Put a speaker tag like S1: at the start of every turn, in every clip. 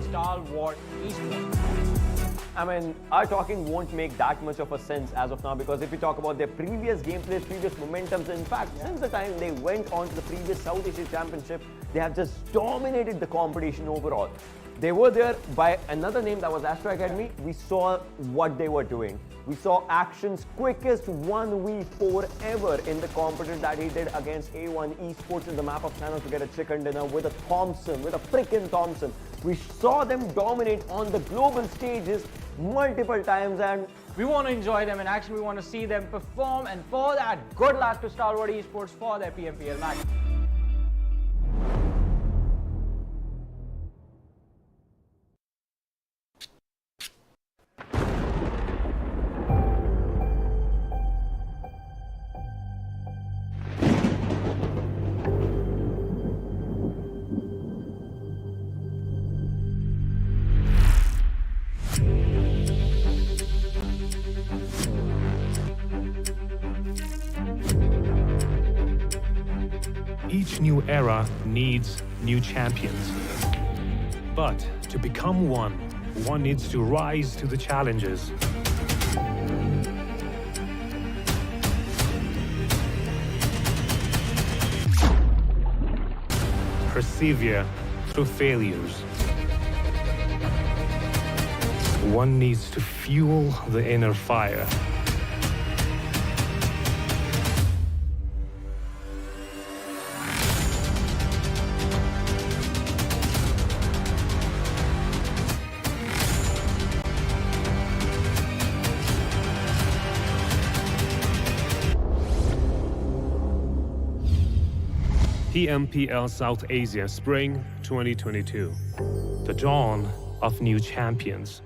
S1: Stalwart Esports. I mean, our talking won't make that much of a sense as of now, because if we talk about their previous gameplays, previous momentums, in fact, since the time they went on to the previous South Asia Championship, they have just dominated the competition overall. They were there by another name, that was Astro Academy. We saw what they were doing. We saw Action's quickest 1v4 ever in the competition that he did against A1 Esports in the map of Sanhok to get a chicken dinner with a Thompson, with a frickin' Thompson. We saw them dominate on the global stages multiple times, and
S2: we want to enjoy them in action. We want to see them perform, and for that, good luck to Stalwart Esports for their PMPL match.
S3: Each new era needs new champions. But to become one needs to rise to the challenges. Persevere through failures. One needs to fuel the inner fire. PMPL South Asia Spring 2022. The dawn of new champions.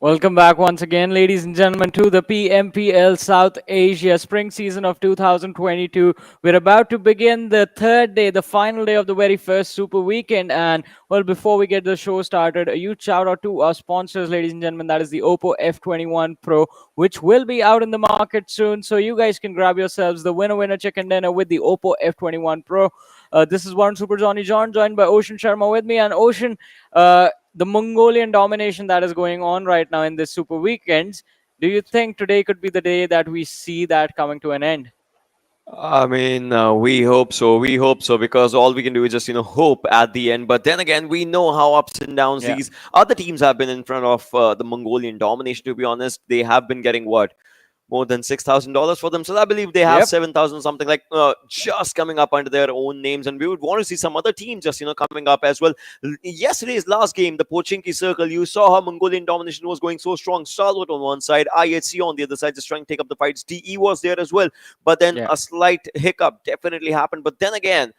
S2: Welcome back once again, ladies and gentlemen, to the PMPL South Asia Spring Season of 2022. We're about to begin the third day, the final day of the very first Super Weekend. And, well, before we get the show started, a huge shout out to our sponsors, ladies and gentlemen. That is the Oppo F21 Pro, which will be out in the market soon. So you guys can grab yourselves the winner chicken dinner with the Oppo F21 Pro. This is Warren Super Johnny John, joined by Ocean Sharma with me. And Ocean, the Mongolian domination that is going on right now in this Super Weekends, do you think today could be the day that we see that coming to an end?
S1: I mean, we hope so. We hope so because all we can do is just, hope at the end. But then again, we know how ups and downs
S2: Yeah.
S1: these other teams have been in front of the Mongolian domination. To be honest, they have been getting what? More than $6,000 for themselves. I believe they have
S2: Yep.
S1: 7,000 something like just coming up under their own names, and we would want to see some other teams just coming up as well. Yesterday's last game, the Pochinki Circle, you saw how Mongolian domination was going so strong. Stalwart on one side, IHC on the other side, just trying to take up the fights. DE was there as well, but then
S2: Yeah.
S1: a slight hiccup definitely happened. But then again,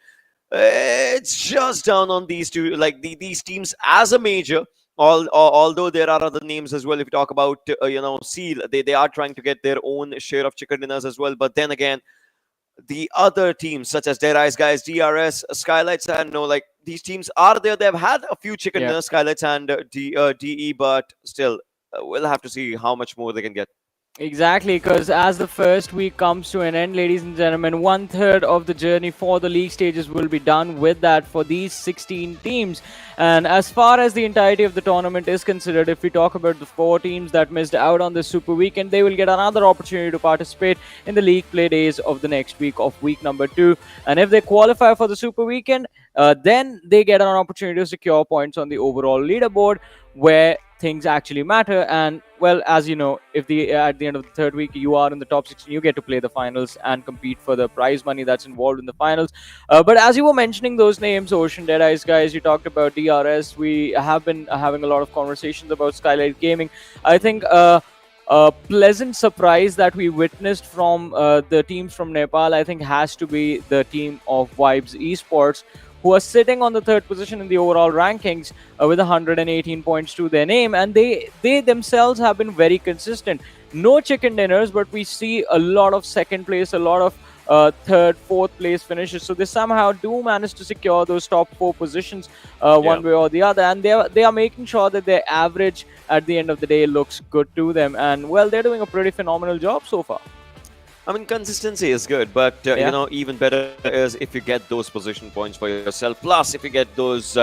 S1: it's just down on these two, like these teams as a major. Although there are other names as well. If you talk about Seal, they are trying to get their own share of chicken dinners as well. But then again, the other teams such as Deadeyes Guys, DRS, Skylightz, and like these teams are there. They've had a few chicken
S2: Yeah.
S1: dinners, Skylightz and DE, but still, we'll have to see how much more they can get.
S2: Exactly, because as the first week comes to an end, ladies and gentlemen, 1/3 of the journey for the league stages will be done with that for these 16 teams. And as far as the entirety of the tournament is considered, if we talk about the 4 teams that missed out on this Super Weekend, they will get another opportunity to participate in the league play days of the next week of week number 2. And if they qualify for the Super Weekend, then they get an opportunity to secure points on the overall leaderboard, where things actually matter. And, well, as you know, if the at the end of the third week you are in the top 16, you get to play the finals and compete for the prize money that's involved in the finals. But as you were mentioning those names, Ocean, Deadeyes Guys, you talked about DRS. We have been having a lot of conversations about Skylightz Gaming. I think a pleasant surprise that we witnessed from the teams from Nepal, I think, has to be the team of Vibes Esports, who are sitting on the third position in the overall rankings with 118 points to their name. And they themselves have been very consistent. No chicken dinners, but we see a lot of second place, a lot of third, fourth place finishes. So they somehow do manage to secure those top 4 positions one way or the other. And they are making sure that their average at the end of the day looks good to them. And, well, they're doing a pretty phenomenal job so far.
S1: I mean, consistency is good, but
S2: Yeah.
S1: even better is if you get those position points for yourself. Plus, if you get those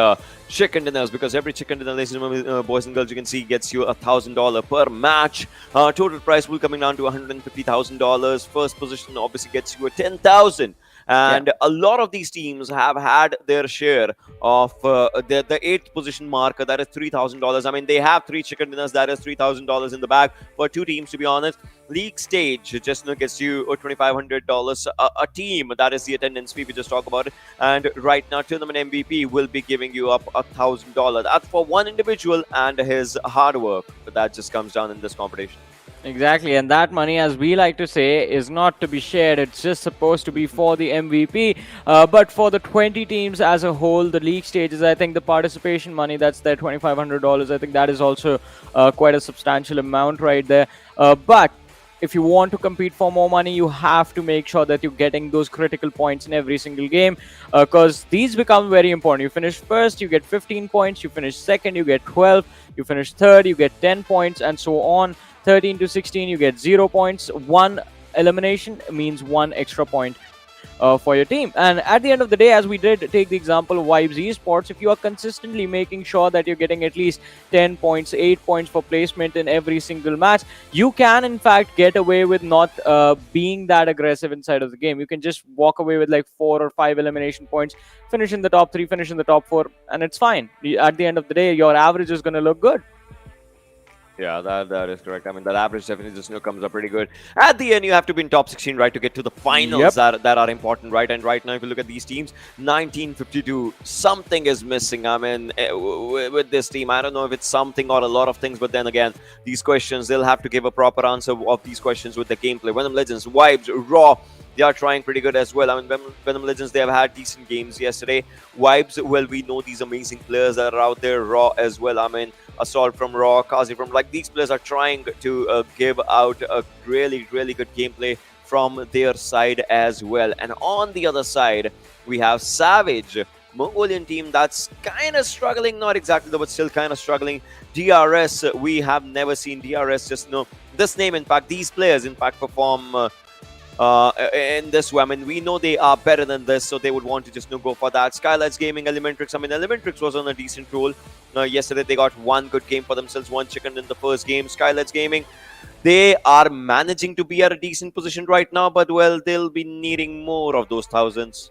S1: chicken dinners, because every chicken dinner, ladies and gentlemen, boys and girls, you can see gets you $1,000 per match. Total price will coming down to $150,000. First position obviously gets you a $10,000. And a lot of these teams have had their share of the 8th position marker, that is $3,000. I mean, they have 3 chicken dinners, that is $3,000 in the bag for 2 teams, to be honest. League stage just gets you $2,500 a team. That is the attendance fee. We just talked about it. And right now, tournament MVP will be giving you up $1,000. That's for one individual and his hard work. But that just comes down in this competition.
S2: Exactly, and that money, as we like to say, is not to be shared. It's just supposed to be for the MVP. But for the 20 teams as a whole, the league stages, I think the participation money, that's their $2,500. I think that is also quite a substantial amount right there. But if you want to compete for more money, you have to make sure that you're getting those critical points in every single game, because these become very important. You finish first, you get 15 points. You finish second, you get 12. You finish third, you get 10 points, and so on. 13 to 16, you get 0 points. 1 elimination means 1 extra point for your team. And at the end of the day, as we did take the example of Vibes Esports, if you are consistently making sure that you're getting at least 10 points, 8 points for placement in every single match, you can in fact get away with not being that aggressive inside of the game. You can just walk away with like 4 or 5 elimination points, finish in the top 3, finish in the top 4, and it's fine. At the end of the day, your average is going to look good.
S1: Yeah, that is correct. I mean, that average definitely just comes up pretty good. At the end, you have to be in top 16, right, to get to the finals that are important, right? And right now, if you look at these teams, 1952, something is missing. I mean, with this team, I don't know if it's something or a lot of things, but then again, these questions, they'll have to give a proper answer of these questions with the gameplay. Venom Legends, Vibes, Raw, they are trying pretty good as well. I mean, Venom Legends, they have had decent games yesterday. Vibes, well, we know these amazing players that are out there. Raw as well. I mean, Assault from Raw, Kazi from, like, these players are trying to give out a really, really good gameplay from their side as well. And on the other side, we have Savage, Mongolian team that's kind of struggling, not exactly though, but still kind of struggling. DRS, we have never seen DRS, just know this name. In fact, these players, in fact, perform in this way. I mean, we know they are better than this, so they would want to just go for that. Skylightz Gaming, ElementriX. I mean, ElementriX was on a decent roll. Yesterday, they got one good game for themselves, one chicken in the first game. Skylightz Gaming, they are managing to be at a decent position right now, but, well, they'll be needing more of those thousands.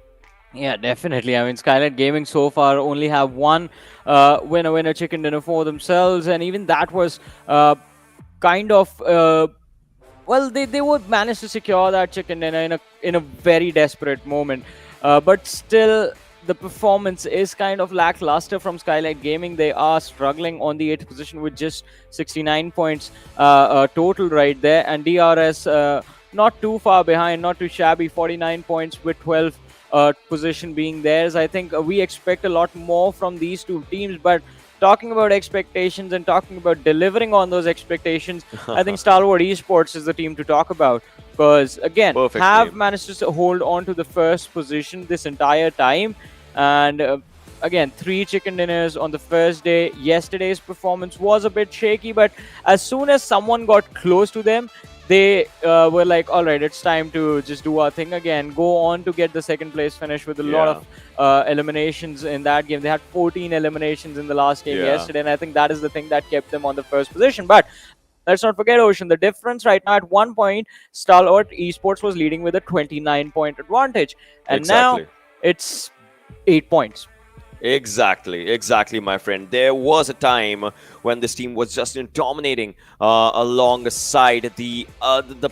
S2: Yeah, definitely. I mean, Skylightz Gaming so far only have one winner chicken dinner for themselves, and even that was kind of well, they would manage to secure that chicken dinner in a very desperate moment, but still the performance is kind of lackluster from Skylightz Gaming. They are struggling on the 8th position with just 69 points total right there, and DRS not too far behind, not too shabby, 49 points with 12 position being theirs. I think we expect a lot more from these two teams, but talking about expectations and talking about delivering on those expectations, I think Stalwart Esports is the team to talk about, because again, have managed to hold on to the first position this entire time, and again, 3 chicken dinners on the first day. Yesterday's performance was a bit shaky, but as soon as someone got close to them, they were like, all right, it's time to just do our thing again. Go on to get the second place finish with a lot of eliminations in that game. They had 14 eliminations in the last game yesterday, and I think that is the thing that kept them on the first position. But let's not forget, Ocean, the difference right now, at one point, Stalwart Esports was leading with a 29-point advantage. And now it's 8 points.
S1: Exactly, my friend. There was a time when this team was just dominating alongside the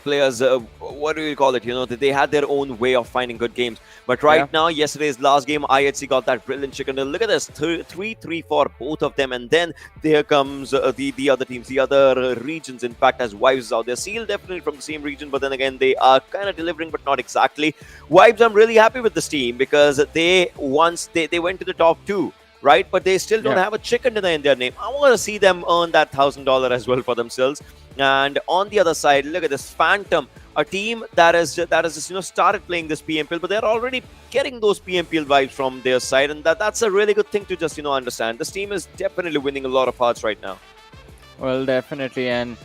S1: players. What do you call it? They had their own way of finding good games. But right now, yesterday's last game, IHC got that brilliant chicken. Look at this, 3-3 for both of them. And then there comes the other teams, the other regions. In fact, as Vibes is out there. Seal definitely from the same region, but then again, they are kind of delivering, but not exactly. Vibes, I'm really happy with this team because they went to the top 2. Right, but they still don't have a chicken dinner in their name. I want to see them earn that $1,000 as well for themselves. And on the other side, look at this Phantom, a team that is just started playing this PMPL, but they're already getting those PMPL vibes from their side, and that's a really good thing to just understand. This team is definitely winning a lot of hearts right now.
S2: Well, definitely, and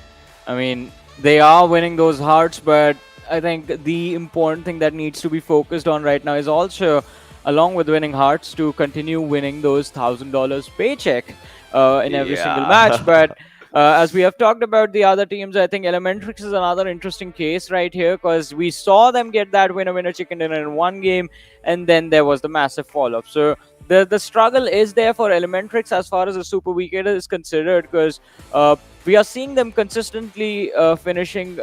S2: I mean they are winning those hearts, but I think the important thing that needs to be focused on right now is also, along with winning hearts, to continue winning those $1,000 paycheck in every single match. But as we have talked about the other teams, I think ElementriX is another interesting case right here, because we saw them get that winner chicken dinner in one game, and then there was the massive fall-off. So the struggle is there for ElementriX as far as the Super Weekend is considered, because we are seeing them consistently finishing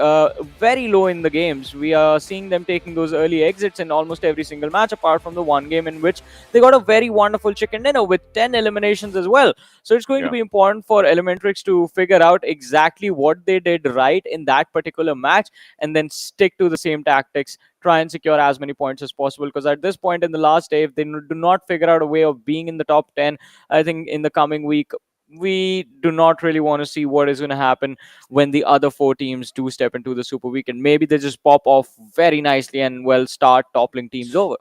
S2: very low in the games. We are seeing them taking those early exits in almost every single match, apart from the one game in which they got a very wonderful chicken dinner with 10 eliminations as well. So it's going to be important for ElementriX to figure out exactly what they did right in that particular match, and then stick to the same tactics, try and secure as many points as possible. Because at this point in the last day, if they do not figure out a way of being in the top 10, I think in the coming week, we do not really want to see what is going to happen when the other 4 teams do step into the Super Weekend. Maybe they just pop off very nicely and, well, start toppling teams over.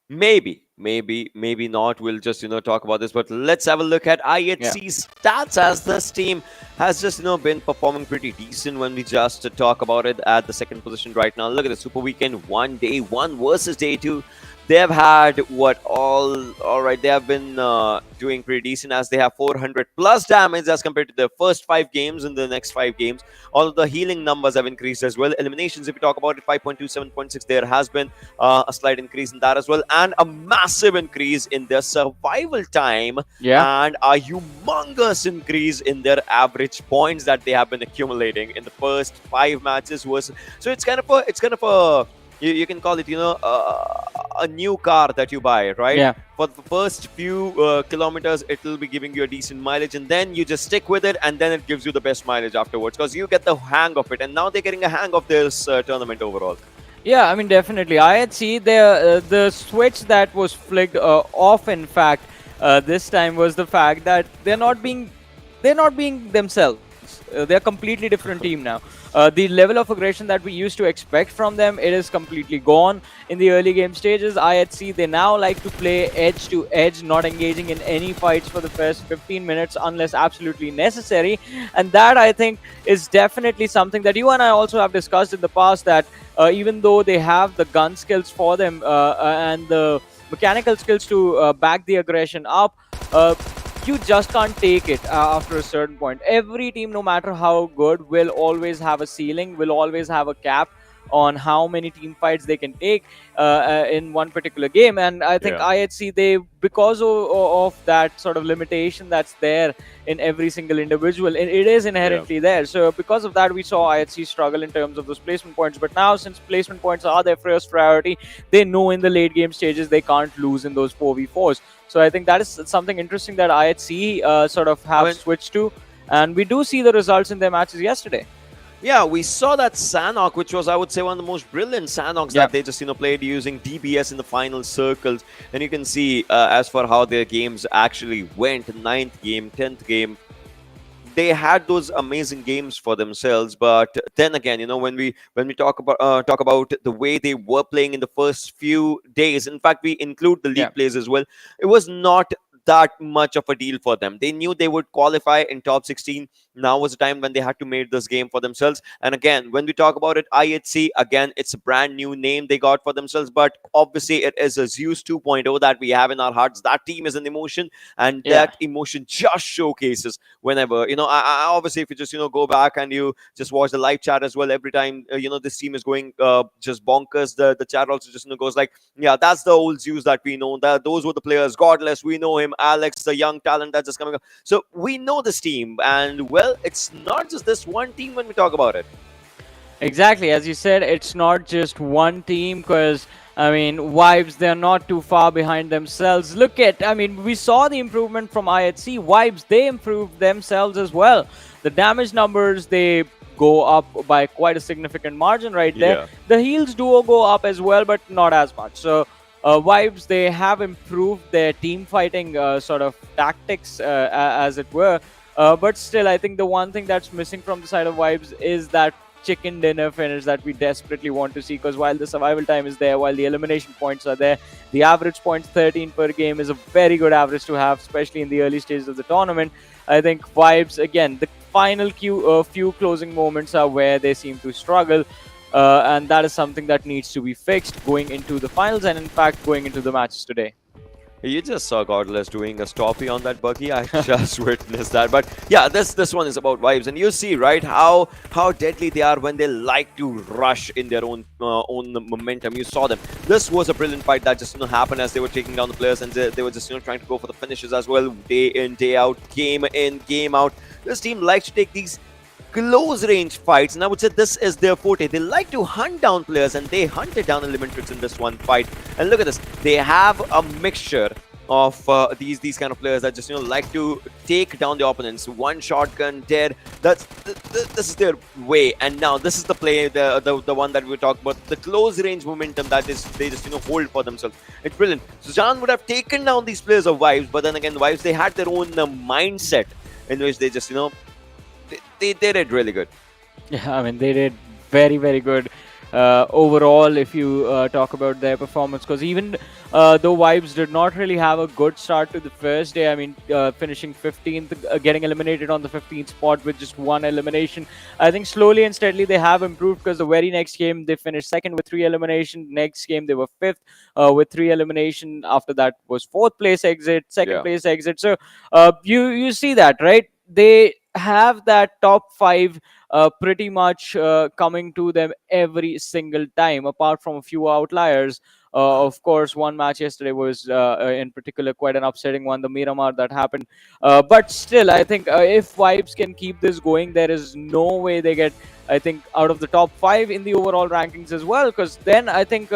S1: Maybe not. We'll just talk about this, but let's have a look at IHC's stats, as this team has just been performing pretty decent when we just talk about it at the second position right now. Look at the Super Weekend, day 1 versus day 2. They have had all right. They have been doing pretty decent, as they have 400 plus damage as compared to their first 5 games. In the next 5 games, all of the healing numbers have increased as well. Eliminations, if you talk about it, 5.2, 7.6, there has been a slight increase in that as well, and a massive increase in their survival time, and a humongous increase in their average points that they have been accumulating in the first 5 matches. So it's kind of a you can call it a new car that you buy, right? For the first few kilometers, it will be giving you a decent mileage, and then you just stick with it, and then it gives you the best mileage afterwards, because you get the hang of it. And now they're getting a hang of this tournament overall.
S2: Yeah, I mean, definitely. I had seen the switch that was flicked off. In fact, this time was the fact that they're not being themselves. They're a completely different team now. The level of aggression that we used to expect from them, it is completely gone in the early game stages. IHC, they now like to play edge to edge, not engaging in any fights for the first 15 minutes unless absolutely necessary. And that, I think, is definitely something that you and I also have discussed in the past, that even though they have the gun skills for them and the mechanical skills to back the aggression up, you just can't take it after a certain point. Every team, no matter how good, will always have a ceiling, will always have a cap on how many team fights they can take in one particular game. And I think
S1: Yeah.
S2: IHC, they, because of that sort of limitation that's there in every single individual, it is inherently there. So because of that, we saw IHC struggle in terms of those placement points. But now, since placement points are their first priority, they know in the late game stages they can't lose in those 4v4s. So I think that is something interesting that IHC sort of have switched to, and we do see the results in their matches yesterday.
S1: Yeah, we saw that Sanhok, which was, I would say, one of the most brilliant Sanhoks that they just, played using DBS in the final circles. And you can see, as for how their games actually went, 9th game, 10th game, they had those amazing games for themselves. But then again, when we talk about the way they were playing in the first few days, in fact, we include the league plays as well, it was not that much of a deal for them. They knew they would qualify in top 16. Now was the time when they had to make this game for themselves. And again, when we talk about it, IHC, again, it's a brand new name they got for themselves, but obviously it is a Zeus 2.0 that we have in our hearts. That team is an emotion, and that emotion just showcases whenever, I obviously, if you just, go back and you just watch the live chat as well, every time, this team is going just bonkers, the chat also just, goes like, yeah, that's the old Zeus that we know. Those were the players. Godless, we know him. Alex, the young talent that's just coming up. So we know this team, and well, it's not just this one team when we talk about it.
S2: Exactly, as you said, it's not just one team, because I mean, Vibes, they're not too far behind themselves. Look at, I mean, we saw the improvement from IHC. Vibes, they improved themselves as well. The damage numbers, they go up by quite a significant margin right there. The heals do go up as well, but not as much. So Vibes, they have improved their team fighting sort of tactics, as it were. But still, I think the one thing that's missing from the side of Vibes is that chicken dinner finish that we desperately want to see, because while the survival time is there, while the elimination points are there, the average points 13 per game is a very good average to have, especially in the early stages of the tournament. I think Vibes, again, the final few closing moments are where they seem to struggle. And that is something that needs to be fixed going into the finals, and in fact going into the matches today.
S1: You just saw Godless doing a stoppie on that buggy. I just witnessed that. But yeah, this one is about Vibes, and you see, right, how deadly they are when they like to rush in their own momentum. You saw them. This was a brilliant fight that just happened as they were taking down the players, and they were just trying to go for the finishes as well, day in, day out, game in, game out. This team likes to take these close range fights, and I would say this is their forte. They like to hunt down players, and they hunted down ElementriX in this one fight. And look at this, they have a mixture of these kind of players that just like to take down the opponents. One shotgun dead. This is their way. And now this is the play, the one that we talked about, the close range momentum that is they just hold for themselves. It's brilliant. So Jan would have taken down these players of Vibes, but then again, Vibes, they had their own mindset in which they just they did really good.
S2: Yeah, I mean, they did very, very good overall if you talk about their performance, because even though Vibes did not really have a good start to the first day, I mean, finishing 15th, getting eliminated on the 15th spot with just one elimination, I think slowly and steadily they have improved, because the very next game they finished second with 3 elimination. Next game they were 5th with 3 elimination. After that was 4th place exit, second place exit. So you see that, right? They have that top 5 pretty much coming to them every single time, apart from a few outliers. Of course, one match yesterday was in particular quite an upsetting one, the Miramar that happened. But still, I think if Vibes can keep this going, there is no way they get, I think, out of the top 5 in the overall rankings as well, because then I think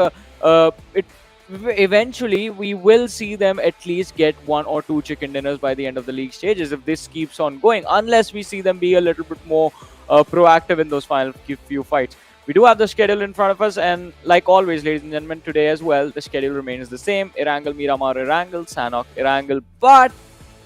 S2: eventually we will see them at least get 1 or 2 chicken dinners by the end of the league stages if this keeps on going, unless we see them be a little bit more proactive in those final few fights. We do have the schedule in front of us, and like always, ladies and gentlemen, today as well, the schedule remains the same. Erangel, Miramar, Erangel, Sanhok, Erangel, but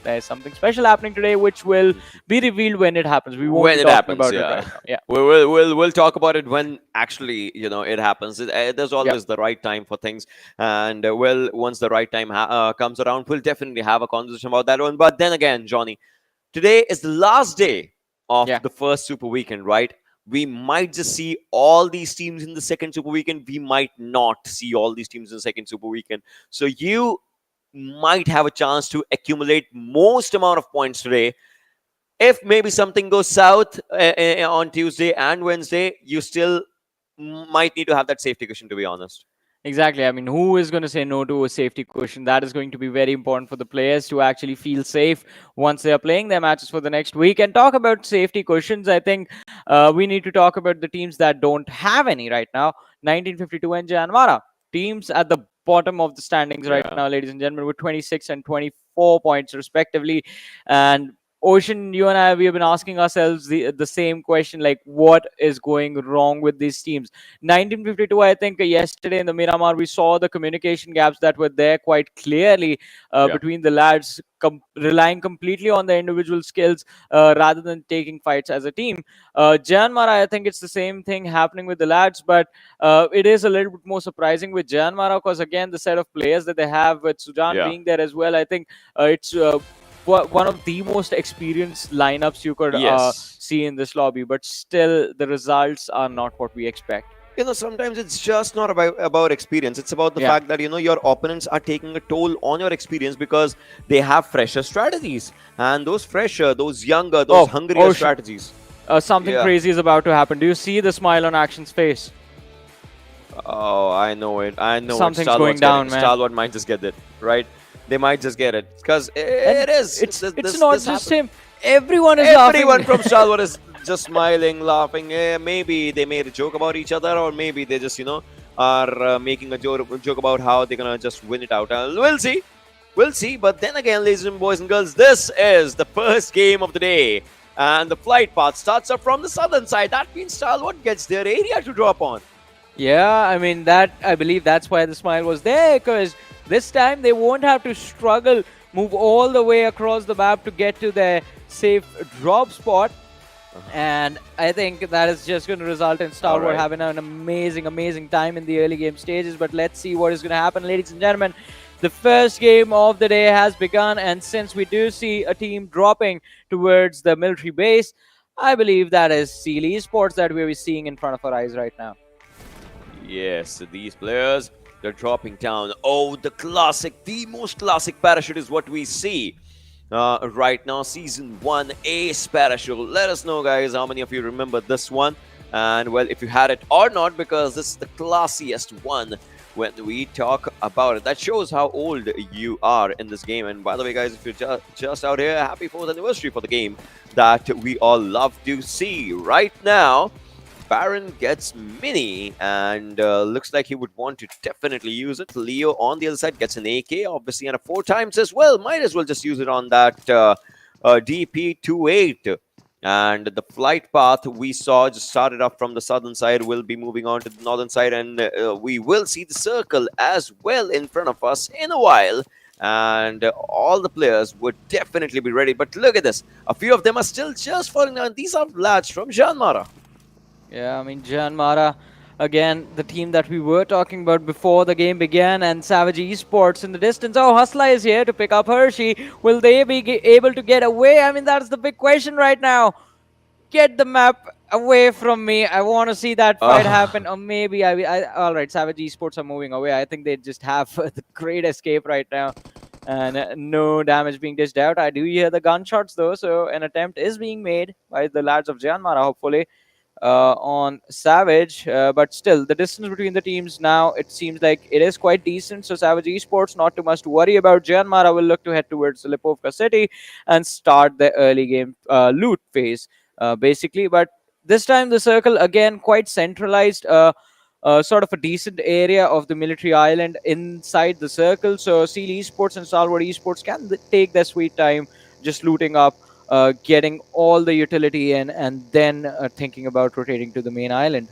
S2: there's something special happening today, which will be revealed when it happens. We won't
S1: When
S2: be
S1: it
S2: talking
S1: happens,
S2: about it
S1: yeah.
S2: right now. Yeah.
S1: We'll talk about it when actually it happens. There's
S2: Yep.
S1: always the right time for things, and once the right time comes around, we'll definitely have a conversation about that one. But then again, Johnny, today is the last day of
S2: Yeah.
S1: the first Super Weekend, right? We might just see all these teams in the second Super Weekend. We might not see all these teams in the second Super Weekend. So you might have a chance to accumulate most amount of points today. If maybe something goes south on Tuesday and Wednesday, you still might need to have that safety cushion, to be honest.
S2: Exactly. I mean, who is going to say no to a safety cushion? That is going to be very important for the players to actually feel safe once they are playing their matches for the next week. And talk about safety cushions, I think we need to talk about the teams that don't have any right now. 1952 and JyanMaara. Teams at the bottom of the standings right
S1: Yeah.
S2: now, ladies and gentlemen, with 26 and 24 points respectively. And Ocean, you and I, we have been asking ourselves the same question, like, what is going wrong with these teams? 1952, I think yesterday in the Miramar, we saw the communication gaps that were there quite clearly
S1: Yeah.
S2: between the lads, relying completely on their individual skills rather than taking fights as a team. JyanMaara, I think it's the same thing happening with the lads, but it is a little bit more surprising with JyanMaara because, again, the set of players that they have with Sujan
S1: Yeah.
S2: being there as well, I think it's one of the most experienced lineups you could
S1: Yes.
S2: see in this lobby, but still the results are not what we expect.
S1: Sometimes it's just not about experience. It's about the
S2: Yeah.
S1: fact that your opponents are taking a toll on your experience because they have fresher strategies, and those fresher, those younger, those hungrier
S2: Ocean.
S1: strategies.
S2: Something
S1: Yeah.
S2: crazy is about to happen. Do you see the smile on Action's face?
S1: Oh, I know it. I know
S2: Something's
S1: it.
S2: going down, man.
S1: Stalwart might just get it, right? They might just get it because
S2: And
S1: it is.
S2: It's
S1: This
S2: not
S1: this
S2: just
S1: happens.
S2: him. Everyone is
S1: Everyone
S2: laughing.
S1: from Stalwart is just smiling, laughing. Maybe they made a joke about each other, or maybe they just are making a joke about how they're gonna just win it out. We'll see. We'll see. But then again, ladies and boys and girls, this is the first game of the day. And the flight path starts up from the southern side. That means Stalwart gets their area to drop on.
S2: Yeah, I mean, I believe that's why the smile was there, because this time they won't have to struggle, move all the way across the map to get to their safe drop spot. And I think that is just going to result in Stalwart
S1: Alright.
S2: having an amazing time in the early game stages. But let's see what is going to happen, ladies and gentlemen. The first game of the day has begun, and since we do see a team dropping towards the military base, I believe that is Stalwart Esports that we're seeing in front of our eyes right now.
S1: Yes, these players, they're dropping down. Oh, the most classic parachute is what we see right now. Season 1 Ace Parachute. Let us know, guys, how many of you remember this one. And, well, if you had it or not, because this is the classiest one when we talk about it. That shows how old you are in this game. And, by the way, guys, if you're just out here, happy 4th anniversary for the game that we all love to see. Right now, Baron gets Mini, and looks like he would want to definitely use it. Leo on the other side gets an AK, obviously, and a 4 times as well. Might as well just use it on that DP28. And the flight path we saw just started off from the southern side, will be moving on to the northern side, and we will see the circle as well in front of us in a while. And all the players would definitely be ready. But look at this. A few of them are still just falling down. These are lads from JyanMaara.
S2: Yeah, I mean, JyanMaara, again, the team that we were talking about before the game began, and Savage Esports in the distance. Oh, Hustla is here to pick up Hershey. Will they be able to get away? I mean, that's the big question right now. Get the map away from me. I want to see that fight happen. Or maybe all right, Savage Esports are moving away. I think they just have the great escape right now. And no damage being dished out. I do hear the gunshots, though, so an attempt is being made by the lads of JyanMaara, hopefully. On Savage, but still the distance between the teams now, it seems like it is quite decent. So Savage Esports, not too much to worry about. JyanMaara will look to head towards Lipovka City and start the early game loot phase, basically. But this time the circle, again, quite centralized, sort of a decent area of the military island inside the circle. So Seal Esports and Stalwart Esports can take their sweet time just looting up, getting all the utility in, and then thinking about rotating to the main island.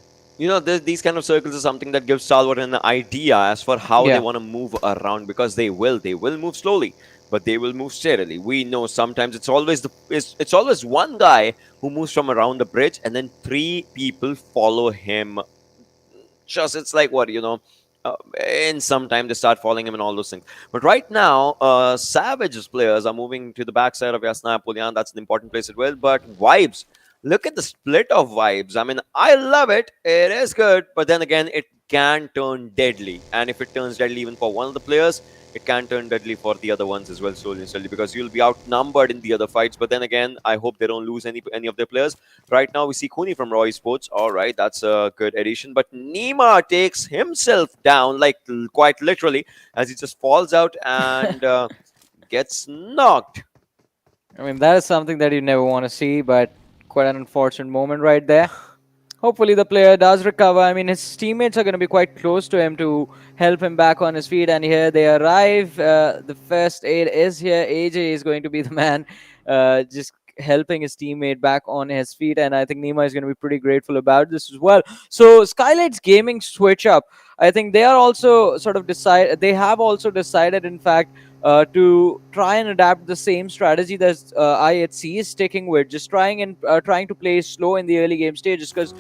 S1: these kind of circles is something that gives Stalwart an idea as for how they
S2: Yeah.
S1: want to move around, because they will move slowly, but they will move steadily. We know sometimes it's always one guy who moves from around the bridge, and then three people follow him. Just it's like what in some time they start following him and all those things. But right now, Savage's players are moving to the backside of Yasna Apulian. That's an important place as well. But vibes, look at the split of vibes. I mean, I love it. It is good, but then again, it can turn deadly. And if it turns deadly even for one of the players, it can turn deadly for the other ones as well, slowly and slowly, because you'll be outnumbered in the other fights. But then again, I hope they don't lose any of their players. Right now, we see Kuni from Raw Esports. All right, that's a good addition. But Nima takes himself down, like quite literally, as he just falls out and gets knocked.
S2: I mean, that is something that you never want to see, but quite an unfortunate moment right there. Hopefully the player does recover. I mean, his teammates are going to be quite close to him to help him back on his feet. And here they arrive. The first aid is here. AJ is going to be the man just helping his teammate back on his feet. And I think Nima is going to be pretty grateful about this as well. So Skylightz Gaming switch up. I think they are also sort of they have also decided, in fact, to try and adapt the same strategy that IHC is sticking with, just trying to play slow in the early game stages, because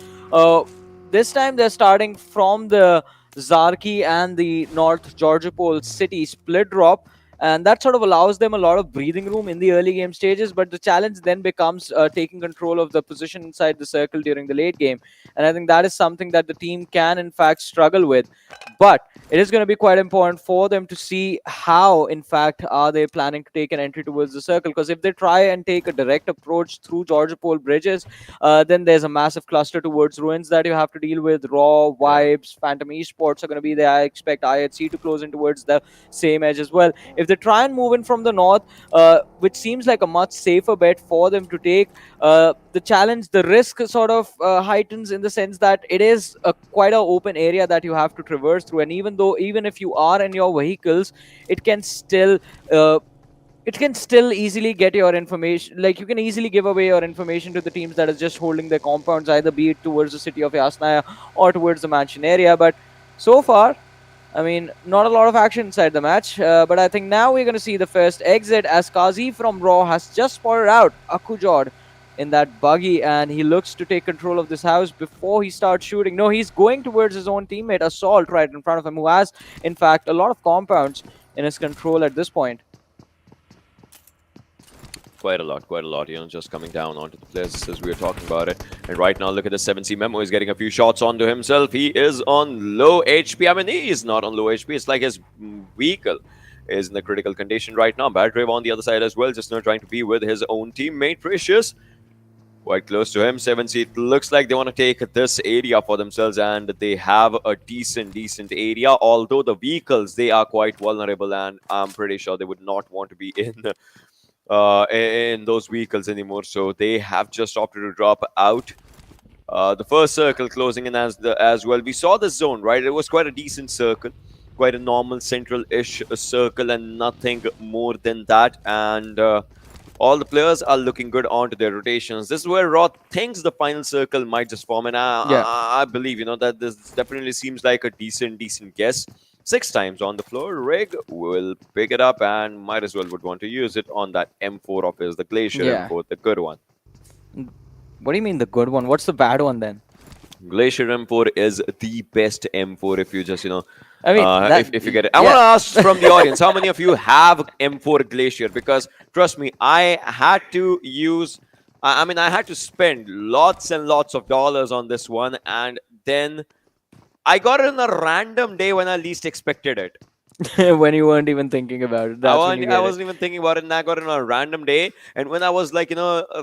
S2: this time they're starting from the Zarki and the North Georgia Pole City split drop, and that sort of allows them a lot of breathing room in the early game stages. But the challenge then becomes taking control of the position inside the circle during the late game, and I think that is something that the team can in fact struggle with. But it is going to be quite important for them to see how, in fact, are they planning to take an entry towards the circle. Because if they try and take a direct approach through Georgia Pole bridges, then there's a massive cluster towards ruins that you have to deal with. Raw, Vibes, Phantom Esports are going to be there. I expect IHC to close in towards the same edge as well. If they try and move in from the north, which seems like a much safer bet for them to take, the risk sort of heightens, in the sense that it is quite an open area that you have to traverse through. And even if you are in your vehicles, it can still easily get your information. Like, you can easily give away your information to the teams that is just holding their compounds, either be it towards the city of Yasnaya or towards the mansion area. But so far, I mean, not a lot of action inside the match. But I think now we're going to see the first exit, as Kazi from Raw has just spotted out Akujod in that buggy, and he looks to take control of this house before he starts shooting. No, he's going towards his own teammate, Assault, right in front of him, who has, in fact, a lot of compounds in his control at this point.
S1: Quite a lot, just coming down onto the players as we were talking about it. And right now, look at the 7C Memo. He's getting a few shots onto himself. He is on low HP. I mean, he is not on low HP. It's like his vehicle is in a critical condition right now. Bad Rave on the other side as well, just trying to be with his own teammate, Precious. Quite close to him. 7C, it looks like they want to take this area for themselves, and they have a decent area. Although the vehicles, they are quite vulnerable, and I'm pretty sure they would not want to be in those vehicles anymore. So they have just opted to drop out. The first circle closing in as well. We saw the zone, right? It was quite a decent circle, quite a normal central-ish circle, and nothing more than that. And all the players are looking good onto their rotations. This is where Raw thinks the final circle might just form, and I believe that this definitely seems like a decent guess. 6 times on the floor. Rig will pick it up and might as well would want to use it on that M4 of his, the Glacier M4, the good one.
S2: What do you mean the good one? What's the bad one then?
S1: Glacier M4 is the best M4 if you just,
S2: I mean,
S1: if you get it. I want to ask from the audience, how many of you have M4 Glacier? Because trust me, I had to spend lots and lots of dollars on this one, and then I got it on a random day when I least expected it.
S2: When you weren't even thinking about it.
S1: I wasn't even thinking about it, and I got it on a random day. And when I was like,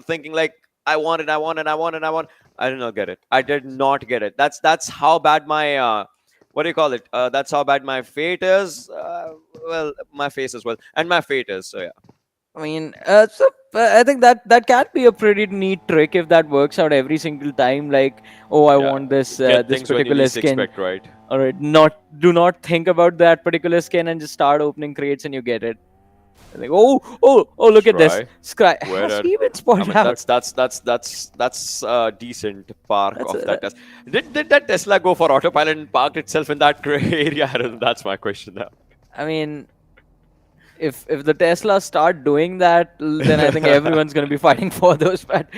S1: thinking like, I want it, I did not get it. I did not get it. That's how bad my what do you call it? That's how bad my fate is. Well, my face as well, and my fate is. So yeah.
S2: I mean, I think that can be a pretty neat trick if that works out every single time. Like, oh, I want this this particular skin.
S1: Expect, right?
S2: All right, do not think about that particular skin and just start opening crates and you get it. Like, oh, look at this.
S4: Try.
S2: Sky
S4: Where
S2: has
S4: are,
S2: he been
S4: I
S2: spotted
S4: mean,
S2: out?
S4: that's a decent park
S2: That's
S4: of
S2: a,
S4: that Tesla. Did that Tesla go for autopilot and parked itself in that gray area? I don't know. That's my question now.
S2: I mean, if the Tesla start doing that, then I think everyone's going to be fighting for those. But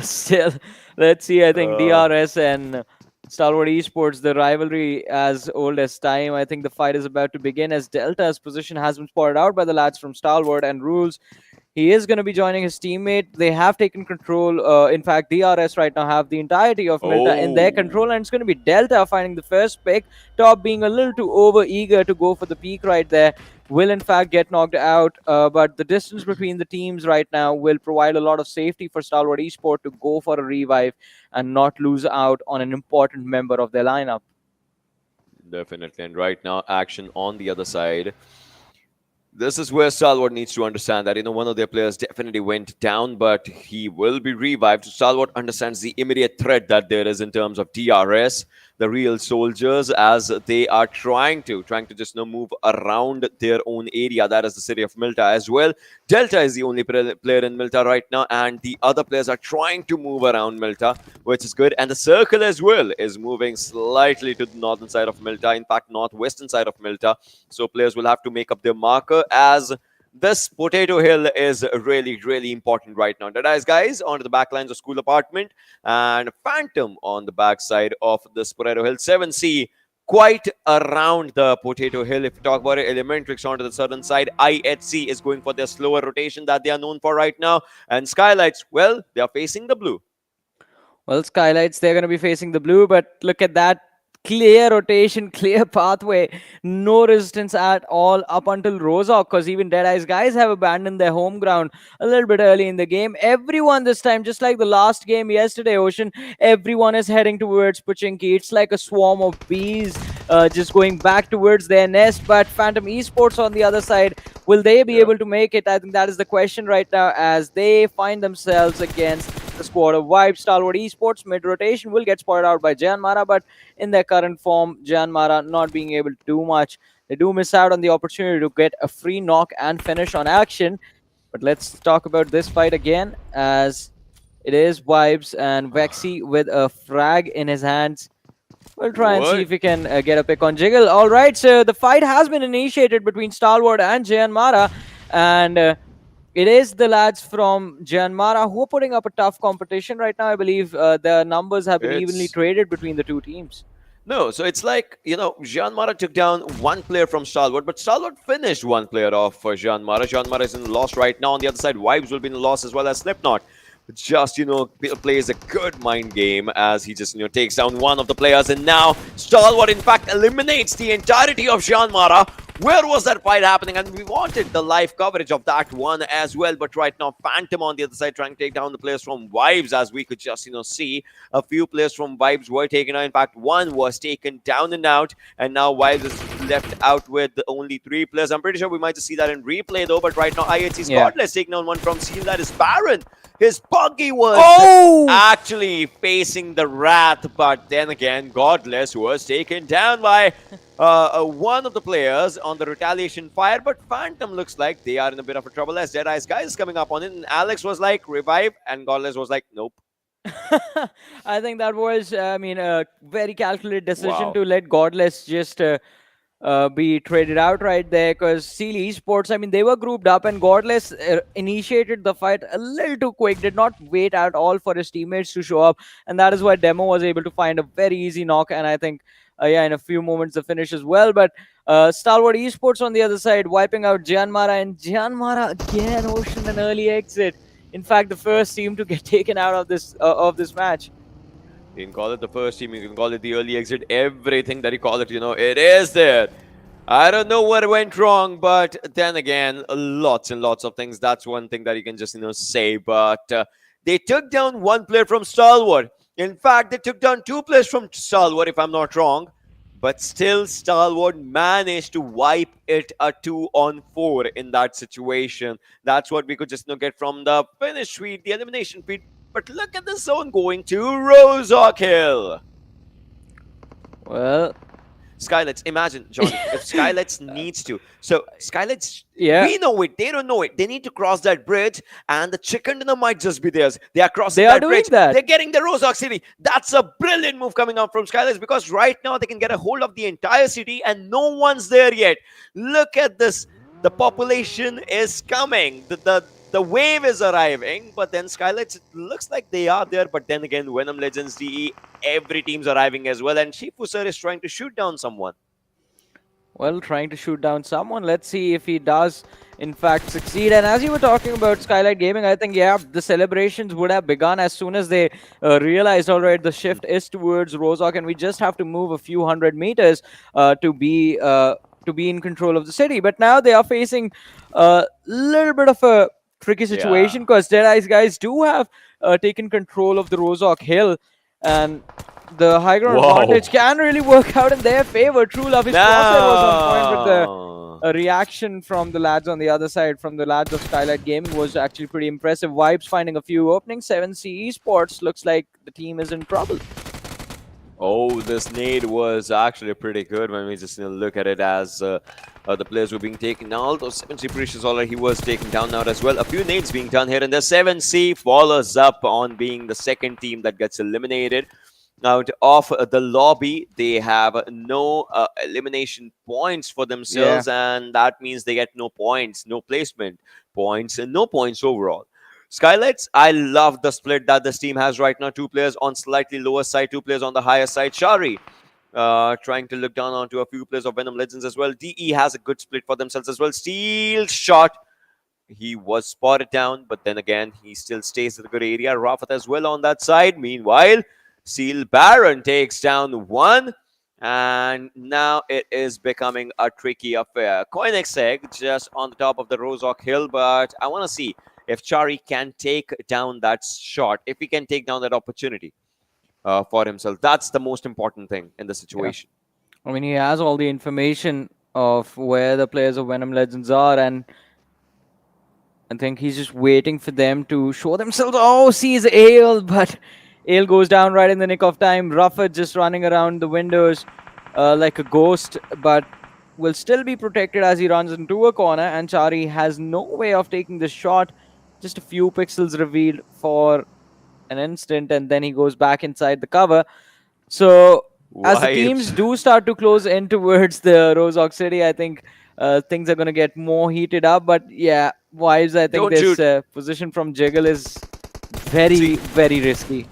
S2: still, let's see. I think
S4: uh,
S2: DRS and Stalwart Esports, the rivalry as old as time. I think the fight is about to begin as Delta's position has been spotted out by the lads from Stalwart and Rules. He is going to be joining his teammate. They have taken control. In fact, DRS right now have the entirety of Milta in their control,
S4: oh,
S2: and it's going to be Delta finding the first pick. Top being a little too over eager to go for the peak right there. Will in fact get knocked out, but the distance between the teams right now will provide a lot of safety for Stalwart Esport to go for a revive and not lose out on an important member of their lineup.
S4: definitely. And right now, action on the other side. This is where Stalwart needs to understand that, one of their players definitely went down, but he will be revived. So Stalwart understands the immediate threat that there is in terms of DRS, the real soldiers, as they are trying to just move around their own area. That is the city of Milta as well. Delta is the only player in Milta right now, and the other players are trying to move around Milta, which is good. And the circle as well is moving slightly to the northern side of Milta, in fact, northwestern side of Milta. So players will have to make up their marker, as this potato hill is really, really important right now. Deadeyes Guys onto the backlines of School Apartment, and Phantom on the backside of this potato hill. 7C quite around the potato hill. If you talk about it, ElementriX onto the southern side. IHC is going for their slower rotation that they are known for right now. And Skylightz, well, they are facing the blue.
S2: Well, Skylightz, they're going to be facing the blue, but look at that. Clear rotation, clear pathway, no resistance at all up until Rozok, because even Deadeyes Guys have abandoned their home ground a little bit early in the game. Everyone this time, just like the last game yesterday, Ocean, everyone is heading towards Pochinki. It's like a swarm of bees just going back towards their nest. But Phantom Esports on the other side, will they be able to make it? I think that is the question right now, as they find themselves against the squad of Vibe. Stalwart Esports mid-rotation will get spotted out by JyanMaara, but in their current form, JyanMaara not being able to do much. They do miss out on the opportunity to get a free knock and finish on action. But let's talk about this fight again, as it is Vibes and Vexy with a frag in his hands. We'll try and see if we can get a pick on Jiggle. All right, so the fight has been initiated between Stalwart and JyanMaara, and it is the lads from JyanMaara who are putting up a tough competition right now. I believe the numbers have been evenly traded between the two teams.
S4: No, so it's like, JyanMaara took down one player from Stalwart, but Stalwart finished one player off for JyanMaara. JyanMaara is in the loss right now. On the other side, Vibes will be in the loss, as well as Slipknot. Just, plays a good mind game as he just, takes down one of the players. And now Stalwart, in fact, eliminates the entirety of JyanMaara. Where was that fight happening? And we wanted the live coverage of that one as well. But right now, Phantom on the other side trying to take down the players from Vibes, as we could just, see a few players from Vibes were taken out. In fact, one was taken down and out. And now Vibes is left out with only 3 players. I'm pretty sure we might just see that in replay, though. But right now, IHC's Godless taking down one from Seal. That is Baron. His buggy was actually facing the Wrath, but then again, Godless was taken down by one of the players on the retaliation fire. But Phantom looks like they are in a bit of a trouble, as Deadeyes Guys is coming up on it, and Alex was like, revive, and Godless was like, nope.
S2: I think that was, a very calculated decision to let Godless just be traded out right there, because Seal Esports, they were grouped up, and Godless initiated the fight a little too quick, did not wait at all for his teammates to show up, and that is why Demo was able to find a very easy knock, and I think, in a few moments the finish as well. But Stalwart Esports on the other side wiping out JyanMaara, and JyanMaara again, Ocean, an early exit. In fact, the first team to get taken out of this match.
S4: You can call it the first team, you can call it the early exit, everything that you call it, it is there. I don't know what went wrong, but then again, lots and lots of things. That's one thing that you can just, say. But they took down one player from Stalwart. In fact, they took down 2 players from Stalwart, if I'm not wrong. But still, Stalwart managed to wipe it a 2-on-4 in that situation. That's what we could just get from the finish feed, the elimination feed. But look at the zone going to Rozok Hill.
S2: Well,
S4: Skylightz, imagine, Johnny, if Skylightz needs to. So Skylightz,
S2: Yeah.
S4: we know it. They don't know it. They need to cross that bridge, and the chicken dinner might just be theirs. They are crossing
S2: They are
S4: that
S2: doing
S4: bridge.
S2: that.
S4: They're getting the Rozhok city. That's a brilliant move coming out from Skylightz, because right now they can get a hold of the entire city, and no one's there yet. Look at this. The population is coming. The wave is arriving, but then Skylightz, it looks like they are there. But then again, Venom Legends, DE, every team's arriving as well, and Shifu sir is trying to shoot down someone.
S2: Well, trying to shoot down someone. Let's see if he does, in fact, succeed. And as you were talking about Skylightz Gaming, I think, yeah, the celebrations would have begun as soon as they realized, all right, the shift is towards Rozhok, and we just have to move a few hundred meters to be in control of the city. But now they are facing a little bit of a tricky situation, because Deadeyes Guys do have taken control of the Rozhok Hill, and the high ground advantage can really work out in their favor. True Love, his crosshair was on point with the reaction from the lads on the other side, from the lads of Skylightz Gaming, was actually pretty impressive. Vibes finding a few openings. 7C Esports looks like the team is in trouble.
S4: Oh, this nade was actually pretty good when we just look at it, as the players were being taken down. Although 7C Precious already, he was taken down now as well. A few nades being done here, and the 7C follows up on being the second team that gets eliminated. Out of the lobby, they have no elimination points for themselves, and that means they get no points, no placement points, and no points overall. Skylightz, I love the split that this team has right now. 2 players on slightly lower side, 2 players on the higher side. Shari trying to look down onto a few players of Venom Legends as well. DE has a good split for themselves as well. Steal shot. He was spotted down, but then again, he still stays in a good area. Rafat as well on that side. Meanwhile, Seal Baron takes down one, and now it is becoming a tricky affair. Coinex Egg just on the top of the Rozhok Hill, but I want to see if Chari can take down that shot, if he can take down that opportunity for himself. That's the most important thing in the situation.
S2: I mean, he has all the information of where the players of Venom Legends are, and I think he's just waiting for them to show themselves. Oh, sees Ale, but Ale goes down right in the nick of time. Rufford just running around the windows like a ghost, but will still be protected as he runs into a corner, and Chari has no way of taking the shot. Just a few pixels revealed for an instant, and then he goes back inside the cover. So as the teams do start to close in towards the Rozhok City, I think things are going to get more heated up. But yeah, Vibes, I think this position from Jiggle is very, very risky.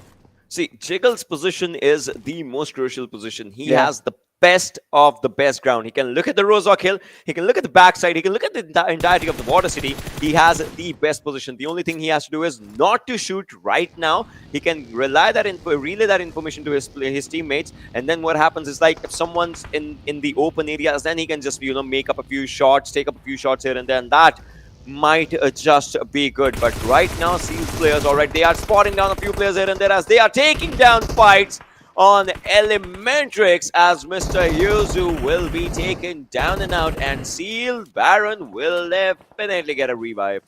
S4: See, Jiggle's position is the most crucial position. He has the best of the best ground. He can look at the Rozhok Hill, he can look at the backside, he can look at the entirety of the water city. He has the best position. The only thing he has to do is not to shoot right now. He can relay that information to his teammates, and then what happens is, like, if someone's in the open areas, then he can just make up a few shots, take up a few shots here and there, and that might just be good. But right now, Seal's players, alright, they are spotting down a few players here and there as they are taking down fights on ElementriX, as Mr. Yuzu will be taken down and out, and Seal Baron will definitely get a revive.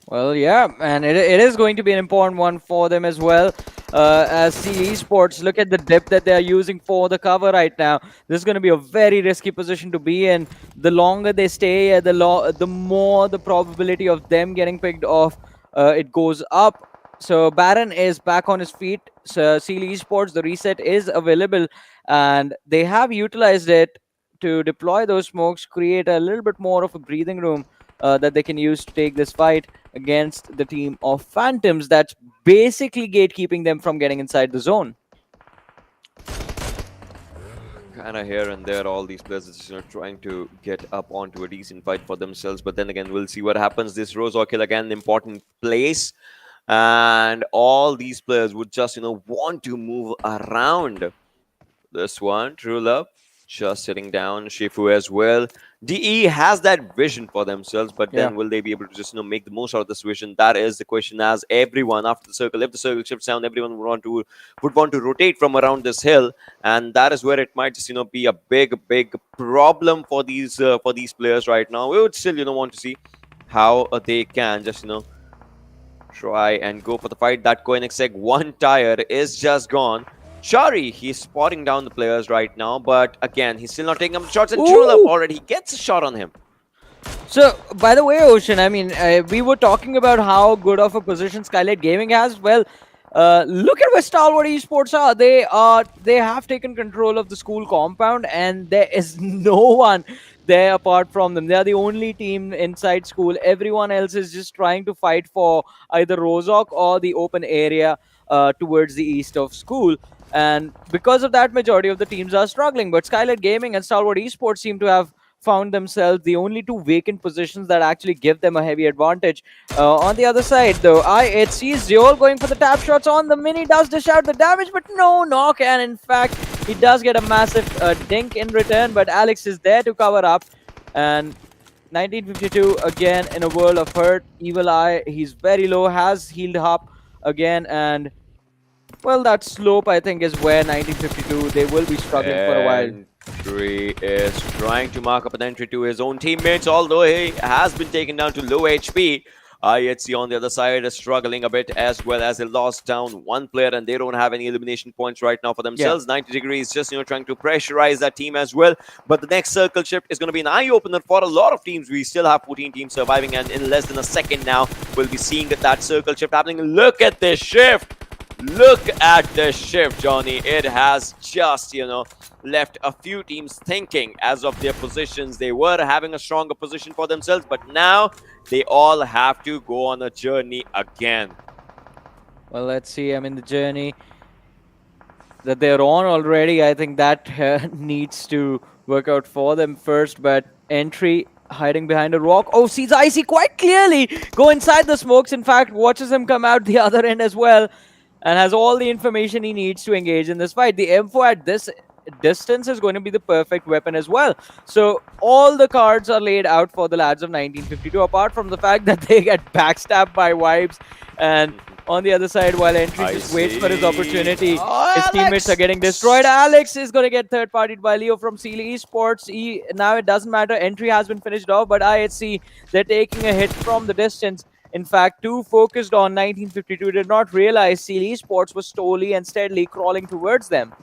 S2: Well, yeah, and it is going to be an important one for them as well. As Esports, look at the depth that they are using for the cover right now. This is going to be a very risky position to be in. The longer they stay, the more the probability of them getting picked off it goes up. So Baron is back on his feet. So Seal Esports, the reset is available, and they have utilized it to deploy those smokes, create a little bit more of a breathing room that they can use to take this fight against the team of Phantoms that's basically gatekeeping them from getting inside the zone.
S4: Kind of here and there, all these players are just trying to get up onto a decent fight for themselves, but then again, we'll see what happens. This Rozhok Hill, again, an important place, and all these players would just want to move around this one. True Love just sitting down, Shifu as well. DE has that vision for themselves, but then will they be able to just make the most out of this vision? That is the question, as everyone after the circle, if the circle shifts down, everyone would want to rotate from around this hill, and that is where it might just be a big problem for these players right now. We would still want to see how they can just try and go for the fight. That Coinex Egg, one tire is just gone. Shari, he's spotting down the players right now, but again, he's still not taking up the shots, and
S2: Ooh.
S4: True Love already gets a shot on him.
S2: So, by the way, Ocean, I mean, we were talking about how good of a position Skylightz Gaming has. Well, look at where Stalwart Esports are. They have taken control of the school compound, and there is no one there apart from them. They are the only team inside school. Everyone else is just trying to fight for either Rozok or the open area towards the east of school. And because of that, majority of the teams are struggling. But Skylightz Gaming and Stalwart Esports seem to have found themselves the only two vacant positions that actually give them a heavy advantage. On the other side, though, IHC Zeol going for the tap shots on the mini, does dish out the damage, but no knock, and in fact, he does get a massive dink in return, but Alex is there to cover up, and 1952 again in a world of hurt. Evil Eye, he's very low, has healed up again, and well, that slope, I think, is where 1952, they will be struggling for a while.
S4: Entry is trying to mark up an entry to his own teammates, although he has been taken down to low HP. IHC on the other side is struggling a bit, as well as they lost down one player, and they don't have any elimination points right now for themselves. 90 degrees just trying to pressurize that team as well. But the next circle shift is going to be an eye-opener for a lot of teams. We still have 14 teams surviving, and in less than a second now, we'll be seeing that circle shift happening. Look at this shift. Look at the shift, Johnny. It has just, left a few teams thinking as of their positions. They were having a stronger position for themselves, but now they all have to go on a journey again.
S2: Well, let's see. I mean, the journey that they're on already, I think that needs to work out for them first, but entry hiding behind a rock. Oh, sees Icy quite clearly go inside the smokes. In fact, watches him come out the other end as well, and has all the information he needs to engage in this fight. The M4 at this distance is going to be the perfect weapon as well. So all the cards are laid out for the lads of 1952, apart from the fact that they get backstabbed by Vibes, and on the other side, while Entry just waits for his opportunity, his teammates are getting destroyed. Alex is going to get third-partied by Leo from Stalwart Esports. Now it doesn't matter. Entry has been finished off, but IHC, they're taking a hit from the distance. In fact, too focused on 1952, did not realize Stalwart Esports was slowly and steadily crawling towards them.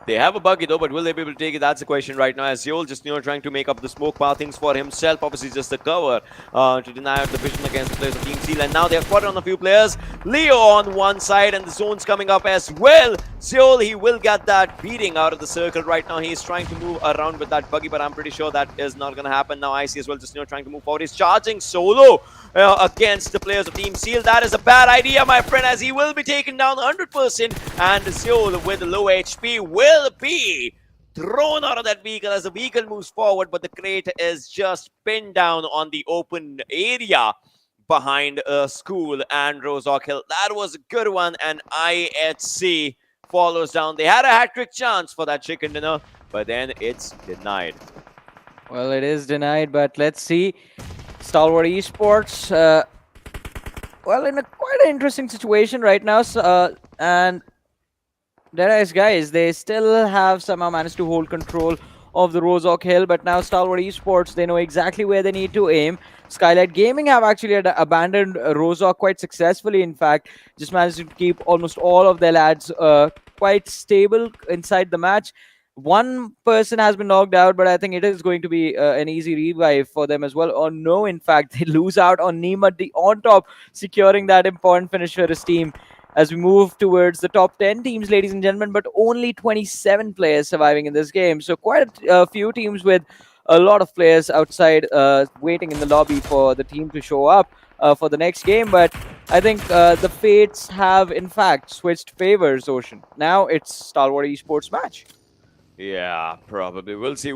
S4: They have a buggy though, but will they be able to take it? That's the question right now. As Zeol just trying to make up the smoke pathings for himself. Obviously just the cover to deny out the vision against the players of Team Seal. And now they have spotted on a few players. Leo on one side, and the zone's coming up as well. Zeol, he will get that beating out of the circle right now. He's trying to move around with that buggy, but I'm pretty sure that is not going to happen. Now I see as well just trying to move forward. He's charging solo against the players of Team Seal. That is a bad idea, my friend, as he will be taken down 100%. And Zeol with low HP will be thrown out of that vehicle as the vehicle moves forward, but the crate is just pinned down on the open area behind School and Rozok Hill. That was a good one, and IHC follows down. They had a hat-trick chance for that chicken dinner, but then it's denied.
S2: Well, it is denied, but let's see. Stalwart Esports, well, in a quite an interesting situation right now, and Deadeyes Guys, they still have somehow managed to hold control of the Rozok Hill, but now Stalwart Esports, they know exactly where they need to aim. Skylightz Gaming have actually abandoned Rozok quite successfully, in fact, just managed to keep almost all of their lads quite stable inside the match. One person has been knocked out, but I think it is going to be an easy revive for them as well. Or no, in fact, they lose out on Nima on top, securing that important finish for his team. As we move towards the top 10 teams, ladies and gentlemen, but only 27 players surviving in this game. So quite a few teams with a lot of players outside waiting in the lobby for the team to show up for the next game. But I think the fates have, in fact, switched favors, Ocean. Now it's Stalwart Esports match.
S4: Yeah, probably. We'll see.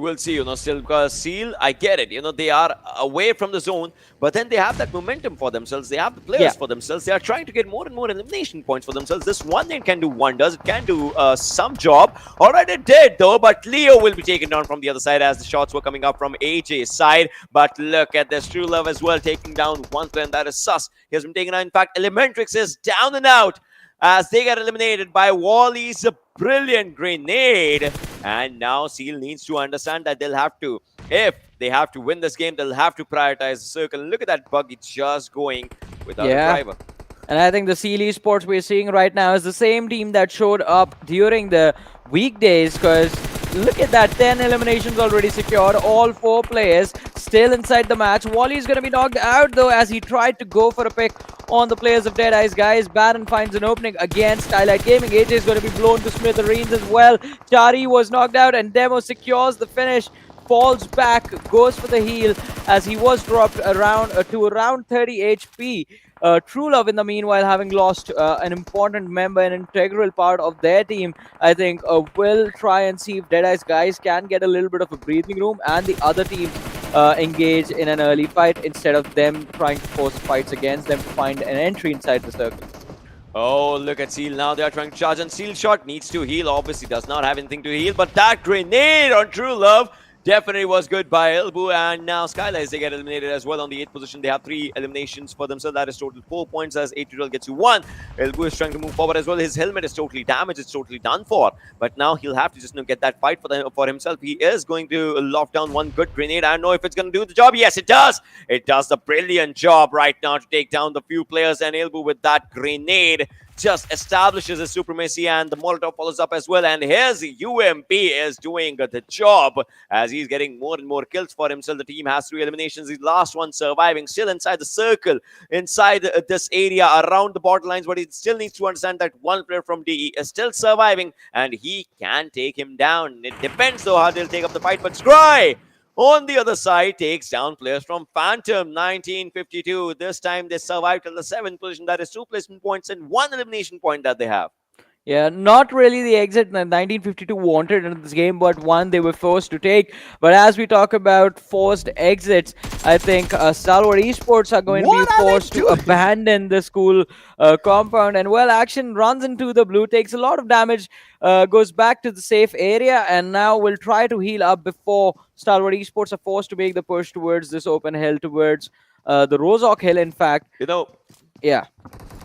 S4: Still because Seal, I get it. They are away from the zone, but then they have that momentum for themselves. They have the players for themselves. They are trying to get more and more elimination points for themselves. This one thing can do wonders. It can do some job. All right, it did though, but Leo will be taken down from the other side as the shots were coming up from AJ's side. But look at this, True Love as well, taking down one player, and that is Sus. He has been taken out. In fact, ElementriX is down and out as they get eliminated by Wally's brilliant grenade. And now Seal needs to understand that they'll have to, if they have to win this game, they'll have to prioritize the circle. And look at that buggy just going without a driver.
S2: And I think the Esports we're seeing right now is the same team that showed up during the weekdays, because look at that, 10 eliminations already secured, all 4 players still inside the match. Wally is going to be knocked out though as he tried to go for a pick on the players of Deadeyes Guys. Baron finds an opening against Skylightz Gaming. AJ is going to be blown to smithereens as well. Chari was knocked out and Demo secures the finish. Falls back, goes for the heal as he was dropped around to around 30 HP. True Love, in the meanwhile, having lost an important member, an integral part of their team, I think will try and see if Deadeyes Guys can get a little bit of a breathing room and the other team engage in an early fight instead of them trying to force fights against them to find an entry inside the circle.
S4: Oh, look at Seal now. They are trying to charge, and Seal shot needs to heal. Obviously, does not have anything to heal, but that grenade on True Love definitely was good by Elbu, and now Skylightz, they get eliminated as well on the 8th position. They have 3 eliminations for themselves. That is total 4 points as 8-12 gets you 1. Elbu is trying to move forward as well. His helmet is totally damaged. It's totally done for. But now he'll have to just get that fight for himself. He is going to lock down one good grenade. I don't know if it's going to do the job. Yes, it does. It does the brilliant job right now to take down the few players, and Elbu with that grenade just establishes his supremacy, and the Molotov follows up as well, and his UMP is doing the job as he's getting more and more kills for himself. The team has 3 eliminations. The last one surviving, still inside the circle, inside this area around the borderlines, but he still needs to understand that one player from DE is still surviving and he can take him down. It depends though how they'll take up the fight, but Scry on the other side takes down players from Phantom 1952. This time they survived till the 7th position. That is 2 placement points and 1 elimination point that they have.
S2: Yeah, not really the exit 1952 wanted in this game, but one they were forced to take. But as we talk about forced exits, I think Stalwart Esports are going to be forced to abandon the school compound. And well, Action runs into the blue, takes a lot of damage, goes back to the safe area, and now will try to heal up before Stalwart Esports are forced to make the push towards this open hill, towards the Rozok Hill, in fact.
S4: You know,
S2: yeah,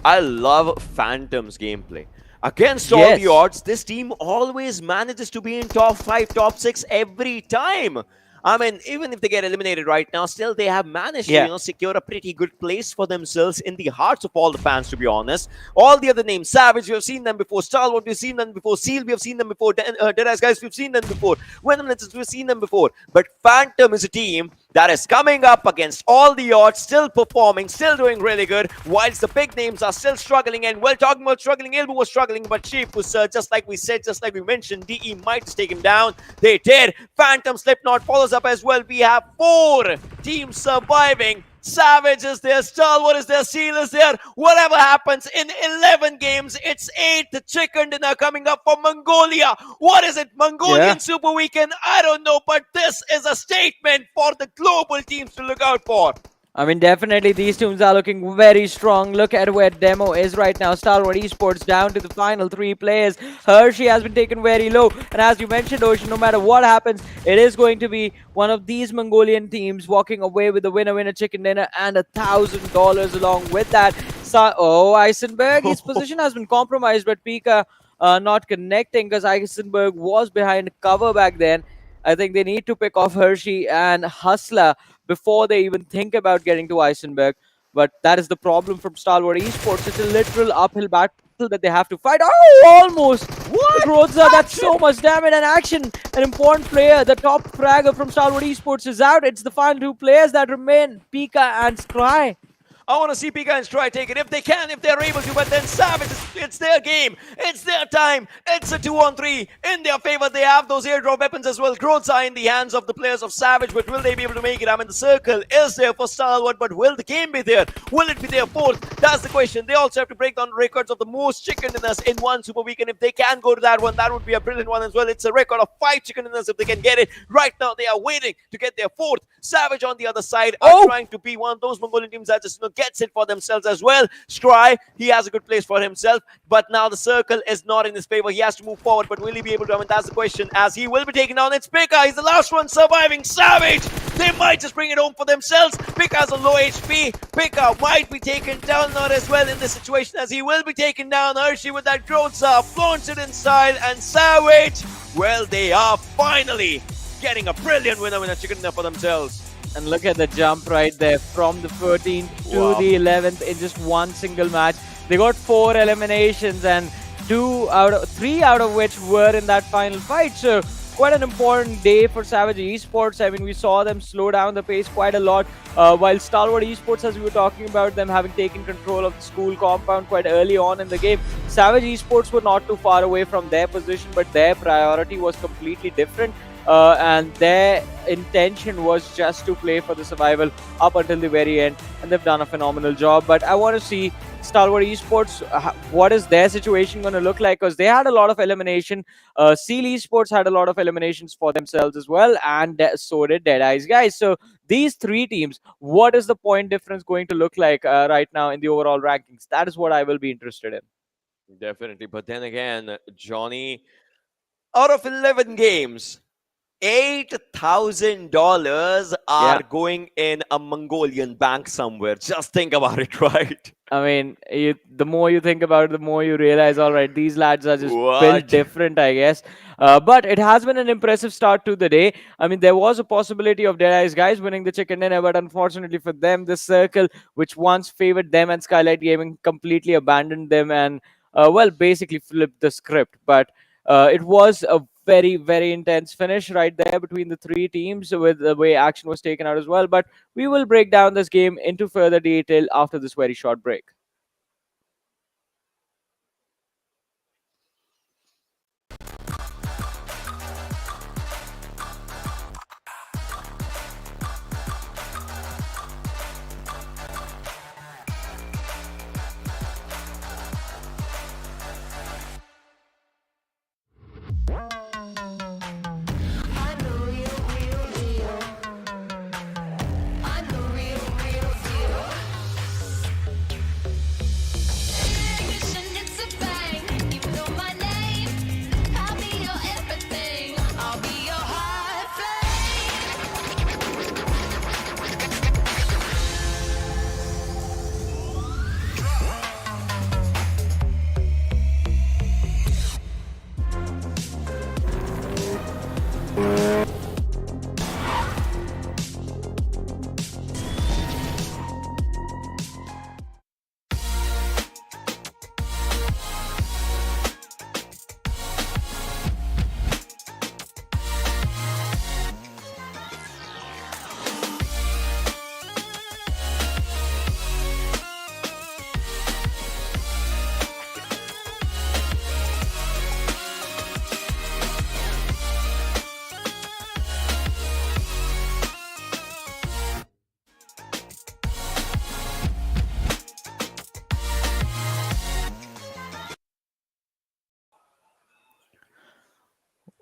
S4: I love Phantom's gameplay. Against all the odds, this team always manages to be in top 5, top 6 every time. I mean, even if they get eliminated right now, still they have managed to secure a pretty good place for themselves in the hearts of all the fans, to be honest. All the other names, Savage, we have seen them before. Stalwart, we've seen them before. Seal, we have seen them before. Deadeyes Guys, we've seen them before. Venom Legends, we've seen them before. But Phantom is a team that is coming up against all the odds, still performing, still doing really good, whilst the big names are still struggling. And well, talking about struggling, Ilbu was struggling, but Chief was, just like we said, just like we mentioned, DE might just take him down. They did. Phantom Slipknot follows up as well. We have 4 teams surviving. Savage is there, Stalwart is there, Seal is there. Whatever happens in 11 games, it's 8 chicken dinner coming up for Mongolia. What is it, Mongolian Super Weekend? I don't know, but this is a statement for the global teams to look out for.
S2: I mean, definitely these teams are looking very strong. Look at where Demo is right now. Stalwart Esports down to the final 3 players. Hershey has been taken very low. And as you mentioned, Ocean, no matter what happens, it is going to be one of these Mongolian teams walking away with the winner chicken dinner and $1,000 along with that. Eisenberg, his position has been compromised, but Pika not connecting because Eisenberg was behind cover back then. I think they need to pick off Hershey and Hustler before they even think about getting to Eisenberg. But that is the problem from Stalwart Esports. It's a literal uphill battle that they have to fight. Oh, almost! What? Groza, that's so much damage and Action. An important player, the top fragger from Stalwart Esports is out. It's the final 2 players that remain, Pika and Scry.
S4: I want to see Pika and Stry take it if they can, if they're able to, but then Savage, it's their game, it's their time, it's a 2-on-3 in their favor. They have those airdrop weapons as well. Growths are in the hands of the players of Savage, but will they be able to make it? I mean, the circle is there for Stalwart, but will the game be there? Will it be their 4th? That's the question. They also have to break down records of the most chicken dinners in one Super Weekend. If they can go to that one, that would be a brilliant one as well. It's a record of 5 chicken dinners if they can get it. Right now, they are waiting to get their 4th. Savage on the other side are trying to be one of those Mongolian teams that just gets it for themselves as well. Scry, he has a good place for himself, but now the circle is not in his favor. He has to move forward, but will he be able to? I mean, that's the question, as he will be taken down. It's Pika, he's the last one surviving. Savage, they might just bring it home for themselves. Pika's a low HP. Pika might be taken down not as well in this situation, as he will be taken down. Hershey with that growth flaunts it inside, and Savage, well, they are finally getting a brilliant winner chicken dinner for themselves.
S2: And look at the jump right there from the 13th to the 11th in just one single match. They got 4 eliminations and 3 out of which were in that final fight. So quite an important day for Savage Esports. I mean, we saw them slow down the pace quite a lot. While Stalwart Esports, as we were talking about, them having taken control of the school compound quite early on in the game, Savage Esports were not too far away from their position, but their priority was completely different. And their intention was just to play for the survival up until the very end, and they've done a phenomenal job. But I want to see Stalwart Esports, what is their situation going to look like? Because they had a lot of elimination. Seal Esports had a lot of eliminations for themselves as well, and so did Deadeyes Guys. So these 3 teams, what is the point difference going to look like right now in the overall rankings? That is what I will be interested in.
S4: Definitely. But then again, Johnny, out of 11 games, $8,000 are going in a Mongolian bank somewhere. Just think about it, right?
S2: I mean, the more you think about it, the more you realize, all right, these lads are just built different, I guess. But it has been an impressive start to the day. I mean, there was a possibility of Deadeyes Guys winning the chicken dinner, but unfortunately for them, the circle, which once favored them and Skylightz Gaming, completely abandoned them and, well, basically flipped the script. But it was a very, very intense finish right there between the 3 teams with the way action was taken out as well. But we will break down this game into further detail after this very short break.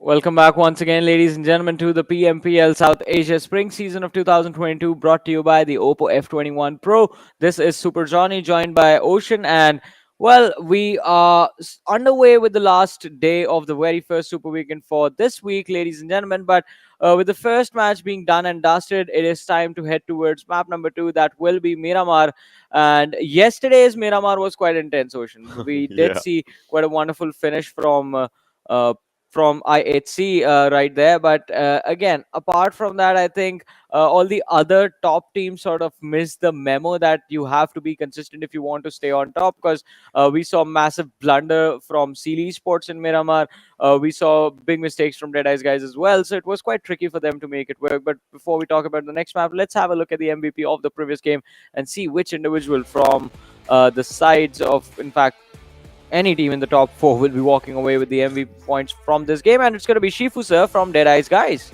S2: Welcome back once again, ladies and gentlemen, to the PMPL South Asia Spring Season of 2022, brought to you by the Oppo F21 Pro. This is Super Johnny, joined by Ocean, and well, we are underway with the last day of the very first Super Weekend for this week, ladies and gentlemen. But with the first match being done and dusted, it is time to head towards map number 2. That will be Miramar. And yesterday's Miramar was quite intense, Ocean. We did see quite a wonderful finish from IHC right there. But again, apart from that, I think all the other top teams sort of missed the memo that you have to be consistent if you want to stay on top, because we saw massive blunder from Seal Esports in Miramar. We saw big mistakes from Deadeyes Guys as well. So it was quite tricky for them to make it work. But before we talk about the next map, let's have a look at the MVP of the previous game and see which individual from the sides of, in fact, any team in the top 4 will be walking away with the MVP points from this game, and it's going to be Shifu sir from Deadeyes Guys.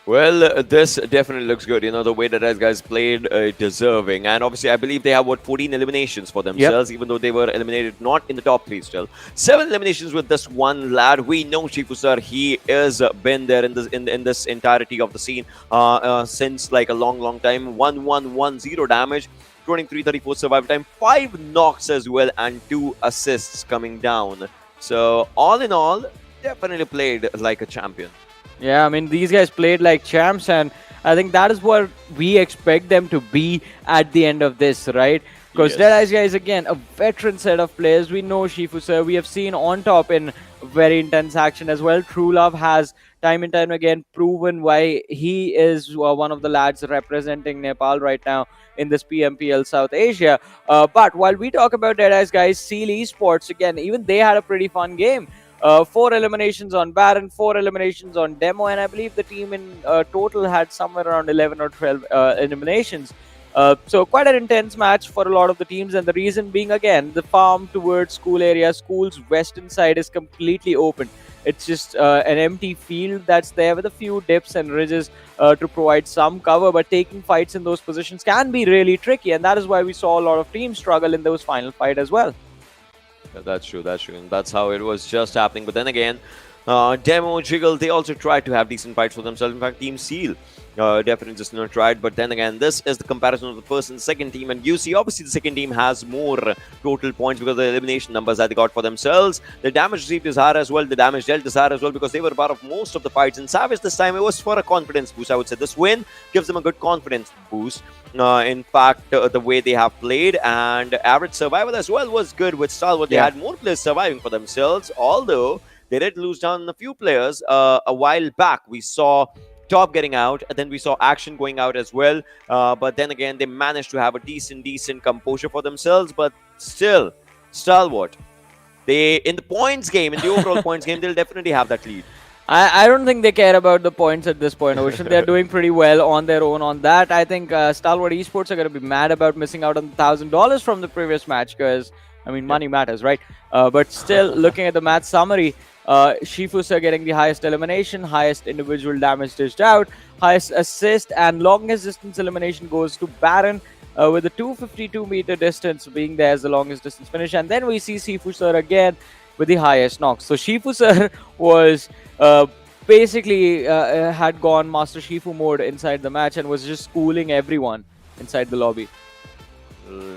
S4: Well, this definitely looks good. You know, the way Deadeyes Guys played, deserving. And obviously, I believe they have, 14 eliminations for themselves, even though they were eliminated not in the top 3 still. 7 eliminations with this one lad. We know Shifu sir, he is been there in this entirety of the scene since like a long time. 1-1-1-0 damage. 23-34 survival time, 5 knocks as well, and 2 assists coming down. So all in all, definitely played like a champion.
S2: Yeah, I mean, these guys played like champs, and I think that is what we expect them to be at the end of this, right? Because
S4: Yes.
S2: Deadeyes Guys, again, a veteran set of players. We know Shifu sir. We have seen on top in very intense action as well. True Love has time and time again proven why he is one of the lads representing Nepal right now in this PMPL South Asia. But while we talk about Deadeyes Guys, Seal Esports, again, even they had a pretty fun game. 4 eliminations on Baron, 4 eliminations on Demo, and I believe the team in total had somewhere around 11 or 12 eliminations. So quite an intense match for a lot of the teams, and the reason being, again, the farm towards school area, school's western side is completely open. It's just an empty field that's there with a few dips and ridges to provide some cover, but taking fights in those positions can be really tricky, and that is why we saw a lot of teams struggle in those final fight as well.
S4: Yeah, that's true, and that's how it was just happening. But then again, Demo, Jiggle, they also tried to have decent fights for themselves. In fact, Team Seal definitely just not tried. But then again, this is the comparison of the first and second team. And you see, obviously, the second team has more total points because of the elimination numbers that they got for themselves. The damage received is higher as well. The damage dealt is higher as well because they were a part of most of the fights. And Savage this time, it was for a confidence boost, I would say. This win gives them a good confidence boost. In fact, the way they have played and average survival as well was good with Stalwart. They had more players surviving for themselves, although they did lose down a few players a while back. We saw Top getting out, and then we saw Action going out as well. But then again, they managed to have a decent composure for themselves. But still, Stalwart, they in the points game, in the overall points game, they'll definitely have that lead.
S2: I don't think they care about the points at this point, Ocean. They're doing pretty well on their own on that. I think Stalwart Esports are going to be mad about missing out on $1,000 from the previous match because, I mean, money matters, right? But still, looking at the match summary, Shifus are getting the highest elimination, highest individual damage dished out, highest assist, and longest distance elimination goes to Baron with a 252-meter distance being there as the longest distance finish. And then we see Shifu sir again with the highest knocks. So Shifu sir was basically had gone Master Shifu mode inside the match and was just schooling everyone inside the lobby.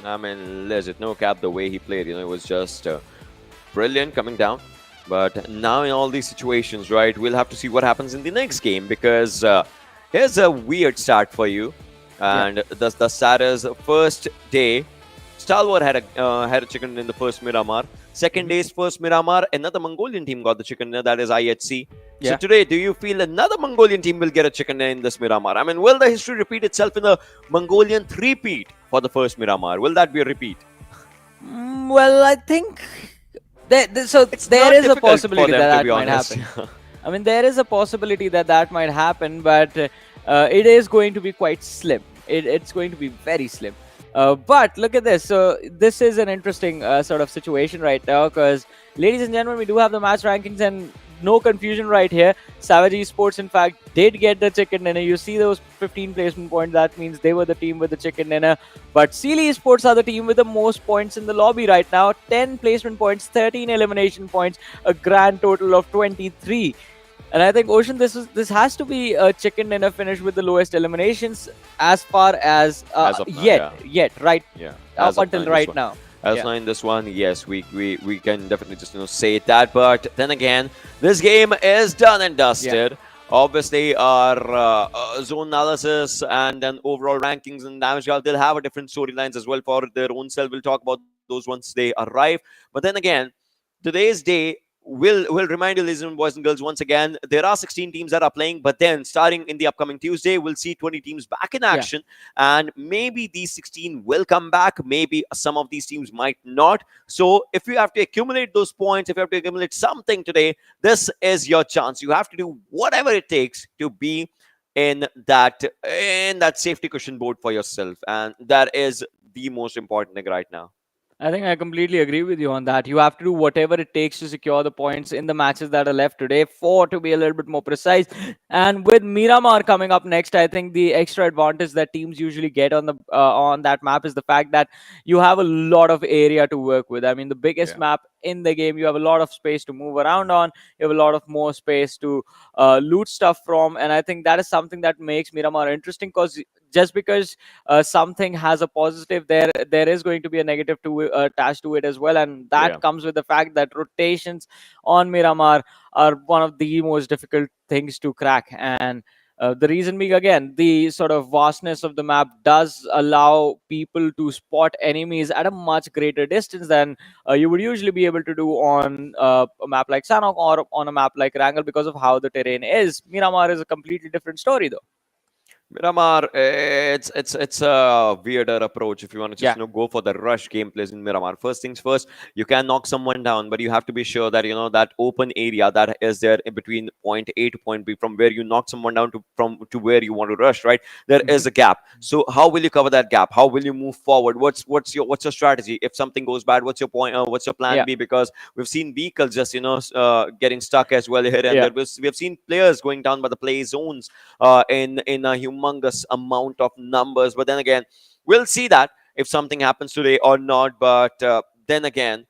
S4: I mean, legit, no cap, the way he played, it was just brilliant coming down. But now in all these situations, right, we'll have to see what happens in the next game because here's a weird start for you. And the start is first day, Stalwart had a chicken in the first Miramar. Second day's first Miramar, another Mongolian team got the chicken dinner, that is IHC. So today, do you feel another Mongolian team will get a chicken dinner in this Miramar? I mean, will the history repeat itself in a Mongolian three-peat for the first Miramar? Will that be a repeat?
S2: Well, I think there is a possibility that might happen. I mean, there is a possibility that might happen, but it is going to be quite slim. It's going to be very slim. But look at this. So this is an interesting sort of situation right now because, ladies and gentlemen, we do have the match rankings and no confusion right here. Savage Esports, in fact, did get the chicken dinner. You see those 15 placement points. That means they were the team with the chicken dinner. But Seal Esports are the team with the most points in the lobby right now. 10 placement points, 13 elimination points, a grand total of 23. And I think, Ocean, this has to be a chicken dinner finish with the lowest eliminations as far as yet, right?
S4: Yeah.
S2: Up until right now.
S4: As now in this one, yes, we can definitely just say that. But then again, this game is done and dusted.
S2: Yeah.
S4: Obviously, our zone analysis and then overall rankings and damage, they'll have a different storylines as well for their own self. We'll talk about those once they arrive. But then again, today's day will remind you, ladies and boys and girls, once again, there are 16 teams that are playing, but then starting in the upcoming Tuesday, we'll see 20 teams back in action, and maybe these 16 will come back, maybe some of these teams might not. So if you have to accumulate those points, if you have to accumulate something today, this is your chance. You have to do whatever it takes to be in that safety cushion board for yourself, and that is the most important thing right now.
S2: I think I completely agree with you on that. You have to do whatever it takes to secure the points in the matches that are left today, 4 to be a little bit more precise. And with Miramar coming up next, I think the extra advantage that teams usually get on the on that map is the fact that you have a lot of area to work with. I mean, the biggest map in the game, you have a lot of space to move around on. You have a lot of more space to loot stuff from. And I think that is something that makes Miramar interesting, because just because something has a positive, there is going to be a negative attached to it as well, and that comes with the fact that rotations on Miramar are one of the most difficult things to crack. And The reason being, again, the sort of vastness of the map does allow people to spot enemies at a much greater distance than you would usually be able to do on a map like Sanhok or on a map like Erangel, because of how the terrain is. Miramar is a completely different story, though.
S4: Miramar, it's a weirder approach if you want to just
S2: Yeah.
S4: go for the rush gameplays in Miramar. First things first, you can knock someone down, but you have to be sure that that open area that is there in between point A to point B, from where you knock someone down to where you want to rush, right? There is a gap. So how will you cover that gap? How will you move forward? What's your strategy? If something goes bad, what's your point? What's your plan
S2: Yeah.
S4: B? Because we've seen vehicles just getting stuck as well here and
S2: Yeah.
S4: there. We have seen players going down by the play zones in a humongous amount of numbers. But then again, we'll see that if something happens today or not. But then again,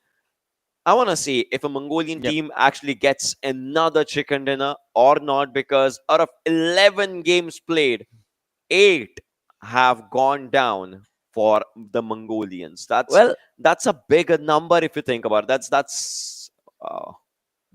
S4: I want to see if a Mongolian
S2: Yep.
S4: team actually gets another chicken dinner or not, because out of 11 games played, 8 have gone down for the Mongolians.
S2: Well,
S4: That's a bigger number if you think about it. That's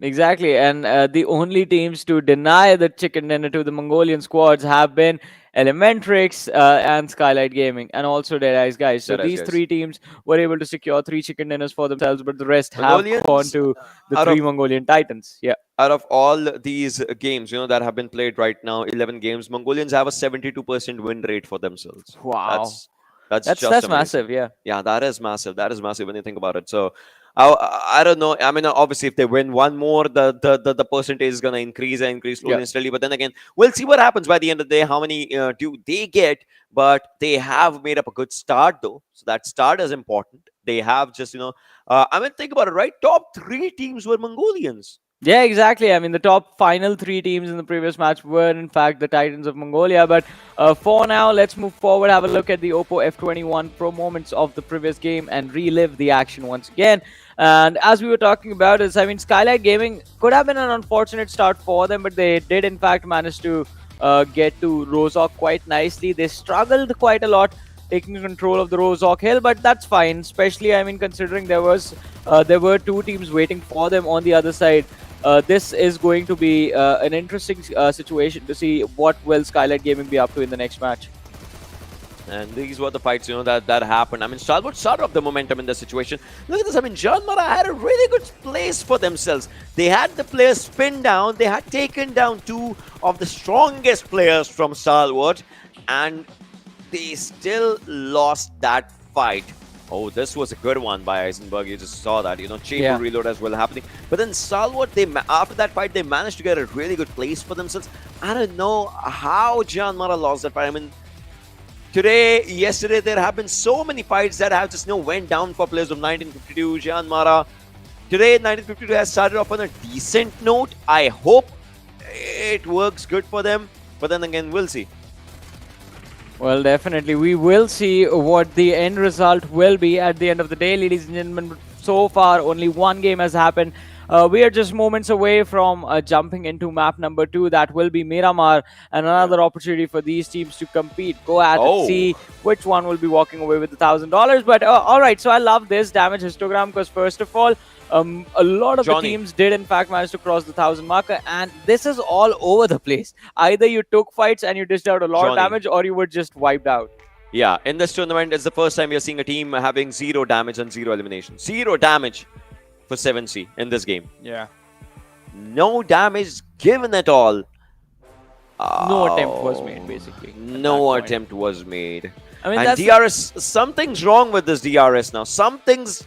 S2: exactly, and the only teams to deny the chicken dinner to the Mongolian squads have been ElementriX and Skylightz Gaming, and also Deadeyes Guys. So
S4: Deadeyes
S2: these
S4: Guys.
S2: three teams were able to secure 3 chicken dinners for themselves, but the rest have gone
S4: Mongolians,
S2: to the
S4: out
S2: 3
S4: of
S2: Mongolian Titans. Yeah.
S4: out of all these games that have been played right now, 11 games, Mongolians have a 72% win rate for themselves.
S2: Wow.
S4: That's just
S2: That's
S4: amazing.
S2: massive. Yeah.
S4: Yeah, that is massive. That is massive when you think about it. So I don't know. I mean, obviously, if they win one more, the percentage is gonna increase and increase slowly
S2: Yeah.
S4: and steadily. But then again, we'll see what happens by the end of the day. How many do they get? But they have made up a good start, though. So that start is important. They have just I mean, think about it, right? Top 3 teams were Mongolians.
S2: Yeah, exactly. I mean, the top final 3 teams in the previous match were, in fact, the Titans of Mongolia. But for now, let's move forward, have a look at the Oppo F21 Pro moments of the previous game and relive the action once again. And as we were talking about, I mean, Skylightz Gaming could have been an unfortunate start for them, but they did, in fact, manage to get to Rozhok quite nicely. They struggled quite a lot taking control of the Rozhok Hill, but that's fine, especially, I mean, considering there were 2 teams waiting for them on the other side. This is going to be an interesting situation to see what will Skylightz Gaming be up to in the next match.
S4: And these were the fights, that happened. I mean, Stalwart started off the momentum in this situation. Look at this. I mean, JyanMaara had a really good place for themselves. They had the players spin down. They had taken down 2 of the strongest players from Stalwart, and they still lost that fight. Oh, this was a good one by Eisenberg. You just saw that, chamber reload as well happening. But then Stalwart, after that fight, they managed to get a really good place for themselves. I don't know how JyanMaara lost that fight. I mean, yesterday, there have been so many fights that have just went down for players of 1952, JyanMaara. Today, 1952 has started off on a decent note. I hope it works good for them. But then again, we'll see.
S2: Well, definitely. We will see what the end result will be at the end of the day, ladies and gentlemen. So far, only 1 game has happened. We are just moments away from jumping into map number 2. That will be Miramar, and another opportunity for these teams to compete. Go ahead and see which one will be walking away with the $1,000. But all right, so I love this damage histogram because, first of all, a lot of the teams did in fact manage to cross the 1,000 marker, and this is all over the place. Either you took fights and you dished out a lot of damage, or you were just wiped out.
S4: Yeah, in this tournament, it's the first time we are seeing a team having 0 damage and 0 elimination. 0 damage for 7C in this game.
S2: Yeah.
S4: No damage given at all.
S2: No attempt was made, basically.
S4: No attempt was made.
S2: I mean,
S4: and DRS, something's wrong with this DRS now. Something's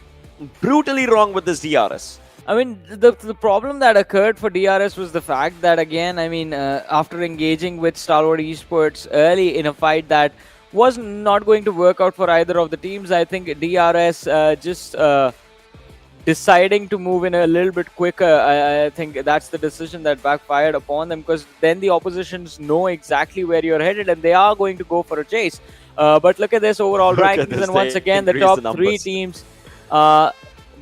S4: brutally wrong with this DRS.
S2: I mean, the problem that occurred for DRS was the fact that, again, I mean, after engaging with Stalwart Esports early in a fight that was not going to work out for either of the teams, I think DRS just deciding to move in a little bit quicker, I think that's the decision that backfired upon them, because then the oppositions know exactly where you're headed and they are going to go for a chase. But look at this overall rankings, and once again, the top 3 teams, the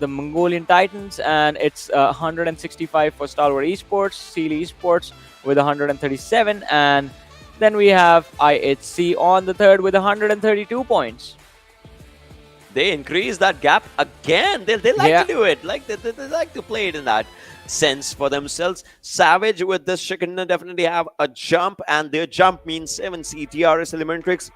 S2: Mongolian Titans, and it's 165 for Stalwart Esports, Seal Esports with 137, and then we have IHC on the 3rd with 132 points.
S4: They increase that gap again. They like to do it. Like they like to play it in that. sense for themselves. Savage with this chicken dinner definitely have a jump, and their jump means 7C DRS ElementriX.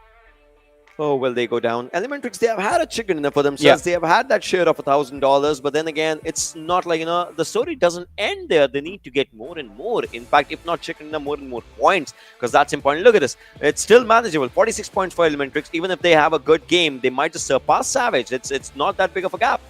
S4: Oh, will they go down? ElementriX, they have had a chicken dinner for themselves. They have had that share of $1,000. But then again, it's not like, the story doesn't end there. They need to get more and more. In fact, if not chicken dinner, more and more points. Because that's important. Look at this. It's still manageable. 46 points for ElementriX. Even if they have a good game, they might just surpass Savage. It's not that big of a gap.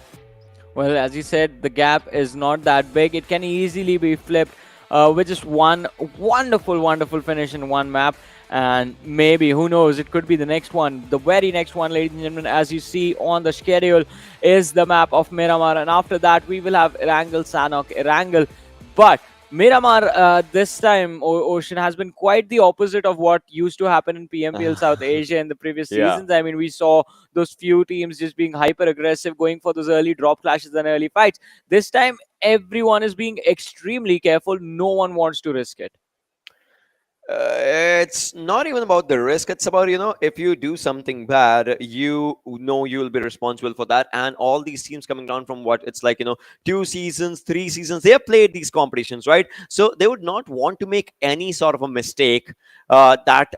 S2: Well, as you said, the gap is not that big. It can easily be flipped with just one wonderful finish in one map. And maybe, who knows, it could be the next one. The very next one, ladies and gentlemen, as you see on the schedule, is the map of Miramar. And after that, we will have Erangel, Sanhok, Erangel. But Miramar, this time, Ocean, has been quite the opposite of what used to happen in PMPL South Asia in the previous seasons. I mean, we saw those few teams just being hyper-aggressive, going for those early drop clashes and early fights. This time, everyone is being extremely careful. No one wants to risk it.
S4: It's not even about the risk. It's about, if you do something bad, you know you will be responsible for that. And all these teams coming down from what it's like, 2 seasons, 3 seasons, they have played these competitions, right? So they would not want to make any sort of a mistake that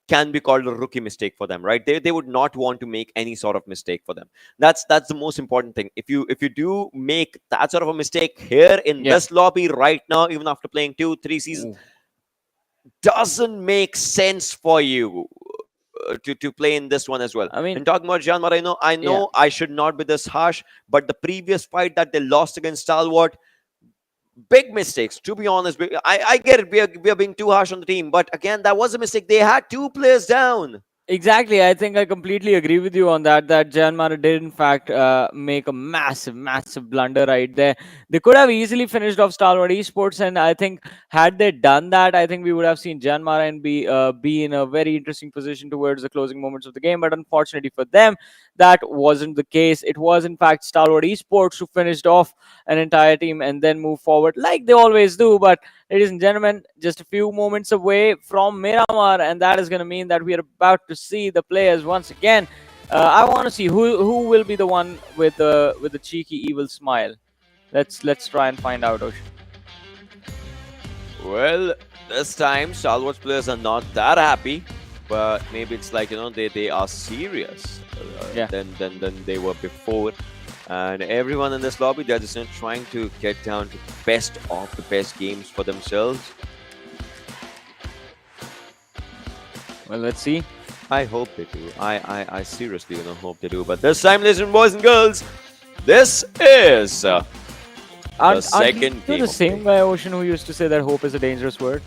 S4: can be called a rookie mistake for them, right? They would not want to make any sort of mistake for them. That's the most important thing. If you do make that sort of a mistake here in this lobby right now, even after playing 2-3 seasons, doesn't make sense for you to play in this one as well.
S2: I mean,
S4: and talking about JyanMaara, I know I should not be this harsh, but the previous fight that they lost against Stalwart, big mistakes, to be honest. I get it, we are being too harsh on the team, but again, that was a mistake. They had 2 players down.
S2: Exactly. I think I completely agree with you on that JyanMaara did in fact make a massive blunder right there. They could have easily finished off Stalwart Esports, and I think had they done that, I think we would have seen JyanMaara and be in a very interesting position towards the closing moments of the game. But unfortunately for them, that wasn't the case. It was in fact Stalwart Esports who finished off an entire team and then move forward like they always do. But ladies and gentlemen, just a few moments away from Miramar, and that is going to mean that we are about to see the players once again. I want to see who will be the one with the cheeky evil smile. Let's try and find out, Ocean.
S4: Well, this time Stalwart's players are not that happy, but maybe it's like they are serious than they were before. And everyone in this lobby, they're just trying to get down to the best of the best games for themselves.
S2: Well, let's see.
S4: I hope they do. I seriously hope they do. But this time, ladies and boys and girls, this is the second game.
S2: The same guy, Ocean, who used to say that hope is a dangerous word.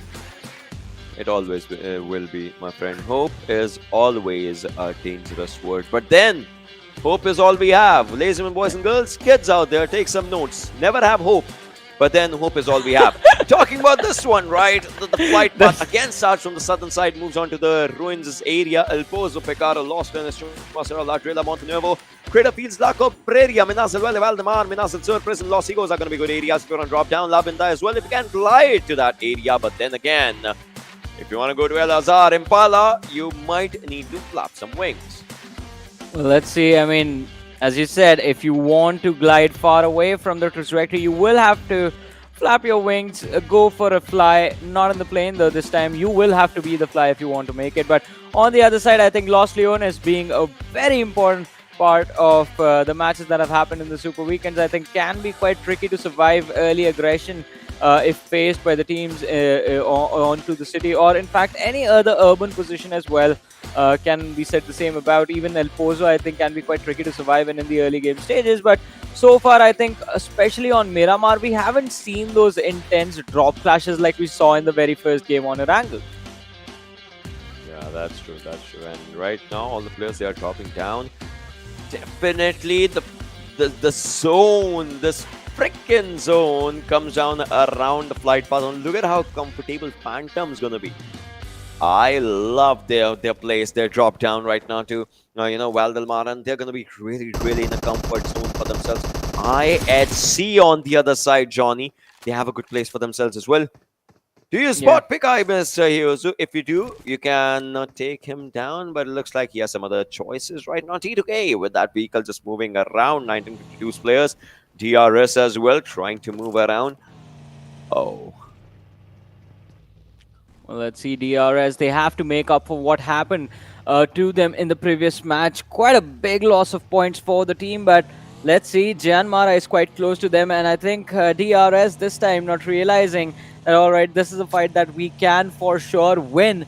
S4: It always will be, my friend. Hope is always a dangerous word. But then, hope is all we have. Ladies and boys and girls, kids out there, take some notes. Never have hope, but then hope is all we have. Talking about this one, right? The flight path again starts from the southern side, moves on to the ruins area. El Pozo, Pecaro, Lost Tennis, Masera, La Trela, Montenuevo, Crater Fields, La Copreria, Minasel, Valle, Valdemar, Minasel, Surprise, and Los Egos are going to be good areas. If you want to drop down, La Vinda as well, if you can glide to that area. But then again, if you want to go to El Azhar, Impala, you might need to flap some wings.
S2: Well, let's see. I mean, as you said, if you want to glide far away from the trajectory, you will have to flap your wings, go for a fly, not in the plane though this time. You will have to be the fly if you want to make it. But on the other side, I think Los Leones being a very important part of the matches that have happened in the Super Weekends, I think can be quite tricky to survive early aggression if faced by the teams onto the city, or in fact any other urban position as well. Can be said the same about even El Pozo. I think can be quite tricky to survive in the early game stages. But so far, I think especially on Miramar, we haven't seen those intense drop clashes like we saw in the very first game on Erangel.
S4: Yeah, that's true. And right now, all the players, they are dropping down. Definitely the zone, this freaking zone comes down around the flight path. And look at how comfortable Phantom's gonna be. I love their place, their drop down right now to Valdemar, and they're gonna be really in a comfort zone for themselves. IHC on the other side, Johnny, they have a good place for themselves as well. Do you spot pick eye, Mr. Hyozu? If you do, you can take him down, but it looks like he has some other choices right now. T2K with that vehicle just moving around. 1952's players, DRS as well, trying to move around. Oh.
S2: Well, let's see, DRS. They have to make up for what happened to them in the previous match. Quite a big loss of points for the team, but let's see. JyanMaara is quite close to them, and I think DRS this time not realizing that, all right, this is a fight that we can for sure win.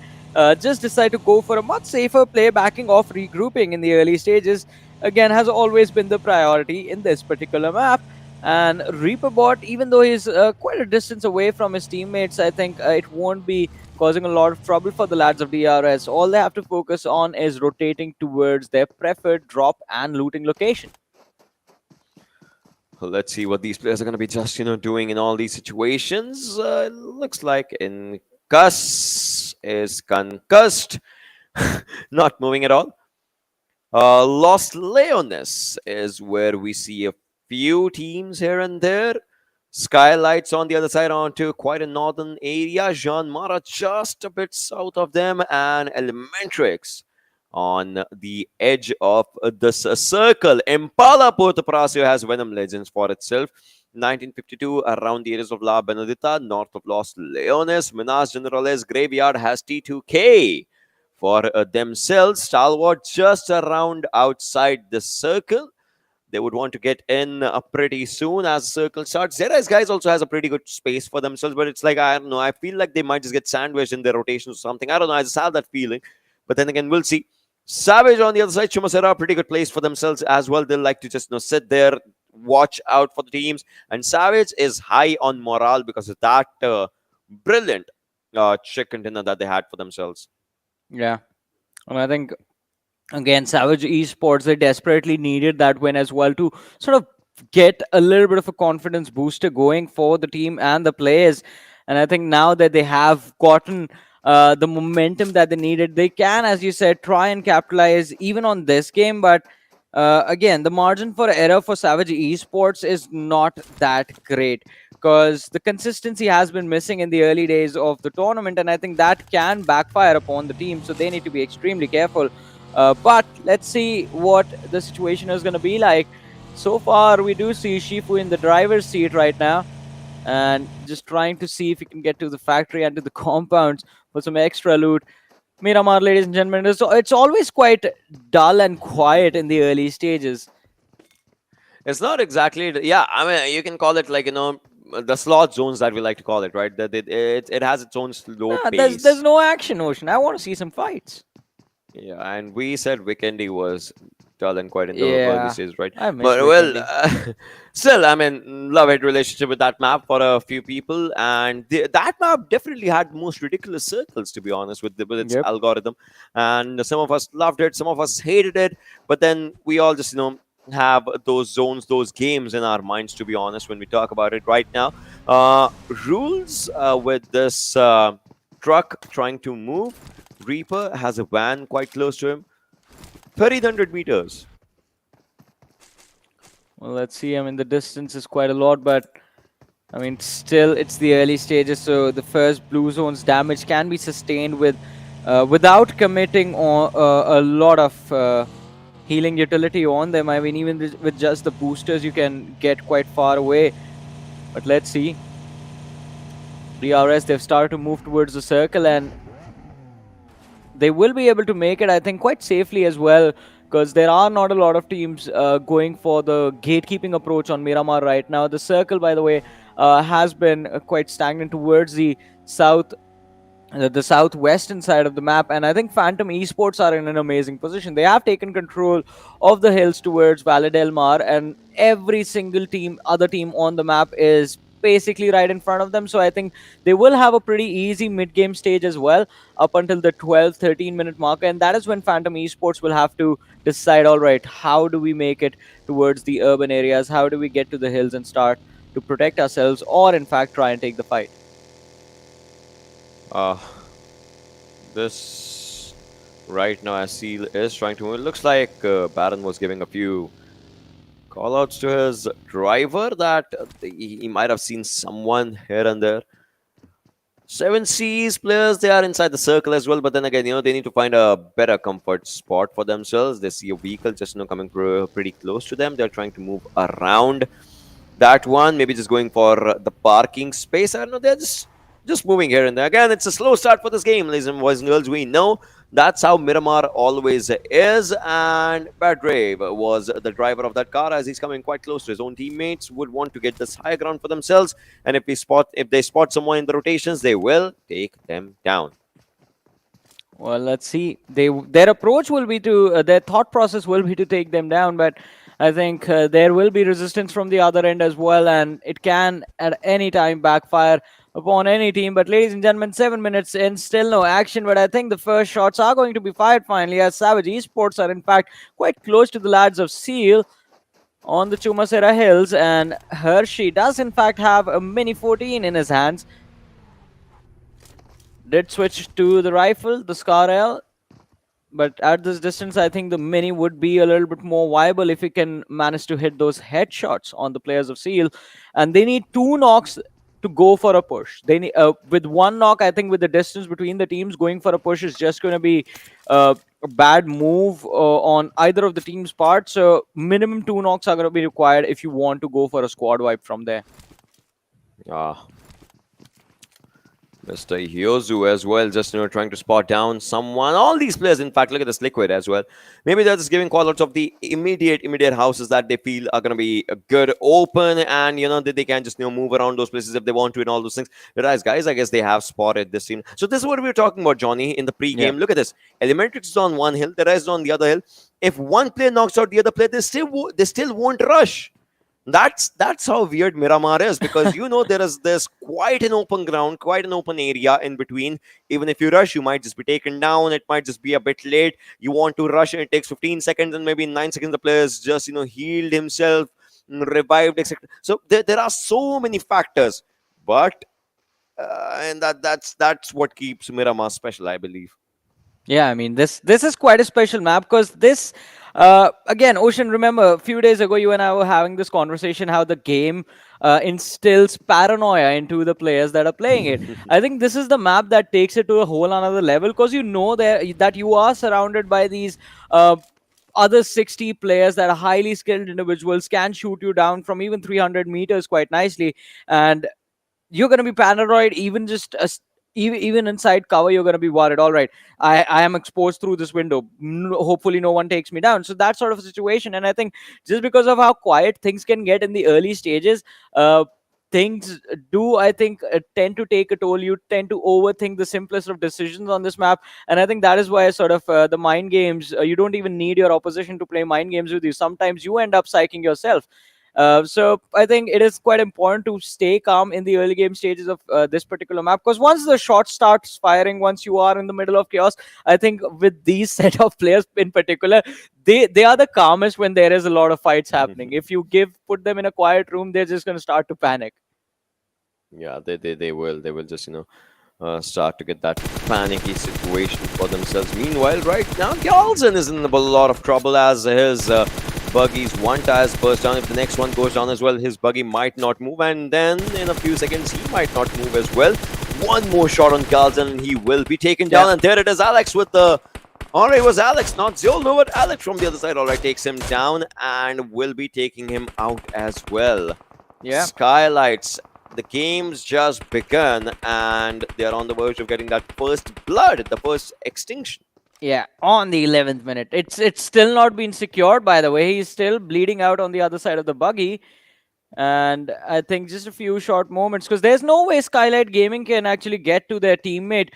S2: Just decide to go for a much safer play, backing off, regrouping in the early stages. Again, has always been the priority in this particular map. And Reaperbot, even though he's quite a distance away from his teammates, I think it won't be causing a lot of trouble for the lads of DRS. All they have to focus on is rotating towards their preferred drop and looting location.
S4: Well, let's see what these players are going to be just, doing in all these situations. Looks like Incuss is concussed. Not moving at all. Lost Leonis is where we see a few teams here and there. Skylightz on the other side onto quite a northern area. JyanMaara just a bit south of them. And ElementriX on the edge of this circle. Impala Porto Pracio has Venom Legends for itself. 1952 around the areas of La Benedita, north of Los Leones. Minas Generales Graveyard has T2K for themselves. Stalwart just around outside the circle. They would want to get in pretty soon as the circle starts. Deadeyes Guys also has a pretty good space for themselves, but it's like, I don't know, I feel like they might just get sandwiched in their rotation or something. I don't know, I just have that feeling. But then again, we'll see. Savage on the other side, Chumasera, pretty good place for themselves as well. They'll like to just sit there, watch out for the teams. And Savage is high on morale because of that brilliant chicken dinner that they had for themselves.
S2: Yeah. And I think, again, Savage Esports, they desperately needed that win as well to sort of get a little bit of a confidence booster going for the team and the players. And I think now that they have gotten the momentum that they needed, they can, as you said, try and capitalize even on this game. But again, the margin for error for Savage Esports is not that great because the consistency has been missing in the early days of the tournament. And I think that can backfire upon the team. So they need to be extremely careful. But let's see what the situation is going to be like. So far, we do see Shifu in the driver's seat right now. And just trying to see if he can get to the factory and to the compounds for some extra loot. Miramar, ladies and gentlemen, it's always quite dull and quiet in the early stages.
S4: It's not exactly, yeah, I mean, you can call it like, the slot zones that we like to call it, right? That it has its own slow pace.
S2: There's no action, Ocean. I want to see some fights.
S4: Yeah, and we said Weekendy was dull and quiet in the early stages, right?
S2: I miss
S4: But
S2: Weekendy.
S4: well, still, I mean, love-hate relationship with that map for a few people, and that map definitely had most ridiculous circles, to be honest, with its algorithm. And some of us loved it, some of us hated it, but then we all just have those zones, those games in our minds, to be honest, when we talk about it right now. Rules with this truck trying to move. Reaper has a van quite close to him. 300 meters.
S2: Well, let's see. I mean, the distance is quite a lot, but I mean, still, it's the early stages, so the first blue zone's damage can be sustained with without committing on a lot of healing utility on them. I mean, even with just the boosters, you can get quite far away. But let's see. DRS, they've started to move towards the circle, and they will be able to make it, I think, quite safely as well, because there are not a lot of teams going for the gatekeeping approach on Miramar right now. The circle, by the way, has been quite stagnant towards the south, the southwestern side of the map, and I think Phantom Esports are in an amazing position. They have taken control of the hills towards Valle del Mar, and every single other team on the map is basically right in front of them. So I think they will have a pretty easy mid-game stage as well up until the 12-13 minute marker, and that is when Phantom Esports will have to decide, all right, how do we make it towards the urban areas, how do we get to the hills and start to protect ourselves, or in fact try and take the fight.
S4: This right now, as Seal is trying to move, it looks like Baron was giving a few callouts to his driver that he might have seen someone here and there. 7Cs players, they are inside the circle as well, but then again, they need to find a better comfort spot for themselves. They see a vehicle just coming pretty close to them. They're trying to move around. that one. Maybe just going for the parking space. I don't know. They're just moving here and there. Again, it's a slow start for this game, ladies and boys and girls. We know that's how Miramar always is. And Badrave was the driver of that car as he's coming quite close to his own teammates. Would want to get this high ground for themselves. And if they spot someone in the rotations, they will take them down.
S2: Well, let's see. Their approach will be to their thought process will be to take them down, but I think there will be resistance from the other end as well, and it can at any time backfire upon any team. But ladies and gentlemen, 7 minutes in, still no action. But I think the first shots are going to be fired finally, as Savage Esports are in fact quite close to the lads of Seal on the Chumasera Hills, and Hershey does in fact have a Mini 14 in his hands. Did switch to the rifle, the Scar L, but at this distance, I think the Mini would be a little bit more viable if he can manage to hit those headshots on the players of Seal. And they need 2 knocks to go for a push. They need, with 1 knock, I think with the distance between the teams, going for a push is just going to be a bad move on either of the team's part. So minimum 2 knocks are going to be required if you want to go for a squad wipe from there.
S4: Mr. Hyozu as well, just trying to spot down someone. All these players, in fact, look at this Liquid as well. Maybe they're just giving call outs of the immediate houses that they feel are going to be good, open, and that they can just move around those places if they want to and all those things. Deadeyes Guys, I guess they have spotted this team. So this is what we were talking about, Johnny, in the pre-game.
S2: Yeah.
S4: Look at this. ElementriX is on one hill, Deadeyes is on the other hill. If one player knocks out the other player, they still won't rush. That's how weird Miramar is, because there's quite an open ground, quite an open area in between. Even if you rush, you might just be taken down. It might just be a bit late. You want to rush and it takes 15 seconds, and maybe in 9 seconds the player's just healed himself, revived, etc. So there are so many factors, but and that's what keeps Miramar special, I believe.
S2: Yeah, I mean, this is quite a special map, because this, again, Ocean, remember, a few days ago, you and I were having this conversation how the game instills paranoia into the players that are playing it. I think this is the map that takes it to a whole another level, because that you are surrounded by these other 60 players that are highly skilled individuals, can shoot you down from even 300 meters quite nicely, and you're going to be paranoid even inside cover. You're going to be worried, all right, I am exposed through this window, hopefully no one takes me down. So that sort of a situation. And I think just because of how quiet things can get in the early stages, things do, I think, tend to take a toll. You tend to overthink the simplest of decisions on this map, and I think that is why sort of the mind games, you don't even need your opposition to play mind games with you. Sometimes you end up psyching yourself. So I think it is quite important to stay calm in the early game stages of this particular map, because once the shot starts firing, once you are in the middle of chaos, I think with these set of players in particular, they are the calmest when there is a lot of fights happening. If you put them in a quiet room, they're just going to start to panic.
S4: Yeah, they will just start to get that panicky situation for themselves. Meanwhile, right now, Galzen is in a lot of trouble as his buggy's one tire's burst down. If the next one goes down as well, his buggy might not move, and then in a few seconds he might not move as well. One more shot on Galzen and he will be taken down. And there it is, Alex with the... Alright, it was Alex, not Zol, no, but Alex from the other side. Alright, takes him down and will be taking him out as well.
S2: Yeah.
S4: Skylightz, the game's just begun and they're on the verge of getting that first blood, the first extinction.
S2: Yeah, on the 11th minute. It's still not been secured, by the way. He's still bleeding out on the other side of the buggy. And I think just a few short moments, because there's no way Skylightz Gaming can actually get to their teammate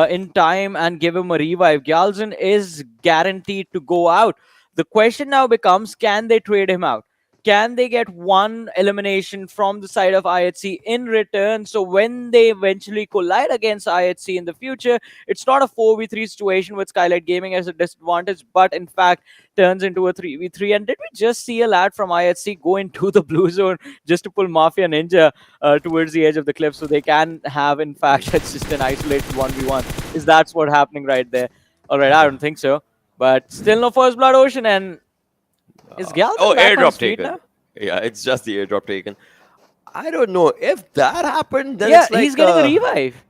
S2: in time and give him a revive. Galzen is guaranteed to go out. The question now becomes, can they trade him out? Can they get one elimination from the side of IHC in return? So when they eventually collide against IHC in the future, it's not a 4v3 situation with Skylightz Gaming as a disadvantage, but in fact turns into a 3v3. And did we just see a lad from IHC go into the blue zone just to pull Mafia Ninja towards the edge of the cliff, so they can have, in fact, it's just an isolated 1v1? Is that what's happening right there? All right, I don't think so. But still no first blood, Ocean, and is Galzen back on
S4: airdrop
S2: street
S4: taken.
S2: now?
S4: Yeah, it's just the airdrop taken. I don't know if that happened. Then
S2: Yeah,
S4: it's like,
S2: he's getting a revive.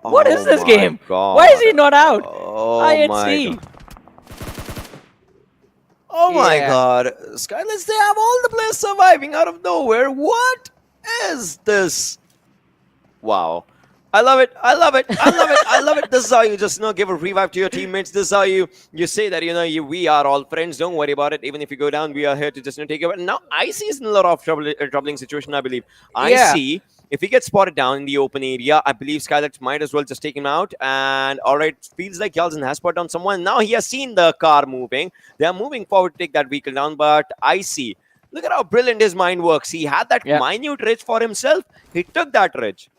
S4: Oh
S2: What is this
S4: my
S2: game?
S4: God.
S2: Why is he not out?
S4: Oh
S2: IHC.
S4: my God. Oh my
S2: Yeah.
S4: god. Skylightz, they have all the players surviving out of nowhere. What is this? Wow. I love it. I love it. I love it. I love it. This is how you just give a revive to your teammates. This is how you say that we are all friends. Don't worry about it. Even if you go down, we are here to just take it. Now IC is in a lot of troubling situation. I believe
S2: Yeah.
S4: IC. If he gets spotted down in the open area, I believe Skylightz might as well just take him out. And all right, feels like Yalzin has spotted down someone. Now he has seen the car moving. They are moving forward to take that vehicle down. But IC, look at how brilliant his mind works. He had that
S2: Yeah.
S4: minute ridge for himself. He took that ridge.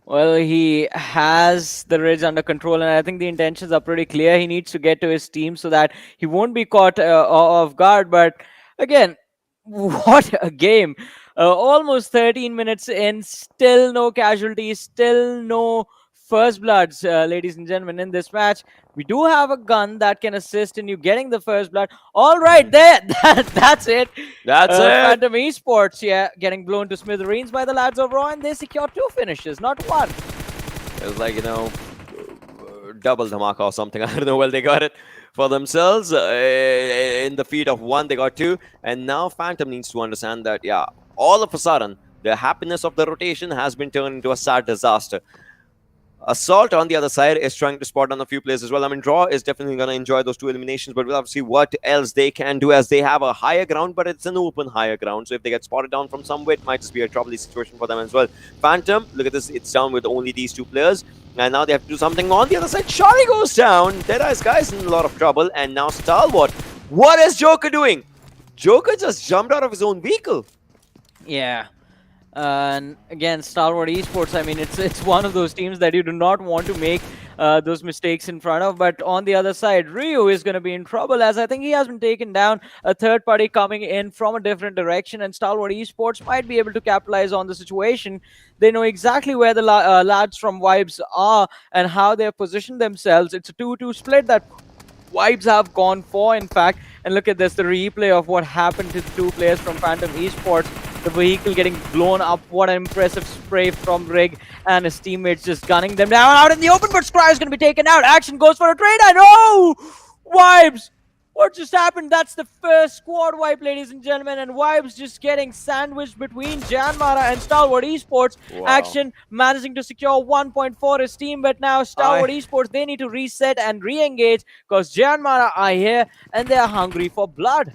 S2: Well, he has the ridge under control, and I think the intentions are pretty clear. He needs to get to his team so that he won't be caught off guard. But again, what a game! Almost 13 minutes in, still no casualties, still no first bloods, ladies and gentlemen, in this match. We do have a gun that can assist in you getting the first blood. All right, that's it.
S4: That's it.
S2: Phantom Esports, yeah, getting blown to smithereens by the lads of Raw, and they secure 2 finishes, not 1.
S4: It was like, double dhamaka or something. I don't know. Well, they got it for themselves. In the feat of 1, they got 2. And now Phantom needs to understand that, yeah, all of a sudden, the happiness of the rotation has been turned into a sad disaster. Assault on the other side is trying to spot on a few players as well. I mean, Draw is definitely going to enjoy those 2 eliminations, but we'll have to see what else they can do as they have a higher ground, but it's an open higher ground. So if they get spotted down from somewhere, it might just be a troubling situation for them as well. Phantom, look at this. It's down with only these 2 players. And now they have to do something on the other side. Shari goes down. Deadeyes Guys in a lot of trouble. And now Stalwart. What is Joker doing? Joker just jumped out of his own vehicle.
S2: Yeah. And again, Stalwart Esports, I mean, it's one of those teams that you do not want to make those mistakes in front of. But on the other side, Ryu is going to be in trouble, as I think he has been taken down. A third party coming in from a different direction, and Stalwart Esports might be able to capitalize on the situation. They know exactly where the lads from Vibes are and how they have positioned themselves. It's a 2-2 split that Vibes have gone for, in fact. And look at this, the replay of what happened to the 2 players from Phantom Esports. The vehicle getting blown up. What an impressive spray from Rig, and his teammates just gunning them down out in the open. But Scry is going to be taken out. Action goes for a trade. I know! Vibes! What just happened? That's the first squad wipe, ladies and gentlemen. And Vibes just getting sandwiched between JyanMaara and Stalwart Esports.
S4: Wow.
S2: Action managing to secure 1 point for his team. But now Stalwart Esports, they need to reset and re-engage because JyanMaara are here and they are hungry for blood.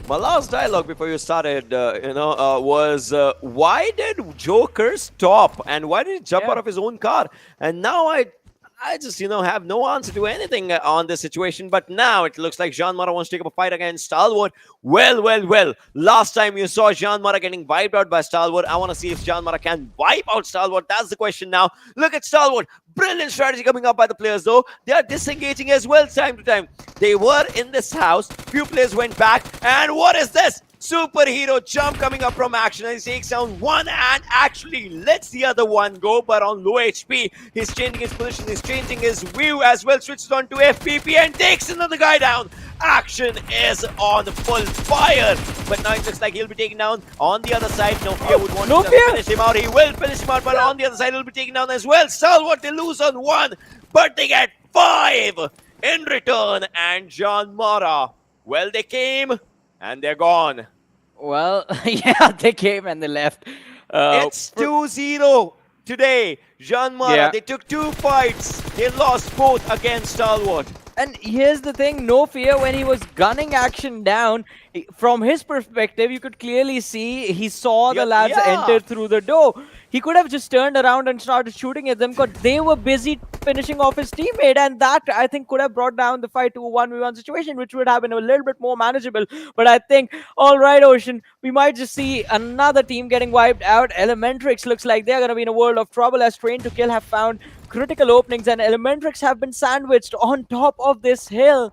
S4: My last dialogue before you started, was why did Joker stop and why did he jump out of his own car? And now I just, have no answer to anything on this situation. But now it looks like JyanMaara wants to take up a fight against Stalwart. Well. Last time you saw JyanMaara getting wiped out by Stalwart. I want to see if JyanMaara can wipe out Stalwart. That's the question now. Look at Stalwart. Brilliant strategy coming up by the players, though. They are disengaging as well time to time. They were in this house. Few players went back. And what is this? Superhero jump coming up from action, and he takes down one and actually lets the other one go, but on low HP. He's changing his position, he's changing his view as well, switches on to FPP and takes another guy down. Action is on full fire, but now it looks like he'll be taken down. On the other side, No Fear would want to finish him out. He will finish him out, but on the other side, he'll be taken down as well. Stalwart, they lose on 1, but they get 5 in return. And JyanMaara, well, they came and they're gone.
S2: Well, yeah, they came and they left.
S4: It's 2-0 today. JyanMaara, they took 2 fights. They lost both against Stalwart.
S2: And here's the thing, No Fear, when he was gunning action down, from his perspective, you could clearly see he saw the lads enter through the door. He could have just turned around and started shooting at them because they were busy finishing off his teammate, and that, I think, could have brought down the fight to a 1v1 situation, which would have been a little bit more manageable. But I think, all right, Ocean, we might just see another team getting wiped out. ElementriX looks like they're going to be in a world of trouble as Train to Kill have found critical openings, and ElementriX have been sandwiched on top of this hill.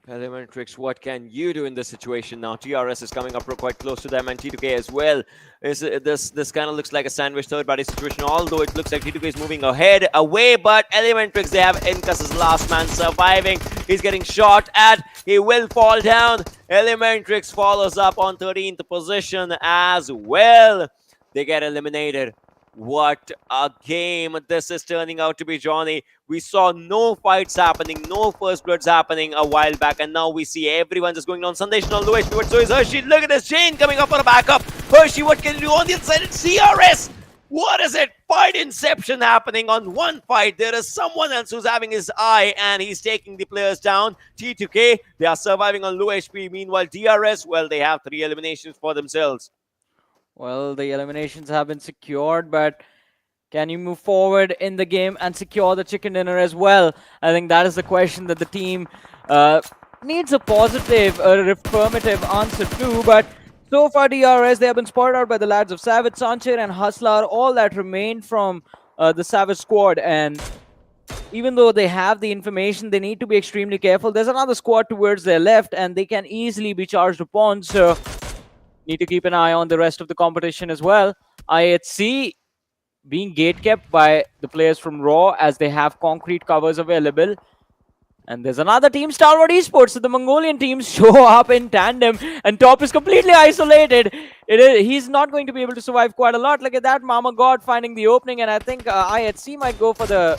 S4: ElementriX, what can you do in this situation now? DRS is coming up quite close to them, and T2K as well. This kind of looks like a sandwich third party situation, although it looks like T2K is moving away, but ElementriX, they have Incus as last man surviving. He's getting shot at. He will fall down. ElementriX follows up on 13th position as well. They get eliminated. What a game this is turning out to be, Johnny. We saw no fights happening, no first bloods happening a while back, and now we see everyone just going on Sandesh on low HP. But so is Hershey. Look at this chain coming up for a backup. Hershey, what can you do on the other side? It's CRS. What is it? Fight inception happening on one fight. There is someone else who's having his eye and he's taking the players down. T2K, they are surviving on low HP. Meanwhile, DRS, well, they have 3 eliminations for themselves.
S2: Well, the eliminations have been secured, but can you move forward in the game and secure the chicken dinner as well? I think that is the question that the team needs a positive, affirmative answer to, but so far, DRS, they have been spotted out by the lads of Savage, Sancher, and Hustler, all that remained from the Savage squad. And even though they have the information, they need to be extremely careful. There's another squad towards their left, and they can easily be charged upon. So, need to keep an eye on the rest of the competition as well. IHC being gatekept by the players from Raw as they have concrete covers available. And there's another team, Stalwart Esports. So the Mongolian teams show up in tandem, and Top is completely isolated. He's not going to be able to survive quite a lot. Look at that, Mama God finding the opening, and I think IHC might go for the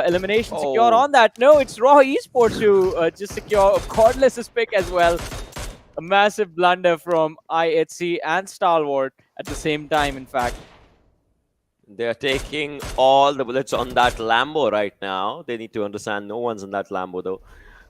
S2: elimination secure on that. No, it's Raw Esports who just secure Cordless's pick as well. A massive blunder from IHC and Stalwart at the same time, in fact.
S4: They're taking all the bullets on that Lambo right now. They need to understand no one's in that Lambo though.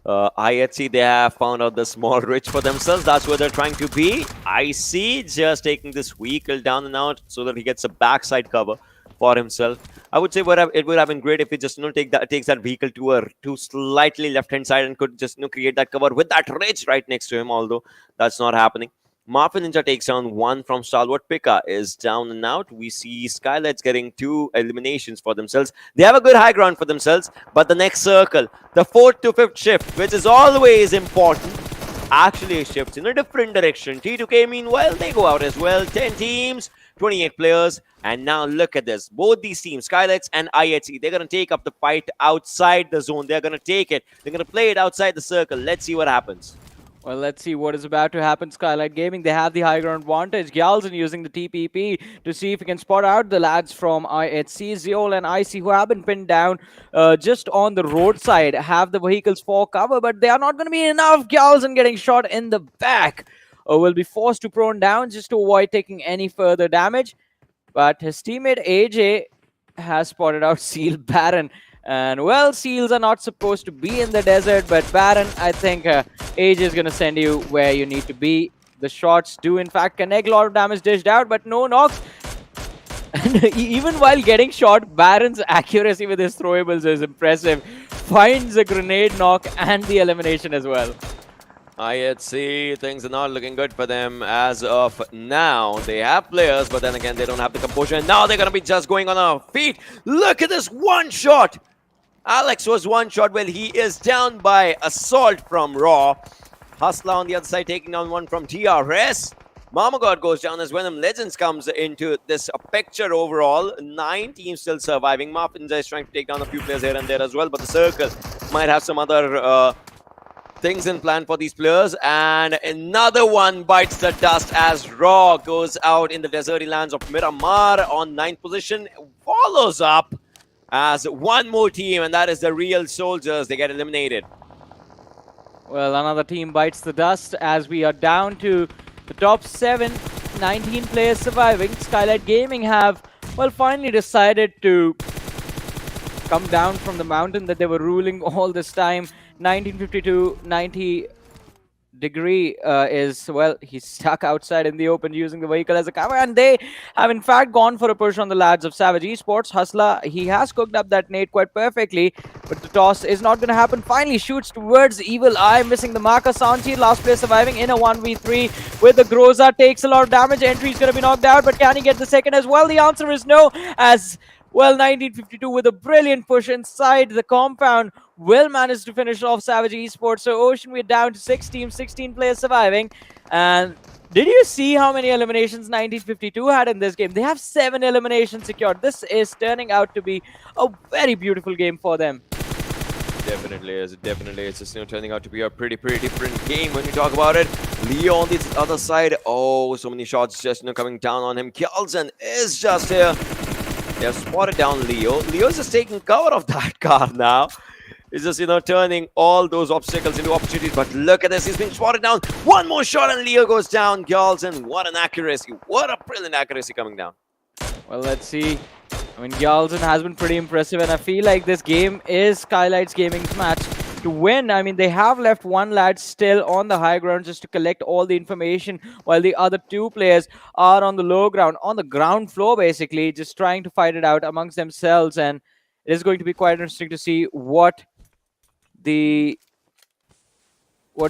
S4: IHC, they have found out the small rich for themselves. That's where they're trying to be. IC just taking this vehicle down and out so that he gets a backside cover for himself. I would say it would have been great if he just takes that vehicle to slightly left-hand side and could just create that cover with that ridge right next to him, although that's not happening. Mafia Ninja takes down 1 from Stalwart. Pika is down and out. We see Skylightz getting 2 eliminations for themselves. They have a good high ground for themselves, but the next circle, the 4th to 5th shift, which is always important, actually shifts in a different direction. T2K, meanwhile, they go out as well. 10 teams, 28 players, and now look at this. Both these teams, Skylightz and IHC, they're going to take up the fight outside the zone. They're going to take it. They're going to play it outside the circle. Let's see what happens.
S2: Well, let's see what is about to happen. Skylightz Gaming, they have the high ground advantage. Gyalzin using the TPP to see if he can spot out the lads from IHC. Zeol and IC, who have been pinned down just on the roadside, have the vehicles for cover, but they are not going to be enough. Gyalzin getting shot in the back. Will be forced to prone down just to avoid taking any further damage. But his teammate AJ has spotted out Seal Baron. And, well, Seals are not supposed to be in the desert, but Baron, I think Age is going to send you where you need to be. The shots do, in fact, connect. A lot of damage dished out, but no knocks. And even while getting shot, Baron's accuracy with his throwables is impressive. Finds a grenade knock and the elimination as well.
S4: IHC, things are not looking good for them as of now. They have players, but then again, they don't have the composure. And now they're going to be just going on our feet. Look at this one shot. Alex was one shot. Well, he is down by Assault from Raw. Hustler on the other side taking down 1 from DRS. Mama God goes down as Venom Legends comes into this picture overall. 9 teams still surviving. Marfinja is trying to take down a few players here and there as well, but the circle might have some other things in plan for these players. And another one bites the dust as Raw goes out in the deserty lands of Miramar on 9th position. Follows up as one more team, and that is the Real Soldiers. They get eliminated.
S2: Well, another team bites the dust as we are down to the top 7, 19 players surviving. Skylightz Gaming have, well, finally decided to come down from the mountain that they were ruling all this time. 1952, 90 degree is, well, he's stuck outside in the open using the vehicle as a cover, and they have in fact gone for a push on the lads of Savage Esports. Hustler, he has cooked up that nade quite perfectly, but the toss is not going to happen. Finally shoots towards Evil Eye, missing the marker. Sanchi, last player surviving in a 1v3 with the Groza, takes a lot of damage. Entry is going to be knocked out, but can he get the second as well? The answer is no, as well, 1952 with a brilliant push inside the compound will manage to finish off Savage Esports. So Ocean, we're down to 6 teams, 16 players surviving. And did you see how many eliminations 1952 had in this game? They have 7 eliminations secured. This is turning out to be a very beautiful game for them.
S4: Definitely is. Definitely. It's just turning out to be a pretty different game when you talk about it. Leo on the other side. Oh, so many shots just coming down on him. Kyalzen is just here. They have spotted down Leo. Leo's just taking cover of that car now. He's just, turning all those obstacles into opportunities. But look at this. He's being spotted down. One more shot and Leo goes down. Gyalzen, what an accuracy. What a brilliant accuracy coming down.
S2: Well, let's see. I mean, Gyalzen has been pretty impressive, and I feel like this game is Skylightz Gaming's match to win. I mean, they have left one lad still on the high ground just to collect all the information, while the other two players are on the low ground, on the ground floor, basically, just trying to fight it out amongst themselves. And it is going to be quite interesting to see what the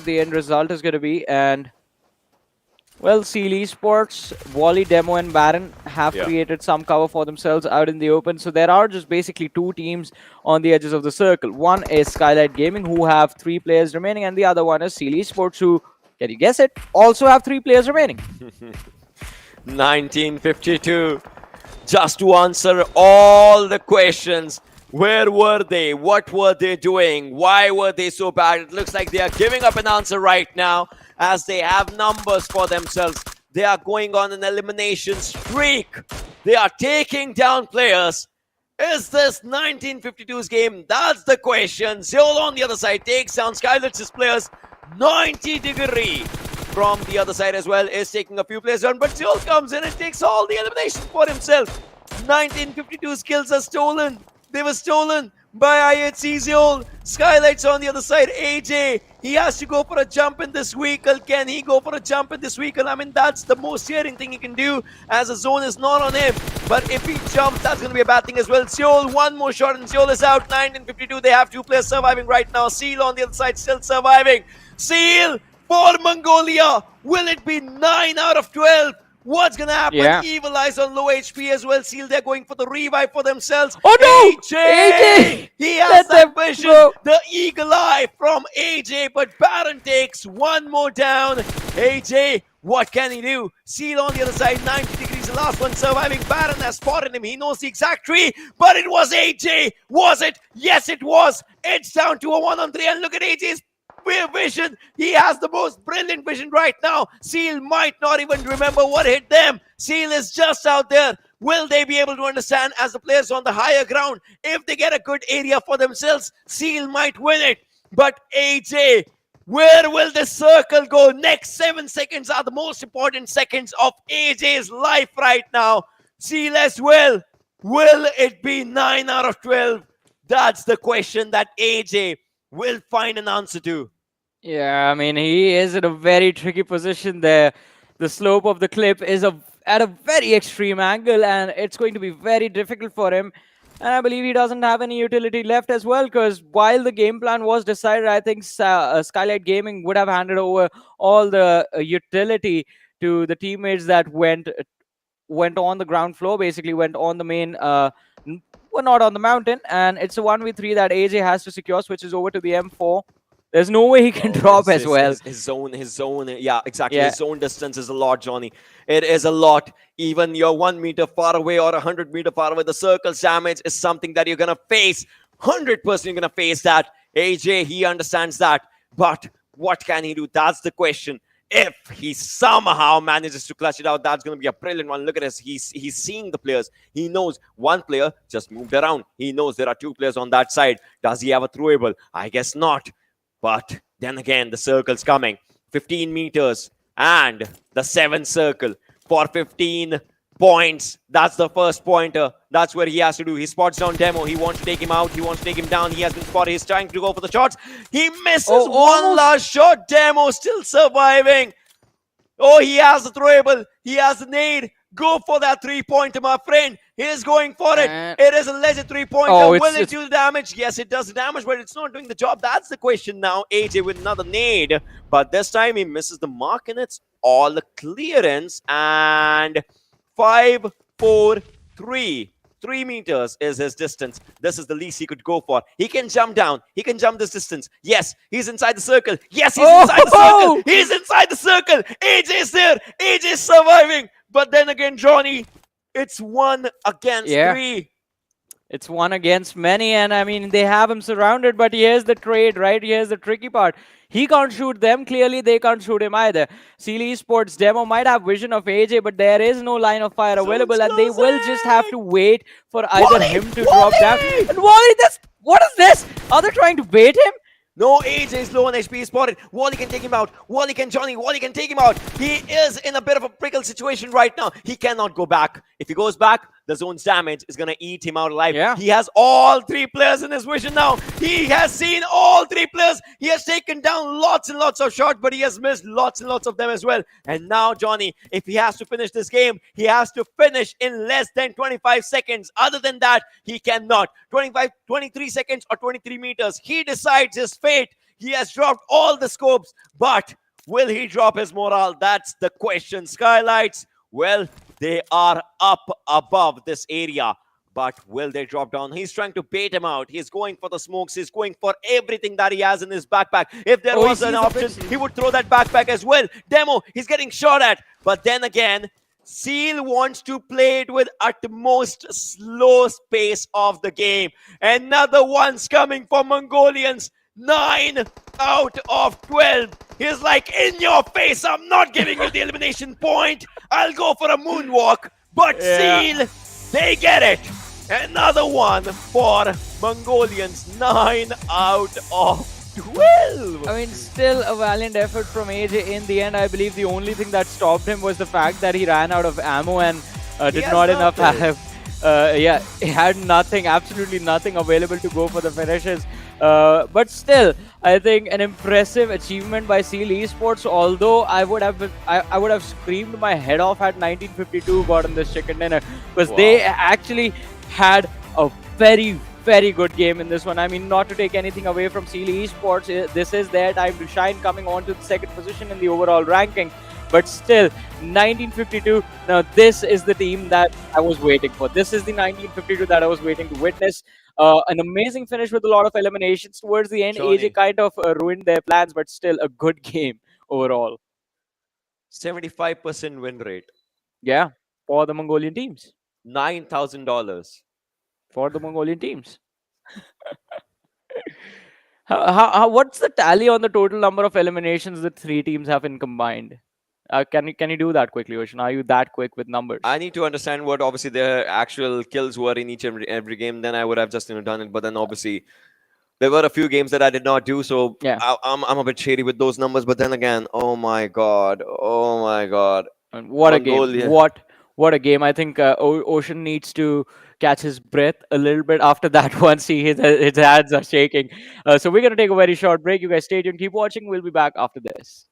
S2: end result is going to be. And well, Esports, Wally, Demo, and Baron have created some cover for themselves out in the open. So there are just basically two teams on the edges of the circle. One is Skylightz Gaming, who have 3 players remaining, and the other one is Esports, who, can you guess it, also have 3 players remaining.
S4: 1952. Just to answer all the questions. Where were they? What were they doing? Why were they so bad? It looks like they are giving up an answer right now, as they have numbers for themselves. They are going on an elimination streak. They are taking down players. Is this 1952's game? That's the question. Zeol on the other side takes down Skylights' players. 90° from the other side as well is taking a few players down, but Zeol comes in and takes all the eliminations for himself. 1952's kills are stolen. They were stolen by IHC Zeol. Skylights on the other side. AJ, he has to go for a jump in this vehicle. Can he go for a jump in this vehicle? I mean, that's the most daring thing he can do, as a zone is not on him. But if he jumps, that's going to be a bad thing as well. Zeol, one more shot and Zeol is out. 1952, they have 2 players surviving right now. Seal on the other side still surviving. Seal for Mongolia. Will it be 9 out of 12? What's gonna happen?
S2: Yeah.
S4: Evil Eyes on low HP as well. Seal, they're going for the revive for themselves.
S2: Oh no!
S4: AJ! He has
S2: Let
S4: that
S2: them
S4: vision.
S2: go.
S4: The eagle eye from AJ, but Baron takes one more down. AJ, what can he do? Seal on the other side, 90°, the last one surviving. Baron has spotted him. He knows the exact tree, but it was AJ. Was it? Yes, it was. It's down to a 1-on-3, and look at AJ's vision. He has the most brilliant vision right now. Seal might not even remember what hit them. Seal is just out there. Will they be able to understand, as the players on the higher ground? If they get a good area for themselves, Seal might win it. But AJ, where will the circle go? Next 7 seconds are the most important seconds of AJ's life right now. Seal as well. Will it be 9 out of 12? That's the question that AJ will find an answer to.
S2: Yeah, I mean, he is in a very tricky position there. The slope of the cliff is at a very extreme angle, and it's going to be very difficult for him. And I believe he doesn't have any utility left as well, because while the game plan was decided, I think Skylightz Gaming would have handed over all the utility to the teammates that went on the ground floor, basically went on the main, were not on the mountain. And it's a 1v3 that AJ has to secure, switches over to the M4. There's no way he can drop as well.
S4: His zone, yeah, exactly. Yeah. His zone distance is a lot, Johnny. It is a lot. Even you're 1 meter far away or 100 meter far away, the circle's damage is something that you're going to face. 100% you're going to face that. AJ, he understands that. But what can he do? That's the question. If he somehow manages to clutch it out, that's going to be a brilliant one. Look at this. He's seeing the players. He knows one player just moved around. He knows there are 2 players on that side. Does he have a throwable? I guess not. But then again, the circle's coming. 15 meters and the 7th circle for 15 points. That's the first pointer. That's where he has to do. He spots down Demo. He wants to take him out. He wants to take him down. He has been spotted. He's trying to go for the shots. He misses one last shot. Demo still surviving. Oh, he has the throwable. He has the nade. Go for that 3-pointer, my friend. He is going for it. It is a legend 3-pointer. Will it do the damage? Yes, it does the damage, but it's not doing the job. That's the question now. AJ with another nade. But this time he misses the mark, and it's all the clearance. And 5, 4, 3. 3 meters is his distance. This is the least he could go for. He can jump down. He can jump this distance. Yes, he's inside the circle. Yes, he's inside the circle. He's inside the circle. AJ's there. AJ's surviving. But then again, Johnny, it's 1 against 3.
S2: It's 1 against many, and I mean, they have him surrounded, but here's the trade, right? Here's the tricky part. He can't shoot them. Clearly, they can't shoot him either. Esports demo might have vision of AJ, but there is no line of fire
S4: Zone's
S2: available, and they will just have to
S4: closing!
S2: wait for either
S4: Wally!
S2: him to drop down.
S4: Wally!
S2: And Wally, what is this? Are they trying to bait him?
S4: No, AJ is low on HP, spotted. Wally can take him out. Wally can take him out. He is in a bit of a prickle situation right now. He cannot go back. If he goes back, the zone's damage is going to eat him out alive.
S2: Yeah.
S4: He has all three players in his vision now. He has seen all three players. He has taken down lots and lots of shots, but he has missed lots and lots of them as well. And now, Johnny, if he has to finish this game, he has to finish in less than 25 seconds. Other than that, he cannot. 23 seconds or 23 meters. He decides his fate. He has dropped all the scopes, but will he drop his morale? That's the question. Skylightz, well, they are up above this area, but will they drop down? He's trying to bait him out. He's going for the smokes. He's going for everything that he has in his backpack. If there was an option, he would throw that backpack as well. Demo, he's getting shot at. But then again, Seal wants to play it with utmost slow pace of the game. Another one's coming for Mongolians. 9 out of 12. He's like, in your face, I'm not giving you the elimination point. I'll go for a moonwalk. But Seal, they get it. Another one for Mongolians. 9 out of 12.
S2: I mean, still a valiant effort from AJ in the end. I believe the only thing that stopped him was the fact that he ran out of ammo and did not enough have. He had nothing, absolutely nothing available to go for the finishes. But still, I think an impressive achievement by Seal Esports. Although I would have screamed my head off at 1952 gotten this chicken dinner, because they actually had a very good game in this one. I mean, not to take anything away from Seal Esports, this is their time to shine, coming on to the second position in the overall ranking. But still, 1952, now this is the team that I was waiting for. This is the 1952 that I was waiting to witness. An amazing finish with a lot of eliminations. Towards the end,
S4: Johnny.
S2: AJ kind of ruined their plans, but still a good game overall.
S4: 75% win rate.
S2: Yeah, for the Mongolian teams.
S4: $9,000.
S2: For the Mongolian teams. What's the tally on the total number of eliminations the three teams have in combined? Can you do that quickly, Ocean? Are you that quick with numbers?
S4: I need to understand what obviously their actual kills were in each and every game. Then I would have just done it. But then obviously there were a few games that I did not do, so
S2: yeah.
S4: I'm a bit shady with those numbers. But then again, oh my god,
S2: and what
S4: Mongolia.
S2: a game! What a game! I think Ocean needs to catch his breath a little bit after that one. See, his hands are shaking. So we're gonna take a very short break. You guys stay tuned, keep watching. We'll be back after this.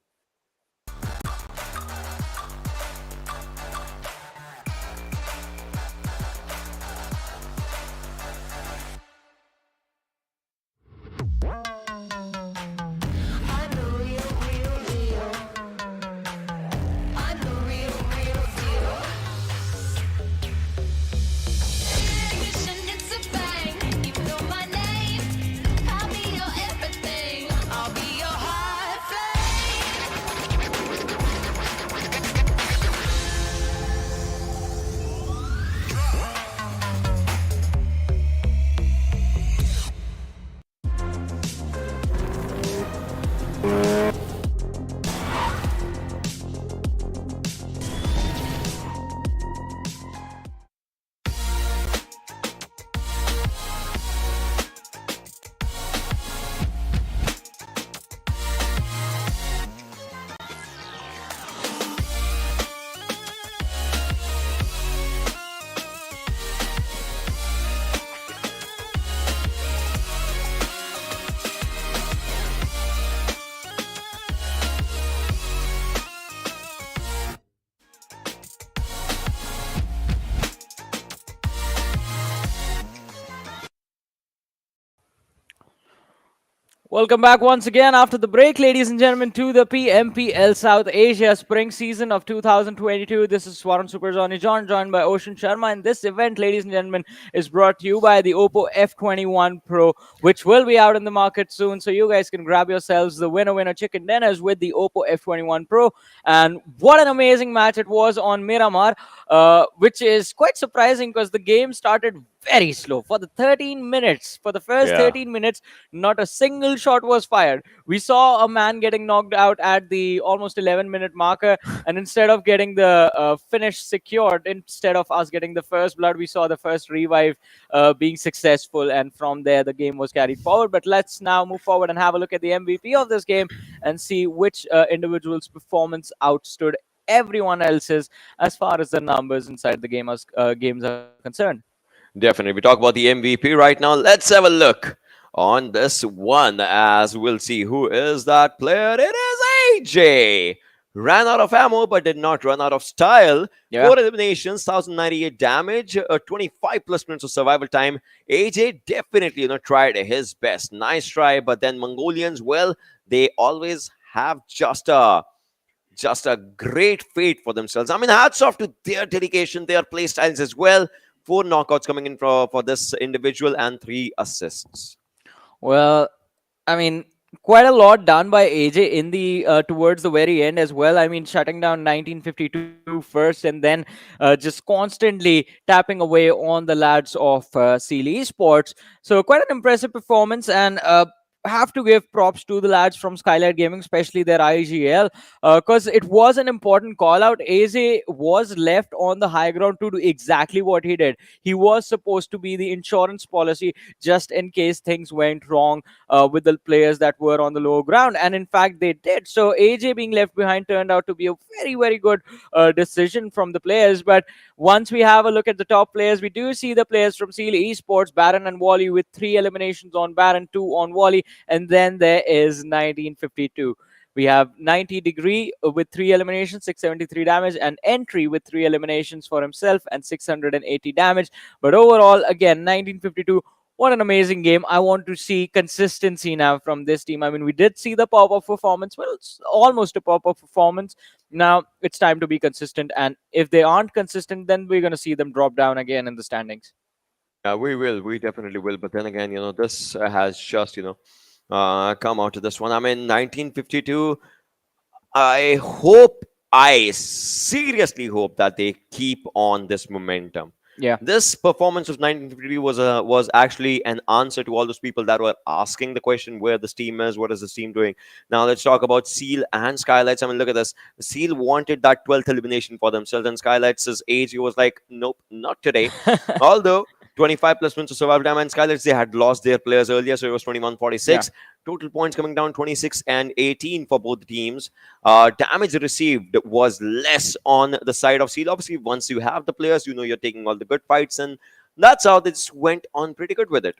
S2: Welcome back once again after the break, ladies and gentlemen, to the PMPL South Asia Spring Season of 2022. This is Swaran Superzoni John, joined by Ocean Sharma. And this event, ladies and gentlemen, is brought to you by the Oppo F21 Pro, which will be out in the market soon. So you guys can grab yourselves the winner chicken dinners with the Oppo F21 Pro. And what an amazing match it was on Miramar, which is quite surprising because the game started very slow for the 13 minutes. For the first
S4: Yeah.
S2: 13 minutes, not a single shot was fired. We saw a man getting knocked out at the almost 11-minute marker, and instead of getting the finish secured, instead of us getting the first blood, we saw the first revive being successful, and from there the game was carried forward. But let's now move forward and have a look at the MVP of this game and see which individual's performance outstood everyone else's as far as the numbers inside the games are concerned.
S4: Definitely. We talk about the MVP right now. Let's have a look on this one as we'll see who is that player. It is AJ. Ran out of ammo but did not run out of style.
S2: Yeah.
S4: 4 eliminations, 1098 damage, 25 plus minutes of survival time. AJ definitely, tried his best. Nice try, but then Mongolians, well, they always have just a great fate for themselves. I mean, hats off to their dedication, their play styles as well. 4 knockouts coming in for this individual and 3 assists.
S2: Well, I mean, quite a lot done by AJ in the towards the very end as well. I mean, shutting down 1952 first, and then just constantly tapping away on the lads of Seal Esports. So quite an impressive performance, and have to give props to the lads from Skylightz Gaming, especially their IGL, because it was an important call out. AJ was left on the high ground to do exactly what he did. He was supposed to be the insurance policy just in case things went wrong with the players that were on the lower ground, and in fact they did. So AJ being left behind turned out to be a very, very good decision from the players. But once we have a look at the top players, we do see the players from Seal Esports, Baron and Wally, with 3 eliminations on Baron, 2 on Wally, and then there is 1952. We have 90 Degree with 3 eliminations, 673 damage, and Entry with 3 eliminations for himself and 680 damage. But overall, again, 1952. What an amazing game. I want to see consistency now from this team. I mean, we did see the pop-up performance. Well, it's almost a pop-up performance. Now it's time to be consistent. And if they aren't consistent, then we're going to see them drop down again in the standings.
S4: Yeah, we will. We definitely will. But then again, this has just, come out to this one. I mean, 1952. I seriously hope that they keep on this momentum.
S2: Yeah.
S4: This performance of 1953 was actually an answer to all those people that were asking the question where this team is, what is this team doing. Now let's talk about Seal and Skylightz. I mean, look at this. Seal wanted that 12th elimination for themselves, and Skylight's age, he was like, nope, not today. Although 25 plus minutes of survival time, and Skylightz, they had lost their players earlier, so it was 21-46. Yeah. Total points coming down 26 and 18 for both teams. Damage received was less on the side of Seal. Obviously, once you have the players, you're taking all the good fights, and that's how this went on pretty good with it.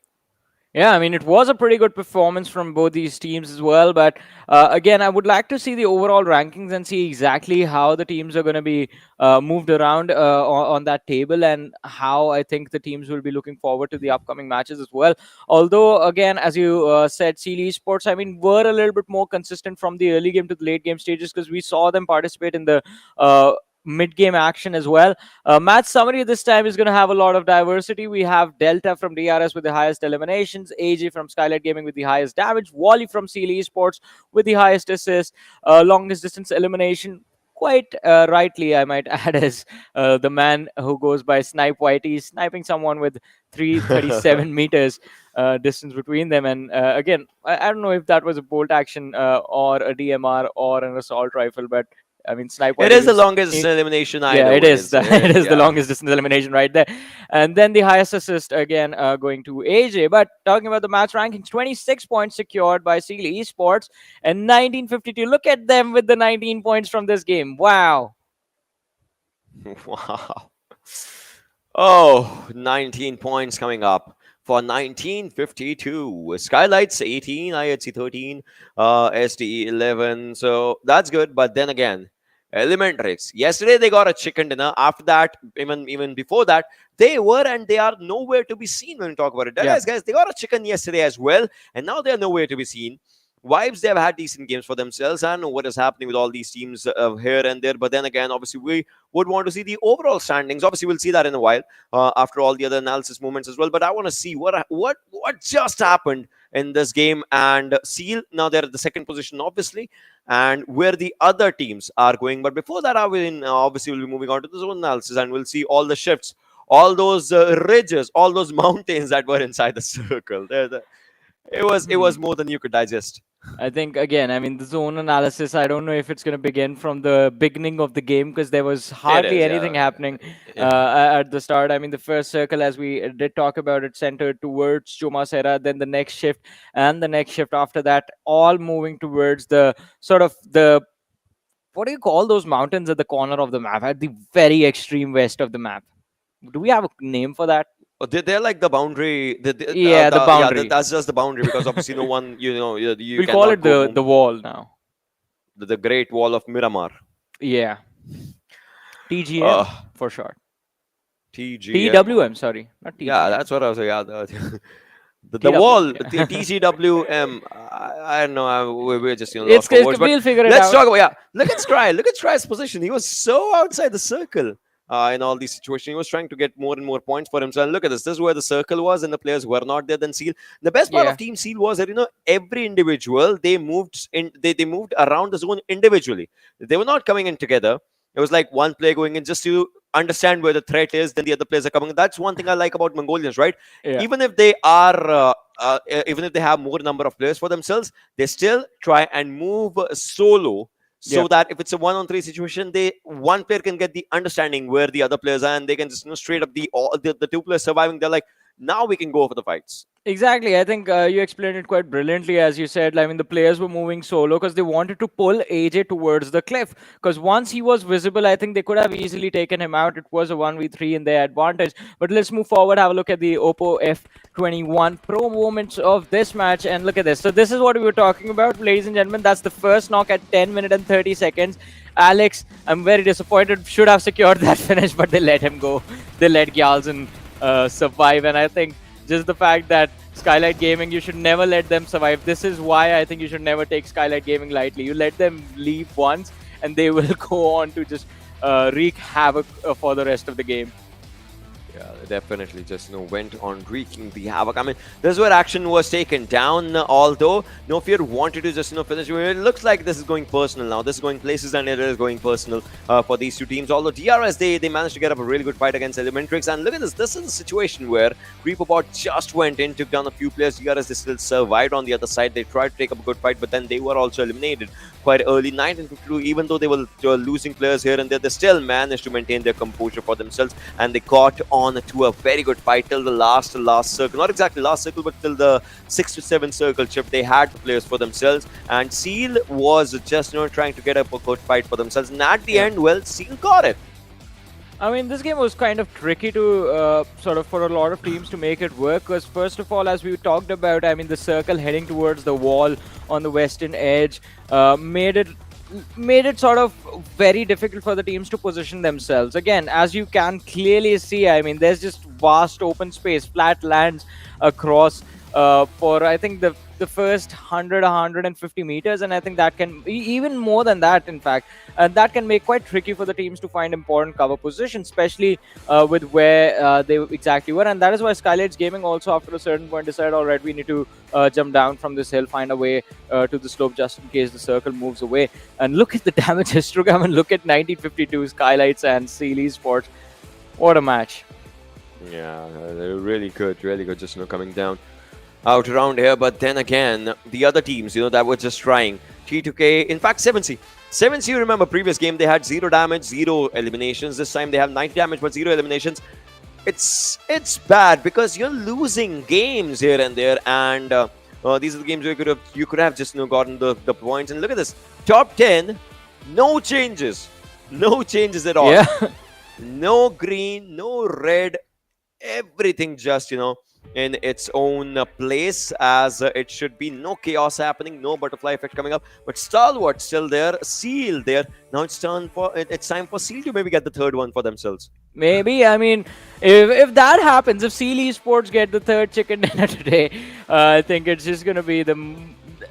S2: Yeah, I mean, it was a pretty good performance from both these teams as well. But again, I would like to see the overall rankings and see exactly how the teams are going to be moved around on that table, and how I think the teams will be looking forward to the upcoming matches as well. Although, again, as you said, Seal Esports, I mean, were a little bit more consistent from the early game to the late game stages, because we saw them participate in the mid-game action as well. Match summary this time is going to have a lot of diversity. We have Delta from DRS with the highest eliminations, AJ from Skylightz Gaming with the highest damage, Wally from Seal Esports with the highest assist, longest distance elimination. Quite rightly, I might add, as the man who goes by Snipe Whitey, sniping someone with 337 meters distance between them. And again, I don't know if that was a bolt action or a DMR or an assault rifle, but I mean, Snipe Whitey.
S4: It is the longest elimination.
S2: Yeah, it is. It is the longest distance elimination right there. And then the highest assist again going to AJ. But talking about the match rankings, 26 points secured by Seal Esports and 1952. Look at them with the 19 points from this game. Wow.
S4: Wow. Oh, 19 points coming up for 1952. Skylightz 18, IHC 13, STE 11. So that's good. But then again, ElementriX. Yesterday they got a chicken dinner. After that, even before that, they were and they are nowhere to be seen when we talk about it. Deadeyes guys, they got a chicken yesterday as well, and now they are nowhere to be seen. Vibes, they have had decent games for themselves. I don't know what is happening with all these teams here and there, but then again, obviously, we would want to see the overall standings. Obviously, we'll see that in a while after all the other analysis moments as well. But I want to see what just happened in this game. And Seal, now they're at the second position, obviously, and where the other teams are going. But before that, obviously, we'll be moving on to the zone analysis, and we'll see all the shifts all those ridges, all those mountains that were inside the circle. It was more than you could digest.
S2: I think again, I mean, the zone analysis. I don't know if it's going to begin from the beginning of the game because there was
S4: It
S2: hardly
S4: is,
S2: anything
S4: yeah.
S2: happening at the start. I mean, the first circle, as we did talk about, it centered towards Chumasera. Then the next shift and the next shift after that, all moving towards the sort of the what do you call those mountains at the corner of the map, at the very extreme west of the map? Do we have a name for that?
S4: Oh, they're like the boundary.
S2: Yeah, the
S4: Yeah,
S2: boundary.
S4: that's just the boundary because obviously no one, you
S2: We'll call
S4: cannot
S2: it
S4: go
S2: the wall now.
S4: the Great Wall of Miramar.
S2: Yeah, TGM
S4: Uh,
S2: for short.
S4: TGM.
S2: TWM, sorry, not TGM.
S4: Yeah, that's what I was saying. Yeah, the
S2: TWM,
S4: wall,
S2: yeah.
S4: the TGWM. I don't know. We're just lost
S2: It's
S4: for words. But
S2: we'll figure it
S4: let's
S2: out.
S4: talk about Look at Scry. Look at Scry's position. He was so outside the circle. In all these situations, he was trying to get more and more points for himself. Look at this. This is where the circle was, and the players were not there. Then Seal. The best part
S2: Yeah.
S4: of Team Seal was that every individual they moved in. They moved around the zone individually. They were not coming in together. It was like one player going in just to understand where the threat is. Then the other players are coming. That's one thing I like about Mongolians, right?
S2: Yeah.
S4: Even if they are, even if they have more number of players for themselves, they still try and move solo. So
S2: Yep.
S4: that if it's a 1-on-3 situation, one player can get the understanding where the other players are, and they can just straight up the two players surviving. They're like, now we can go for the fights.
S2: Exactly. I think you explained it quite brilliantly, as you said. I mean, the players were moving solo because they wanted to pull AJ towards the cliff. Because once he was visible, I think they could have easily taken him out. It was a 1v3 in their advantage. But let's move forward, have a look at the Oppo F21 Pro moments of this match. And look at this. So this is what we were talking about, ladies and gentlemen. That's the first knock at 10 minutes and 30 seconds. Alex, I'm very disappointed. Should have secured that finish, but they let him go. They let Gyalzin survive. And I think just the fact that Skylightz Gaming, you should never let them survive. This is why I think you should never take Skylightz Gaming lightly. You let them leave once and they will go on to just wreak havoc for the rest of the game.
S4: Yeah, they definitely just went on wreaking the havoc. I mean, this is where action was taken down. Although No Fear wanted to just finish. It looks like this is going personal now. This is going places, and it is going personal for these two teams. Although DRS they managed to get up a really good fight against ElementriX. And look at this. This is a situation where Reaperbot just went in, took down a few players. DRS they still survived on the other side. They tried to take up a good fight, but then they were also eliminated quite early. 1952. Even though they were losing players here and there, they still managed to maintain their composure for themselves, and they got on to a very good fight till the last circle. Not exactly last circle, but till the 6 to 7 circle chip. They had the players for themselves, and Seal was just trying to get up a good fight for themselves. And at the end, well, Seal got it.
S2: I mean, this game was kind of tricky to sort of for a lot of teams to make it work because first of all, as we talked about, I mean, the circle heading towards the wall on the western edge made it sort of very difficult for the teams to position themselves. Again, as you can clearly see, I mean, there's just vast open space, flat lands across for I think the first 150 meters, and I think that can even more than that, in fact, that can make quite tricky for the teams to find important cover positions, especially with where they exactly were. And that is why Skylightz Gaming also after a certain point decided, all right, we need to jump down from this hill, find a way to the slope just in case the circle moves away. And look at the damage histogram, and look at 1952 Skylightz and Stalwart Esports. What a match.
S4: Yeah, they're really good, just coming down out around here. But then again, the other teams, that were just trying. T2K, in fact, 7C. 7C, you remember previous game, they had 0 damage, 0 eliminations. This time they have 90 damage, but 0 eliminations. It's bad because you're losing games here and there, and these are the games where you could have just gotten the points. And look at this, top 10, no changes at all.
S2: Yeah.
S4: No green, no red, everything just in its own place as it should be. No chaos happening, no butterfly effect coming up, but Stalwart still there, Seal there. Now it's time for Seal to maybe get the third one for themselves.
S2: Maybe. I mean, if that happens, if Seal Esports get the third chicken dinner today, I think it's just going to be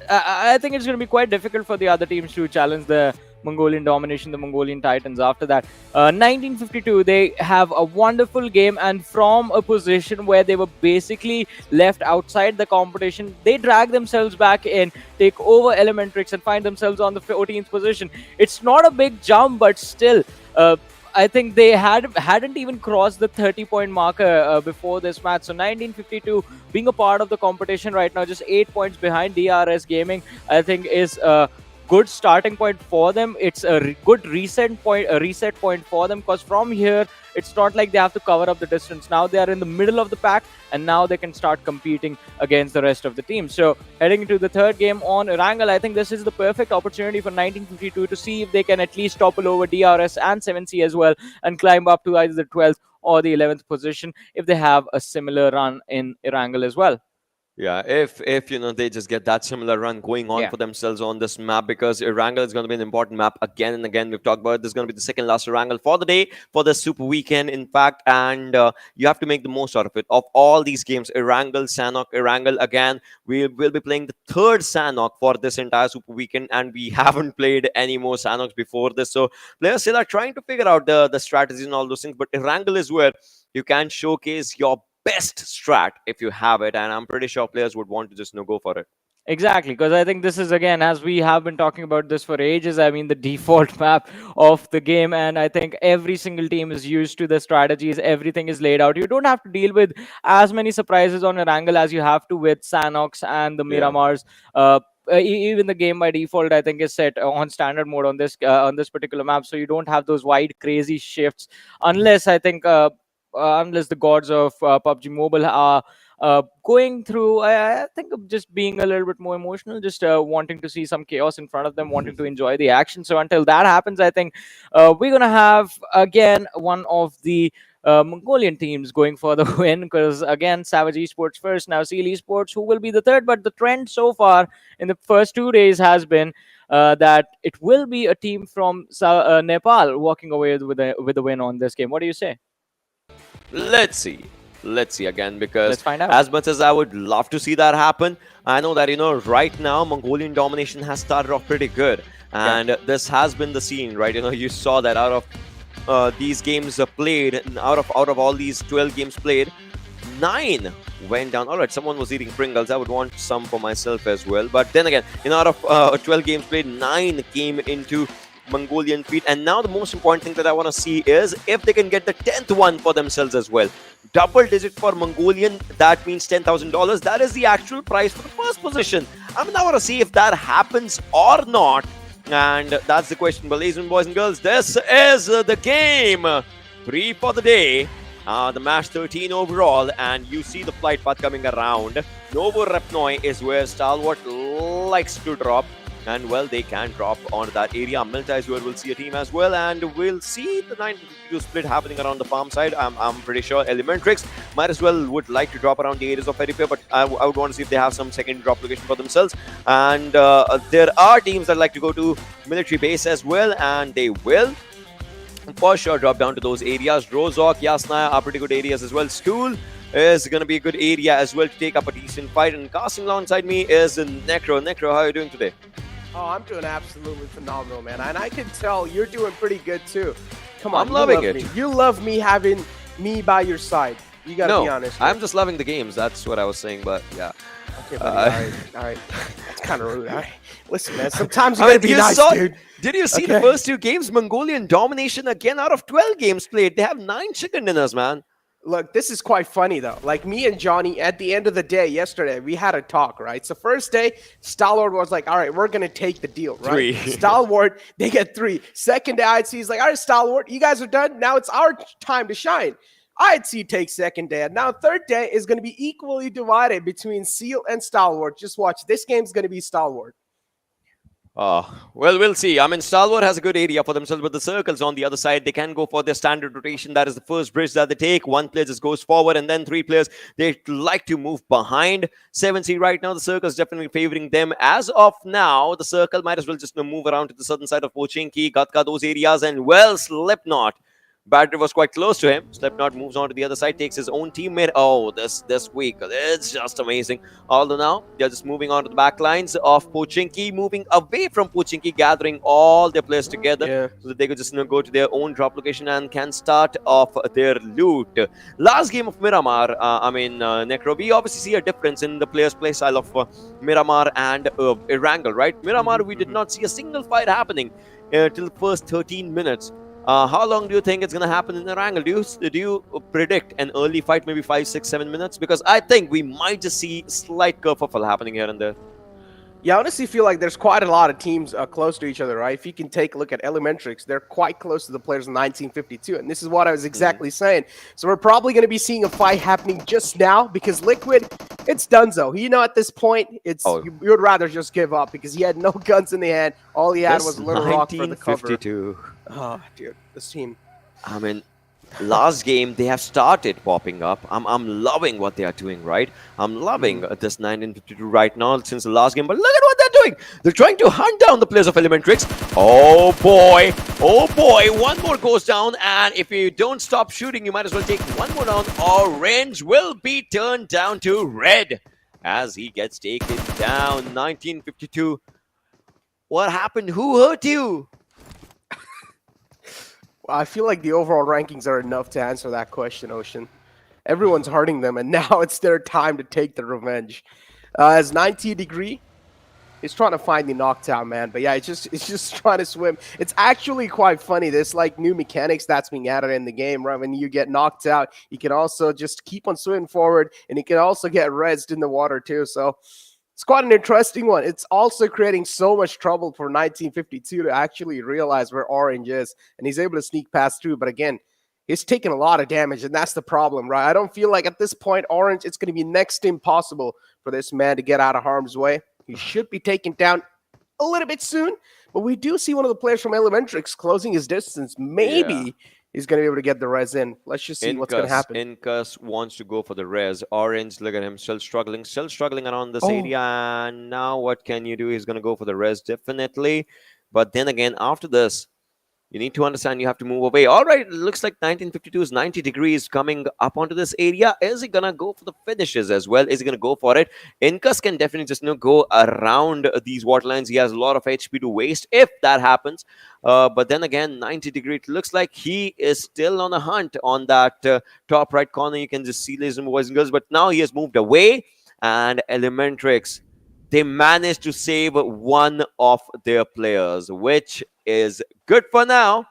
S2: I think it's going to be quite difficult for the other teams to challenge the Mongolian domination, the Mongolian Titans after that. 1952, they have a wonderful game, and from a position where they were basically left outside the competition, they drag themselves back in, take over ElementriX, and find themselves on the 14th position. It's not a big jump, but still, I think they hadn't even crossed the 30-point marker before this match. So 1952 being a part of the competition right now, just 8 points behind DRS Gaming, I think is a good starting point for them. It's a good reset point for them, because from here it's not like they have to cover up the distance. Now they are in the middle of the pack, and now they can start competing against the rest of the team. So heading into the third game on Erangel, I think this is the perfect opportunity for 1952 to see if they can at least topple over DRS and 7C as well, and climb up to either the 12th or the 11th position if they have a similar run in Erangel as well.
S4: Yeah, if they just get that similar run going on for themselves on this map, because Erangel is going to be an important map again and again. We've talked about it. This is going to be the second last Erangel for the day, for the Super Weekend, in fact, and you have to make the most out of it. Of all these games, Erangel, Sanhok, Erangel again, we will be playing the third Sanhok for this entire Super Weekend, and we haven't played any more Sanhoks before this. So players still are trying to figure out the strategies and all those things, but Erangel is where you can showcase your best strat if you have it, and I'm pretty sure players would want to just go for it.
S2: Exactly, because I think this is, again, as we have been talking about this for ages, I mean, the default map of the game, and I think every single team is used to the strategies. Everything is laid out. You don't have to deal with as many surprises on Erangel as you have to with Sanhoks and the Miramars. Even the game by default, I think, is set on standard mode on this particular map, so you don't have those wide crazy shifts, unless I think unless the gods of PUBG Mobile are going through, I think, of just being a little bit more emotional, just wanting to see some chaos in front of them, wanting to enjoy the action. So until that happens, I think we're going to have, again, one of the Mongolian teams going for the win, because, again, Savage Esports first, now Seal Esports, who will be the third. But the trend so far in the first 2 days has been that it will be a team from Nepal walking away with a win on this game. What do you say?
S4: Let's see again, because
S2: Let's find out.
S4: As much as I would love to see that happen, I know that right now Mongolian domination has started off pretty good, and this has been the scene, right? You saw that out of these games played, out of all these 12 games played, 9 went down. All right, someone was eating Pringles. I would want some for myself as well, but then again, out of 12 games played, 9 came into Mongolian feet. And now the most important thing that I want to see is if they can get the 10th one for themselves as well. Double digit for Mongolian, that means $10,000. That is the actual price for the first position. I want to see if that happens or not, and that's the question. But ladies and boys and girls, this is the game 3 for the day, the match 13 overall, and you see the flight path coming around. Novo Repnoi is where Stalwart likes to drop. And, well, they can drop onto that area. Milta is where we'll see a team as well. And we'll see the 952 split happening around the farm side. I'm pretty sure ElementriX might as well would like to drop around the areas of Ferryfair. But I would want to see if they have some second drop location for themselves. And there are teams that like to go to military base as well. And they will for sure drop down to those areas. Rozok, Yasnaya are pretty good areas as well. School is going to be a good area as well to take up a decent fight. And casting alongside me is Necro. Necro, how are you doing today?
S5: Oh, I'm doing absolutely phenomenal, man. And I can tell you're doing pretty good, too. Come on,
S4: I'm loving it.
S5: Me. You love me having me by your side. You got to be honest.
S4: I'm just loving the games. That's what I was saying, but yeah.
S5: Okay, buddy. All right. That's kind of rude. All right. Listen, man, sometimes you got to be nice, dude.
S4: Did you see the first 2 games? Mongolian domination again out of 12 games played. They have 9 chicken dinners, man.
S5: Look, this is quite funny, though. Like, me and Johnny, at the end of the day, yesterday, we had a talk, right? So first day, Stalwart was like, all right, we're going to take the deal, right?
S4: 3.
S5: Stalwart, they get 3. Second day, IC is like, all right, Stalwart, you guys are done. Now it's our time to shine. IC takes second day. And now third day is going to be equally divided between Seal and Stalwart. Just watch. This game's going to be Stalwart.
S4: Well, we'll see. I mean, Stalwart has a good area for themselves, but the circles on the other side, they can go for their standard rotation. That is the first bridge that they take. 1 player just goes forward, and then 3 players, they like to move behind. 7C right now, the circle is definitely favoring them. As of now, the circle might as well just move around to the southern side of Pochinki, Gatka, those areas, and, well, Slipknot. Battery was quite close to him. Slipknot moves on to the other side, takes his own teammate. Oh, this week, it's just amazing. Although now, they're just moving on to the back lines of Pochinki, moving away from Pochinki, gathering all their players together so that they could just go to their own drop location and can start off their loot. Last game of Miramar, Necro, we obviously see a difference in the players' play style of Miramar and Erangel, right? Miramar, we did not see a single fight happening till the first 13 minutes. How long do you think it's going to happen in Erangel? Do you predict an early fight, maybe 5, 6, 7 minutes? Because I think we might just see slight kerfuffle happening here and there.
S5: Yeah, I honestly feel like there's quite a lot of teams close to each other, right? If you can take a look at ElementriX, they're quite close to the players in 1952, and this is what I was exactly saying. So we're probably going to be seeing a fight happening just now because Liquid, it's donezo. You know, at this point, it's you would rather just give up because he had no guns in the hand. All he had was a little rock for the cover.
S4: 1952.
S5: Oh, dude, this team.
S4: I mean, last game they have started popping up. I'm loving what they are doing, right? I'm loving this 1952 right now since the last game. But look at what they're doing. They're trying to hunt down the players of ElementriX. Oh boy, oh boy! One more goes down, and if you don't stop shooting, you might as well take one more down. Orange will be turned down to red as he gets taken down. 1952. What happened? Who hurt you?
S5: I feel like the overall rankings are enough to answer that question, Ocean. Everyone's hurting them, and now it's their time to take the revenge. As 90 Degree is trying to find the knockdown, man. But yeah, it's just trying to swim. It's actually quite funny. There's like new mechanics that's being added in the game, right? When you get knocked out, you can also just keep on swimming forward, and you can also get rezzed in the water too. So it's quite an interesting one. It's also creating so much trouble for 1952 to actually realize where Orange is, and he's able to sneak past through. But again, he's taking a lot of damage, and that's the problem, right? I don't feel like at this point, Orange, it's going to be next to impossible for this man to get out of harm's way. He should be taken down a little bit soon, but we do see one of the players from ElementriX closing his distance. Maybe he's going to be able to get the res in. Let's just see what's going to happen.
S4: Incus wants to go for the res. Orange, look at him, still struggling around this area. And now what can you do? He's going to go for the res, definitely. But then again, after this, you need to understand you have to move away. All right, it looks like 1952 is 90 degrees coming up onto this area. Is he going to go for the finishes as well? Is he going to go for it? Incus can definitely just go around these water lines. He has a lot of HP to waste if that happens. But then again, 90 degree, it looks like he is still on a hunt on that top right corner. You can just see ladies and boys and girls. But now he has moved away, and ElementriX, they managed to save one of their players, which is good for now.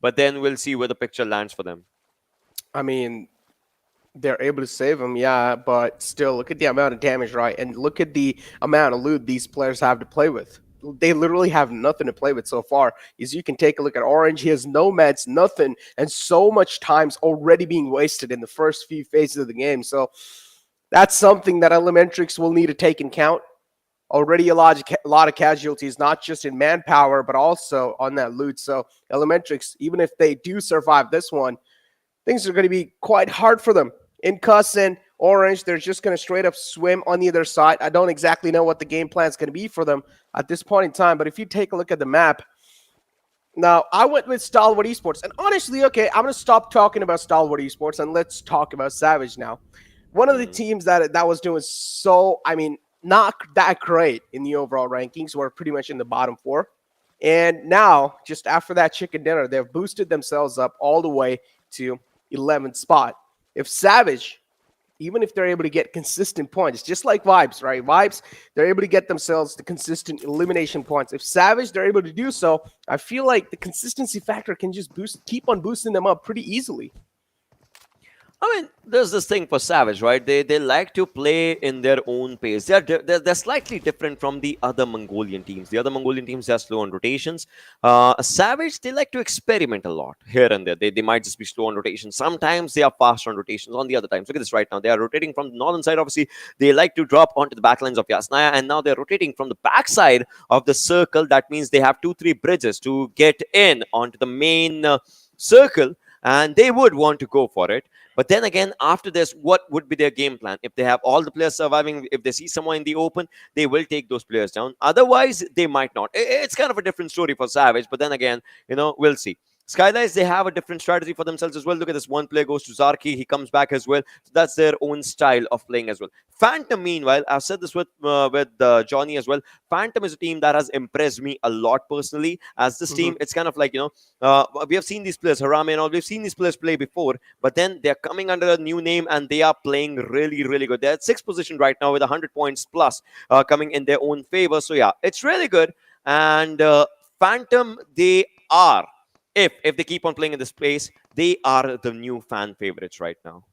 S4: But then we'll see where the picture lands for them.
S5: I mean, they're able to save him, yeah, but still, look at the amount of damage, right? And look at the amount of loot these players have to play with. They literally have nothing to play with so far. As you can take a look at Orange, he has no meds, nothing, and so much time's already being wasted in the first few phases of the game. So that's something that ElementriX will need to take in count. Already a lot of casualties, not just in manpower, but also on that loot. So ElementriX, even if they do survive this one, things are going to be quite hard for them. Incus and Orange, they're just going to straight up swim on the other side. I don't exactly know what the game plan is going to be for them at this point in time, but if you take a look at the map, now I went with Stalwart Esports, and honestly, okay, I'm going to stop talking about Stalwart Esports and let's talk about Savage now. One of the teams that was doing so, I mean, not that great in the overall rankings. We're pretty much in the bottom 4. And now, just after that chicken dinner, they've boosted themselves up all the way to 11th spot. If Savage, even if they're able to get consistent points, just like Vibes, right? Vibes, they're able to get themselves the consistent elimination points. If Savage, they're able to do so, I feel like the consistency factor can just keep on boosting them up pretty easily.
S4: I mean, there's this thing for Savage, right? They like to play in their own pace. They're slightly different from the other Mongolian teams. The other Mongolian teams are slow on rotations. Savage, they like to experiment a lot here and there. They might just be slow on rotations. Sometimes they are fast on rotations. On the other times, look at this right now. They are rotating from the northern side. Obviously, they like to drop onto the backlines of Yasnaya, and now they're rotating from the backside of the circle. That means they have 2-3 bridges to get in onto the main circle, and they would want to go for it. But then again, after this, what would be their game plan? If they have all the players surviving, if they see someone in the open, they will take those players down. Otherwise, they might not. It's kind of a different story for Savage. But then again, we'll see. Skylightz, they have a different strategy for themselves as well. Look at this. One player goes to Zarki. He comes back as well. So that's their own style of playing as well. Phantom, meanwhile, I've said this with Johnny as well. Phantom is a team that has impressed me a lot personally. As this team, it's kind of like, we have seen these players, Harame and all. We've seen these players play before. But then they're coming under a new name and they are playing really, really good. They're at 6th position right now with 100 points plus coming in their own favor. So yeah, it's really good. And Phantom, they are if they keep on playing in this pace, they are the new fan favorites right now.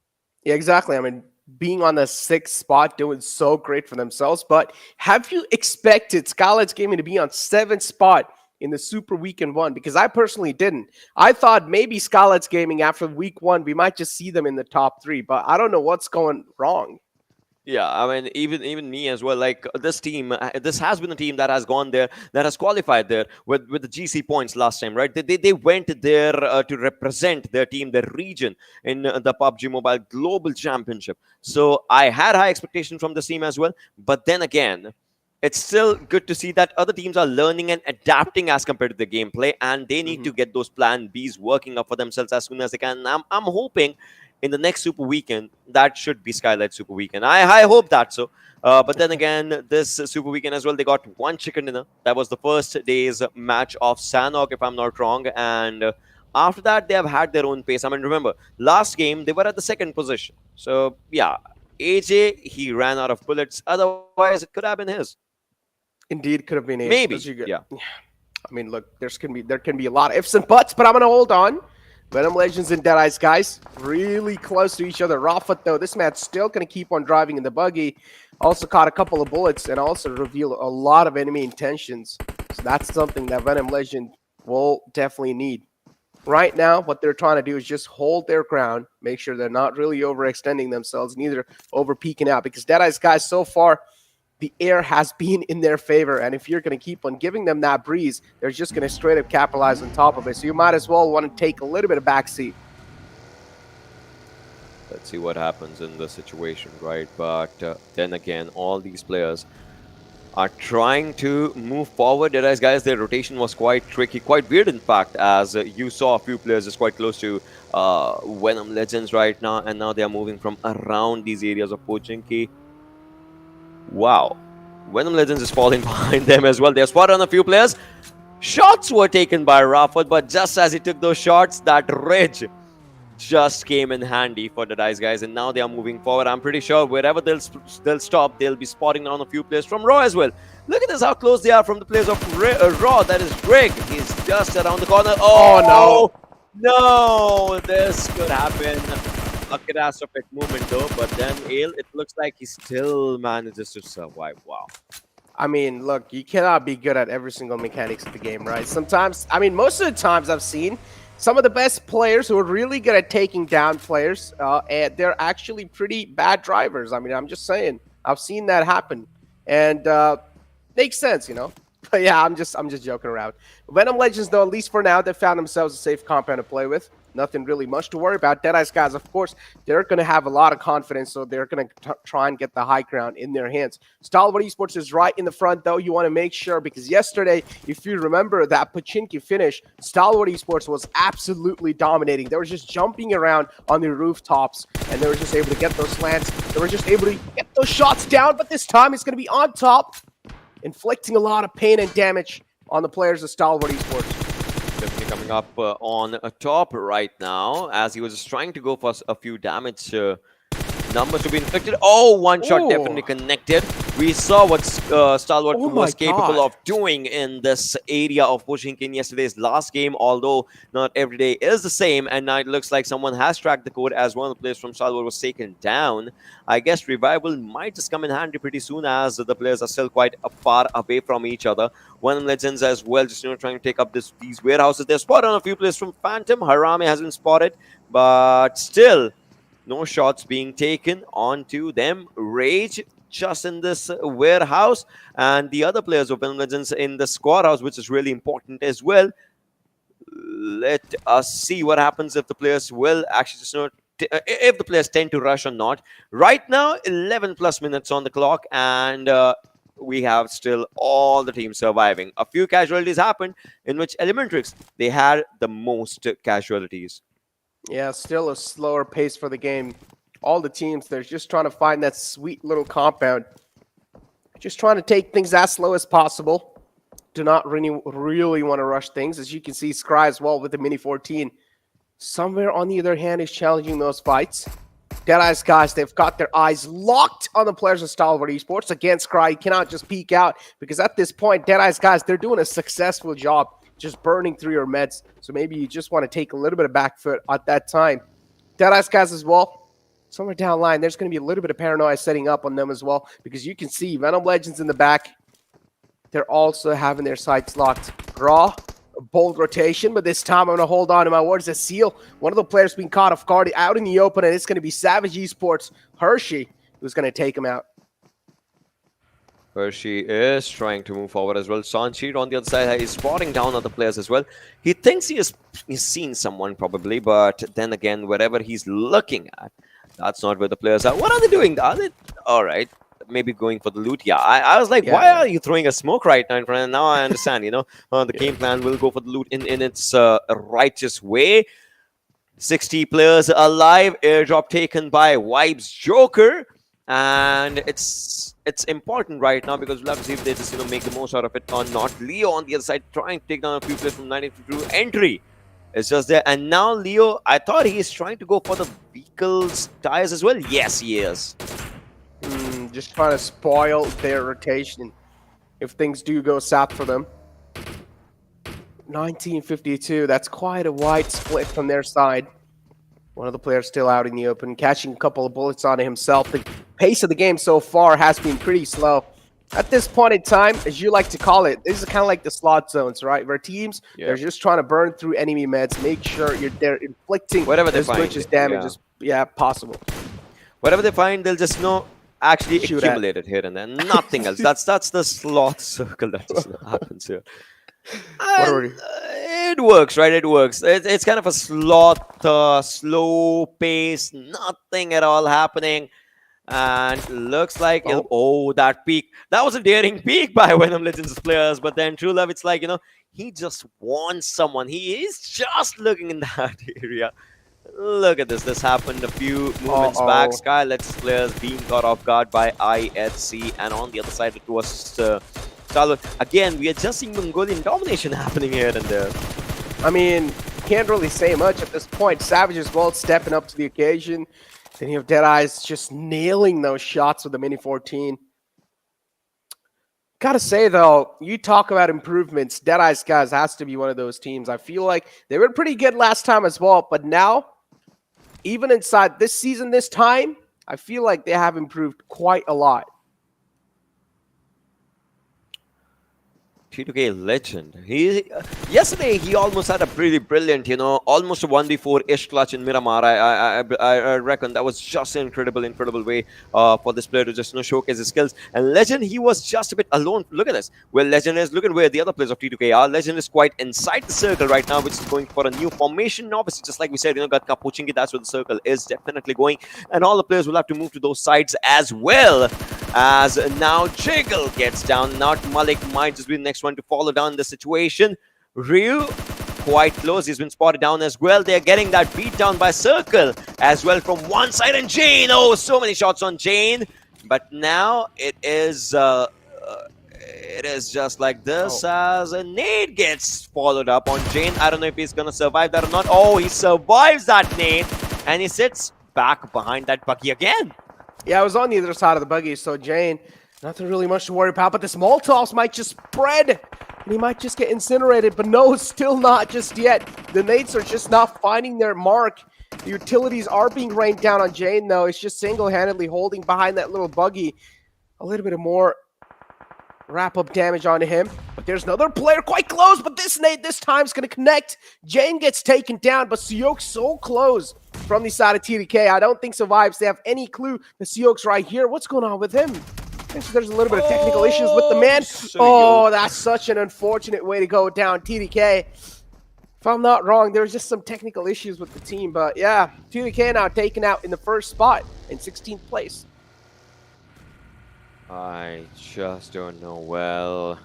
S5: Yeah, exactly. I mean, being on the 6th spot, doing so great for themselves. But have you expected Skylightz Gaming to be on 7th spot in the Super Weekend 1? Because I personally didn't. I thought maybe Skylightz Gaming after week 1, we might just see them in the top 3. But I don't know what's going wrong.
S4: Yeah, I mean, even me as well. Like this team, this has been a team that has gone there, that has qualified there with the GC points last time, right? They went there to represent their team, their region in the PUBG Mobile Global Championship. So I had high expectations from this team as well. But then again, it's still good to see that other teams are learning and adapting as compared to the gameplay, and they need to get those plan Bs working up for themselves as soon as they can. And I'm hoping in the next Super Weekend, that should be Skylightz Super Weekend. I hope that so. But then again, this Super Weekend as well, they got one chicken dinner. That was the first day's match of Sanhok, if I'm not wrong. And after that, they have had their own pace. I mean, remember, last game, they were at the 2nd position. So, yeah, AJ, he ran out of bullets. Otherwise, it could have been his.
S5: Indeed, could have been 8.
S4: Maybe,
S5: yeah. I mean, look, there can be a lot of ifs and buts, but I'm going to hold on. Venom Legends and Deadeyes Guys really close to each other. Rafat, though, this man's still going to keep on driving in the buggy. Also caught a couple of bullets and also revealed a lot of enemy intentions. So that's something that Venom Legend will definitely need. Right now, what they're trying to do is just hold their ground, make sure they're not really overextending themselves, neither over peaking out. Because Deadeyes Guys, so far, the air has been in their favor, and if you're going to keep on giving them that breeze, they're just going to straight up capitalize on top of it. So you might as well want to take a little bit of backseat.
S4: Let's see what happens in the situation, right? But then again, all these players are trying to move forward. Deadeyes Guys, their rotation was quite tricky, quite weird, in fact, as you saw a few players just quite close to Venom Legends right now, and now they are moving from around these areas of Pochinki. Wow. Venom Legends is falling behind them as well. They have spotted on a few players. Shots were taken by Rafat, but just as he took those shots, that ridge just came in handy for the Deadeyes Guys, and now they are moving forward. I'm pretty sure wherever they'll stop, they'll be spotting down a few players from Raw as well. Look at this, how close they are from the players of Raw. That is Greg. He's just around the corner. Oh, no. This could happen. A catastrophic movement though, but then it looks like he still manages to survive. Wow.
S5: I mean, look, you cannot be good at every single mechanics of the game, right? Sometimes, I mean, most of the times I've seen some of the best players who are really good at taking down players, and they're actually pretty bad drivers. I mean, I'm just saying, I've seen that happen, and makes sense, you know. But yeah, I'm just joking around. Venom Legends, though, at least for now, they found themselves a safe compound to play with. Nothing really much to worry about. Deadeyes Guys, of course, they're going to have a lot of confidence, so they're going to try and get the high ground in their hands. Stalwart Esports is right in the front, though. You want to make sure, because yesterday, if you remember that Pochinki finish, Stalwart Esports was absolutely dominating. They were just jumping around on the rooftops, and they were just able to get those slants. They were just able to get those shots down, but this time it's going to be on top, inflicting a lot of pain and damage on the players of Stalwart Esports.
S4: Definitely coming up on a top right now, as he was just trying to go for a few damage numbers to be inflicted. Oh, one shot definitely connected. We saw what Stalwart was capable of doing in this area of Pochinki in yesterday's last game, although not every day is the same, and now it looks like someone has cracked the code as one of the players from Stalwart was taken down. I guess revival might just come in handy pretty soon, as the players are still quite far away from each other. Venom Legends as well, just trying to take up these warehouses. They're spotted on a few players from Phantom. Harame has been spotted, but still no shots being taken onto them. Rage just in this warehouse, and the other players of Venom Legends in the squad house, which is really important as well. Let us see what happens if the players will actually just if the players tend to rush or not. Right now, 11 plus minutes on the clock, and we have still all the teams surviving. A few casualties happened, in which ElementriX, they had the most casualties.
S5: Yeah, still a slower pace for the game. All the teams, they're just trying to find that sweet little compound. Just trying to take things as slow as possible. Do not really want to rush things. As you can see, Scry as well with the Mini 14. Somewhere on the other hand is challenging those fights. Deadeyes Guys, they've got their eyes locked on the players of Stalwart Esports. Again, Scry, you cannot just peek out, because at this point, Deadeyes Guys, they're doing a successful job just burning through your meds. So maybe you just want to take a little bit of back foot at that time. Deadeyes Guys as well. Somewhere down the line, there's going to be a little bit of paranoia setting up on them as well, because you can see Venom Legends in the back. They're also having their sights locked. Raw, a bold rotation, but this time I'm going to hold on to my words. A Seal, one of the players being caught off guard out in the open, and it's going to be Savage Esports, Hershey, who's going to take him out.
S4: Hershey is trying to move forward as well. Sanchit on the other side, he's spotting down other players as well. He thinks he's seen someone probably, but then again, wherever he's looking at, that's not where the players are. What are they doing? Are they all right? Maybe going for the loot. Yeah, I was like, why are you throwing a smoke right now in front? And now I understand, you know, the game plan will go for the loot in its righteous way. 60 players alive, airdrop taken by Vibes Joker, and it's important right now because we'll have to see if they just, you know, make the most out of it or not. Leo on the other side trying to take down a few players from 1952 entry. It's just there, and now Leo, I thought he is trying to go for the vehicles tires as well. Yes, he is.
S5: Just trying to spoil their rotation if things do go south for them. 1952, that's quite a wide split from their side. One of the players still out in the open, catching a couple of bullets on himself. The pace of the game so far has been pretty slow. At this point in time, as you like to call it, this is kind of like the slot zones, right? Where teams, they're just trying to burn through enemy meds, make sure they're inflicting as much as damage as possible.
S4: Whatever they find, they'll just actually accumulate it here and there. Nothing else. That's the slot circle that just happens here. It works, right? It works. It's kind of a slot, slow pace, nothing at all happening. And looks like, that peak. That was a daring peak by Venom Legends players. But then True Love, it's like, you know, he just wants someone. He is just looking in that area. Look at this. This happened a few moments back. Skylightz players being caught off guard by IHC. And on the other side, it was Stalwart. Again, we are just seeing Mongolian domination happening here and there.
S5: I mean, can't really say much at this point. Savage as well stepping up to the occasion. Then you have Deadeyes just nailing those shots with the Mini 14. Gotta say, though, you talk about improvements. Deadeyes Guys has to be one of those teams. I feel like they were pretty good last time as well, but now, even inside this season, this time, I feel like they have improved quite a lot.
S4: T2K legend. Yesterday he almost had a pretty brilliant, you know, almost a 1v4-ish clutch in Miramar. I reckon that was just an incredible way for this player to just, you know, showcase his skills. And Legend, he was just a bit alone. Look at this. Where Legend is, look at where the other players of T2K are. Legend is quite inside the circle right now, which is going for a new formation. Obviously, just like we said, you know, Gatka Pochinki, that's where the circle is definitely going. And all the players will have to move to those sides as well. As now Jiggle gets down. Not Malik might just be the next one to follow down the situation. Ryu quite close. He's been spotted down as well. They're getting that beat down by Circle as well from one side. And Jane, oh, so many shots on Jane. But now it is just like this as a nade gets followed up on Jane. I don't know if he's going to survive that or not. Oh, he survives that nade. And he sits back behind that buggy again.
S5: Yeah, I was on the other side of the buggy, so Jane, nothing really much to worry about, but this Molotovs might just spread, and he might just get incinerated, but no, still not just yet. The nades are just not finding their mark. The utilities are being rained down on Jane, though. It's just single-handedly holding behind that little buggy. A little bit of more wrap-up damage onto him, but there's another player quite close, but this nade this time is going to connect. Jane gets taken down, but Seok's so close from the side of TDK. I don't think Vibes, they have any clue that Seok's right here. What's going on with him? There's a little bit of technical issues with the man. That's such an unfortunate way to go down, TDK. If I'm not wrong, there's just some technical issues with the team, but yeah, TDK now taken out in the first spot in 16th place.
S4: I just don't know. Well,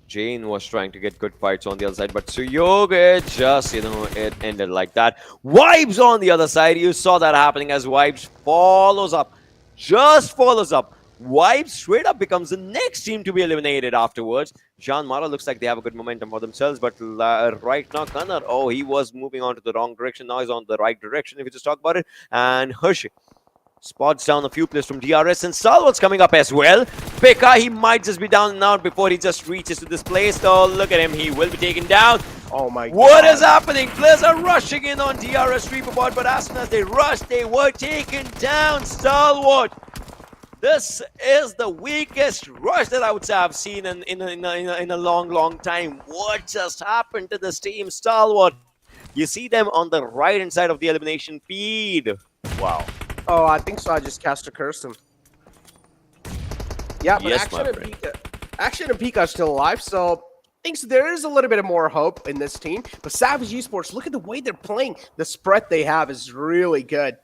S4: Jane was trying to get good fights on the other side, but Suyoga just, you know, it ended like that. Vibes on the other side. You saw that happening as Vibes follows up. Just follows up. Vibes straight up becomes the next team to be eliminated afterwards. JyanMaara looks like they have a good momentum for themselves, but right now, Kannar, oh, he was moving on to the wrong direction. Now he's on the right direction if you just talk about it. And Hershey spots down a few players from DRS, and Stalwart's coming up as well. Pika, he might just be down and out before he just reaches to this place. Oh, look at him. He will be taken down.
S5: Oh my god.
S4: What is happening? Players are rushing in on DRS Reaperbot, but as soon as they rushed, they were taken down. Stalwart. This is the weakest rush that I would say I've seen in a long time. What just happened to this team, Stalwart? You see them on the right-hand side of the elimination feed. Wow.
S5: Oh, I think so. I just cast a curse him. Yeah, but
S4: Yes,
S5: Action and Pika are still alive, so I think there is a little bit of more hope in this team. But Savage Esports, look at the way they're playing. The spread they have is really good.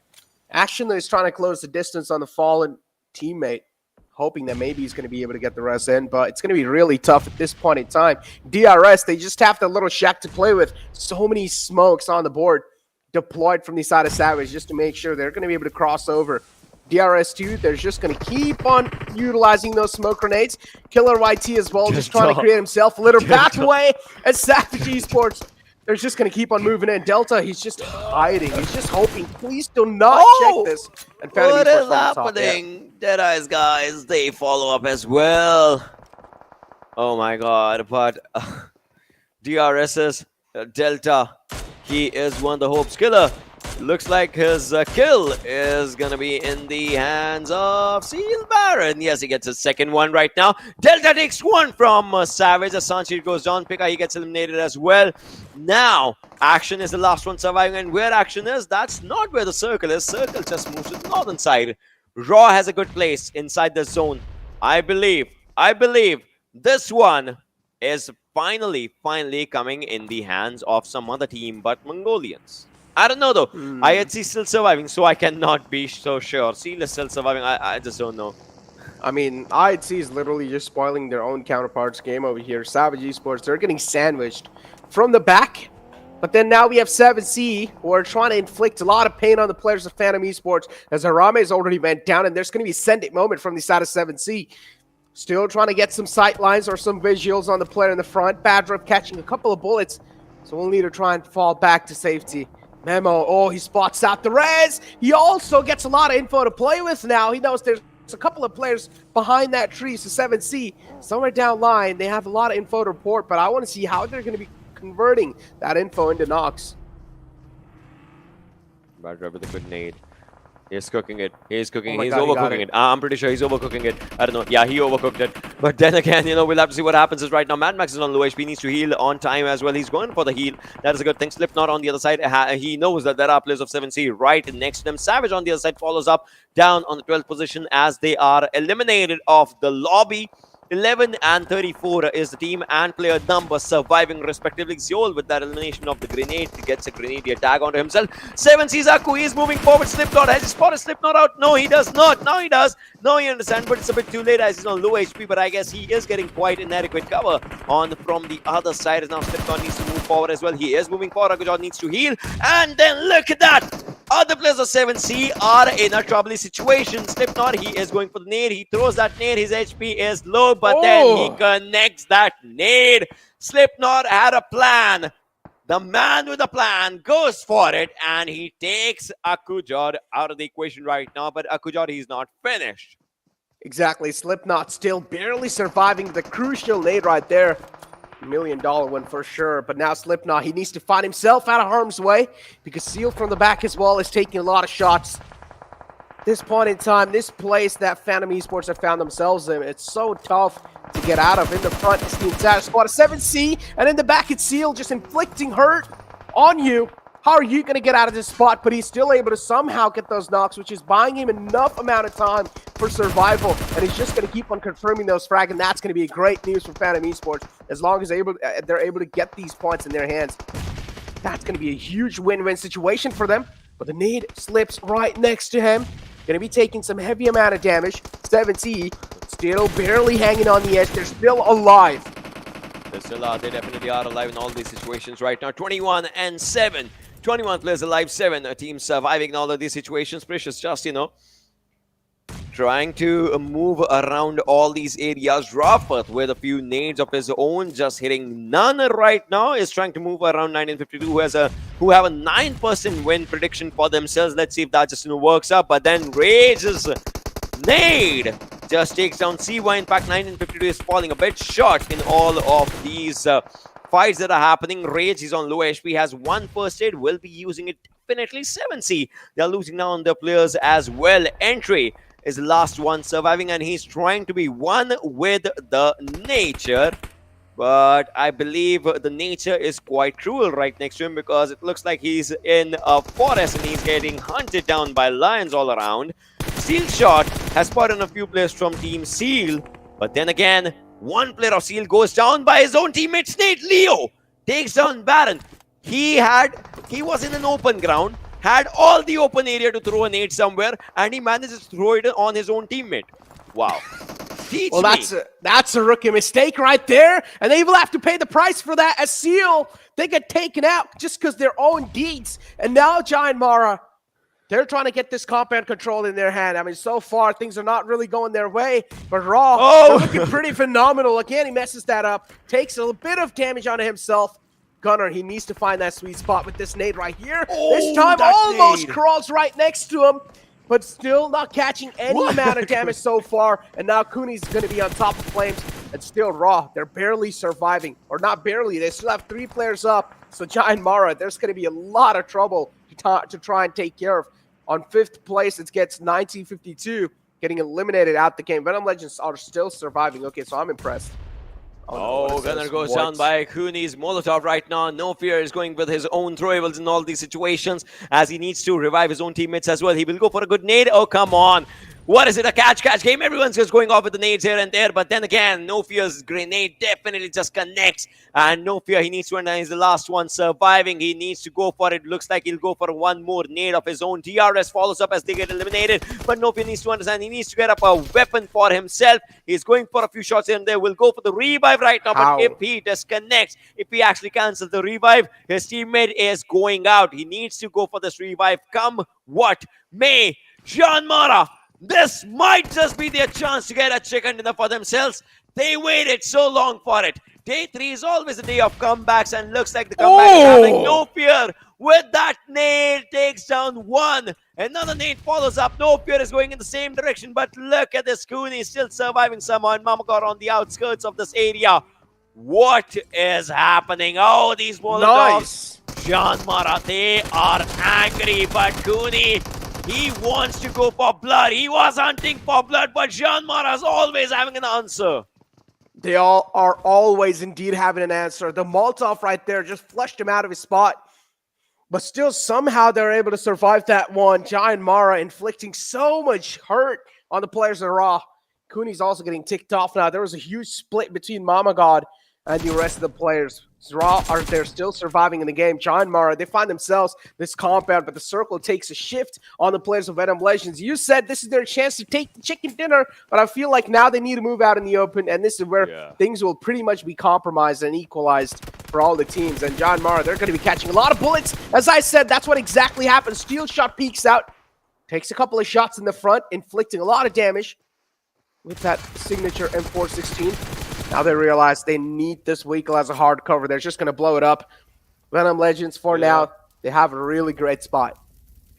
S5: Action is trying to close the distance on the fallen teammate, hoping that maybe he's going to be able to get the rest in, but it's going to be really tough at this point in time. DRS, they just have the little shack to play with. So many smokes on the board deployed from the side of Savage just to make sure they're going to be able to cross over. DRS2, they're just going to keep on utilizing those smoke grenades. Killer YT as well, just trying to create himself a little pathway. And Savage Esports, they're just going to keep on moving in. Delta, he's just hiding. He's just hoping, please do not check this. And
S4: What is happening? Deadeyes Guys, they follow up as well. Oh my god, but DRS's Delta, he is one of the hopes. Killer, looks like his kill is gonna be in the hands of Seal Baron. Yes, he gets his second one right now. Delta takes one from Savage. As Sanchit goes down, Pika, he gets eliminated as well. Now, Action is the last one surviving, and where Action is, that's not where the circle is. Circle just moves to the northern side. Raw has a good place inside the zone. I believe this one is finally coming in the hands of some other team, but Mongolians. I don't know though. IHC still surviving, so I cannot be so sure. Seal is still surviving. I just don't know.
S5: I mean, IHC is literally just spoiling their own counterparts game over here. Savage Esports, they're getting sandwiched from the back. But then now we have 7C, who are trying to inflict a lot of pain on the players of Venom Esports, as Harame has already went down, and there's going to be a send-it moment from the side of 7C. Still trying to get some sight lines or some visuals on the player in the front. Badrop catching a couple of bullets, so we'll need to try and fall back to safety. Memo, oh, he spots out the res. He also gets a lot of info to play with now. He knows there's a couple of players behind that tree, so 7C, somewhere down line, they have a lot of info to report, but I want to see how they're going to be converting that info into knocks.
S4: Badrop with a good nade. He's cooking it. He's cooking.
S5: Oh
S4: He's
S5: God,
S4: overcooking it. I'm pretty sure he's overcooking it. I don't know. Yeah, he overcooked it. But then again, we'll have to see what happens. Is right now, Mad Max is on low HP. He needs to heal on time as well. He's going for the heal. That is a good thing. Slipknot on the other side. He knows that there are players of 7C right next to them. Savage on the other side follows up down on the 12th position as they are eliminated off the lobby. 11 and 34 is the team and player number surviving respectively. Zeol with that elimination of the grenade gets a grenadier tag onto himself. 7C Zaku, he is moving forward. Slipknot has he spotted Slipknot out? No, he does not. Now he does. Now you understand, but it's a bit too late as he's on low HP. But I guess he is getting quite inadequate cover on from the other side. As now Slipknot needs to move forward as well. He is moving forward. Akujot needs to heal. And then look at that. Other players of 7C are in a troubling situation. Slipknot, he is going for the nade. He throws that nade. His HP is low, but then he connects that nade. Slipknot had a plan. The man with a plan goes for it, and he takes Akujot out of the equation right now. But Akujot, he's not finished.
S5: Exactly. Slipknot still barely surviving the crucial nade right there. $1 million one for sure. But now Slipknot, he needs to find himself out of harm's way because Seal from the back as well is taking a lot of shots. This point in time, this place that Venom Esports have found themselves in, it's so tough to get out of. In the front, it's the entire squad of 7C, and in the back, it's Seal just inflicting hurt on you. How are you going to get out of this spot? But he's still able to somehow get those knocks, which is buying him enough amount of time for survival. And he's just going to keep on confirming those frag, and that's going to be great news for Venom Esports as long as they're able to get these points in their hands. That's going to be a huge win-win situation for them. But the nade slips right next to him. Going to be taking some heavy amount of damage. 7C still barely hanging on the edge. They're still alive.
S4: They still are. They definitely are alive in all these situations right now. 21 and 7. 21 players alive, 7 teams surviving in all of these situations. Precious just, trying to move around all these areas. Raffert with a few nades of his own, just hitting none right now. Is trying to move around 1952, who have a 9% win prediction for themselves. Let's see if that just works out. But then Rage's nade just takes down CY. In fact, 1952 is falling a bit short in all of these fights that are happening. Rage, he's on low HP, has 1 first aid, will be using it definitely. 7C, they're losing now on their players as well. Entry is the last one surviving, and he's trying to be one with the nature. But I believe the nature is quite cruel right next to him, because it looks like he's in a forest and he's getting hunted down by lions all around. Seal Shot has spotted a few players from Team Seal, but then again, one player of Seal goes down by his own teammate. Snake Leo takes down Baron. He was in an open ground, had all the open area to throw a nade somewhere, and he manages to throw it on his own teammate. Wow.
S5: Well, that's a rookie mistake right there, and they will have to pay the price for that. As Seal, they get taken out just because their own deeds. And now JyanMaara, they're trying to get this compound control in their hand. I mean, so far things are not really going their way, but Raw, they're looking pretty phenomenal. Again, he messes that up, takes a little bit of damage onto himself. Gunner, he needs to find that sweet spot with this nade right here. This time almost crawls right next to him, but still not catching any amount of damage so far. And now Cooney's going to be on top of Flames, and still Raw, they're barely surviving. Or not barely, they still have 3 players up. So JyanMaara, there's going to be a lot of trouble to try and take care of. On 5th place, it gets 1952, getting eliminated out the game. Venom Legends are still surviving. Okay, so I'm impressed.
S4: Oh, Gunner goes down by Cooney's Molotov right now. No Fear is going with his own throwables in all these situations, as he needs to revive his own teammates as well. He will go for a good nade. Oh, come on. What is it, a catch game? Everyone's just going off with the nades here and there, but then again, No Fear's grenade definitely just connects, and No Fear, he needs to end, he's the last one surviving. He needs to go for it. Looks like he'll go for one more nade of his own. DRS follows up as they get eliminated, but No Fear needs to understand he needs to get up a weapon for himself. He's going for a few shots here and there. Will go for the revive right now, but if he disconnects, if he actually cancels the revive, his teammate is going out. He needs to go for this revive, come what may. JyanMaara, this might just be their chance to get a chicken dinner for themselves. They waited so long for it. Day 3 is always a day of comebacks, and looks like the comeback is happening. No Fear with that nade takes down one. Another nade follows up. No Fear is going in the same direction, but look at this. Cooney still surviving somehow, and Mamagor on the outskirts of this area. What is happening? Oh, these Molotovs. JyanMaara, they are angry, but Cooney, he wants to go for blood. He was hunting for blood, but JyanMaara is always having an answer.
S5: They all are always indeed having an answer. The Molotov right there just flushed him out of his spot. But still, somehow they're able to survive that one. JyanMaara inflicting so much hurt on the players of Raw. Cooney's also getting ticked off now. There was a huge split between Mamagod and the rest of the players. Raw they're still surviving in the game. JyanMaara, they find themselves this compound, but the circle takes a shift on the players of Venom Legends. You said this is their chance to take the chicken dinner, but I feel like now they need to move out in the open, and this is where things will pretty much be compromised and equalized for all the teams. And JyanMaara, they're going to be catching a lot of bullets. As I said, that's what exactly happened. Steel Shot peeks out, takes a couple of shots in the front, inflicting a lot of damage with that signature M416. Now they realize they need this vehicle as a hard cover. They're just going to blow it up. Venom Legends, for now, they have a really great spot.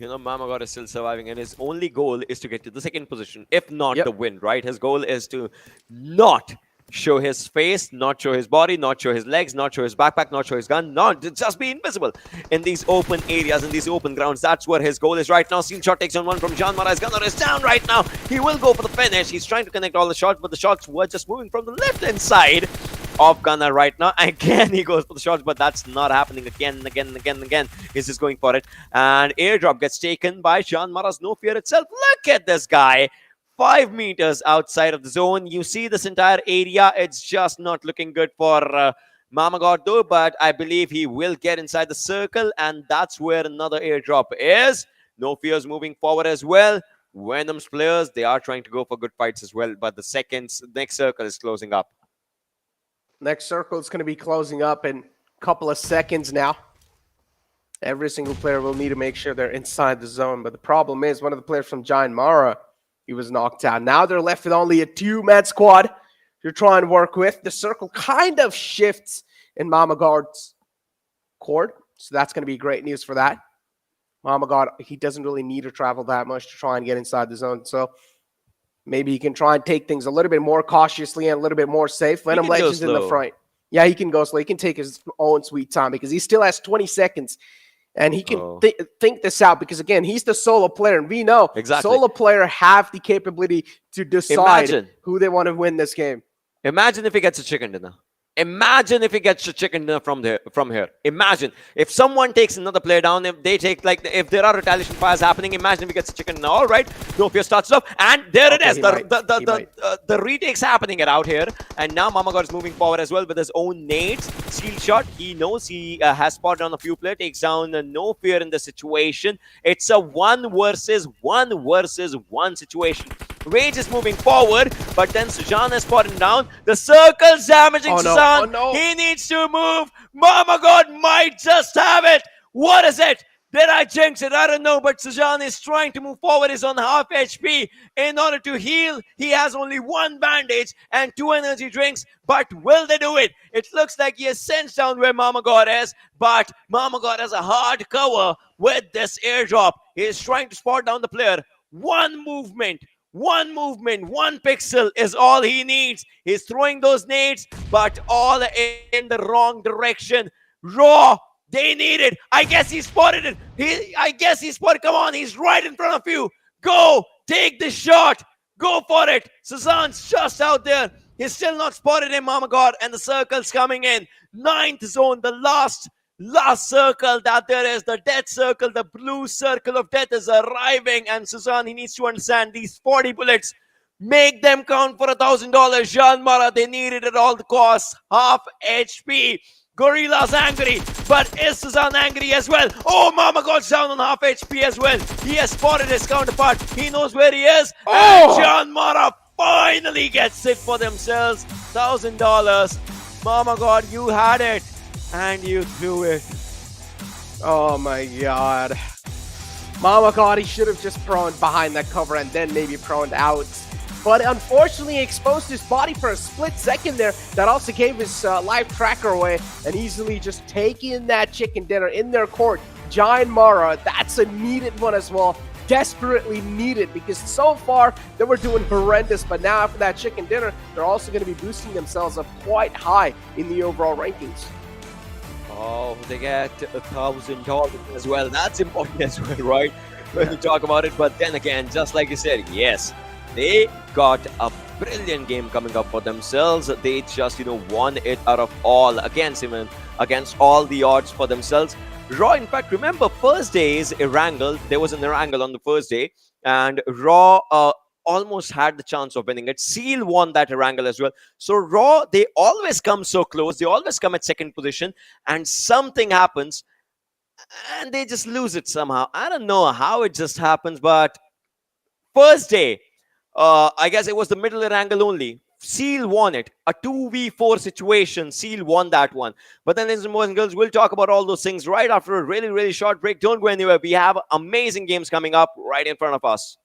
S4: You know, Mamagod is still surviving, and his only goal is to get to the 2nd position, if not the win, right? His goal is to not show his face, not show his body, not show his legs, not show his backpack, not show his gun, not just be invisible in these open areas, in these open grounds. That's where his goal is right now. Steel Shot takes on one from JyanMaara. His gunner is down right now. He will go for the finish. He's trying to connect all the shots, but the shots were just moving from the left-hand side of Gunner right now. Again, he goes for the shots, but that's not happening. Again. He's just going for it. And airdrop gets taken by JyanMaara's No Fear itself. Look at this guy. 5 meters outside of the zone. You see this entire area. It's just not looking good for Mamagod though, but I believe he will get inside the circle, and that's where another airdrop is. No Fear's moving forward as well. Venom's players, they are trying to go for good fights as well, but the next circle is closing up.
S5: Next circle is going to be closing up in a couple of seconds now. Every single player will need to make sure they're inside the zone, but the problem is one of the players from JyanMaara, he was knocked out. Now they're left with only a 2-man squad to try and work with. The circle kind of shifts in Mamagod's court, so that's going to be great news for that. Mamagod, he doesn't really need to travel that much to try and get inside the zone. So maybe he can try and take things a little bit more cautiously and a little bit more safe. Venom
S4: can go
S5: Legends in the
S4: slow.
S5: front. Yeah, he can go slow. He can take his own sweet time because he still has 20 seconds. And he can think this out because, again, he's the solo player. And we know solo player have the capability to decide who they want to win this game.
S4: Imagine if he gets a chicken dinner. Imagine if he gets a chicken dinner from here. Imagine if someone takes another player down. If they take, like, if there are retaliation fires happening, imagine if he gets a chicken dinner. All right, no fear starts off, and there it is. The retakes happening out here, and now MamaGod is moving forward as well with his own nades. Shield shot. He knows he has spotted on a few players. Takes down no fear in the situation. It's a 1 versus 1 situation. Rage is moving forward, but then Sujan is spotted down. The circle's damaging Sujan.
S5: Oh, no.
S4: He needs to move. MamaGod might just have it. What is it? Did I jinx it? I don't know, but Sujan is trying to move forward. He's on half HP. In order to heal, he has only 1 bandage and 2 energy drinks. But will they do it? It looks like he has sensed down where MamaGod is, but MamaGod has a hard cover with this airdrop. He is trying to spot down the player. One movement, 1 pixel is all he needs. He's throwing those nades, but all in the wrong direction. Raw, they need it. I guess he spotted it. I guess he spotted. Come on, he's right in front of you. Go, take the shot. Go for it. Suzanne's just out there. He's still not spotted him, MamaGod, and the circle's coming in. 9th zone, the last circle that there is, the death circle, the blue circle of death is arriving, and Suzanne, he needs to understand these 40 bullets, make them count for $1,000. JyanMaara, they need it at all the costs. Half HP. Gorilla's angry, but is Suzanne angry as well? Oh, MamaGod's down on half HP as well. He has spotted his counterpart. He knows where he is. And JyanMaara finally gets it for themselves. $1,000. MamaGod, you had it. And you threw it.
S5: Oh my god. MamaGod, he should have just proned behind that cover and then maybe proned out. But unfortunately, he exposed his body for a split second there. That also gave his live tracker away and easily just taking that chicken dinner in their court. JyanMaara, that's a needed one as well. Desperately needed because so far they were doing horrendous, but now after that chicken dinner, they're also going to be boosting themselves up quite high in the overall rankings.
S4: Oh, they get $1,000 as well. That's important as well, right? When you talk about it. But then again, just like you said, yes, they got a brilliant game coming up for themselves. They just, won it out of all against all the odds for themselves. Raw, in fact, remember first day's Erangel. There was an Erangel on the first day, and Raw almost had the chance of winning it. Seal won that Erangel as well. So Raw, they always come so close. They always come at second position, and something happens, and they just lose it somehow. I don't know how it just happens, but first day, I guess it was the middle Erangel only. Seal won it. A 2v4 situation. Seal won that one. But then, ladies and boys and girls, we'll talk about all those things right after a really, really short break. Don't go anywhere. We have amazing games coming up right in front of us.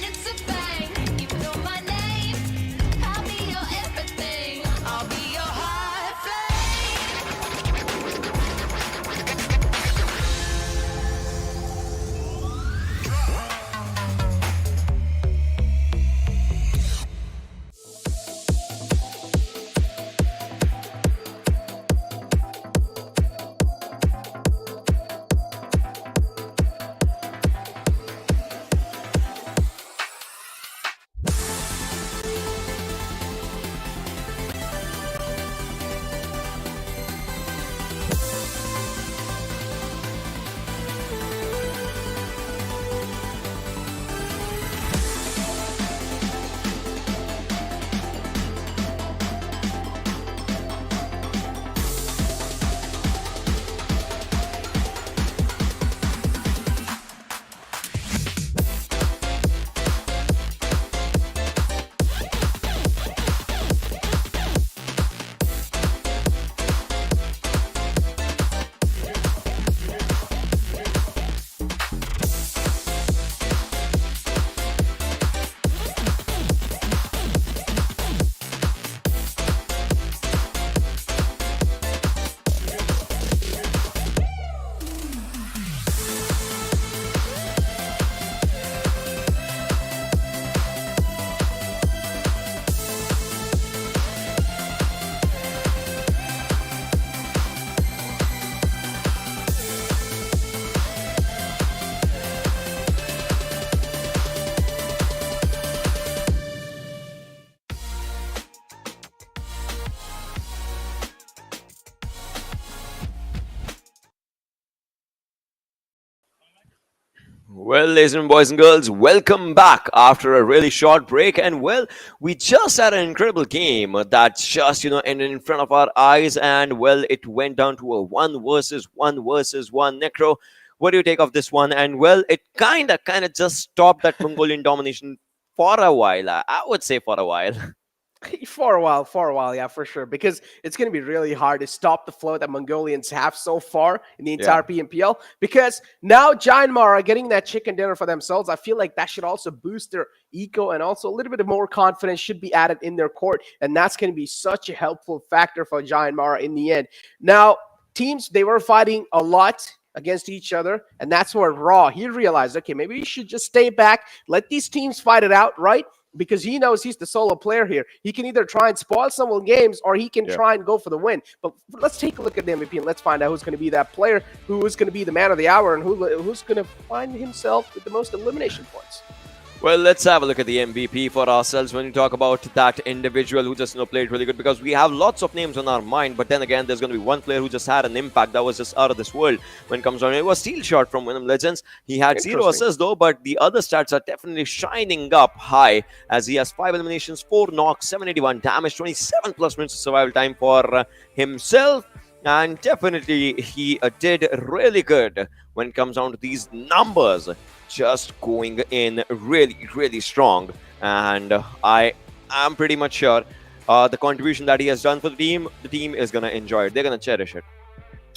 S6: It's a bang, even though my name
S4: Well, ladies and boys and girls, welcome back after a really short break. And well, we just had an incredible game that just, ended in front of our eyes. And well, it went down to a 1 versus 1 Necro. What do you take of this one? And well, it kind of just stopped that Mongolian domination for a while. I would say for a while.
S5: For a while, yeah, for sure. Because it's going to be really hard to stop the flow that Mongolians have so far in the entire PMPL. Because now JyanMaara getting that chicken dinner for themselves, I feel like that should also boost their eco, and also a little bit of more confidence should be added in their court. And that's going to be such a helpful factor for JyanMaara in the end. Now, teams, they were fighting a lot against each other, and that's where Raw, he realized, okay, maybe we should just stay back, let these teams fight it out, right? Because he knows he's the solo player here. He can either try and spoil some games, or he can try and go for the win. But let's take a look at the MVP, and let's find out who's going to be that player, who is going to be the man of the hour, and who's going to find himself with the most elimination points.
S4: Well, let's have a look at the MVP for ourselves when you talk about that individual who just played really good, because we have lots of names on our mind, but then again, there's going to be one player who just had an impact that was just out of this world when it comes down. It was Steel Shot from Venom Legends. He had 0 assists though, but the other stats are definitely shining up high, as he has 5 eliminations, 4 knocks, 781 damage, 27 plus minutes of survival time for himself. And definitely he did really good when it comes down to these numbers, just going in really strong. And I am pretty much sure the contribution that he has done for the team is going to enjoy it. They're going to cherish it.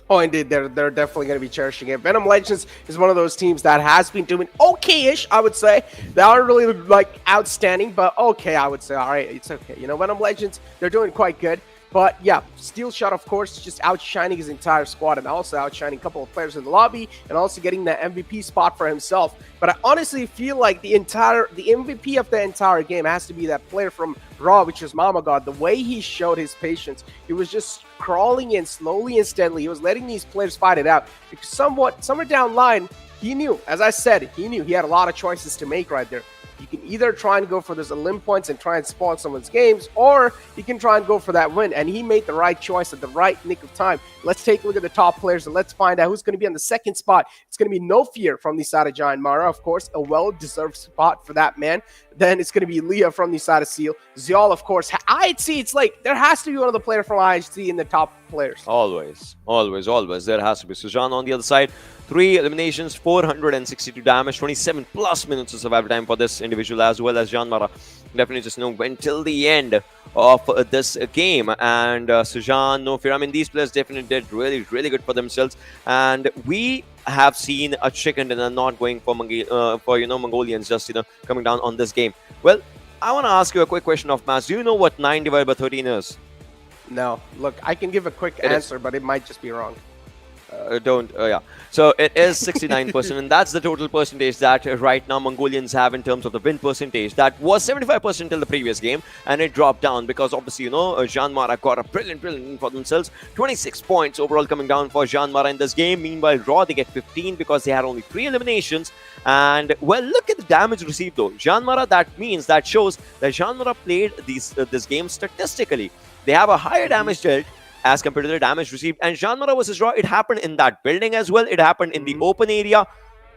S5: Oh, indeed, they're definitely going to be cherishing it. Venom Legends is one of those teams that has been doing okay-ish, I would say. They aren't really, outstanding, but okay, I would say. All right, it's okay. Venom Legends, they're doing quite good. But yeah, Steel Shot, of course, just outshining his entire squad, and also outshining a couple of players in the lobby, and also getting that MVP spot for himself. But I honestly feel like the MVP of the entire game has to be that player from Raw, which is Mama God. The way he showed his patience, he was just crawling in slowly and steadily. He was letting these players fight it out. Because somewhere down line, he knew, as I said, he had a lot of choices to make right there. You can either try and go for those elim points and try and spoil someone's games, or you can try and go for that win. And he made the right choice at the right nick of time. Let's take a look at the top players, and let's find out who's going to be on the second spot. It's going to be No Fear from the side of JyanMaara, of course, a well-deserved spot for that man. Then it's going to be Leah from the side of Seal. Zeal, of course. IHC, it's like there has to be one of the players from IHC in the top players.
S4: Always. There has to be. Sujan on the other side. 3 eliminations, 462 damage, 27 plus minutes of survival time for this individual, as well as JyanMaara. Definitely just went till the end of this game. And Sujan, No Fear, I mean, these players definitely did really good for themselves. And we have seen a chicken dinner not going for Mongolians just coming down on this game. Well, I want to ask you a quick question of Mass. Do you know what 9 divided by 13 is?
S5: No. Look, I can give a quick answer, but it might just be wrong.
S4: So it is 69%, and that's the total percentage that right now Mongolians have in terms of the win percentage. That was 75% till the previous game, and it dropped down because obviously JyanMaara got a brilliant win for themselves. 26 points overall coming down for JyanMaara in this game. Meanwhile, Raw, they get 15 because they had only 3 eliminations. And well, look at the damage received though. JyanMaara, that shows that JyanMaara played this game statistically. They have a higher damage dealt as compared to the damage received. And JyanMaara versus Raw, it happened in that building as well. It happened in the open area.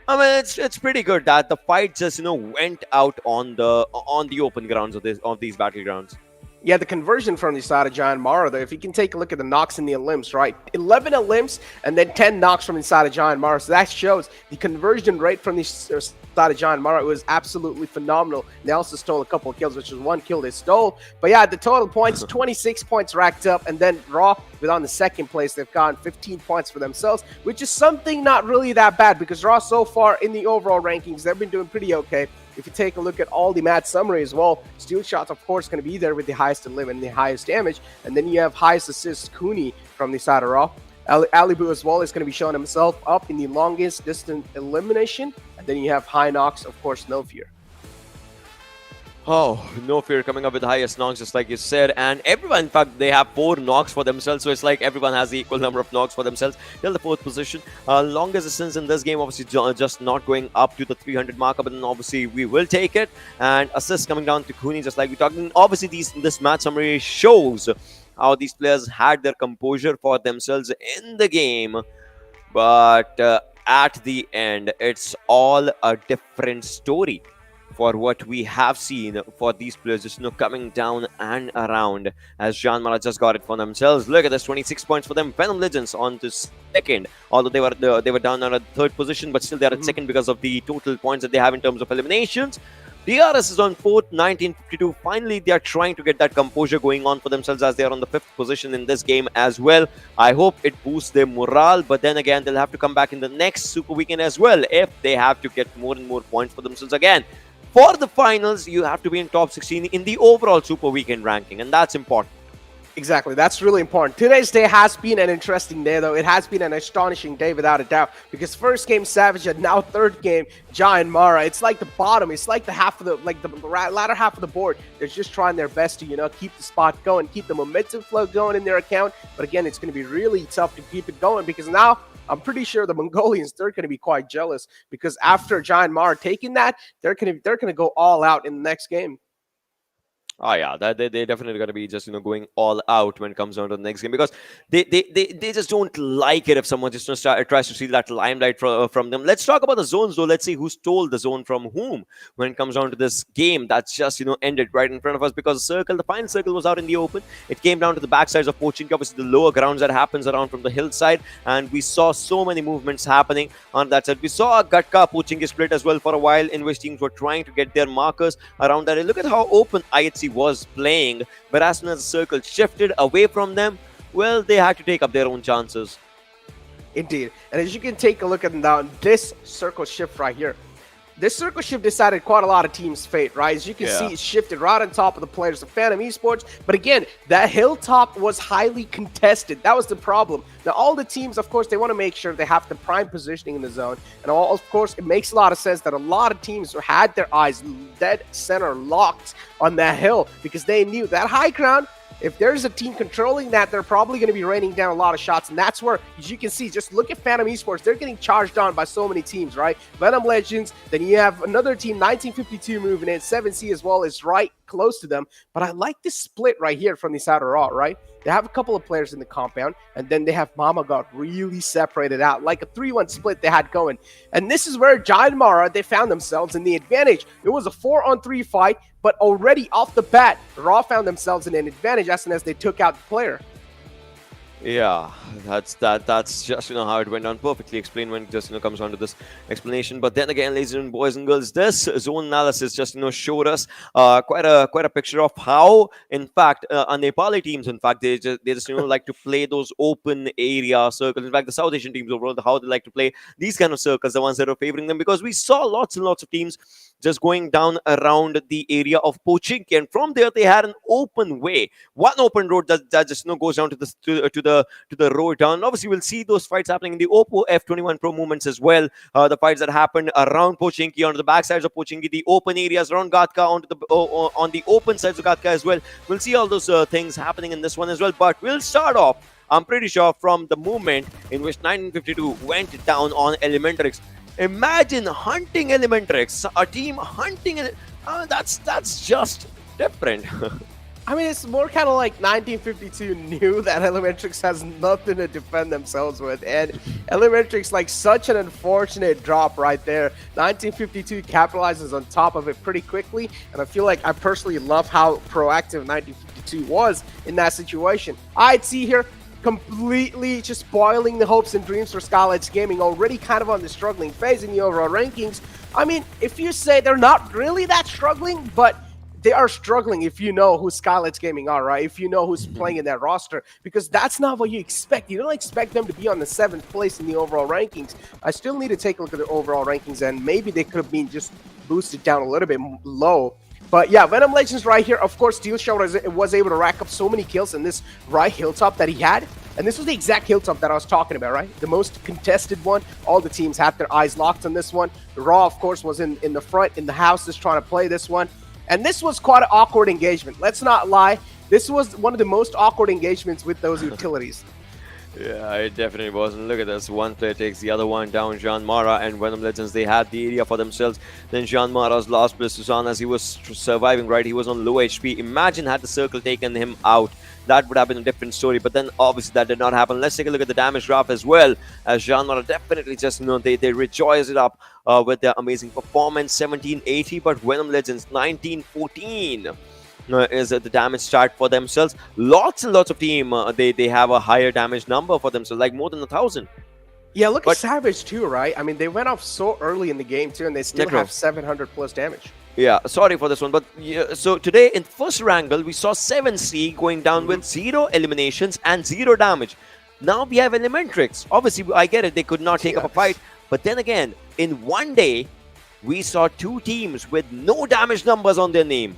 S4: I mean, it's pretty good that the fight just went out on the open grounds of these battlegrounds.
S5: Yeah, the conversion from the side of JyanMaara, though, if you can take a look at the knocks and the elims, right? 11 elims and then 10 knocks from the side of JyanMaara. So that shows the conversion rate from the side of JyanMaara was absolutely phenomenal. They also stole a couple of kills, which was 1 kill they stole. But yeah, the total points, 26 points racked up. And then Raw, with on the second place, they've gotten 15 points for themselves, which is something not really that bad, because Raw so far in the overall rankings, they've been doing pretty okay. If you take a look at all the match summary as well, Steel Shot's, of course, going to be there with the highest elim and the highest damage. And then you have highest assist Cooney from the side of Raw. Alibu as well is going to be showing himself up in the longest distance elimination. And then you have high knocks, of course, No Fear.
S4: Oh, No Fear coming up with the highest knocks, just like you said. And everyone, in fact, they have 4 knocks for themselves. So it's like everyone has the equal number of knocks for themselves. Till the 4th position. Longest distance in this game, obviously, just not going up to the 300 marker. But then obviously, we will take it. And assists coming down to Cooney, just like we talked. And obviously, this match summary shows how these players had their composure for themselves in the game. But at the end, it's all a different story for what we have seen for these players just coming down and around, as JyanMaara just got it for themselves. Look at this, 26 points for them. Venom Legends on to second, although they were down on a third position, but still they're at second because of the total points that they have in terms of eliminations. DRS is on fourth, 1952. Finally, they are trying to get that composure going on for themselves, as they are on the fifth position in this game as well. I hope it boosts their morale, but then again, they'll have to come back in the next Super Weekend as well if they have to get more and more points for themselves again. For the finals, you have to be in top 16 in the overall Super Weekend ranking, and that's important.
S5: Exactly, that's really important. Today's day has been an interesting day, though. It has been an astonishing day without a doubt, because first game Savage and now third game JyanMaara. It's like the bottom, it's like the latter half of the board. They're just trying their best to keep the spot going, keep the momentum flow going in their account. But again, it's going to be really tough to keep it going, because now I'm pretty sure the Mongolians, they're going to be quite jealous, because after JyanMaara taking that, they're going to go all out in the next game.
S4: Oh yeah, they definitely going to be just going all out when it comes down to the next game, because they just don't like it if someone just tries to steal that limelight from them. Let's talk about the zones though. Let's see who stole the zone from whom when it comes down to this game that's just ended right in front of us, because the final circle was out in the open. It came down to the backsides of Pochinki, obviously the lower grounds that happens around from the hillside, and we saw so many movements happening on that side. We saw a Gatka Pochinki split as well for a while, in which teams were trying to get their markers around that. And look at how open IHC was playing, but as soon as the circle shifted away from them, well, they had to take up their own chances.
S5: Indeed. And as you can take a look at now, this circle shift right here, this circle shift decided quite a lot of teams' fate, right? As you can see, it shifted right on top of the players of Venom Esports. But again, that hilltop was highly contested. That was the problem. Now, all the teams, of course, they want to make sure they have the prime positioning in the zone. And of course, it makes a lot of sense that a lot of teams had their eyes dead center locked on that hill, because they knew that high ground, if there's a team controlling that, they're probably going to be raining down a lot of shots. And that's where, as you can see, just look at Venom Esports. They're getting charged on by so many teams, right? Venom Legends, then you have another team, 1952 moving in, 7C as well is right close to them. But I like this split right here from the Outer Raw, right? They have a couple of players in the compound, and then they have Mama God really separated out, like a 3-1 split they had going. And this is where JyanMaara, they found themselves in the advantage. It was a 4-on-3 fight, but already off the bat, Raw found themselves in an advantage as soon as they took out the player.
S4: Yeah, that's just how it went on. Perfectly explained when it just comes on to this explanation. But then again, ladies and boys and girls, this zone analysis just showed us quite a picture of how, in fact, Nepali teams, in fact, they just like to play those open area circles. In fact, the South Asian teams overall, how they like to play these kind of circles, the ones that are favoring them, because we saw lots and lots of teams just going down around the area of Pochinki, and from there they had an open way, one open road that just goes down to the road down. Obviously, we'll see those fights happening in the Oppo F21 Pro movements as well. The fights that happened around Pochinki, onto the backsides of Pochinki, the open areas around Gatka, on the open sides of Gatka as well. We'll see all those things happening in this one as well. But we'll start off, I'm pretty sure, from the moment in which 1952 went down on ElementriX. Imagine hunting ElementriX, a team hunting it. That's just different.
S5: I mean, it's more kind of like 1952 knew that ElementriX has nothing to defend themselves with, and ElementriX, like, such an unfortunate drop right there. 1952 capitalizes on top of it pretty quickly, and I feel like I personally love how proactive 1952 was in that situation. I'd see here completely just spoiling the hopes and dreams for Skylightz Gaming, already kind of on the struggling phase in the overall rankings. I mean, if you say they're not really that struggling, but they are struggling if you know who Skylightz Gaming are, right? If you know who's playing in that roster, because that's not what you expect. You don't expect them to be on the 7th place in the overall rankings. I still need to take a look at the overall rankings, and maybe they could have been just boosted down a little bit low. But yeah, Venom Legends right here, of course, Steel Show was able to rack up so many kills in this right hilltop that he had. And this was the exact hilltop that I was talking about, right? The most contested one. All the teams had their eyes locked on this one. The Raw, of course, was in the front, in the house, just trying to play this one. And this was quite an awkward engagement. Let's not lie. This was one of the most awkward engagements with those utilities.
S4: Yeah, it definitely wasn't. Look at this. One player takes the other one down. JyanMaara and Venom Legends, they had the area for themselves. Then JyanMaara's last player, Susan, as he was surviving, right? He was on low HP. Imagine had the circle taken him out. That would have been a different story. But then obviously that did not happen. Let's take a look at the damage graph as well. As JyanMaara definitely just, they rejoice it up with their amazing performance. 1780, but Venom Legends 1914. Is the damage start for themselves. Lots and lots of team, they have a higher damage number for themselves, like more than 1,000.
S5: Yeah, look at Savage too, right? I mean, they went off so early in the game too, and they still have 700 plus damage.
S4: Yeah, sorry for this one, but yeah, so today in first Erangel, we saw 7C going down with 0 eliminations and 0 damage. Now we have ElementriX. Obviously, I get it, they could not take up a fight, but then again, in one day, we saw 2 teams with no damage numbers on their name.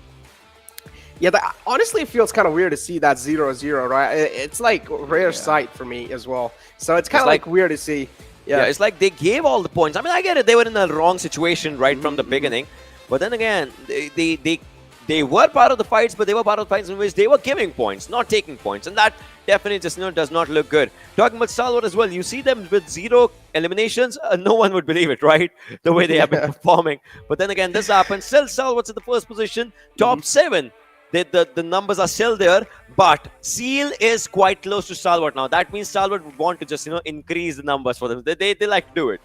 S5: Yeah, honestly, it feels kind of weird to see that 0-0, right? It's like rare sight for me as well. So it's kind of like weird to see.
S4: Yeah, it's like they gave all the points. I mean, I get it. They were in the wrong situation right from the beginning. But then again, they were part of the fights, but they were part of the fights in which they were giving points, not taking points. And that definitely just does not look good. Talking about Stalwart as well, you see them with 0 eliminations, no one would believe it, right? The way they have been performing. But then again, this happened. Still, Stalwart's in the first position, top 7. The numbers are still there, but Seal is quite close to Stalwart now. That means Stalwart would want to just, increase the numbers for them. They like to do it.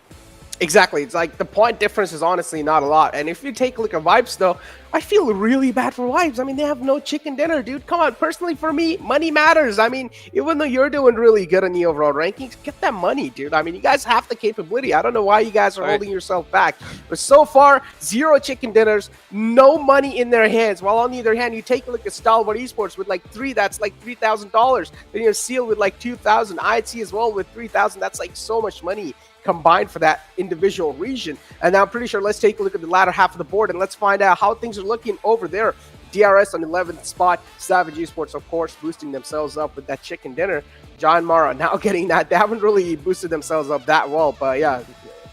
S5: Exactly. It's like the point difference is honestly not a lot. And if you take a look at Vibes, though, I feel really bad for Vibes. I mean, they have no chicken dinner, dude. Come on. Personally, for me, money matters. I mean, even though you're doing really good in the overall rankings, get that money, dude. I mean, you guys have the capability. I don't know why you guys are holding yourself back. But so far, 0 chicken dinners, no money in their hands. While on the other hand, you take a look at Stalwart Esports with like 3, that's like $3,000. Then you have Seal with like 2,000. IHC as well with 3,000. That's like so much money combined for that individual region. And now I'm pretty sure let's take a look at the latter half of the board and let's find out how things are looking over there. DRS on 11th spot, Savage Esports of course boosting themselves up with that chicken dinner. JyanMaara now getting that. They haven't really boosted themselves up that well, but yeah,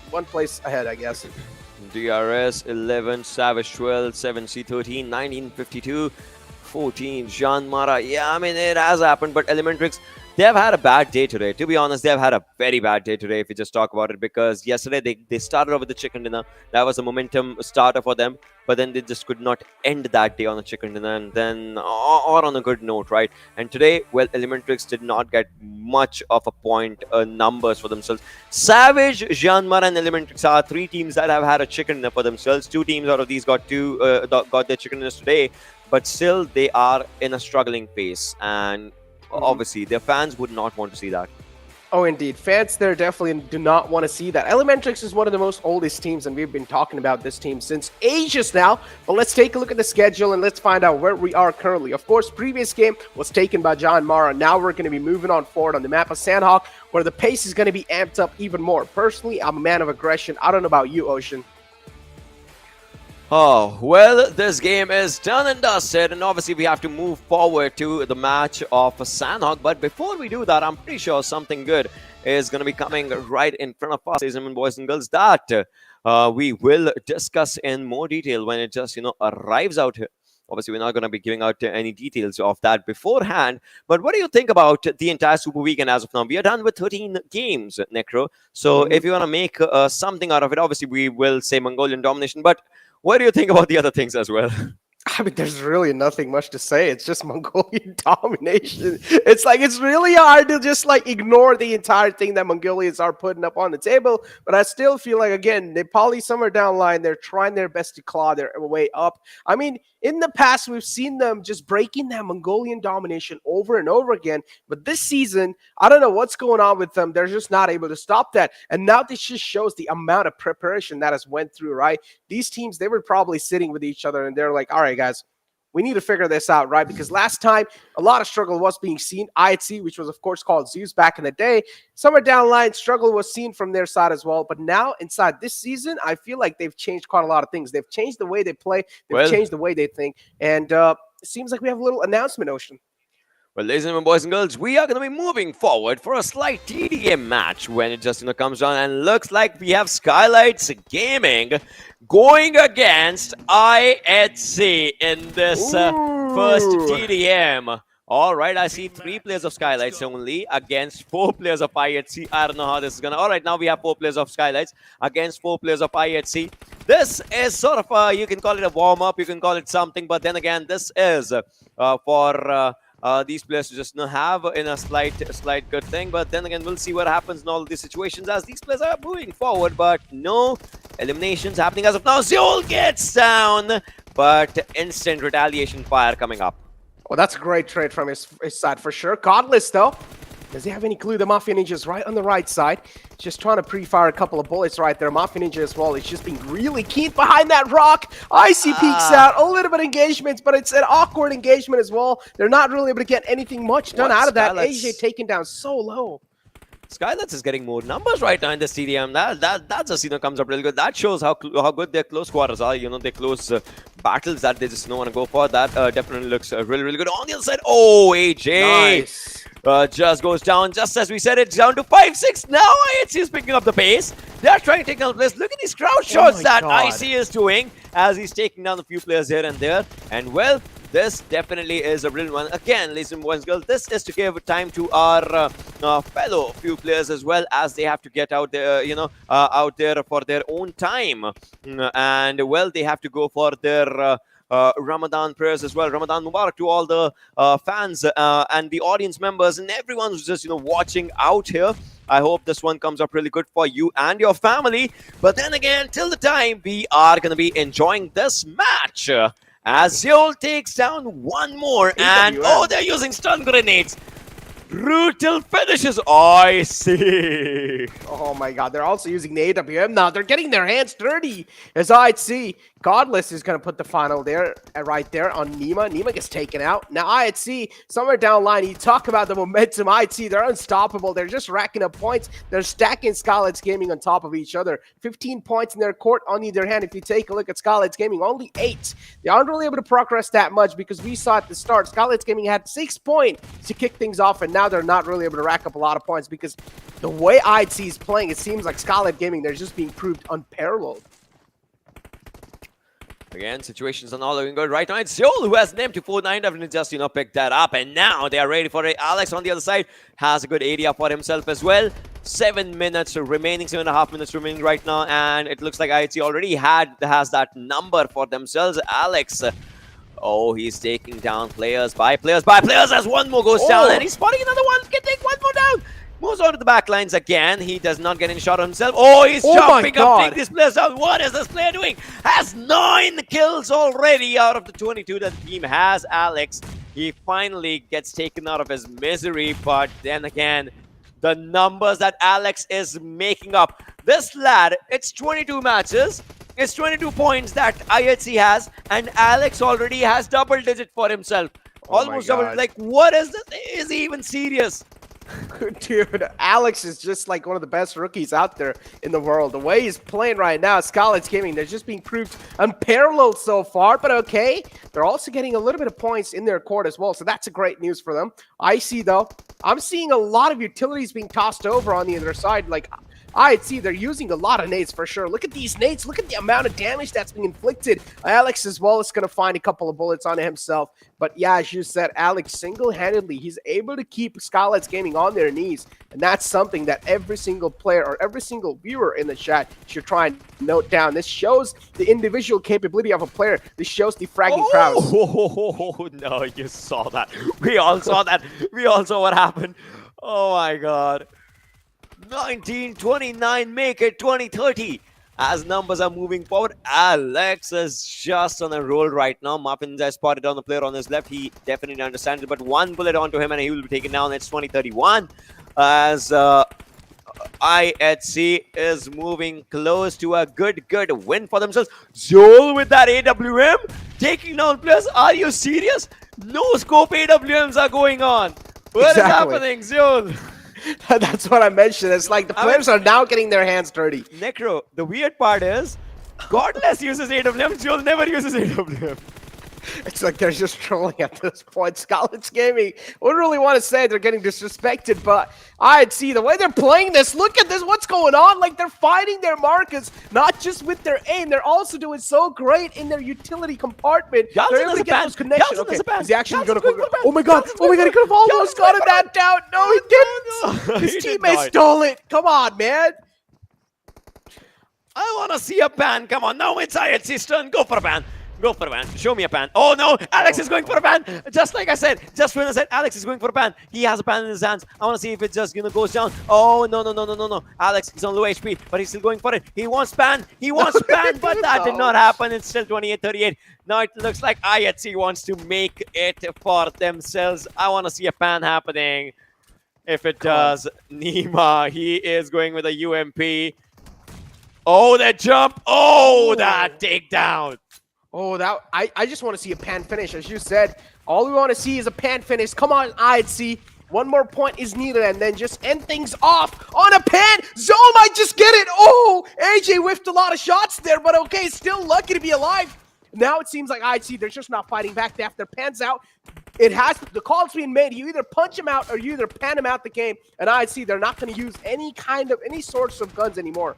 S5: one place ahead, I guess.
S4: DRS 11, Savage 12, 7C 13, 1952, 14, JyanMaara. Yeah, I mean, it has happened, but ElementriX, they have had a bad day today. To be honest, they have had a very bad day today if you just talk about it, because yesterday they started off with the chicken dinner. That was a momentum starter for them, but then they just could not end that day on a chicken dinner and then or on a good note, right? And today, well, ElementriX did not get much of a point numbers for themselves. Savage, JyanMaara and ElementriX are 3 teams that have had a chicken dinner for themselves. 2 teams out of these got their chicken dinners today, but still they are in a struggling phase, and obviously their fans would not want to see that.
S5: Oh, indeed. Fans there definitely do not want to see that. ElementriX is one of the most oldest teams, and we've been talking about this team since ages now. But let's take a look at the schedule, and let's find out where we are currently. Of course, previous game was taken by JyanMaara. Now we're going to be moving on forward on the map of Sanhok, where the pace is going to be amped up even more. Personally, I'm a man of aggression. I don't know about you, Ocean.
S4: Oh, well, this game is done and dusted, and obviously we have to move forward to the match of Sanhok. But before we do that, I'm pretty sure something good is going to be coming right in front of us, ladies and boys and girls, that we will discuss in more detail when it just, arrives out here. Obviously, we're not going to be giving out any details of that beforehand. But what do you think about the entire Super Weekend as of now? We are done with 13 games, Necro. So if you want to make something out of it, obviously we will say Mongolian domination. But what do you think about the other things as well?
S5: I mean, there's really nothing much to say. It's just Mongolian domination. It's like, it's really hard to just like ignore the entire thing that Mongolians are putting up on the table. But I still feel like, again, Nepali somewhere down the line, they're trying their best to claw their way up. I mean, in the past, we've seen them just breaking that Mongolian domination over and over again. But this season, I don't know what's going on with them. They're just not able to stop that. And now this just shows the amount of preparation that has went through, right? These teams, they were probably sitting with each other and they're like, all right, guys, we need to figure this out, right? Because last time, a lot of struggle was being seen. IHC, which was, of course, called Zeus back in the day. Somewhere down the line, struggle was seen from their side as well. But now, inside this season, I feel like they've changed quite a lot of things. They've changed the way they play. They've changed the way they think. And it seems like we have a little announcement, Ocean.
S4: Well, ladies and boys and girls, we are going to be moving forward for a slight TDM match when it just comes down, and looks like we have Skylightz Gaming going against IHC in this first TDM. All right, I see 3 players of Skylightz only against 4 players of IHC. I don't know how this is gonna. All right, now we have 4 players of Skylightz against 4 players of IHC. This is sort of a, you can call it a warm up, you can call it something, but then again, this is for these players to just have in a slight good thing. But then again, we'll see what happens in all of these situations as these players are moving forward. But no eliminations happening as of now. Zeol gets down, but instant retaliation fire coming up.
S5: Well, that's a great trade from his side for sure. Godless, though. Does he have any clue? The Mafia Ninja's right on the right side. Just trying to pre-fire a couple of bullets right there. Mafia Ninja as well. He's just being really keen behind that rock. Icy peeks out. A little bit of engagements, but it's an awkward engagement as well. They're not really able to get anything much done out of that. AJ taken down so low.
S4: Skylightz is getting more numbers right now in the stadium. That just comes up really good. That shows how good their close quarters are. Their close battles that they just don't want to go for. That definitely looks really good. On the other side, oh, AJ.
S5: Nice.
S4: Just goes down, just as we said, it's down to 5-6. Now IHC is picking up the pace. They're trying to take down players. Look at these crowd shots that IC is doing as he's taking down a few players here and there. And well, this definitely is a brilliant one. Again, ladies and boys and girls, this is to give time to our fellow few players as well, as they have to get out there, out there for their own time. And well, they have to go for their Ramadan prayers as well. Ramadan Mubarak to all the fans and the audience members and everyone who's just watching out here. I hope this one comes up really good for you and your family. But then again, till the time, we are going to be enjoying this match as Zeol takes down one more. And oh, they're using stun grenades. Brutal finishes. I see.
S5: Oh my god, they're also using the AWM now. They're getting their hands dirty. As I'd see, Godless is going to put the final there, right there on Nima. Nima gets taken out. Now I'd see somewhere down the line, you talk about the momentum. I'd see they're unstoppable. They're just racking up points. They're stacking Skylightz Gaming on top of each other. 15 points in their court on either hand. If you take a look at Skylightz Gaming, only 8. They aren't really able to progress that much because we saw at the start, Skylightz Gaming had 6 points to kick things off, and now they're not really able to rack up a lot of points because the way I'd see is playing, it seems like Skylightz Gaming, they're just being proved unparalleled.
S4: Again, situations are not looking good right now. It's Zeol who has an M249, definitely just, picked that up. And now they are ready for it. Alex on the other side has a good area for himself as well. 7 minutes remaining, 7.5 minutes remaining right now. And it looks like IHC already has that number for themselves. Alex, oh, he's taking down players by players as one more goes down. And he's spotting another one. Can take one more down. Moves on to the back lines again. He does not get any shot on himself. Oh, he's jumping up, taking this player down. What is this player doing? Has 9 kills already out of the 22 that the team has. Alex, he finally gets taken out of his misery. But then again, the numbers that Alex is making up. This lad, it's 22 matches. It's 22 points that IHC has. And Alex already has double digit for himself. Almost double. Like, what is this? Is he even serious?
S5: Dude, Alex is just like one of the best rookies out there in the world. The way he's playing right now, Skylightz Gaming, they're just being proved unparalleled so far, but okay. They're also getting a little bit of points in their court as well, so that's a great news for them. I see, though, I'm seeing a lot of utilities being tossed over on the other side. Like, I'd see they're using a lot of nades for sure. Look at these nades. Look at the amount of damage that's being inflicted. Alex as well is going to find a couple of bullets on himself. But yeah, as you said, Alex single-handedly, he's able to keep Skylightz Gaming on their knees. And that's something that every single player or every single viewer in the chat should try and note down. This shows the individual capability of a player. This shows the fragging prowess.
S4: Oh, no, you saw that. We all saw that. We all saw what happened. Oh, my God. 1929, make it 2030. As numbers are moving forward, Alex is just on a roll right now. Muffins has spotted on the player on his left. He definitely understands it, but one bullet onto him and he will be taken down. It's 2031 as IHC is moving close to a good win for themselves. Zeol with that AWM taking down players. Are you serious? No scope AWMs are going on. What is happening, Zeol?
S5: That's what I mentioned. It's like the players are now getting their hands dirty.
S4: Necro, the weird part is, Godless uses AWM, Zeol never uses AWM.
S5: It's like they're just trolling at this point. Skylightz Gaming wouldn't really want to say they're getting disrespected, but I'd see the way they're playing this. Look at this. What's going on? Like, they're finding their markers, not just with their aim. They're also doing so great in their utility compartment. They're able to get those connections. Okay, is he actually going to... Oh my god. Oh my god, he could have almost gotten that down. No, he didn't. His teammate stole it. Come on, man.
S4: I want to see a ban. Come on, now it's IHC's turn. Go for a ban. Go for a ban. Show me a ban. Oh no, Alex is going for a ban. Just like I said, just when I said Alex is going for a ban, he has a ban in his hands. I want to see if it just goes down. Oh no. Alex is on low HP, but he's still going for it. He wants ban. He wants ban, but that did not happen. It's still 28-38. Now it looks like IHC wants to make it for themselves. I want to see a ban happening. If it does, Nima, he is going with a UMP. Oh, that jump. Oh, that takedown.
S5: Oh, that I just want to see a pan finish. As you said, all we want to see is a pan finish. Come on, IHC. One more point is needed, and then just end things off on a pan. Zoe might just get it. Oh, AJ whiffed a lot of shots there, but okay, still lucky to be alive. Now it seems like IHC, they're just not fighting back. They have their pans out. The call's being made. You either punch him out or you either pan him out the game. And IHC, they're not going to use any sorts of guns anymore.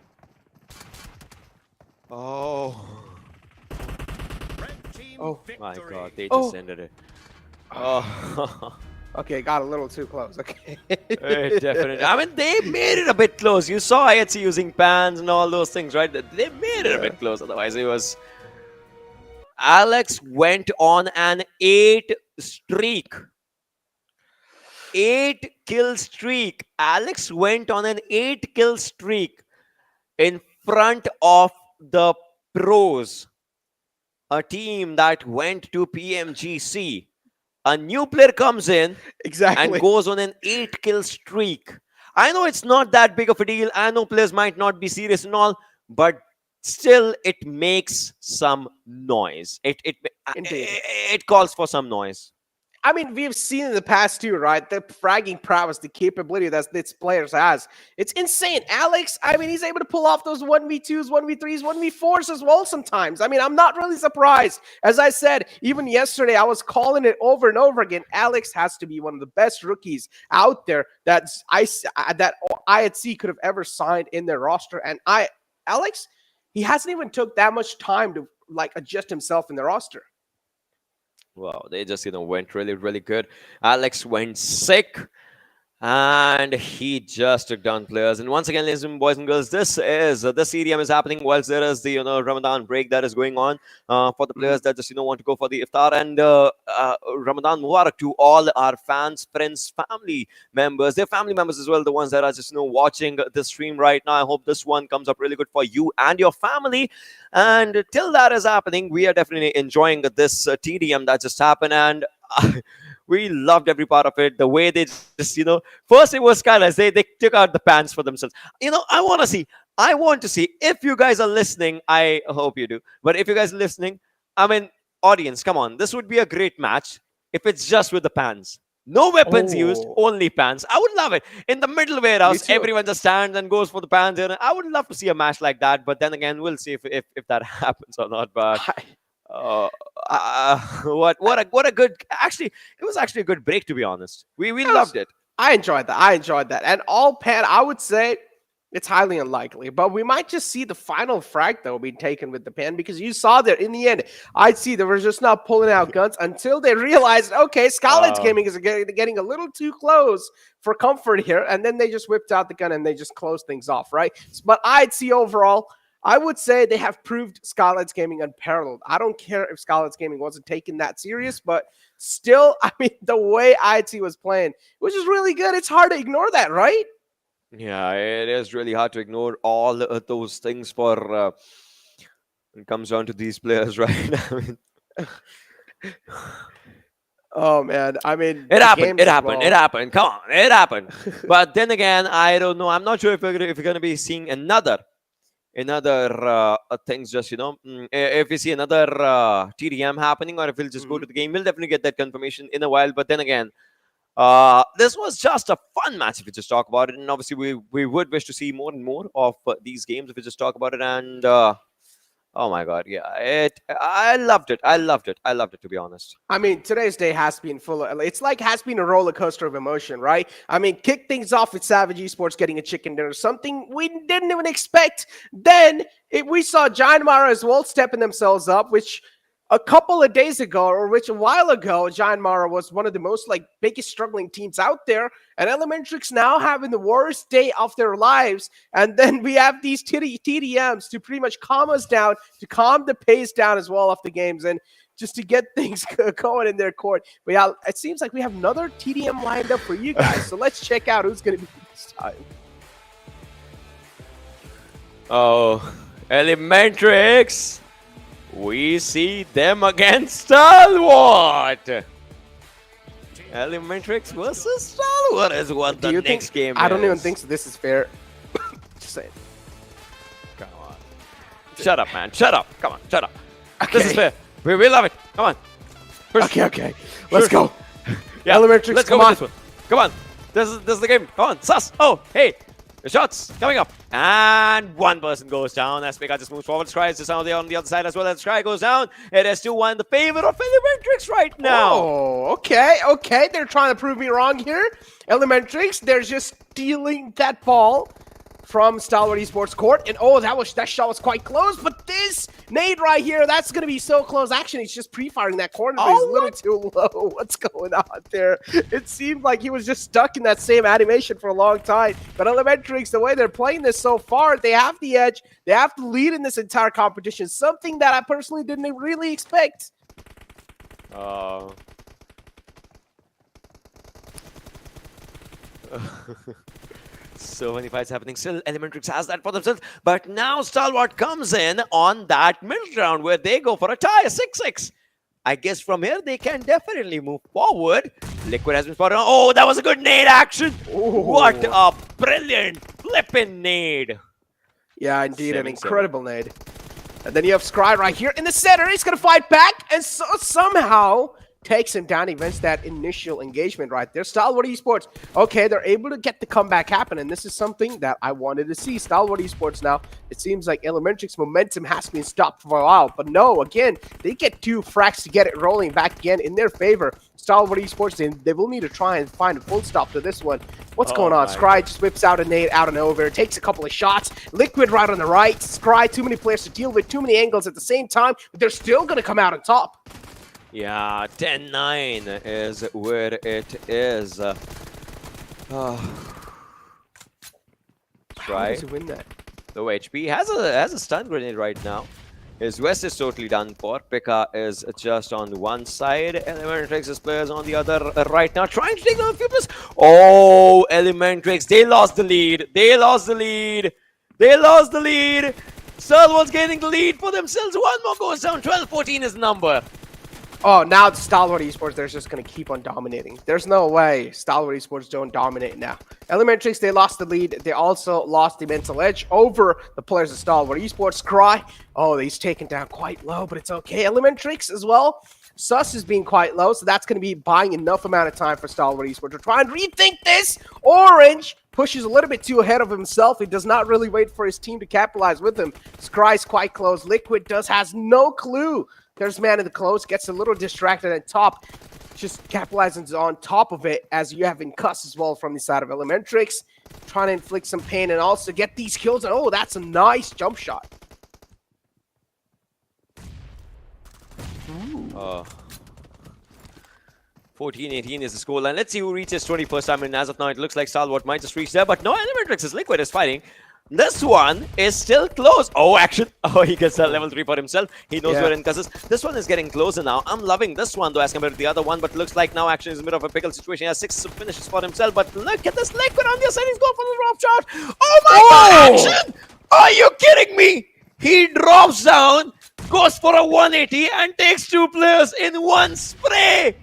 S4: Oh.
S5: Oh
S4: My god, they just ended it. Oh.
S5: Okay, got a little too close. Okay.
S4: Definitely. I mean, they made it a bit close. You saw IHC using pans and all those things, right? They made it a bit close. Otherwise, it was... Alex went on an 8 streak. 8 kill streak. Alex went on an 8 kill streak in front of the pros. A team that went to PMGC. A new player comes in and goes on an 8 kill streak. I know it's not that big of a deal. I know players might not be serious and all, but still it makes some noise. It calls for some noise.
S5: I mean, we've seen in the past too, right? The fragging prowess, the capability that this players has. It's insane. Alex, I mean, he's able to pull off those 1v2s, 1v3s, 1v4s as well sometimes. I mean, I'm not really surprised. As I said, even yesterday, I was calling it over and over again. Alex has to be one of the best rookies out there that IHC could have ever signed in their roster. And Alex, he hasn't even took that much time to like adjust himself in the roster.
S4: Wow, they just, went really, really good. Alex went sick. And he just took down players. And once again, ladies and boys and girls, this EDM is happening whilst there is the Ramadan break that is going on for the players that just want to go for the iftar. And Ramadan Mubarak to all our fans, friends, family members, their family members as well, the ones that are just watching this stream right now. I hope this one comes up really good for you and your family. And till that is happening, we are definitely enjoying this TDM that just happened. And we loved every part of it. The way they just, first it was Skylightz. They took out the pants for themselves. I want to see if you guys are listening. I hope you do. But if you guys are listening, I mean, audience, come on. This would be a great match if it's just with the pans. No weapons used, only pans. I would love it. In the middle warehouse, everyone just stands and goes for the pans. And I would love to see a match like that. But then again, we'll see if that happens or not. But... what a good, actually, it was actually a good break, to be honest. We loved it.
S5: I enjoyed that. And all pan, I would say it's highly unlikely, but we might just see the final frag that will be taken with the pan, because you saw there in the end, I'd see they were just not pulling out guns until they realized, okay, Skylightz Gaming is getting a little too close for comfort here, and then they just whipped out the gun and they just closed things off, right? But I'd see overall, I would say they have proved Skylightz Gaming unparalleled. I don't care if Skylightz Gaming wasn't taken that serious, but still, I mean, the way IHC was playing, which is really good. It's hard to ignore that, right?
S4: Yeah, it is really hard to ignore all those things for when it comes down to these players, right? I mean,
S5: oh man, I mean,
S4: it happened. Come on, it happened. But then again, I don't know. I'm not sure if we're gonna be seeing another things, just if we see another TDM happening, or if we'll just go to the game. We'll definitely get that confirmation in a while. But then again, this was just a fun match if we just talk about it, and obviously we would wish to see more and more of these games if we just talk about it. And Oh my God, yeah, I loved it. I loved it. I loved it, to be honest.
S5: I mean, today's day has been full of, it's like has been a roller coaster of emotion, right? I mean, kick things off with Savage Esports getting a chicken dinner, something we didn't even expect. Then we saw JyanMaara as well stepping themselves up, which a couple of days ago, or which a while ago, JyanMaara was one of the most like biggest struggling teams out there, and ElementriX now having the worst day of their lives, and then we have these TDMs to pretty much calm us down, to calm the pace down as well of the games, and just to get things going in their court. But yeah, it seems like we have another TDM lined up for you guys, so let's check out who's going to be this time.
S4: Oh, ElementriX. We see them against Stalwart. ElementriX versus Stalwart is what the next game is.
S5: I don't even think so. This is fair. Just saying.
S4: Come on. Shut up, man. Shut up. Come on. Shut up.
S5: Okay.
S4: This is fair. We love it. Come on.
S5: Okay. Let's go.
S4: Yeah.
S5: ElementriX,
S4: Let's go with this one. Come on. This is the game. Come on. Sus. Oh, hey. The shots coming up. And one person goes down as Pika just moves forward. Sky is just on the other side as well. As Sky goes down, it is 2-1 in the favor of ElementriX right now.
S5: Oh, okay. They're trying to prove me wrong here. ElementriX, they're just stealing that ball from Stalwart Esports court. And oh, that shot was quite close. But this nade right here, that's going to be so close. Actually, he's just pre-firing that corner, but he's a little too low. What's going on there? It seemed like he was just stuck in that same animation for a long time. But ElementriX, the way they're playing this so far, they have the edge. They have the lead in this entire competition. Something that I personally didn't really expect.
S4: So many fights happening still. ElementriX has that for themselves. But now Stalwart comes in on that middle round where they go for a tie, a 6-6. I guess from here they can definitely move forward. Liquid has been spotted. Oh, that was a good nade action.
S5: Ooh.
S4: What a brilliant flipping nade.
S5: Yeah, indeed, an incredible nade. And then you have Scry right here in the center. He's going to fight back and somehow takes him down against that initial engagement right there. Stalwart Esports, okay, they're able to get the comeback happen, and this is something that I wanted to see. Stalwart Esports now, it seems like ElementriX momentum has been stopped for a while, but no, again, they get 2 fracks to get it rolling back again in their favor. Stalwart Esports, they will need to try and find a full stop to this one. What's going on? Scry just whips out a nade out of nowhere, takes a couple of shots. Liquid right on the right. Scry, too many players to deal with, too many angles at the same time, but they're still going to come out on top.
S4: Yeah, 10-9 is where it is.
S5: How does he win that?
S4: So HP has a stun grenade right now. His West is totally done for. Pika is just on one side. ElementriX's players on the other right now, trying to take down a few players. Oh, ElementriX, they lost the lead. They lost the lead. Stalwart's gaining the lead for themselves. One more goes down. 12-14 is the number.
S5: Oh, now Stalwart Esports, they're just going to keep on dominating. There's no way Stalwart Esports don't dominate now. ElementriX, they lost the lead. They also lost the mental edge over the players of Stalwart Esports. Cry, oh, he's taken down quite low, but it's okay. ElementriX as well. Sus is being quite low, so that's going to be buying enough amount of time for Stalwart Esports to try and rethink this. Orange pushes a little bit too ahead of himself. He does not really wait for his team to capitalize with him. Scry's quite close. Liquid has no clue. There's man in the close, gets a little distracted at top, just capitalizing on top of it as you have in Cuss as well from the side of ElementriX, trying to inflict some pain and also get these kills. And oh, that's a nice jump shot.
S4: 14-18 is the scoreline. Let's see who reaches 21st time. And as of now, it looks like Stalwart might just reach there. But no, ElementriX's Liquid is fighting. This one is still close. Oh, action. Oh, he gets that level 3 for himself. He knows where in cusses. This one is getting closer now. I'm loving this one, though, as compared to the other one. But looks like now action is in the middle of a pickle situation. He has 6 finishes for himself. But look at this Liquid on the other side. He's going for the drop shot. Oh, my God, action. Are you kidding me? He drops down, goes for a 180, and takes 2 players in one spray.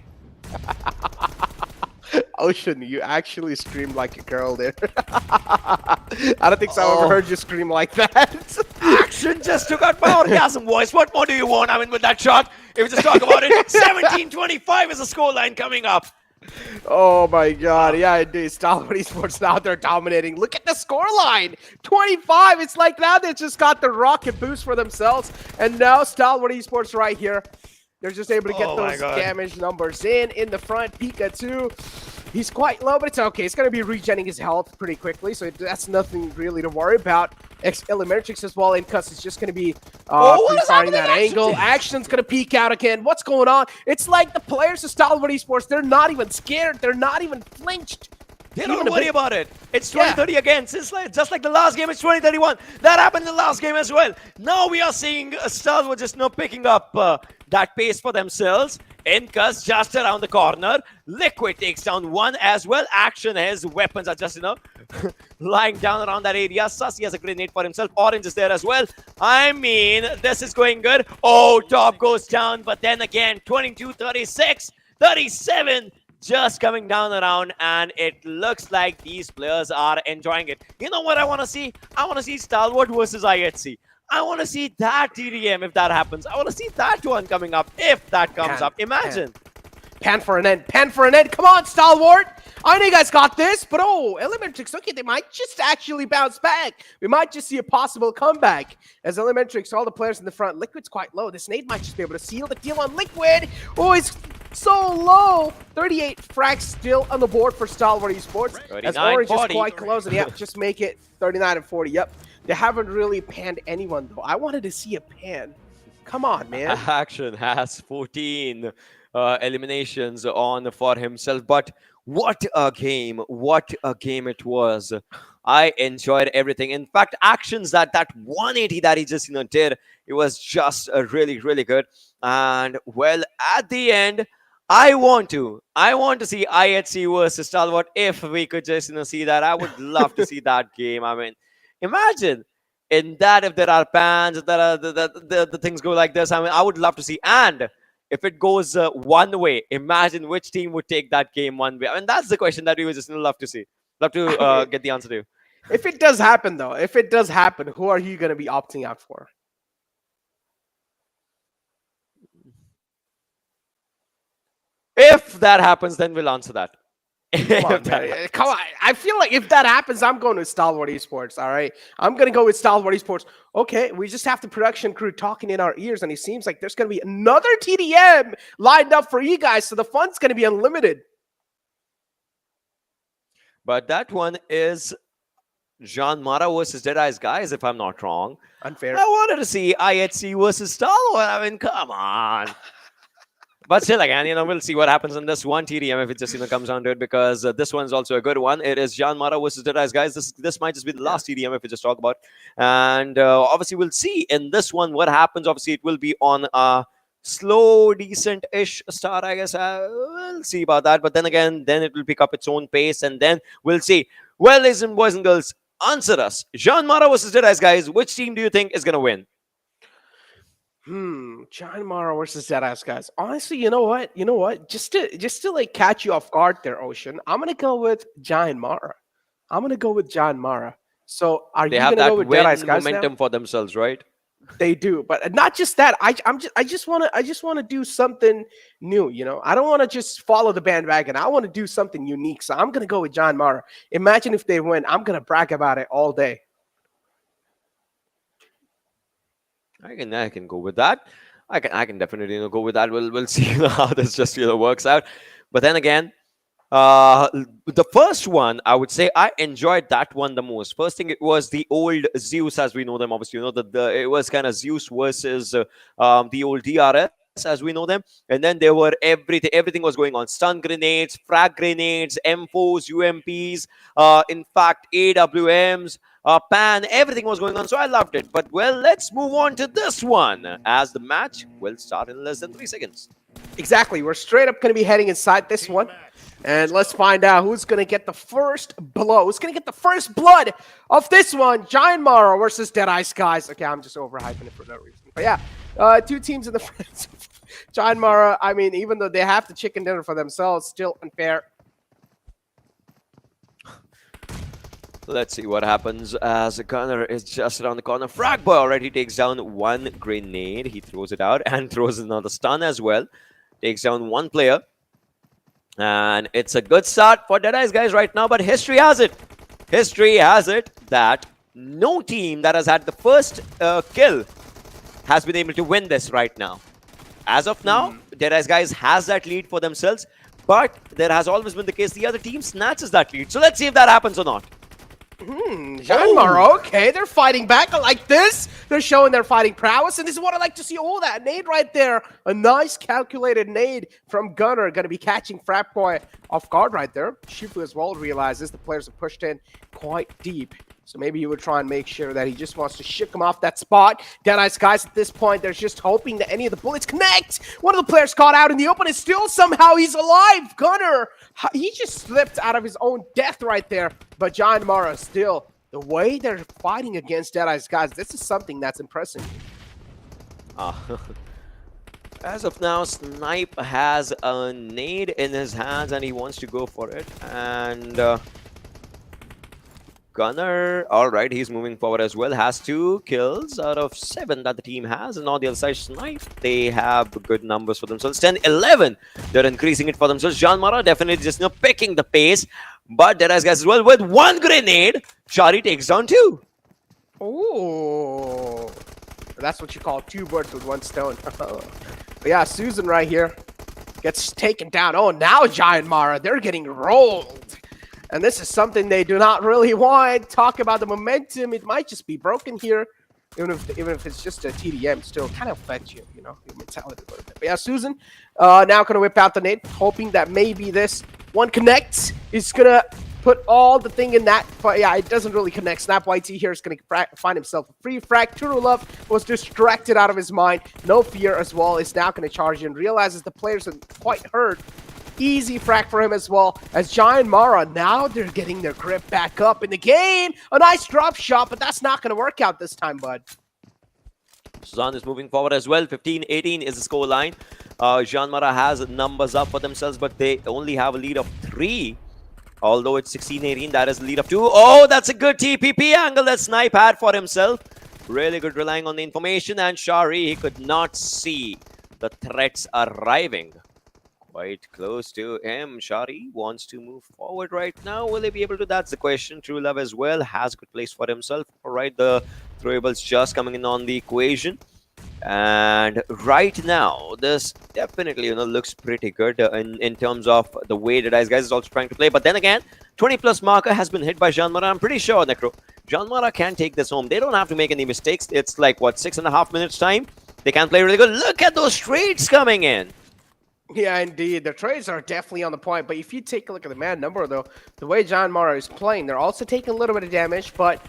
S5: Ocean, you actually screamed like a girl there. I don't think so. I've ever heard you scream like that.
S4: Action just took out my orgasm voice. What more do you want? I mean, with that shot, if we just talk about it, 17-25 is the scoreline coming up.
S5: Oh my god, yeah, indeed. Stalwart Esports now they're dominating. Look at the scoreline. 25. It's like now they just got the rocket boost for themselves. And now Stalwart Esports right here. They're just able to get those damage numbers in the front. Pika too. He's quite low, but it's okay. It's going to be regenerating his health pretty quickly, so that's nothing really to worry about. ElementriX as well, and Cuss is just going to be pre-firing that angle. Action's going to peek out again. What's going on? It's like the players of Stalwart Esports, they're not even scared. They're not even flinched.
S4: They don't worry about it. It's 2030 again. Just like the last game, it's 2031. That happened in the last game as well. Now we are seeing Stalwart just picking up that pace for themselves. Incus just around the corner. Liquid takes down one as well. Action, his weapons are just, lying down around that area. Sussy has a grenade for himself. Orange is there as well. I mean, this is going good. Oh, top goes down. But then again, 22, 36, 37. Just coming down around, and it looks like these players are enjoying it. You know what I want to see? I want to see Stalwart versus IHC. I want to see that TDM if that happens. I want to see that one coming up if that comes up. Imagine.
S5: Pan for an end. Pan for an end. Come on, Stalwart. I know you guys got this, but ElementriX, okay, they might just actually bounce back. We might just see a possible comeback as ElementriX, all the players in the front. Liquid's quite low. This nade might just be able to seal the deal on Liquid. Oh, it's so low. 38 frags still on the board for Stalwart Esports. As Orange is quite close, and just make it 39 and 40. Yep. They haven't really panned anyone, though. I wanted to see a pan. Come on, man.
S4: Action has 14 eliminations on for himself, but what a game it was. I enjoyed everything. In fact, Actions that 180 that he just did, it was just really good. And well, at the end, I want to see IHC versus Stalwart. If we could just see that, I would love to see that game. I mean, imagine in that if there are pans, if there are the things go like this. I mean, I would love to see. And if it goes one way, imagine which team would take that game one way. I mean, that's the question that we would just love to see. Love to get the answer to.
S5: If it does happen, though, who are you going to be opting out for?
S4: If that happens, then we'll answer that.
S5: Come on. I feel like if that happens, I'm going with Stalwart Esports, all right? I'm going to go with Stalwart Esports. Okay, we just have the production crew talking in our ears, and it seems like there's going to be another TDM lined up for you guys, so the fun's going to be unlimited.
S4: But that one is JyanMaara versus Deadeyes Guys, if I'm not wrong.
S5: Unfair.
S4: I wanted to see IHC versus Stalwart. I mean, come on. But still, again, we'll see what happens in this one TDM if it just comes down to it, because this one's also a good one. It is JyanMaara versus Deadeyes Guys. This might just be the last TDM if we just talk about. And obviously, we'll see in this one what happens. Obviously, it will be on a slow, decent-ish start, I guess. We'll see about that. But then again, then it will pick up its own pace, and then we'll see. Well, ladies and boys and girls, answer us. JyanMaara versus Deadeyes Guys. Which team do you think is going to win?
S5: JyanMaara versus Deadeyes Guys. Honestly, you know what? Just to like catch you off guard there, Ocean. I'm gonna go with JyanMaara. So are you gonna go with Deadeyes Guys
S4: momentum
S5: now?
S4: for themselves, right?
S5: They do, but not just that. I just wanna do something new. I don't want to just follow the bandwagon. I want to do something unique. So I'm gonna go with JyanMaara. Imagine if they win. I'm gonna brag about it all day.
S4: I can go with that. I can definitely go with that. We'll see how this just works out. But then again, the first one, I would say I enjoyed that one the most. First thing, it was the old Zeus as we know them. Obviously, it was kind of Zeus versus the old DRS as we know them. And then there were everything was going on. Stun grenades, frag grenades, M4s, UMPs, in fact, AWMs. Pan, everything was going on, so I loved it. But well, let's move on to this one as the match will start in less than 3 seconds.
S5: Exactly, we're straight up going to be heading inside this one, and let's find out who's going to get the first blow. Who's going to get the first blood of this one? JyanMaara versus Deadeyes Guys. Okay, I'm just overhyping it for no reason. But yeah, two teams in the front. JyanMaara, I mean, even though they have the chicken dinner for themselves, still unfair.
S4: Let's see what happens as the gunner is just around the corner. Fragboy already takes down one grenade. He throws it out and throws another stun as well. Takes down one player. And it's a good start for Deadeyes Guys right now, but history has it that no team that has had the first kill has been able to win this right now. As of now, Deadeyes Guys has that lead for themselves, but there has always been the case the other team snatches that lead. So let's see if that happens or not.
S5: JyanMaara, okay, they're fighting back. I like this. They're showing their fighting prowess, and this is what I like to see. Oh, that nade right there. A nice calculated nade from Gunner. Going to be catching Fratboy off guard right there. Shifu as well realizes the players have pushed in quite deep. So maybe he would try and make sure that he just wants to shook him off that spot. Deadeyes Guys at this point, they're just hoping that any of the bullets connect. One of the players caught out in the open is still somehow he's alive. Gunner, he just slipped out of his own death right there. But JyanMaara still, the way they're fighting against Deadeyes Guys, this is something that's impressing.
S4: As of now, Snipe has a nade in his hands and he wants to go for it. And Gunner, all right, he's moving forward as well. Has 2 kills out of 7 that the team has. And on the other side, Snipe, they have good numbers for themselves. 10, 11. They're increasing it for themselves. JyanMaara definitely just picking the pace. But Deadeyes Guys as well with 1 grenade. Shari takes down 2.
S5: Ooh. That's what you call 2 birds with 1 stone. But yeah, Susan right here gets taken down. Oh, now JyanMaara, they're getting rolled. And this is something they do not really want. Talk about the momentum. It might just be broken here. Even if it's just a TDM, still kind of affects you, you know, your mentality a little bit. But yeah, Susan now going to whip out the nade, hoping that maybe this one connects. Is going to put all the thing in that. But yeah, it doesn't really connect. Snap YT here is going to find himself a free frag. Turulov was distracted out of his mind. No fear as well. Is now going to charge in. Realizes the players are quite hurt. Easy frag for him as well. As JyanMaara, now they're getting their grip back up in the game. A nice drop shot, but that's not going to work out this time, bud.
S4: Suzanne is moving forward as well. 15-18 is the score line. JyanMaara has numbers up for themselves, but they only have a lead of 3. Although it's 16-18, that is the lead of 2. Oh, that's a good TPP angle that Snipe had for himself. Really good relying on the information. And Shari, he could not see the threats arriving. Quite close to him. Shari wants to move forward right now. Will they be able to? That's the question. True Love as well has a good place for himself. All right, the throwables just coming in on the equation. And right now, this definitely, looks pretty good in terms of the way that Deadeyes Guys is also trying to play. But then again, 20+ marker has been hit by JyanMaara. I'm pretty sure, Necro, JyanMaara can take this home. They don't have to make any mistakes. It's like, what, 6.5 minutes time? They can play really good. Look at those trades coming in.
S5: Yeah, indeed. The trades are definitely on the point. But if you take a look at the man number, though, the way JyanMaara is playing, they're also taking a little bit of damage, but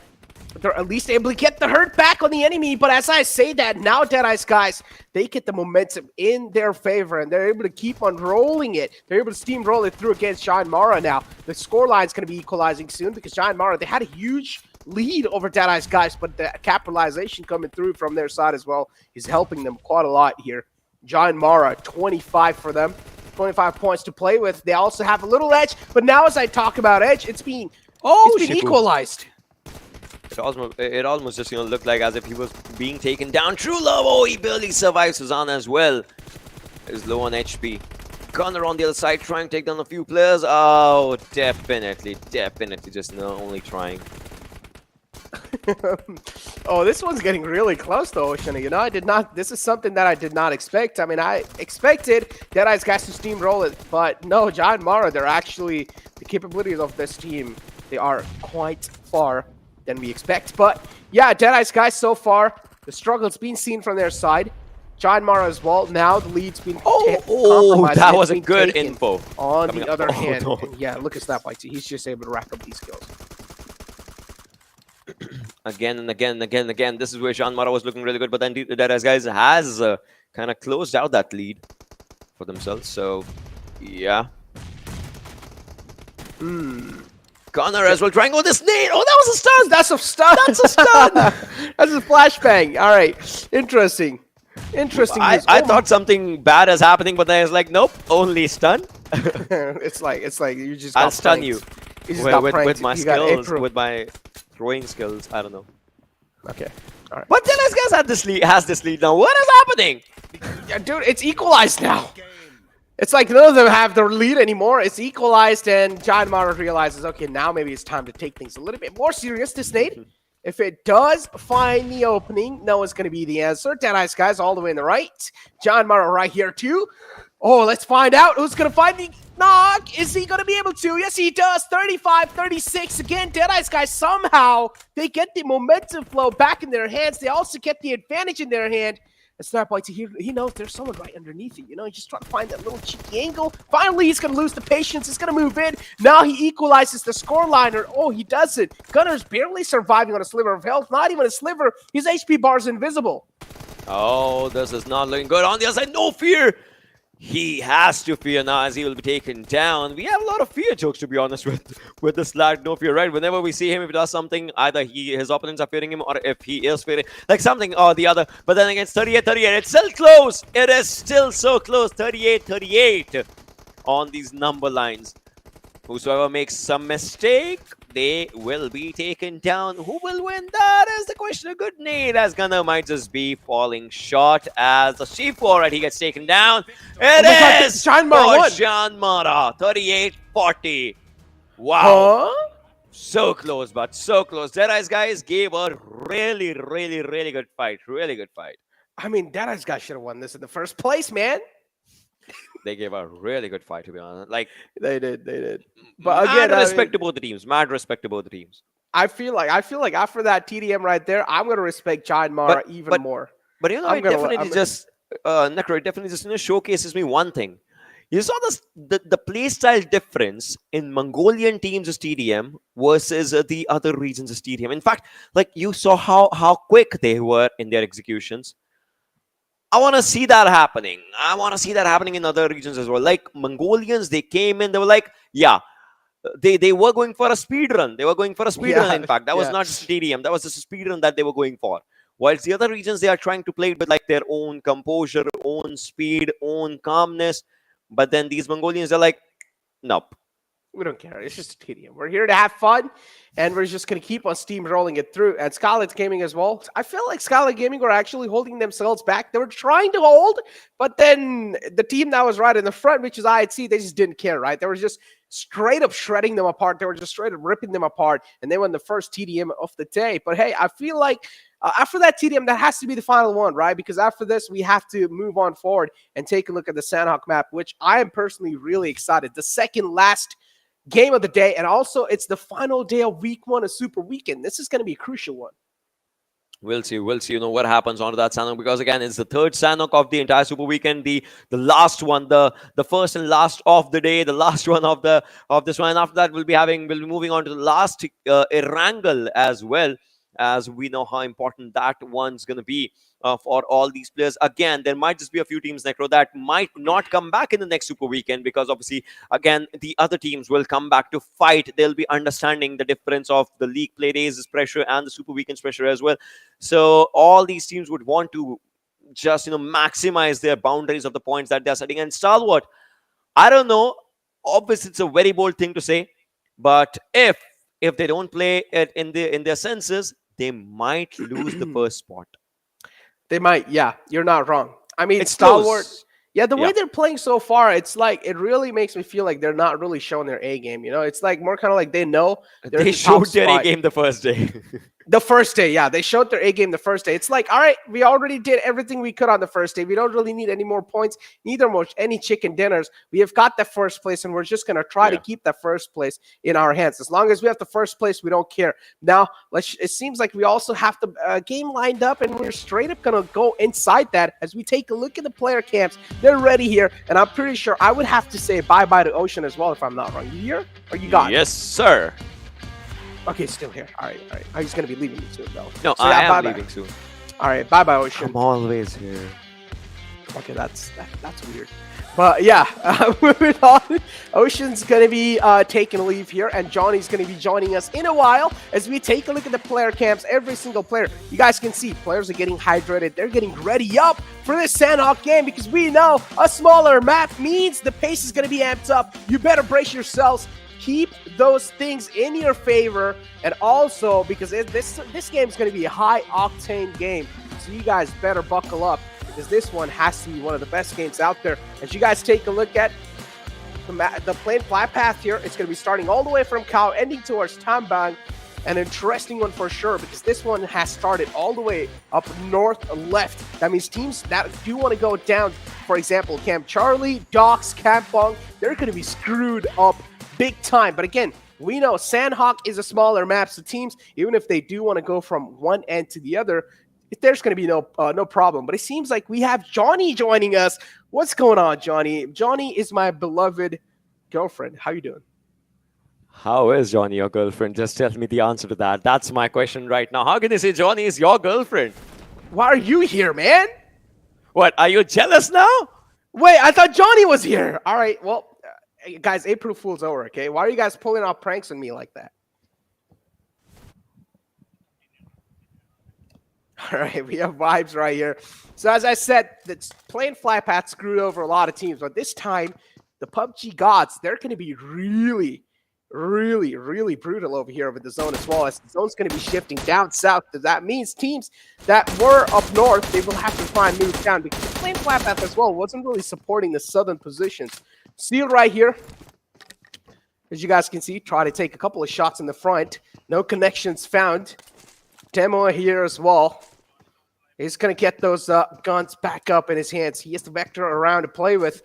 S5: they're at least able to get the hurt back on the enemy. But as I say that, now Deadeyes Guys, they get the momentum in their favor, and they're able to keep on rolling it. They're able to steamroll it through against JyanMaara now. The scoreline is going to be equalizing soon because JyanMaara, they had a huge lead over Deadeyes Guys, but the capitalization coming through from their side as well is helping them quite a lot here. JyanMaara, 25 for them, 25 points to play with. They also have a little edge, but now as I talk about edge, it's being equalized.
S4: It almost just looked like as if he was being taken down. True Love, oh, he barely survives. Susanna as well is low on HP. Gunner on the other side trying to take down a few players. Oh, definitely just only trying.
S5: Oh, this one's getting really close though, Ocean. This is something that I did not expect. I mean, I expected Deadeyes Guys to steamroll it, but no, JyanMaara, they're actually, the capabilities of this team, they are quite far than we expect. But yeah, Deadeyes Guys so far, the struggle's been seen from their side. JyanMaara as well. Now the lead's been compromised.
S4: That was a good info.
S5: On the other hand, yeah, look at Snap YT. He's just able to rack up these kills.
S4: Again and again and again and again. This is where JyanMaara was looking really good, but then Deadeyes Guys has kind of closed out that lead for themselves. So, yeah. Gunner as well trying. Oh, this nade! Oh, that was a stun!
S5: That's a stun!
S4: That's a stun!
S5: That's a flashbang. All right. Interesting.
S4: I thought something bad is happening, but then it's like, nope, only stun.
S5: it's like you just
S4: I'll stun you. With my skills,
S5: with
S4: my throwing skills. I don't know.
S5: Okay. All right.
S4: But Deadeyes Guys has this lead now. What is happening?
S5: Yeah, dude, it's equalized now. It's like none of them have their lead anymore. It's equalized, and JyanMaara realizes, okay, now maybe it's time to take things a little bit more serious this nade. If it does find the opening, no one's going to be the answer. Deadeyes Guys all the way in the right. JyanMaara right here too. Oh, let's find out who's going to find the knock. Is he going to be able to? Yes, he does. 35-36. Again, Deadeyes Guys somehow, they get the momentum flow back in their hands. They also get the advantage in their hand. And Snaplight, he knows there's someone right underneath you. You know, he's just trying to find that little cheeky angle. Finally, he's going to lose the patience. He's going to move in. Now he equalizes the scoreliner. Oh, he doesn't. Gunner's barely surviving on a sliver of health. Not even a sliver. His HP bar is invisible.
S4: Oh, this is not looking good. On the other side, no fear. He has to fear now as he will be taken down. We have a lot of fear jokes, to be honest, with this lad. No fear, right? Whenever we see him, if he does something, either his opponents are fearing him, or if he is fearing, like something or the other. But then again, it's 38-38. It's still close. It is still so close. 38-38 on these number lines. Whosoever makes some mistake, they will be taken down. Who will win? That is the question. A good nade as Gunner might just be falling short as the C4 he gets taken down. It is JyanMaara 38-40. Wow.
S5: Huh?
S4: So close, but so close. Deadeyes Guys gave a really good fight. Really good fight.
S5: I mean, Deadeyes Guys should have won this in the first place, man.
S4: They gave a really good fight, to be honest. Like,
S5: They did. But again,
S4: mad respect to both the teams. Mad respect to both the teams.
S5: I feel like after that TDM right there, I'm gonna respect JyanMaara even more.
S4: But you know, it definitely just showcases me one thing. You saw the playstyle difference in Mongolian teams' TDM versus the other regions' TDM. In fact, like you saw how quick they were in their executions. I want to see that happening. I want to see that happening in other regions as well. Like Mongolians, they came in, they were like, yeah, they were going for a speed run. They were going for a speed run, in fact. That was not just TDM. That was just a speed run that they were going for. Whilst the other regions, they are trying to play with like their own composure, own speed, own calmness. But then these Mongolians are like, nope.
S5: We don't care. It's just a TDM. We're here to have fun, and we're just going to keep on steamrolling it through. And Skylightz Gaming as well. I feel like Skylightz Gaming were actually holding themselves back. They were trying to hold, but then the team that was right in the front, which is IHC, they just didn't care, right? They were just straight up shredding them apart. They were just straight up ripping them apart, and they won the first TDM of the day. But hey, I feel like after that TDM, that has to be the final one, right? Because after this, we have to move on forward and take a look at the Sanhok map, which I am personally really excited. The second last game of the day, and also it's the final day of week 1 of Super Weekend. This is going to be a crucial one.
S4: We'll see, you know, what happens onto that Sanhok, because again, it's the third Sanhok of the entire Super Weekend, the last one, the first and last of the day, the last one of this one. And after that, we'll be moving on to the last Erangel as well, as we know how important that one's going to be for all these players. Again, there might just be a few teams, Necro, that might not come back in the next Super Weekend, because obviously, again, the other teams will come back to fight. They'll be understanding the difference of the league play days' pressure and the Super Weekend's pressure as well. So all these teams would want to just, you know, maximize their boundaries of the points that they're setting. And Stalwart, I don't know, obviously it's a very bold thing to say, but if they don't play it in their senses, they might lose the first spot.
S5: They might, yeah. You're not wrong. I mean,
S4: It's
S5: Stalwart.
S4: close.
S5: Yeah, the way they're playing so far, it's like it really makes me feel like they're not really showing their A game. You know, it's like more kind of like they know
S4: They showed their A game the first day.
S5: The first day, yeah, they showed their A game the first day. It's like, all right, we already did everything we could on the first day. We don't really need any more points, neither more any chicken dinners. We have got the first place, and we're just gonna try to keep that first place in our hands. As long as we have the first place, we don't care. Now, it seems like we also have the game lined up, and we're straight up gonna go inside that as we take a look at the player camps. They're ready here, and I'm pretty sure I would have to say bye-bye to Ocean as well if I'm not wrong. You here? Or you got it?
S4: Yes, sir.
S5: Okay, still here. All right. Oh, he's gonna be leaving me soon, though.
S4: No,
S5: So,
S4: I
S5: yeah,
S4: am
S5: bye-bye.
S4: leaving soon.
S5: All right, bye-bye, Ocean.
S4: I'm always here.
S5: Okay, that's weird. But yeah, moving on. Ocean's gonna be taking a leave here, and Johnny's gonna be joining us in a while as we take a look at the player camps. Every single player, you guys can see, players are getting hydrated. They're getting ready up for this Sanhok game, because we know a smaller map means the pace is gonna be amped up. You better brace yourselves. Keep those things in your favor, and also because this game is going to be a high octane game, so you guys better buckle up, because this one has to be one of the best games out there. As you guys take a look at the plane fly path here, it's going to be starting all the way from Kao, ending towards Tambang. An interesting one for sure, because this one has started all the way up north left. That means teams that do want to go down, for example, Camp Charlie, Docks, Kampong, they're going to be screwed up big time. But again, we know Sanhok is a smaller map, so teams, even if they do want to go from one end to the other, there's going to be no problem. But it seems like we have Johnny joining us. What's going on, Johnny? Johnny is my beloved girlfriend. How you doing?
S4: How is Johnny your girlfriend? Just tell me the answer to that. That's my question right now. How can you say Johnny is your girlfriend?
S5: Why are you here, man?
S4: What, are you jealous now?
S5: Wait, I thought Johnny was here. All right, well, guys, April Fool's over, okay? Why are you guys pulling off pranks on me like that? All right, we have vibes right here. So as I said, it's playing Flypath screwed over a lot of teams, but this time, the PUBG gods, they're going to be really brutal over here with the zone as well, as the zone's going to be shifting down south. That means teams that were up north, they will have to try and move down, because the plane flat path as well wasn't really supporting the southern positions. Seal right here, as you guys can see, try to take a couple of shots in the front. No connections found. Demo here as well. He's going to get those guns back up in his hands. He has the Vector around to play with.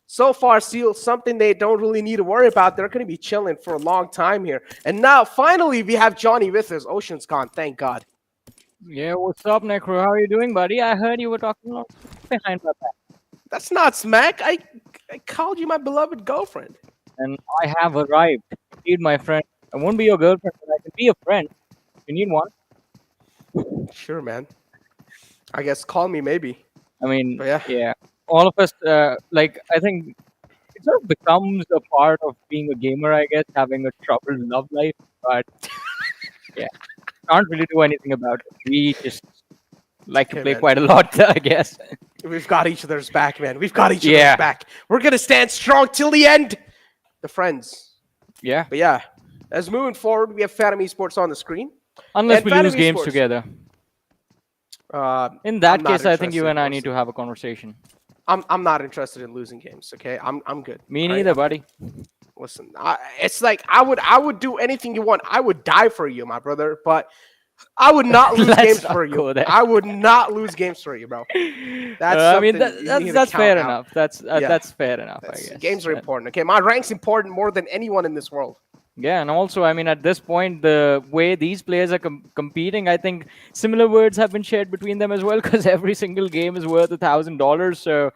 S5: So far, Seal, something they don't really need to worry about. They're going to be chilling for a long time here. And now, finally, we have Johnny with us. Ocean's gone, thank God.
S2: Yeah, what's up, Necro? How are you doing, buddy? I heard you were talking a lot behind my back.
S5: That's not smack. I called you my beloved girlfriend.
S2: And I have arrived. Indeed, my friend. I won't be your girlfriend, but I can be a friend. You need one?
S5: Sure, man. I guess call me maybe.
S2: I mean,
S5: But
S2: yeah. All of us, like, I think it sort of becomes a part of being a gamer, I guess, having a troubled love life. But, yeah, can't really do anything about it. We just like to play
S5: man.
S2: quite a lot, I guess.
S5: We've got each other's back, man. We've got each other's back. We're going to stand strong till the end. The friends.
S2: Yeah.
S5: But yeah, as moving forward, we have Venom Esports on the screen.
S2: Unless
S5: And
S2: we
S5: Venom
S2: lose games
S5: Esports.
S2: together. In
S5: I'm
S2: that
S5: not
S2: case, I think
S5: interested
S2: you and
S5: in
S2: I need to have a conversation.
S5: I'm not interested in losing games. Okay, I'm good.
S2: Me
S5: all right?
S2: neither, buddy.
S5: Listen, it's like I would do anything you want. I would die for you, my brother. But I would not lose
S2: Let's
S5: games
S2: not
S5: for
S2: go
S5: you.
S2: there.
S5: I would not lose games for you, bro. That's
S2: I mean,
S5: something you need to
S2: that's
S5: count
S2: fair
S5: out.
S2: enough. That's fair enough, I guess.
S5: Games are important. Okay, my rank's important more than anyone in this world.
S2: Yeah, and also, I mean, at this point, the way these players are competing, I think similar words have been shared between them as well, because every single game is worth $1,000. So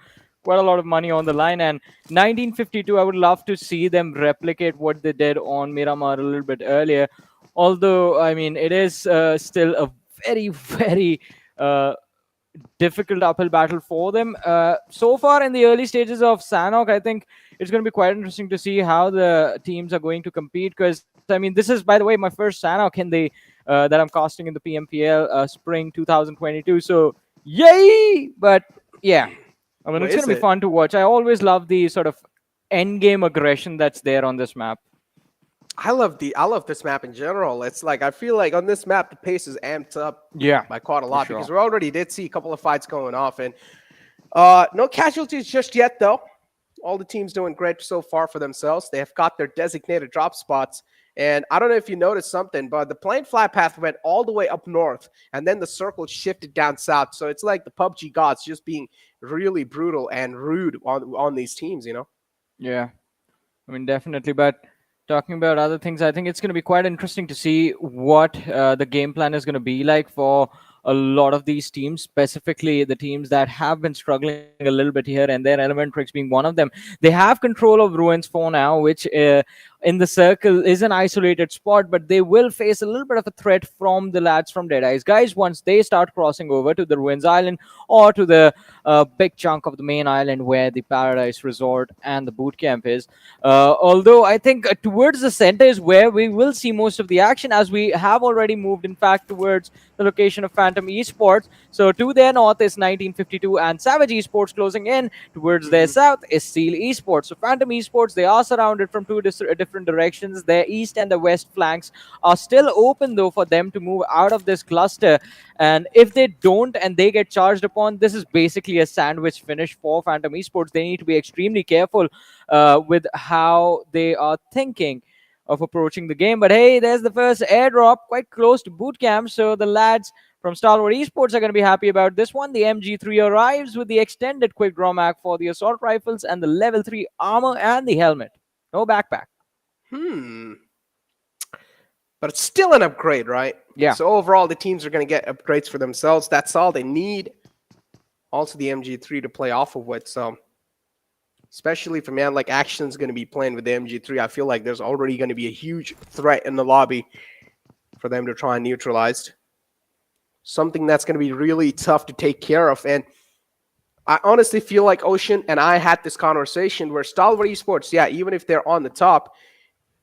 S2: quite a lot of money on the line. And 1952, I would love to see them replicate what they did on Miramar a little bit earlier. Although, I mean, it is still a very difficult uphill battle for them. So far in the early stages of Sanhok, I think it's going to be quite interesting to see how the teams are going to compete, because, I mean, this is, by the way, my first Sanhok in the that I'm casting in the PMPL spring 2022. So, yay! But, yeah, I mean, it's going to be fun to watch. I always love the sort of end-game aggression that's there on this map.
S5: I love this map in general. It's like I feel like on this map the pace is amped up by quite a lot, because we already did see a couple of fights going off, and no casualties just yet though. All the teams doing great so far for themselves. They have got their designated drop spots, and I don't know if you noticed something, but the plane fly path went all the way up north, and then the circle shifted down south. So it's like the PUBG gods just being really brutal and rude on these teams, you know?
S2: Yeah, I mean, definitely, but talking about other things, I think it's going to be quite interesting to see what the game plan is going to be like for a lot of these teams, specifically the teams that have been struggling a little bit here and there, ElementriX being one of them. They have control of Ruins for now, which in the circle is an isolated spot, but they will face a little bit of a threat from the lads from Deadeyes Guys once they start crossing over to the Ruins Island or to the big chunk of the main island where the Paradise Resort and the boot camp is. Although I think towards the center is where we will see most of the action, as we have already moved, in fact, towards the location of Phantom Esports. So to their north is 1952 and Savage Esports closing in. Towards their south is Seal Esports. So Phantom Esports, they are surrounded from two different different directions. Their east and the west flanks are still open, though, for them to move out of this cluster. And if they don't and they get charged upon, this is basically a sandwich finish for Phantom Esports. They need to be extremely careful with how they are thinking of approaching the game. But hey, there's the first airdrop quite close to boot camp, so the lads from Stalwart Esports are going to be happy about this one. The MG3 arrives with the extended quick draw mag for the assault rifles and the level 3 armor and the helmet. No backpack.
S5: But it's still an upgrade, right?
S2: Yeah.
S5: So overall, the teams are going to get upgrades for themselves. That's all they need. Also, the MG3 to play off of with. So, especially if a man like Action's going to be playing with the MG3, I feel like there's already going to be a huge threat in the lobby for them to try and neutralize. Something that's going to be really tough to take care of. And I honestly feel like Ocean and I had this conversation where Stalwart Esports, yeah, even if they're on the top,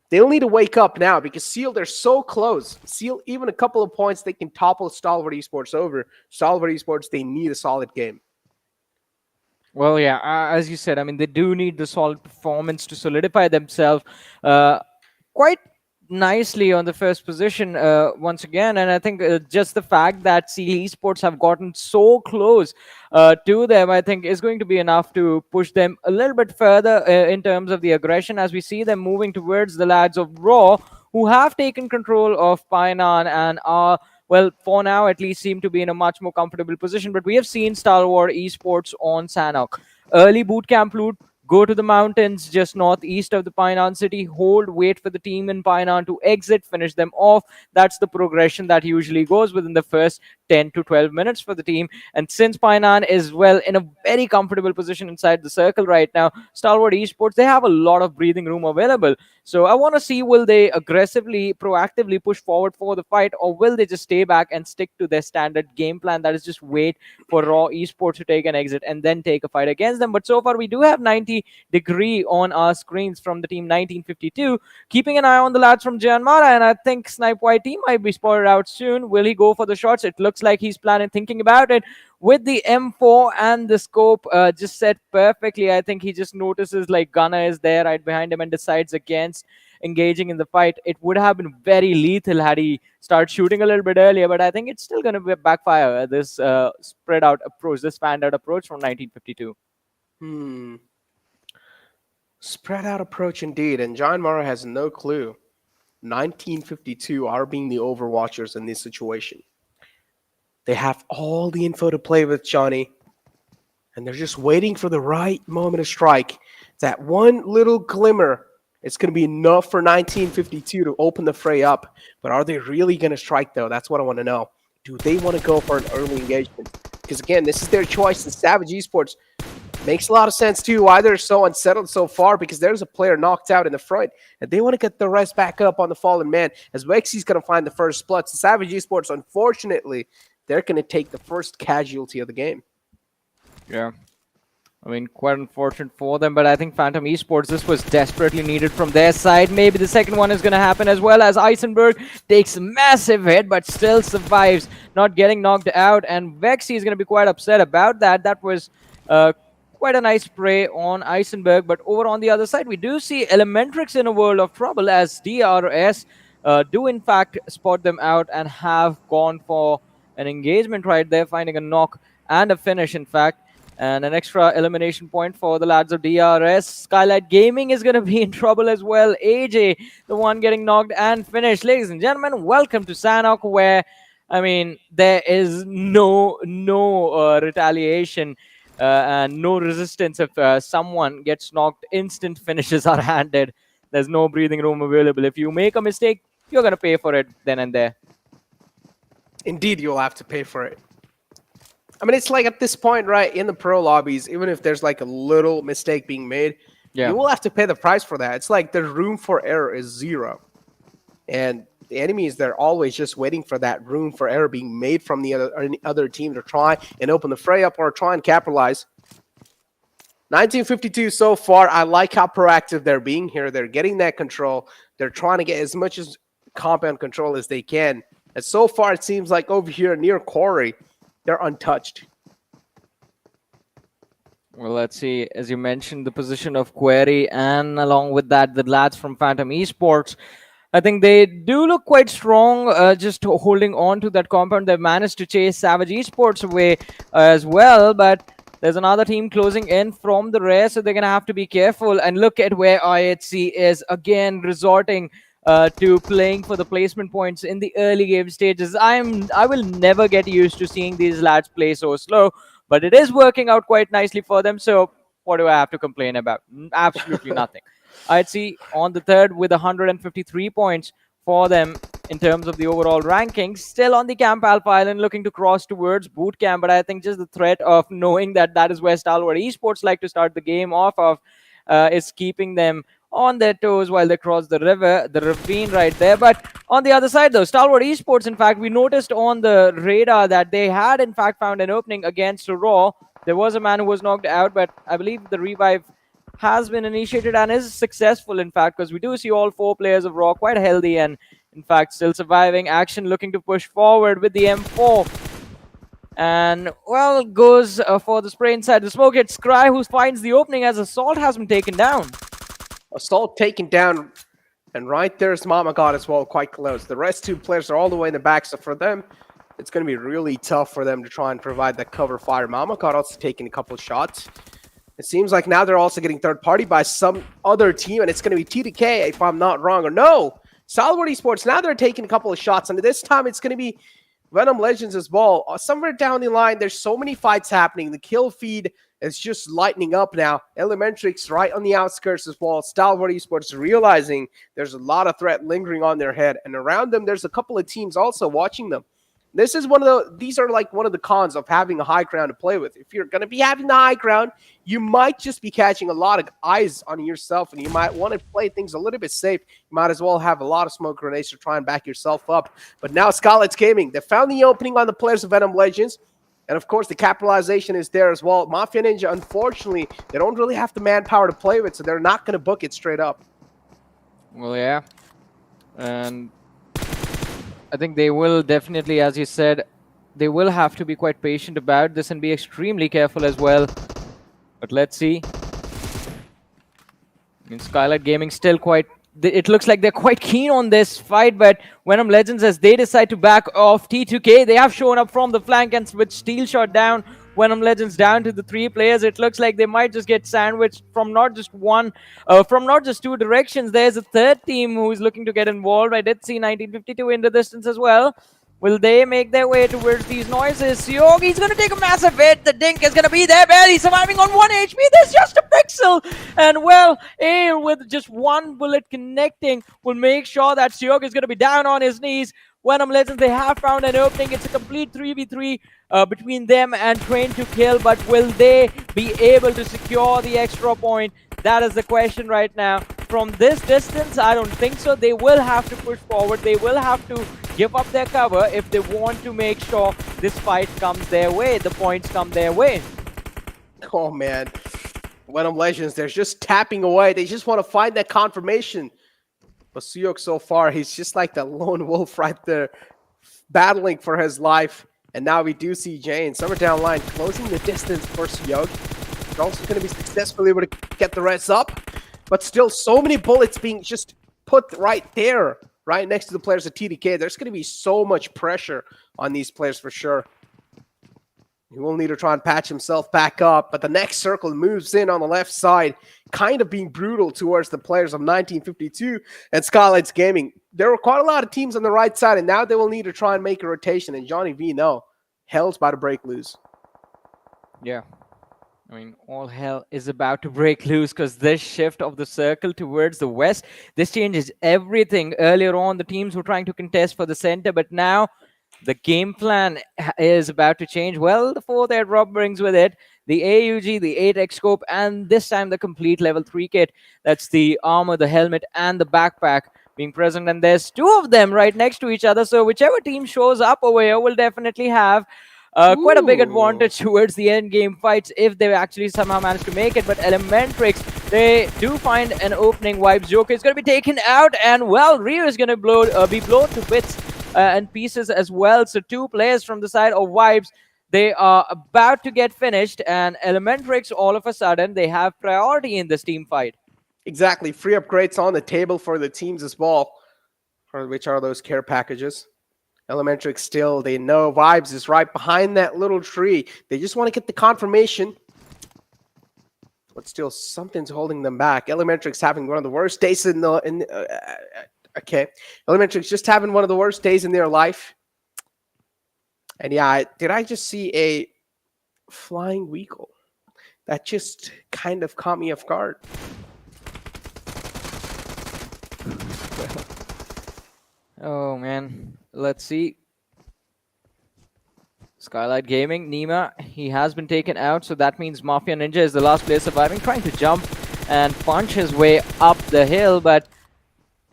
S5: they'll need to wake up now because Seal, they're so close. Seal, even a couple of points, they can topple Stalwart Esports over. Stalwart Esports, they need a solid game.
S2: Well, yeah, as you said, I mean, they do need the solid performance to solidify themselves quite nicely on the first position once again. And I think just the fact that Seal Esports have gotten so close to them, I think is going to be enough to push them a little bit further in terms of the aggression as we see them moving towards the lads of Raw, who have taken control of Painan and are, well, for now at least, seem to be in a much more comfortable position. But we have seen Stalwart Esports on Sanhok. Early boot camp loot, go to the mountains just northeast of the Painan city, hold, wait for the team in Painan to exit, finish them off. That's the progression that usually goes within the first 10 to 12 minutes for the team. And since Painan is, well, in a very comfortable position inside the circle right now, Stalwart Esports, they have a lot of breathing room available. So I want to see, will they aggressively, proactively push forward for the fight, or will they just stay back and stick to their standard game plan, that is just wait for Raw Esports to take an exit and then take a fight against them. But so far we do have 90° on our screens from the team 1952, keeping an eye on the lads from JyanMaara, and I think Snipe YT might be spotted out soon. Will he go for the shots? It looks like he's thinking about it with the M4 and the scope just set perfectly. I think he just notices like Gunner is there right behind him and decides against engaging in the fight. It would have been very lethal had he started shooting a little bit earlier, but I think it's still going to backfire, this spread out approach, this fanned out approach from 1952.
S5: Spread out approach indeed, and JyanMaara has no clue. 1952 are being the overwatchers in this situation. They have all the info to play with, Johnny, and they're just waiting for the right moment to strike. That one little glimmer, it's going to be enough for 1952 to open the fray up. But are they really going to strike, though? That's what I want to know. Do they want to go for an early engagement? Because, again, this is their choice, and Savage Esports makes a lot of sense, too, why they're so unsettled so far, because there's a player knocked out in the front, and they want to get the rest back up on the fallen man, as Wexi's going to find the first split. So Savage Esports, unfortunately, they're going to take the first casualty of the game.
S2: Yeah. I mean, quite unfortunate for them, but I think Phantom Esports, this was desperately needed from their side. Maybe the second one is going to happen as well, as Eisenberg takes a massive hit, but still survives, not getting knocked out, and Vexy is going to be quite upset about that. That was quite a nice spray on Eisenberg, but over on the other side, we do see ElementriX in a world of trouble, as DRS do in fact spot them out and have gone for an engagement right there, finding a knock and a finish, in fact. And an extra elimination point for the lads of DRS. Skylightz Gaming is going to be in trouble as well. AJ, the one getting knocked and finished. Ladies and gentlemen, welcome to Sanhok, where, I mean, there is no retaliation and no resistance. If someone gets knocked, instant finishes are handed. There's no breathing room available. If you make a mistake, you're going to pay for it then and there.
S5: Indeed, you'll have to pay for it. I mean, it's like at this point, right, in the pro lobbies, even if there's like a little mistake being made, you will have to pay the price for that. It's like the room for error is 0. And the enemies, they're always just waiting for that room for error being made from the other team to try and open the fray up or try and capitalize. 1952 so far, I like how proactive they're being here. They're getting that control. They're trying to get as much as compound control as they can. And so far, it seems like over here near Quarry, they're untouched.
S2: Well, let's see. As you mentioned, the position of Query, and along with that, the lads from Phantom Esports. I think they do look quite strong, just holding on to that compound. They've managed to chase Savage Esports away as well, but there's another team closing in from the rear, so they're going to have to be careful. And look at where IHC is, again, resorting to playing for the placement points in the early game stages. I will never get used to seeing these lads play so slow, but it is working out quite nicely for them, so what do I have to complain about? Absolutely nothing. I'd see on the third with 153 points for them in terms of the overall rankings. Still on the Camp Alpha Island, looking to cross towards boot camp, but I think just the threat of knowing that that is where Stalwart Esports like to start the game off of is keeping them on their toes while they cross the river, the ravine right there. But on the other side, though, Stalwart Esports, in fact, we noticed on the radar that they had, in fact, found an opening against Raw. There was a man who was knocked out, but I believe the revive has been initiated and is successful, in fact, because we do see all 4 players of Raw quite healthy and, in fact, still surviving. Action looking to push forward with the M4. And, well, goes for the spray inside the smoke. It's Cry who finds the opening as Assault has been taken down.
S5: Assault taken down, and right there's Mama God as well, quite close. The rest 2 players are all the way in the back, so for them, it's going to be really tough for them to try and provide that cover fire. Mama God also taking a couple of shots. It seems like now they're also getting third party by some other team, and it's going to be TDK, if I'm not wrong. Or no, Stalwart Esports, now they're taking a couple of shots, and this time it's going to be Venom Legends as well. Somewhere down the line, there's so many fights happening. The kill feed is just lightening up now. ElementriX right on the outskirts as well. Stalwart Esports realizing there's a lot of threat lingering on their head, and around them, there's a couple of teams also watching them. This is these are like one of the cons of having a high ground to play with. If you're going to be having the high ground, you might just be catching a lot of eyes on yourself, and you might want to play things a little bit safe. You might as well have a lot of smoke grenades to try and back yourself up. But now Skylightz Gaming, they found the opening on the players of Venom Legends, and of course the capitalization is there as well. Mafia Ninja, unfortunately, they don't really have the manpower to play with, so they're not going to book it straight up.
S2: Well, yeah. And I think they will definitely, as you said, they will have to be quite patient about this and be extremely careful as well. But let's see. I mean, Skylightz Gaming still quite... It looks like they're quite keen on this fight, but Venom Legends, as they decide to back off T2K, they have shown up from the flank and with Steel Shot down. Venom Legends down to the 3 players. It looks like they might just get sandwiched from not just 2 directions. There's a third team who is looking to get involved. I did see 1952 in the distance as well. Will they make their way towards these noises? Seog, going to take a massive hit. The Dink is going to be there, barely surviving on 1 HP. There's just a pixel. And, well, Ale with just 1 bullet connecting will make sure that Seog is going to be down on his knees. Venom Legends, they have found an opening. It's a complete 3v3 between them and Train to Kill, but will they be able to secure the extra point? That is the question right now. From this distance, I don't think so. They will have to push forward. They will have to give up their cover if they want to make sure this fight comes their way, the points come their way.
S5: Oh, man. Venom Legends, they're just tapping away. They just want to find that confirmation. But Seog so far, he's just like the lone wolf right there, battling for his life. And now we do see Jane, somewhere down the line, closing the distance for Seog. He's also going to be successfully able to get the rest up. But still, so many bullets being just put right there, right next to the players of TDK. There's going to be so much pressure on these players for sure. He will need to try and patch himself back up, but the next circle moves in on the left side, kind of being brutal towards the players of 1952 and Skylightz Gaming. There were quite a lot of teams on the right side, and now they will need to try and make a rotation, and Johnny V, no, hell's about to break loose.
S2: Yeah. I mean, all hell is about to break loose because this shift of the circle towards the west, this changes everything. Earlier on, the teams were trying to contest for the center, but now the game plan is about to change. Well, the 4th airdrop brings with it the AUG, the 8x scope, and this time the complete level 3 kit. That's the armor, the helmet, and the backpack being present. And there's 2 of them right next to each other. So whichever team shows up over here will definitely have quite a big advantage towards the end game fights if they actually somehow manage to make it. But ElementriX, they do find an opening. Vibes Joker is going to be taken out, and well, Rio is going to be blown to bits and pieces as well. So 2 players from the side of Vibes, They are about to get finished, and ElementriX, all of a sudden, they have priority in this team fight.
S5: Exactly. Free upgrades on the table for the teams as well. Which are those care packages? ElementriX still, they know Vibes is right behind that little tree. They just want to get the confirmation. But still, something's holding them back. ElementriX having one of the worst days in the... okay. ElementriX just having one of the worst days in their life. And yeah, did I just see a flying Weagle? That just kind of caught me off guard.
S2: Oh, man. Let's see. Skylightz Gaming, Nima, he has been taken out, so that means Mafia Ninja is the last player surviving, trying to jump and punch his way up the hill, but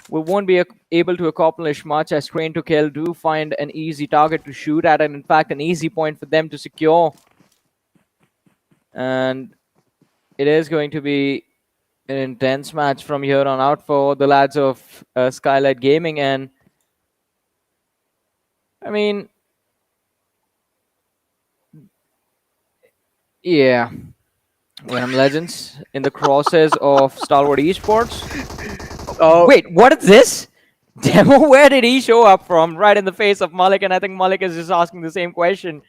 S2: we won't be able to accomplish much as Train to Kill do find an easy target to shoot at, and in fact an easy point for them to secure. And it is going to be an intense match from here on out for the lads of Skylightz Gaming. And I mean, yeah, Venom Legends in the crosshairs of Stalwart Esports.
S5: Oh,
S2: Wait, what is this? Demo, where did he show up from? Right in the face of Malik, and I think Malik is just asking the same question.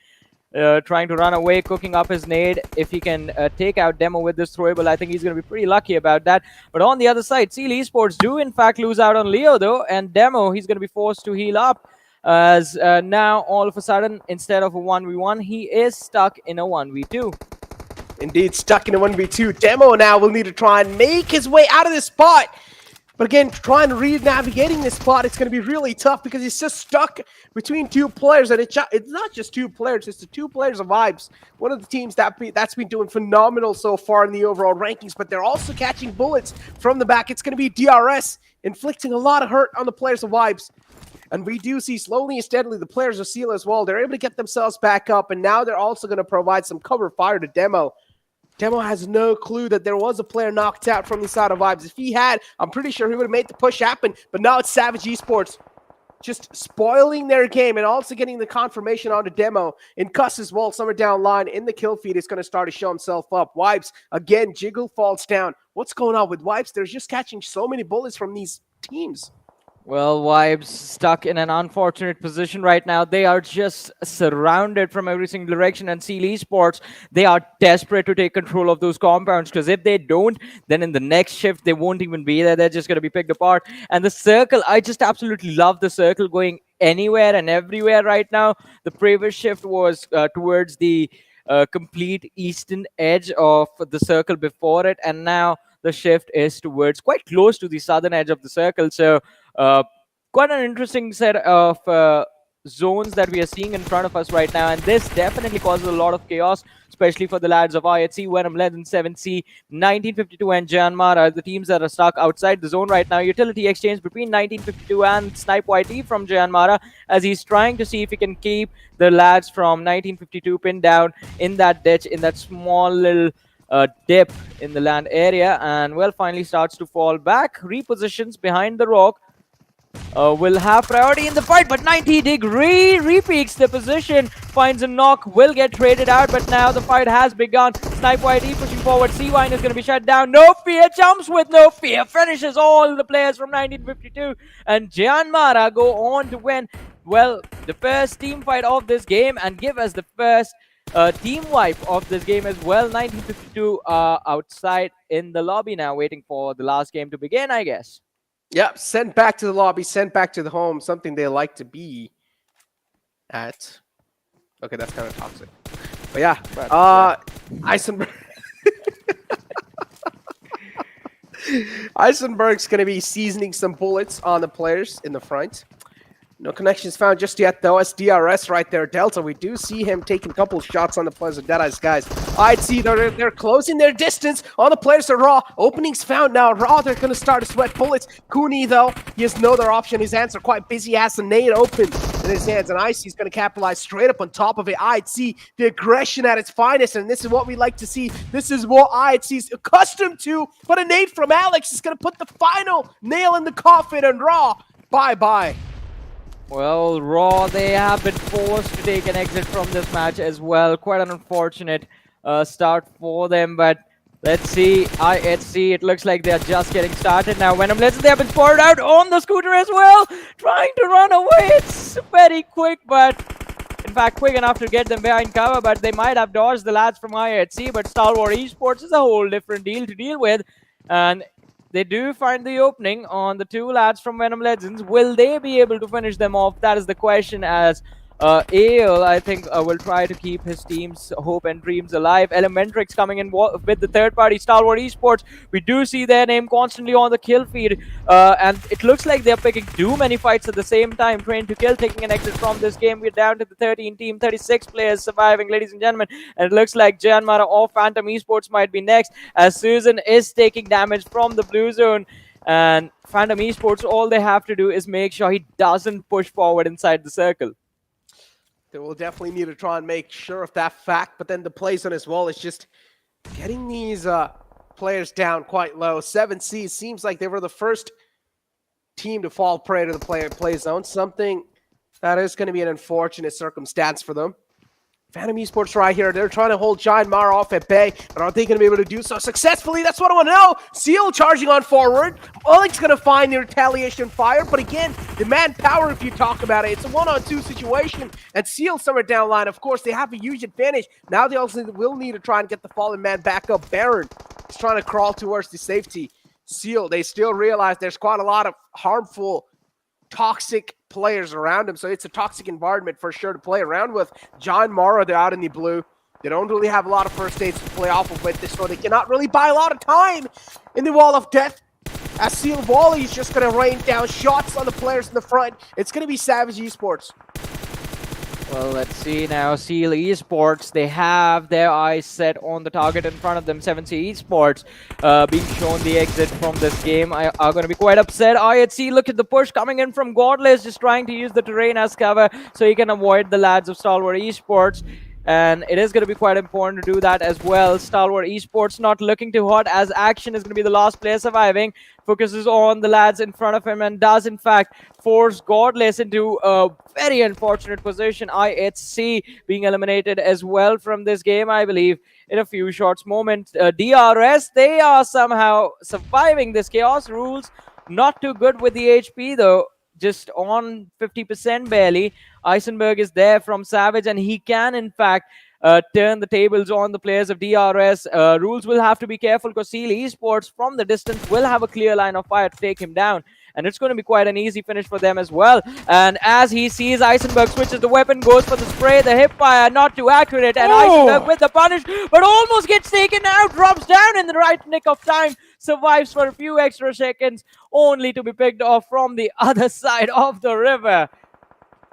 S2: Trying to run away, cooking up his nade. If he can take out Demo with this throwable, I think he's going to be pretty lucky about that. But on the other side, Esports do in fact lose out on Leo though, and Demo, he's going to be forced to heal up. As now, all of a sudden, instead of a 1v1, he is stuck in a 1v2.
S5: indeed, stuck in a 1v2. Demo now will need to try and make his way out of this spot. But again, trying to re-navigating this spot, it's going to be really tough because he's just stuck between two players. And it's not just two players, it's the two players of Vibes. One of the teams that's been doing phenomenal so far in the overall rankings, but they're also catching bullets from the back. It's going to be DRS, inflicting a lot of hurt on the players of Vibes. And we do see slowly and steadily the players of Seal as well. They're able to get themselves back up, and now they're also going to provide some cover fire to Demo. Demo has no clue that there was a player knocked out from the side of Vibes. If he had, I'm pretty sure he would have made the push happen. But now it's Savage Esports just spoiling their game and also getting the confirmation onto Demo. And Cuss as well, somewhere down line in the kill feed is going to start to show himself up. Vibes, again, Jiggle falls down. What's going on with Vibes? They're just catching so many bullets from these teams.
S2: Well, Vibes stuck in an unfortunate position right now. They are just surrounded from every single direction, and Seal Esports, they are desperate to take control of those compounds, because if they don't, then in the next shift, they won't even be there. They're just going to be picked apart. And the circle, I just absolutely love the circle going anywhere and everywhere right now. The previous shift was towards the complete eastern edge of the circle before it, and now the shift is towards quite close to the southern edge of the circle. So quite an interesting set of zones that we are seeing in front of us right now, and this definitely causes a lot of chaos, especially for the lads of IHC, Venom Legends, 7C, 1952 and JyanMaara, the teams that are stuck outside the zone right now. Utility exchange between 1952 and Snipe YT from JyanMaara, as he's trying to see if he can keep the lads from 1952 pinned down in that ditch, in that small little dip in the land area, and well, finally starts to fall back, repositions behind the rock. Will have priority in the fight, but 90-degree repeats the position, finds a knock, will get traded out, but now the fight has begun. Snipe YT pushing forward, C-Wine is going to be shut down. No Fear jumps with No Fear, finishes all the players from 1952, and JyanMaara go on to win, well, the first team fight of this game and give us the first team wipe of this game as well. 1952 outside in the lobby now, waiting for the last game to begin, I guess.
S5: Yep, sent back to the lobby, sent back to the home, something they like to be at. Okay, that's kind of toxic. But yeah, Eisenberg. Eisenberg's going to be seasoning some bullets on the players in the front. No connections found just yet, though. As DRS right there, Delta. We do see him taking a couple of shots on the players of Deadeyes Guys. I'd see they're closing their distance on the players of Raw. Openings found now. Raw, they're going to start to sweat bullets. Cooney, though, he has no other option. His hands are quite busy. He has the nade open in his hands, and Icy's going to capitalize straight up on top of it. I'd see the aggression at its finest, and this is what we like to see. This is what IHC's accustomed to. But a nade from Alex is going to put the final nail in the coffin, and Raw, bye-bye.
S2: Well, Raw, they have been forced to take an exit from this match as well. Quite an unfortunate start for them, but let's see. IHC, it looks like they are just getting started now. Venom Legends, they have been spotted out on the scooter as well, trying to run away. It's very quick, but in fact, quick enough to get them behind cover, but they might have dodged the lads from IHC, but Stalwart Esports is a whole different deal to deal with, and they do find the opening on the two lads from Venom Legends. Will they be able to finish them off? That is the question, as AL, I think, will try to keep his team's hope and dreams alive. ElementriX coming in with the third party, Stalwart Esports. We do see their name constantly on the kill feed, and it looks like they're picking too many fights at the same time. Train to Kill taking an exit from this game. We're down to the 13 team, 36 players surviving, ladies and gentlemen. And it looks like JyanMaara or Phantom Esports might be next, as Susan is taking damage from the blue zone. And Phantom Esports, all they have to do is make sure he doesn't push forward inside the circle.
S5: They will definitely need to try and make sure of that fact, but then the play zone as well is just getting these players down quite low. 7C seems like they were the first team to fall prey to the play zone, something that is going to be an unfortunate circumstance for them. Phantom Esports right here. They're trying to hold JyanMaara off at bay, but are they going to be able to do so successfully? That's what I want to know. Seal charging on forward. Oleg's going to find the retaliation fire, but again, the manpower, if you talk about it, it's a 1-on-2 situation, and Seal somewhere down line. Of course, they have a huge advantage. Now they also will need to try and get the fallen man back up. Baron is trying to crawl towards the safety. Seal, they still realize there's quite a lot of harmful, toxic players around him, so it's a toxic environment for sure to play around with. JyanMaara, they're out in the blue. They don't really have a lot of first aids to play off of with this, so they cannot really buy a lot of time in the wall of death. As Seal Volley is just going to rain down shots on the players in the front. It's going to be Savage Esports.
S2: Well, let's see now. Seal Esports, they have their eyes set on the target in front of them. 7C Esports being shown the exit from this game are going to be quite upset. IHC, look at the push coming in from Godless, just trying to use the terrain as cover so he can avoid the lads of Stalwart Esports. And it is going to be quite important to do that as well. Stalwart Esports not looking too hot, as Action is going to be the last player surviving. Focuses on the lads in front of him and does in fact force Godless into a very unfortunate position. IHC being eliminated as well from this game, I believe, in a few short moments. DRS, they are somehow surviving this chaos. Rules not too good with the HP though, just on 50% barely. Eisenberg is there from Savage, and he can in fact turn the tables on the players of DRS. Rules will have to be careful because Seal Esports from the distance will have a clear line of fire to take him down, and it's going to be quite an easy finish for them as well. And as he sees Eisenberg switches the weapon, goes for the spray, the hip fire not too accurate, and Eisenberg with the punish, but almost gets taken out, drops down in the right nick of time, survives for a few extra seconds, only to be picked off from the other side of the river.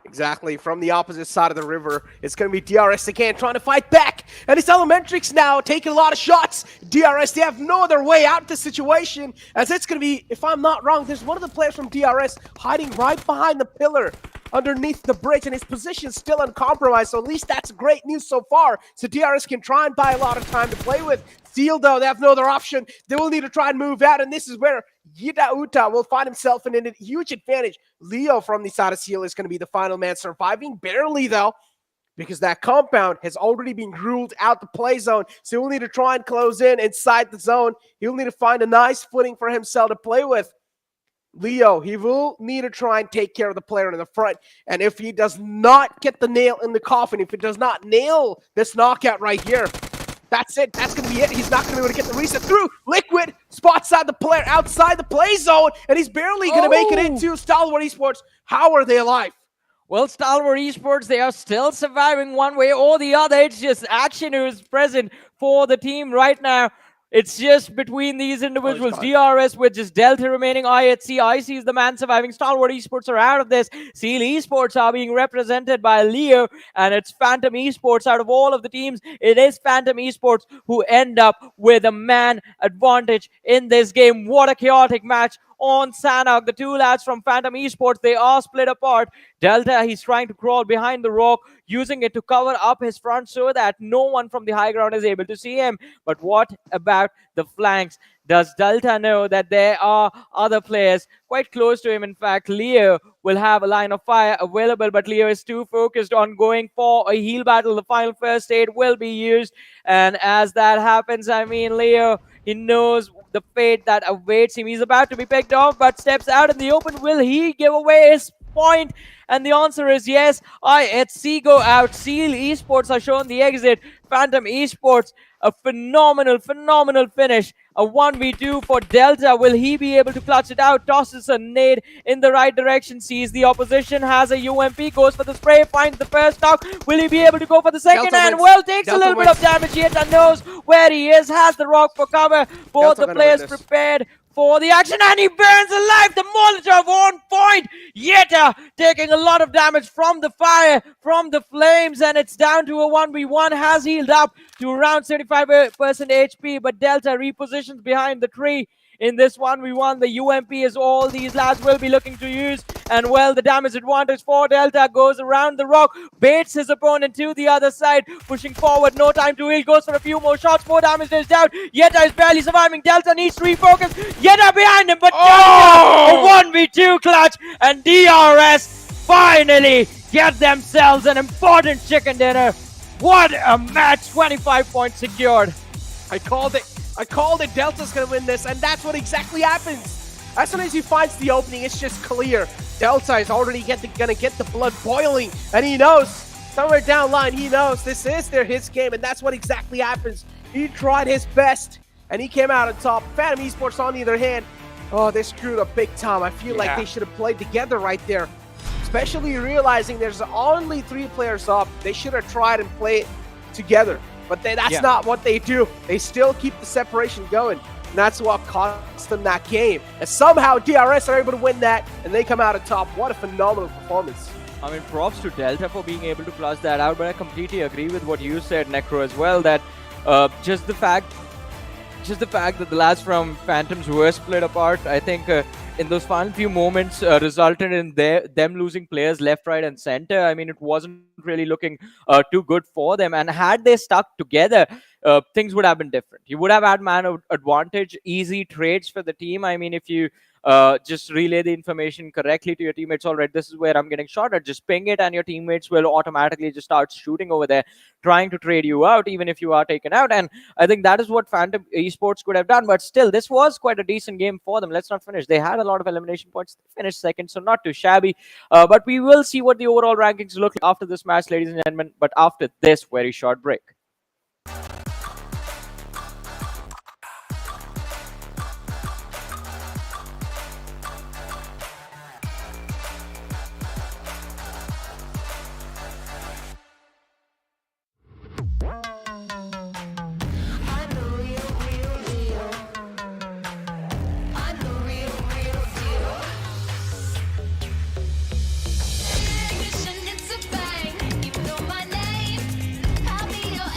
S5: Exactly, from the opposite side of the river. It's going to be DRS again, trying to fight back. And it's ElementriX now, taking a lot of shots. DRS, they have no other way out of the situation, as it's going to be, if I'm not wrong, there's one of the players from DRS hiding right behind the pillar underneath the bridge, and his position is still uncompromised, so at least that's great news so far. So DRS can try and buy a lot of time to play with. Seal, though, they have no other option. They will need to try and move out, and this is where Yida Uta will find himself in a huge advantage. Leo from the side of Seal is going to be the final man surviving, barely though, because that compound has already been ruled out the play zone, so he'll need to try and close in inside the zone. He'll need to find a nice footing for himself to play with. Leo, he will need to try and take care of the player in the front, and if he does not get the nail in the coffin, if he does not nail this knockout right here, that's it. That's going to be it. He's not going to be able to get the reset through. Liquid spots out the player outside the play zone, and he's barely going to make it into Stalwart Esports. How are they alive?
S2: Well, Stalwart Esports, they are still surviving one way or the other. It's just Action who is present for the team right now. It's just between these individuals. DRS with just Delta remaining. IHC. IC is the man surviving. Stalwart Esports are out of this. Seal Esports are being represented by Leo, and it's Phantom Esports. Out of all of the teams, it is Phantom Esports who end up with a man advantage in this game. What a chaotic match on Sanhok. The two lads from Phantom Esports, they are split apart. Delta, he's trying to crawl behind the rock, using it to cover up his front so that no one from the high ground is able to see him. But what about the flanks? Does Delta know that there are other players quite close to him? In fact, Leo will have a line of fire available, but Leo is too focused on going for a heal battle. The final first aid will be used. And as that happens, I mean, Leo, he knows the fate that awaits him. He's about to be picked off, but steps out in the open. Will he give away his point? And the answer is yes. IHC go out. Seal Esports are shown the exit. Phantom Esports, a phenomenal finish. A 1v2 for Delta. Will he be able to clutch it out? Tosses a nade in the right direction. Sees the opposition. Has a UMP. Goes for the spray. Finds the first knock. Will he be able to go for the second?
S5: Delta
S2: And
S5: wins.
S2: well, takes
S5: Delta
S2: a little
S5: wins.
S2: bit of damage. Yeta knows where he is. Has the rock for cover. Both
S5: Delta
S2: the
S5: gonna
S2: players
S5: win this.
S2: prepared for the action, and he burns alive. The Molotov on point. Yeta taking a lot of damage from the fire, from the flames, and it's down to a 1v1. Has healed up to around 75% HP, but Delta repositions behind the tree. In this 1v1, the UMP is all these lads will be looking to use. And well, the damage advantage for Delta goes around the rock, baits his opponent to the other side, pushing forward, no time to heal, goes for a few more shots, more damage is down. Yeta is barely surviving. Delta needs to refocus. Yeta behind him, but Delta, a 1v2 clutch, and DRS finally get themselves an important chicken dinner. What a match, 25 points secured.
S5: I called it. Delta's gonna win this, and that's what exactly happens. As soon as he finds the opening, it's just clear. Delta is already gonna get the blood boiling, and he knows somewhere down line, he knows this is his game, and that's what exactly happens. He tried his best, and he came out on top. Phantom Esports, on the other hand, oh, they screwed up big time. I feel like they should have played together right there, especially realizing there's only 3 players up. They should have tried and played together. But that's not what they do. They still keep the separation going. And that's what cost them that game. And somehow DRS are able to win that, and they come out on top. What a phenomenal performance.
S2: I mean, props to Delta for being able to clutch that out, but I completely agree with what you said, Necro, as well, that just the fact that the lads from Phantoms were split apart, I think in those final few moments resulted in them losing players left, right, and center. I mean, it wasn't really looking too good for them. And had they stuck together, things would have been different. You would have had man advantage, easy trades for the team. I mean, if you just relay the information correctly to your teammates, all right, this is where I'm getting shot at, just ping it, and your teammates will automatically just start shooting over there, trying to trade you out, even if you are taken out. And I think that is what Phantom Esports could have done. But still, this was quite a decent game for them. Let's not finish. They had a lot of elimination points. They finished second, so not too shabby. But we will see what the overall rankings look like after this match, ladies and gentlemen, but after this very short break.
S6: It's a bang, even though my name, I'll be your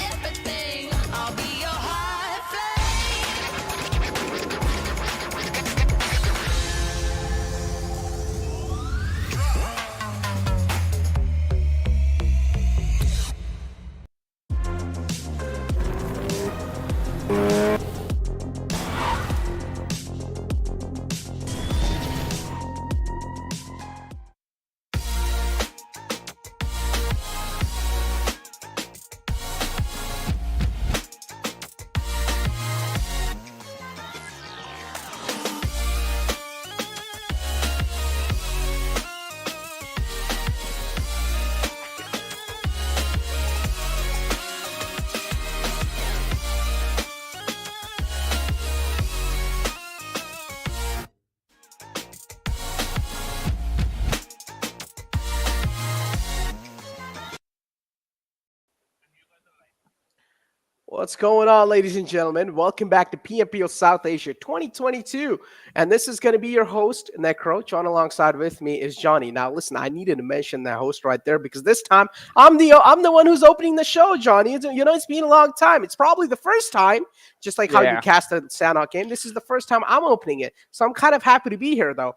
S5: What's going on, ladies and gentlemen? Welcome back to PMPL South Asia 2022. And this is going to be your host, Necro. John alongside with me is Johnny. Now, listen, I needed to mention that host right there because this time I'm the one who's opening the show, Johnny. It's been a long time. It's probably the first time, just like how you cast the Sanhok game. This is the first time I'm opening it. So I'm kind of happy to be here, though.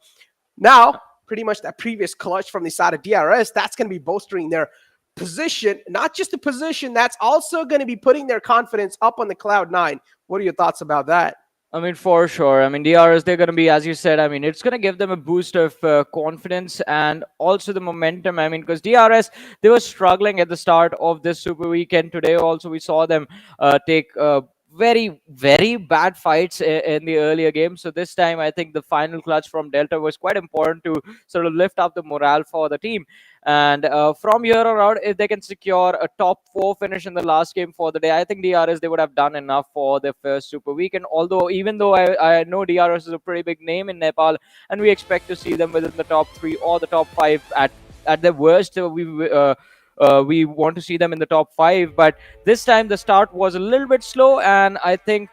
S5: Now, pretty much that previous clutch from the side of DRS, that's going to be bolstering their position, not just the position, that's also going to be putting their confidence up on the Cloud9. What are your thoughts about that?
S2: I mean, for sure. I mean, DRS, they're going to be, as you said, I mean, it's going to give them a boost of confidence and also the momentum. I mean, because DRS, they were struggling at the start of this Super Weekend. Today also, we saw them take very, very bad fights in the earlier game. So this time, I think the final clutch from Delta was quite important to sort of lift up the morale for the team. And from here on out, if they can secure a top 4 finish in the last game for the day, I think DRS, they would have done enough for their first Super Weekend. Although, even though I know DRS is a pretty big name in Nepal, and we expect to see them within the top 3 or the top 5 at their worst, we want to see them in the top 5. But this time, the start was a little bit slow, and I think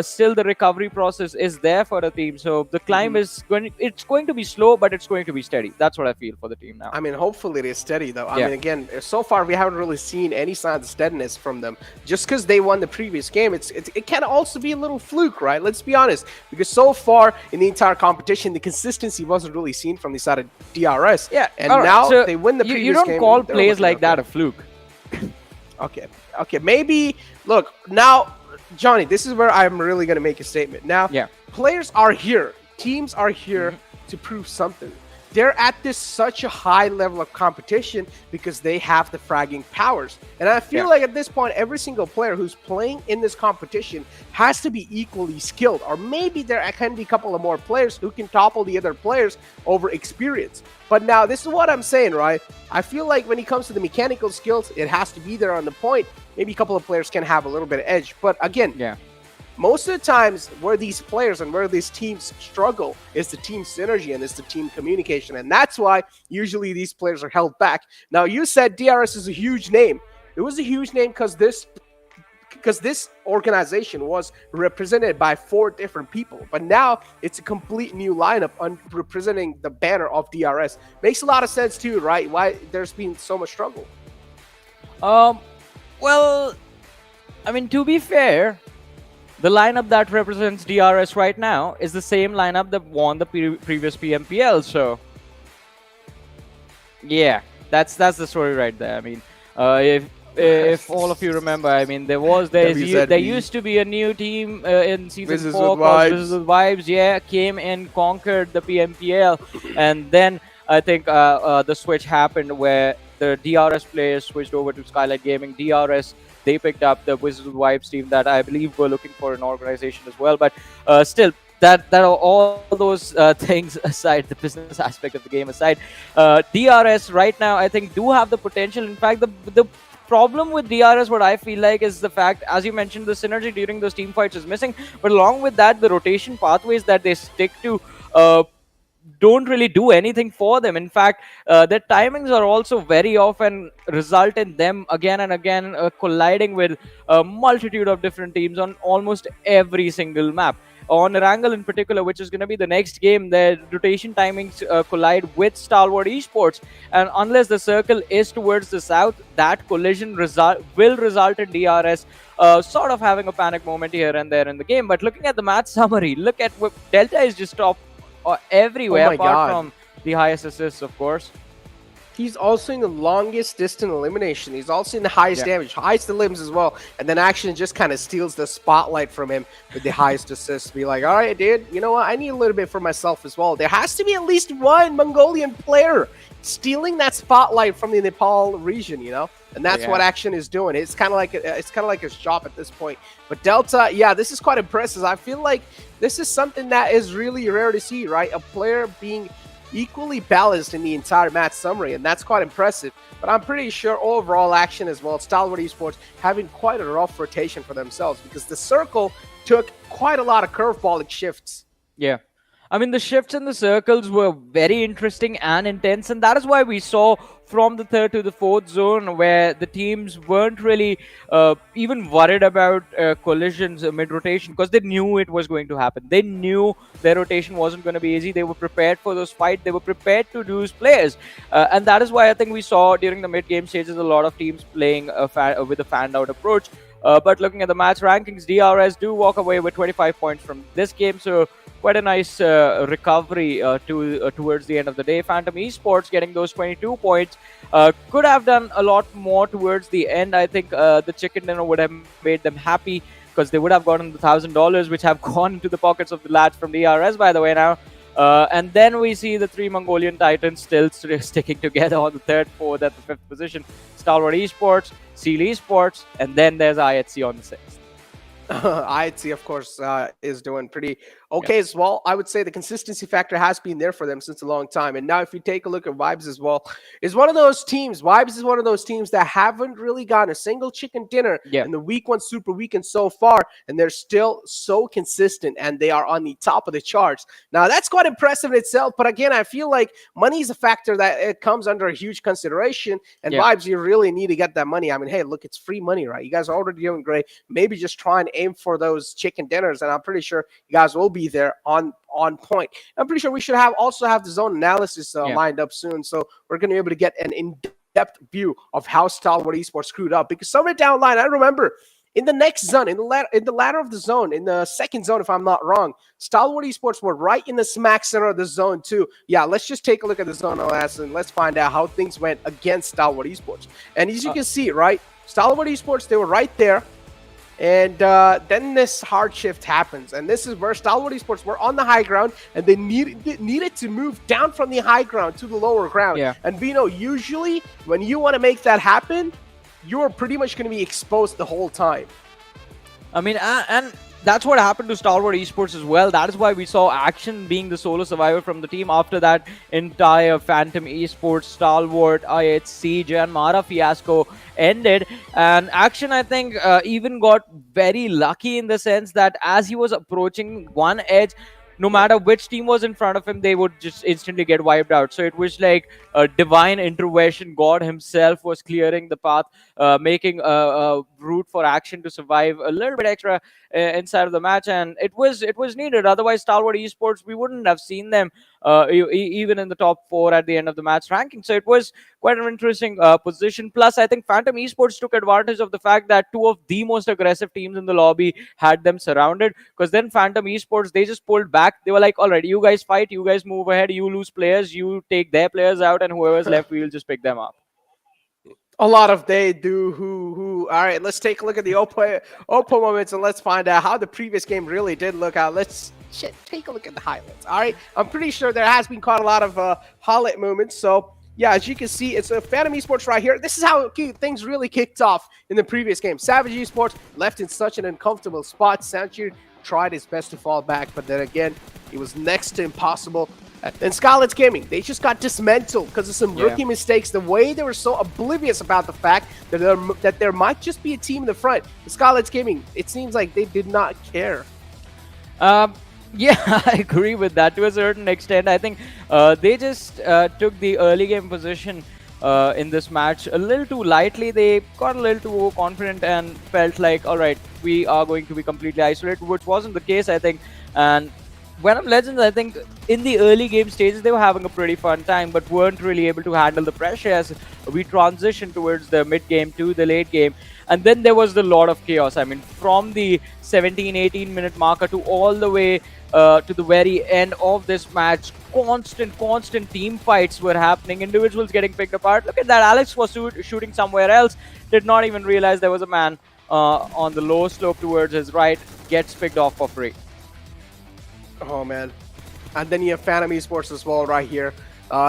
S2: still the recovery process is there for the team. So the climb is going to be slow, but it's going to be steady. That's what I feel for the team now.
S5: I mean, hopefully it is steady, though. I mean, again, so far we haven't really seen any signs of steadiness from them. Just because they won the previous game, it can also be a little fluke, right? Let's be honest. Because so far in the entire competition, the consistency wasn't really seen from the side of DRS.
S2: Yeah,
S5: and now so they win the previous game.
S2: You don't call plays like that a fluke.
S5: Okay, maybe, look, now, Johnny, this is where I'm really going to make a statement. Now, players are here. Teams are here to prove something. They're at such a high level of competition because they have the fragging powers. And I feel like at this point, every single player who's playing in this competition has to be equally skilled. Or maybe there can be a couple of more players who can topple the other players over experience. But now, this is what I'm saying, right? I feel like when it comes to the mechanical skills, it has to be there on the point. Maybe a couple of players can have a little bit of edge. But again, most of the times where these players and where these teams struggle is the team synergy and it's the team communication. And that's why usually these players are held back. Now, you said DRS is a huge name. It was a huge name because this organization was represented by 4 different people. But now it's a complete new lineup representing the banner of DRS. Makes a lot of sense too, right? Why there's been so much struggle.
S2: Well, I mean, to be fair, the lineup that represents DRS right now is the same lineup that won the previous PMPL. So, yeah, that's the story right there. I mean, if all of you remember, I mean, there used to be a new team in season 4 called Wizards Vibes. Yeah, came and conquered the PMPL, and then I think the switch happened where the DRS players switched over to Skylightz Gaming. DRS, they picked up the Wizards Vibes team that I believe were looking for an organization as well. But still, that all those things aside, the business aspect of the game aside, DRS right now I think do have the potential. In fact, the problem with DRS, what I feel like, is the fact, as you mentioned, the synergy during those team fights is missing. But along with that, the rotation pathways that they stick to don't really do anything for them. In fact, their timings are also very off and result in them again and again colliding with a multitude of different teams on almost every single map. On Erangel in particular, which is going to be the next game, their rotation timings collide with Stalwart Esports. And unless the circle is towards the south, that collision will result in DRS sort of having a panic moment here and there in the game. But looking at the match summary, look at what Delta is just top everywhere, apart from the highest assists, of course.
S5: He's also in the longest distant elimination. He's also in the highest damage, highest elims as well. And then Action just kind of steals the spotlight from him with the highest assists. Be like, all right, dude, you know what? I need a little bit for myself as well. There has to be at least one Mongolian player stealing that spotlight from the Nepal region, you know? And that's what Action is doing. It's kind of like his job at this point. But Delta, yeah, this is quite impressive. I feel like this is something that is really rare to see, right? A player being equally balanced in the entire match summary, and that's quite impressive. But I'm pretty sure overall Action as well, Stalwart Esports, having quite a rough rotation for themselves because the circle took quite a lot of curveballing shifts.
S2: Yeah. I mean, the shifts in the circles were very interesting and intense, and that is why we saw from the third to the fourth zone where the teams weren't really even worried about collisions mid-rotation because they knew it was going to happen. They knew their rotation wasn't going to be easy. They were prepared for those fights. They were prepared to lose players. And that is why I think we saw during the mid-game stages a lot of teams playing with a fanned-out approach. But looking at the match rankings, DRS do walk away with 25 points from this game, so quite a nice recovery towards the end of the day. Phantom Esports getting those 22 points. Could have done a lot more towards the end. I think the chicken dinner would have made them happy because they would have gotten the $1,000, which have gone into the pockets of the lads from DRS, by the way, now. And then we see the three Mongolian Titans still sticking together on the third, fourth, and the fifth position. Stalwart Esports, Seal Esports, and then there's IHC on the sixth.
S5: IHC, of course, is doing pretty okay as well. I would say the consistency factor has been there for them since a long time. And now if you take a look at Vibes as well, is one of those teams. Vibes is one of those teams that haven't really gotten a single chicken dinner in the week one Super Weekend so far. And they're still so consistent and they are on the top of the charts. Now, that's quite impressive in itself. But again, I feel like money is a factor that it comes under a huge consideration. And Vibes, you really need to get that money. I mean, hey, look, it's free money, right? You guys are already doing great. Maybe just try and aim for those chicken dinners. And I'm pretty sure you guys will be there on point. I'm pretty sure we should also have the zone analysis lined up soon, so we're going to be able to get an in-depth view of how Stalwart Esports screwed up. Because somewhere down the line, I remember in the next zone, in the ladder of the zone, in the second zone, if I'm not wrong, Stalwart Esports were right in the smack center of the zone too. Yeah, let's just take a look at the zone analysis and let's find out how things went against Stalwart Esports. And as you can see, right, Stalwart Esports, they were right there. And then this hard shift happens. And this is where Stalwart Esports were on the high ground and they needed to move down from the high ground to the lower ground.
S2: Yeah.
S5: And Vino, usually when you want to make that happen, you're pretty much going to be exposed the whole time.
S2: I mean, and that's what happened to Stalwart Esports as well. That is why we saw Action being the solo survivor from the team after that entire Phantom Esports, Stalwart, IHC, JyanMaara fiasco ended. And Action, I think, even got very lucky in the sense that as he was approaching one edge, no matter which team was in front of him, they would just instantly get wiped out. So it was like a divine intervention. God himself was clearing the path, making a route for Action to survive a little bit extra inside of the match, and it was needed. Otherwise, Stalwart Esports, we wouldn't have seen them even in the top 4 at the end of the match ranking. So it was quite an interesting position. Plus, I think Phantom Esports took advantage of the fact that 2 of the most aggressive teams in the lobby had them surrounded, because then Phantom Esports, they just pulled back. They were like, all right, you guys fight, you guys move ahead, you lose players, you take their players out, and whoever's left, we'll just pick them up.
S5: A lot of they do who. All right, let's take a look at the Oppo moments and let's find out how the previous game really did look out. Let's take a look at the highlights. All right, I'm pretty sure there has been quite a lot of highlight moments. So yeah, as you can see, it's a Phantom Esports right here. This is how things really kicked off in the previous game. Savage Esports left in such an uncomfortable spot. Sanchir tried his best to fall back, but then again, it was next to impossible. And Skylightz Gaming, they just got dismantled because of some rookie mistakes. The way they were so oblivious about the fact that there might just be a team in the front. The Skylightz Gaming, it seems like they did not care.
S2: Yeah, I agree with that to a certain extent. I think they just took the early game position in this match a little too lightly. They got a little too overconfident and felt like, all right, we are going to be completely isolated, which wasn't the case, I think. And Venom Legends, I think, in the early game stages, they were having a pretty fun time, but weren't really able to handle the pressure as we transitioned towards the mid-game to the late game. And then there was a lot of chaos. I mean, from the 17-18 minute marker to all the way to the very end of this match, constant team fights were happening, individuals getting picked apart. Look at that, Alex was shooting somewhere else, did not even realize there was a man on the low slope towards his right, gets picked off for free.
S5: Oh, man. And then you have Phantom Esports as well right here.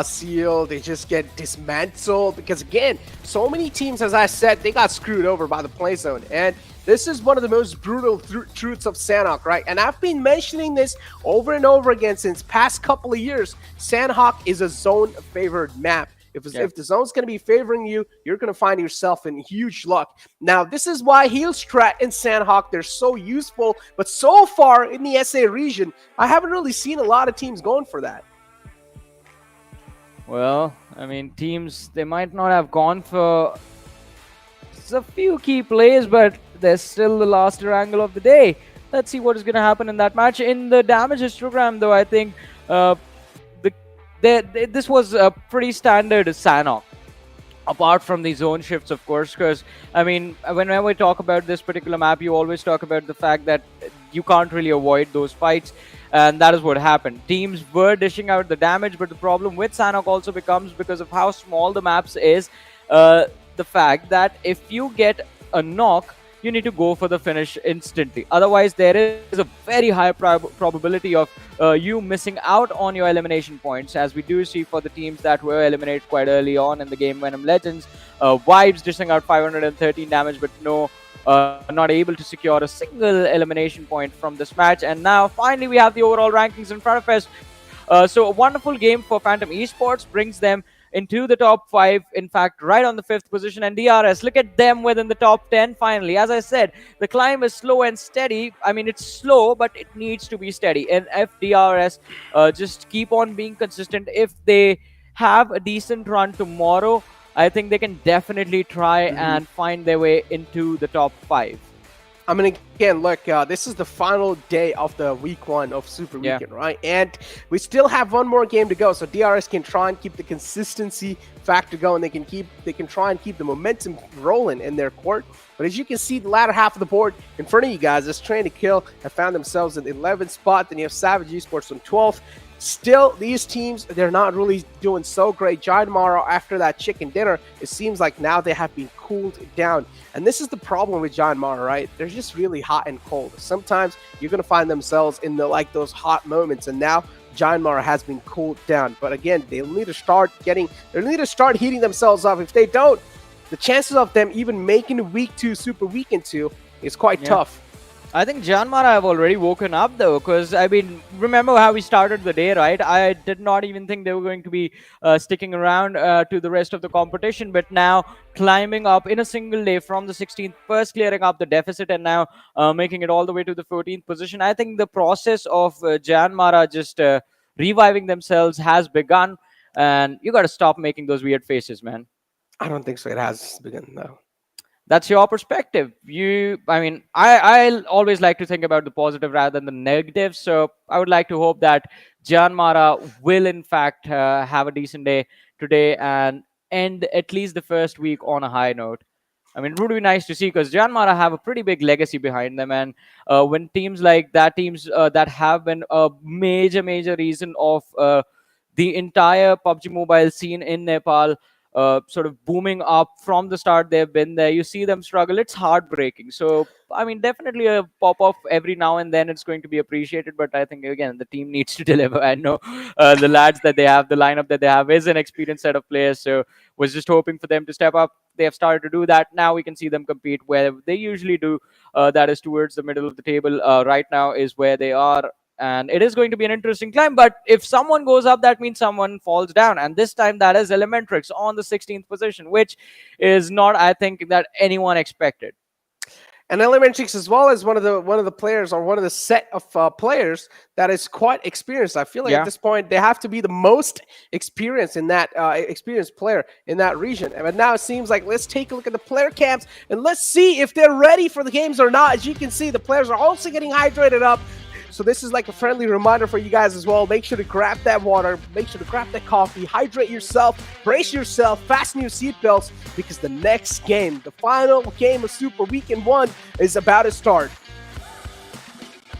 S5: Seal, they just get dismantled because, again, so many teams, as I said, they got screwed over by the play zone. And this is one of the most brutal truths of Sanhok, right? And I've been mentioning this over and over again since past couple of years. Sanhok is a zone-favored map. If the zone's going to be favoring you, you're going to find yourself in huge luck. Now, this is why Heel Strat and Sanhok, they're so useful, but so far in the SA region, I haven't really seen a lot of teams going for that.
S2: Well, I mean, teams, they might not have gone for a few key plays, but there's still the last Erangel of the day. Let's see what is going to happen in that match. In the damage histogram, though, I think this was a pretty standard Sanhok. Apart from the zone shifts, of course, because, I mean, whenever we talk about this particular map, you always talk about the fact that you can't really avoid those fights, and that is what happened. Teams were dishing out the damage, but the problem with Sanhok also becomes, because of how small the maps is, the fact that if you get a knock, you need to go for the finish instantly. Otherwise, there is a very high probability of you missing out on your elimination points, as we do see for the teams that were eliminated quite early on in the game. Venom Legends, Vibes dishing out 513 damage, but not able to secure a single elimination point from this match. And now, finally, we have the overall rankings in front of us. So a wonderful game for Phantom Esports, brings them into the top 5, in fact, right on the 5th position. And DRS, look at them within the top 10 finally. As I said, the climb is slow and steady. I mean, it's slow, but it needs to be steady. And if DRS just keep on being consistent, if they have a decent run tomorrow, I think they can definitely try and find their way into the top 5.
S5: I mean, again, look, this is the final day of the week 1 of Super Weekend, right? And we still have one more game to go, so DRS can try and keep the consistency factor going. They can try and keep the momentum rolling in their court. But as you can see, the latter half of the board in front of you guys is Train to Kill have found themselves in the 11th spot. Then you have Savage Esports on 12th. Still, these teams, they're not really doing so great. JyanMaara, after that chicken dinner, it seems like now they have been cooled down. And this is the problem with JyanMaara, right? They're just really hot and cold. Sometimes you're going to find themselves in those hot moments. And now JyanMaara has been cooled down. But again, they need to start heating themselves up. If they don't, the chances of them even making week 2 Super Weekend 2 is quite tough.
S2: I think JyanMaara have already woken up, though, because, I mean, remember how we started the day, right? I did not even think they were going to be sticking around to the rest of the competition, but now climbing up in a single day from the 16th, first clearing up the deficit, and now making it all the way to the 14th position. I think the process of JyanMaara just reviving themselves has begun, and you got to stop making those weird faces, man.
S5: I don't think so. It has begun, though.
S2: That's your perspective. I always like to think about the positive rather than the negative. So I would like to hope that JyanMaara will, in fact, have a decent day today and end at least the first week on a high note. I mean, it would be nice to see, because JyanMaara have a pretty big legacy behind them. And when teams like that, that have been a major reason of the entire PUBG Mobile scene in Nepal, sort of booming up from the start, they've been there. You see them struggle. It's heartbreaking. So, I mean, definitely a pop-off every now and then. It's going to be appreciated. But I think, again, the team needs to deliver. I know the lads that they have, the lineup that they have is an experienced set of players. So, was just hoping for them to step up. They have started to do that. Now we can see them compete where they usually do. That is towards the middle of the table. Right now is where they are. And it is going to be an interesting climb. But if someone goes up, that means someone falls down. And this time, that is ElementriX on the 16th position, which is not, I think, that anyone expected.
S5: And ElementriX, as well as one of the players, or one of the set of players that is quite experienced. I feel like at this point they have to be the most experienced in that experienced player in that region. And now it seems like, let's take a look at the player camps and let's see if they're ready for the games or not. As you can see, the players are also getting hydrated up. So this is like a friendly reminder for you guys as well. Make sure to grab that water, make sure to grab that coffee, hydrate yourself, brace yourself, fasten your seatbelts, because the next game, the final game of Super Weekend 1 is about to start.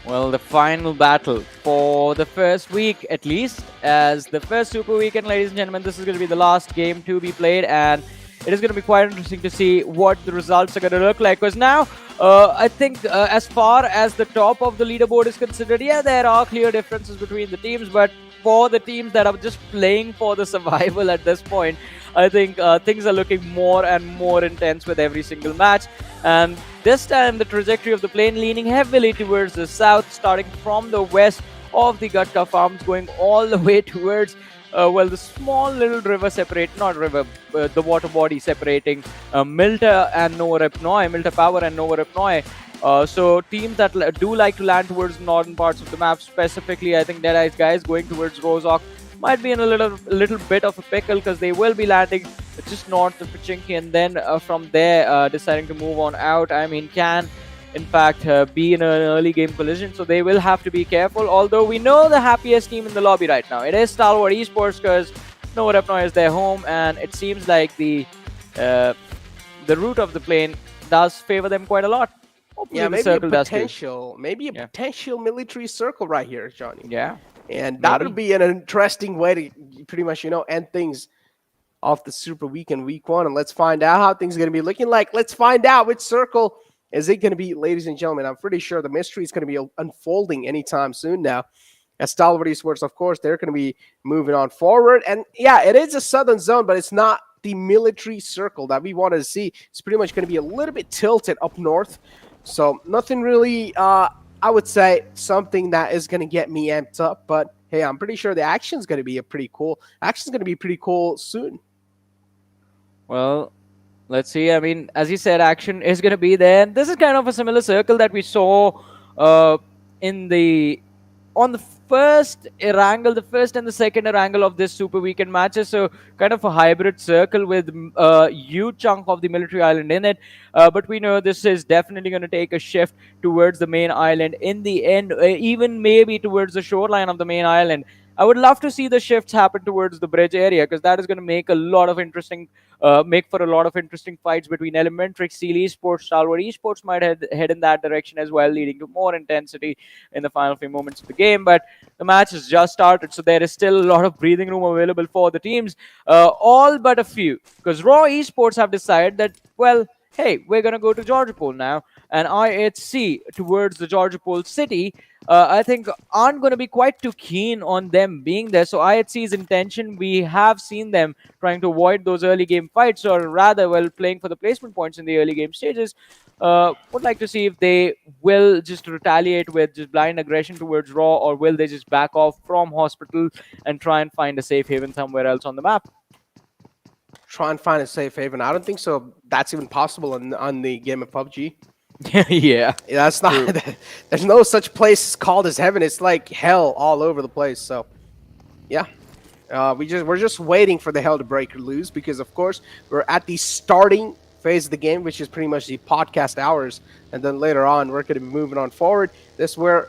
S2: Well, the final battle for the first week, at least, as the first Super Weekend, ladies and gentlemen. This is going to be the last game to be played, and it is going to be quite interesting to see what the results are going to look like. Because now, I think as far as the top of the leaderboard is considered, there are clear differences between the teams. But for the teams that are just playing for the survival at this point, I think things are looking more and more intense with every single match. And this time, the trajectory of the plane leaning heavily towards the south, starting from the west, of the Gatka farms going all the way towards well, the small little river not river, the water body separating Milta and Nova Repnoi, Milta Power and Nova Repnoi. So teams that do like to land towards northern parts of the map, specifically, I think Deadeyes Guys going towards Rozok might be in a little bit of a pickle because they will be landing just north of Pachinki, and then from there deciding to move on out. I mean, can in fact be in an early game collision, so they will have to be careful. Although we know the happiest team in the lobby right now, it is Stalwart Esports, because Nova Repnoi is their home, and it seems like the route of the plane does favor them quite a lot. Hopefully
S5: Yeah,
S2: the
S5: maybe
S2: circle
S5: a
S2: does too.
S5: potential, maybe a potential military circle right here, Johnny.
S2: Yeah,
S5: And that would be an interesting way to pretty much, end things off the Super Weekend Week 1. And let's find out how things are going to be looking like. Let's find out which circle is it going to be, ladies and gentlemen. I'm pretty sure the mystery is going to be unfolding anytime soon now. As Stalwart Esports, of course, they're going to be moving on forward. And yeah, it is a southern zone, but it's not the military circle that we wanted to see. It's pretty much going to be a little bit tilted up north. So nothing really, I would say, something that is going to get me amped up. But hey, I'm pretty sure the action's going to be pretty cool soon.
S2: well, let's see. I mean, as you said, action is going to be there. This is kind of a similar circle that we saw on the first Erangel, the first and the second Erangel of this Super Weekend matches. So kind of a hybrid circle with a huge chunk of the military island in it. But we know this is definitely going to take a shift towards the main island in the end, even maybe towards the shoreline of the main island. I would love to see the shifts happen towards the bridge area, because that is going to make a lot of interesting, make for a lot of interesting fights between ElementriX, Esports, Stalwart Esports might head in that direction as well, leading to more intensity in the final few moments of the game. But the match has just started, so there is still a lot of breathing room available for the teams, all but a few, because Raw Esports have decided that, well, hey, we're going to go to Georgopol now, and IHC towards the Georgopol city, I think aren't going to be quite too keen on them being there. So IHC's intention, we have seen them trying to avoid those early game fights, or rather, well, playing for the placement points in the early game stages. Would like to see if they will just retaliate with just blind aggression towards Raw, or will they just back off from Hospital and try and find a safe haven somewhere else on the map.
S5: Try and find a safe haven. I don't think so. That's even possible on the game of PUBG.
S2: Yeah,
S5: that's not. There's no such place called as heaven. It's like hell all over the place. So, yeah, we're just waiting for the hell to break loose, because of course we're at the starting phase of the game, which is pretty much the podcast hours, and then later on we're going to be moving on forward. This is where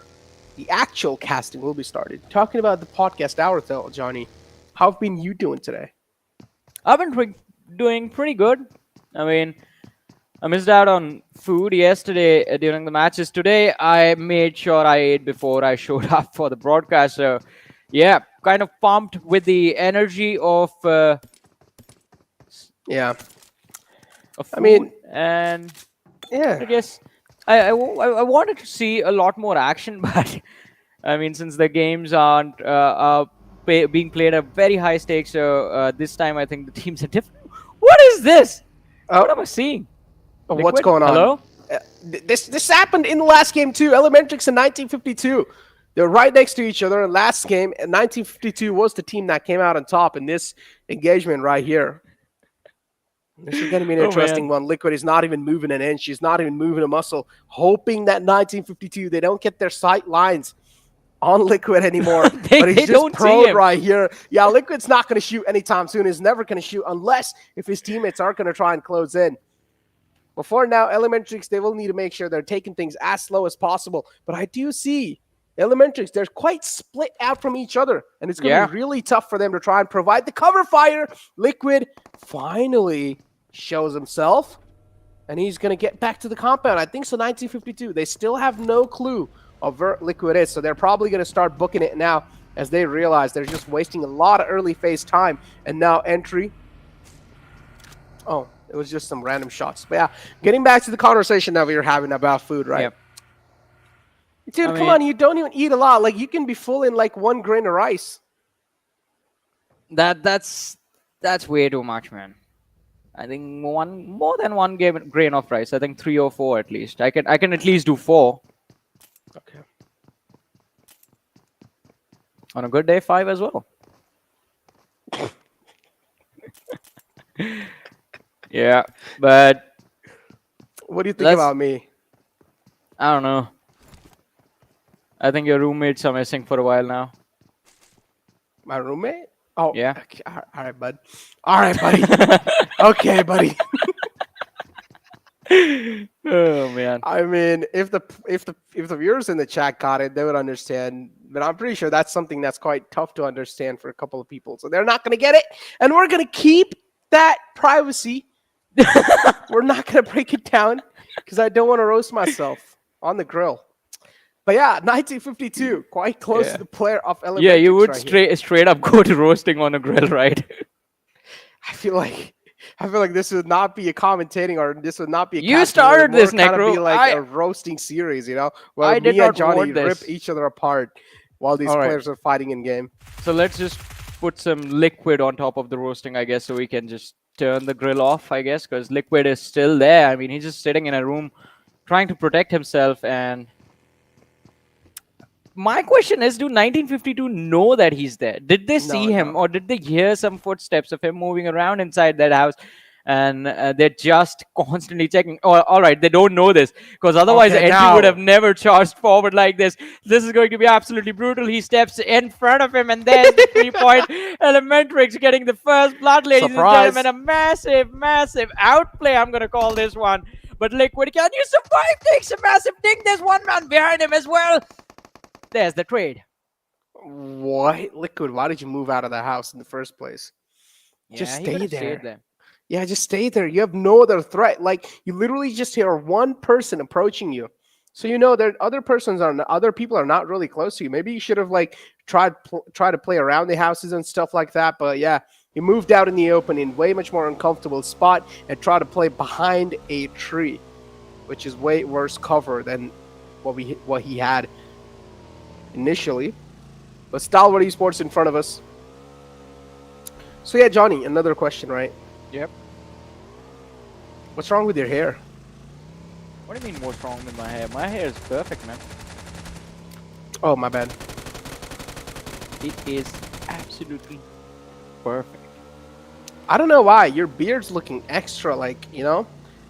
S5: the actual casting will be started. Talking about the podcast hour, though, Johnny, how have been you doing today?
S2: I've been doing pretty good. I mean, I missed out on food yesterday during the matches. Today, I made sure I ate before I showed up for the broadcast. So, yeah, kind of pumped with the energy of food.
S5: I mean,
S2: and
S5: yeah,
S2: I guess I wanted to see a lot more action, but I mean, since the games aren't being played at very high stakes, so this time I think the teams are different. What is this? What am I seeing?
S5: What's going on?
S2: Hello?
S5: This happened in the last game too. ElementriX in 1952. They're right next to each other. In last game, 1952 was the team that came out on top in this engagement right here. This is going to be an interesting one. Liquid is not even moving an inch. She's not even moving a muscle, hoping that 1952, they don't get their sight lines on Liquid anymore. But he's just prone right here. Yeah, Liquid's not going to shoot anytime soon. He's never going to shoot unless if his teammates aren't going to try and close in. Before now, ElementriX, they will need to make sure they're taking things as slow as possible. But I do see ElementriX, they're quite split out from each other. And it's going to be really tough for them to try and provide the cover fire. Liquid finally shows himself. And he's going to get back to the compound. I think so, 1952. They still have no clue of where Liquid is. So they're probably going to start booking it now as they realize they're just wasting a lot of early phase time. And now entry. Oh, it was just some random shots. But yeah, getting back to the conversation that we were having about food, right?
S2: Yep.
S5: Dude, come on, you don't even eat a lot. Like, you can be full in like 1 grain of rice.
S2: That's way too much, man. I think more than 1 grain of rice. I think 3 or 4 at least. I can at least do 4.
S5: Okay.
S2: On a good day, 5 as well. Yeah, but
S5: What do you think
S2: let's-
S5: about me?
S2: I don't know. I think your roommates are missing for a while now.
S5: My roommate? Oh,
S2: Yeah.
S5: Okay. All right, bud. All right, buddy. Okay, buddy.
S2: Oh man.
S5: I mean, if the viewers in the chat got it, they would understand. But I'm pretty sure that's something that's quite tough to understand for a couple of people. So they're not going to get it, and we're going to keep that privacy. We're not going to break it down because I don't want to roast myself on the grill. But yeah, 1952, quite close to the player of ElementriX.
S2: Yeah, you would
S5: right here.
S2: straight up go to roasting on a grill, right?
S5: I feel like this would not be a commentating, or this would not be a
S2: You
S5: casting, it would
S2: started this,
S5: more kind of
S2: Necro.
S5: be like a roasting series, you know, where
S2: I did
S5: me and
S2: not
S5: Johnny
S2: want
S5: rip
S2: this.
S5: each other apart while these
S2: All right.
S5: players are fighting in game.
S2: So let's just put some liquid on top of the roasting, I guess, so we can just turn the grill off, I guess, because liquid is still there. I mean, he's just sitting in a room trying to protect himself. And my question is, do 1952 know that he's there? Did they see him, or did they hear some footsteps of him moving around inside that house? And they're just constantly checking. Oh, all right, they don't know this, because otherwise
S5: Okay,
S2: Edgy
S5: now-
S2: would have never charged forward like this. This is going to be absolutely brutal. He steps in front of him, and there's the 3-point. ElementriX getting the first blood, ladies
S5: Surprise.
S2: and gentlemen. A massive outplay, I'm going to call this one. But Liquid, can you survive? Takes a massive ding. There's one man behind him as well. There's the trade.
S5: What? Liquid, why did you move out of the house in the first place? Just
S2: he
S5: stay
S2: could have stayed
S5: there.
S2: there.
S5: Yeah, just stay there. You have no other threat. Like, you literally just hear one person approaching you. So you know that other people are not really close to you. Maybe you should have like tried to play around the houses and stuff like that. But yeah, you moved out in the open in way much more uncomfortable spot and try to play behind a tree, which is way worse cover than what he had initially. But Stalwart Esports in front of us. So yeah, Johnny, another question, right?
S2: Yep.
S5: What's wrong with your hair?
S2: What do you mean what's wrong with my hair? My hair is perfect, man.
S5: Oh, my bad.
S2: It is absolutely perfect.
S5: I don't know why. Your beard's looking extra, like, you know,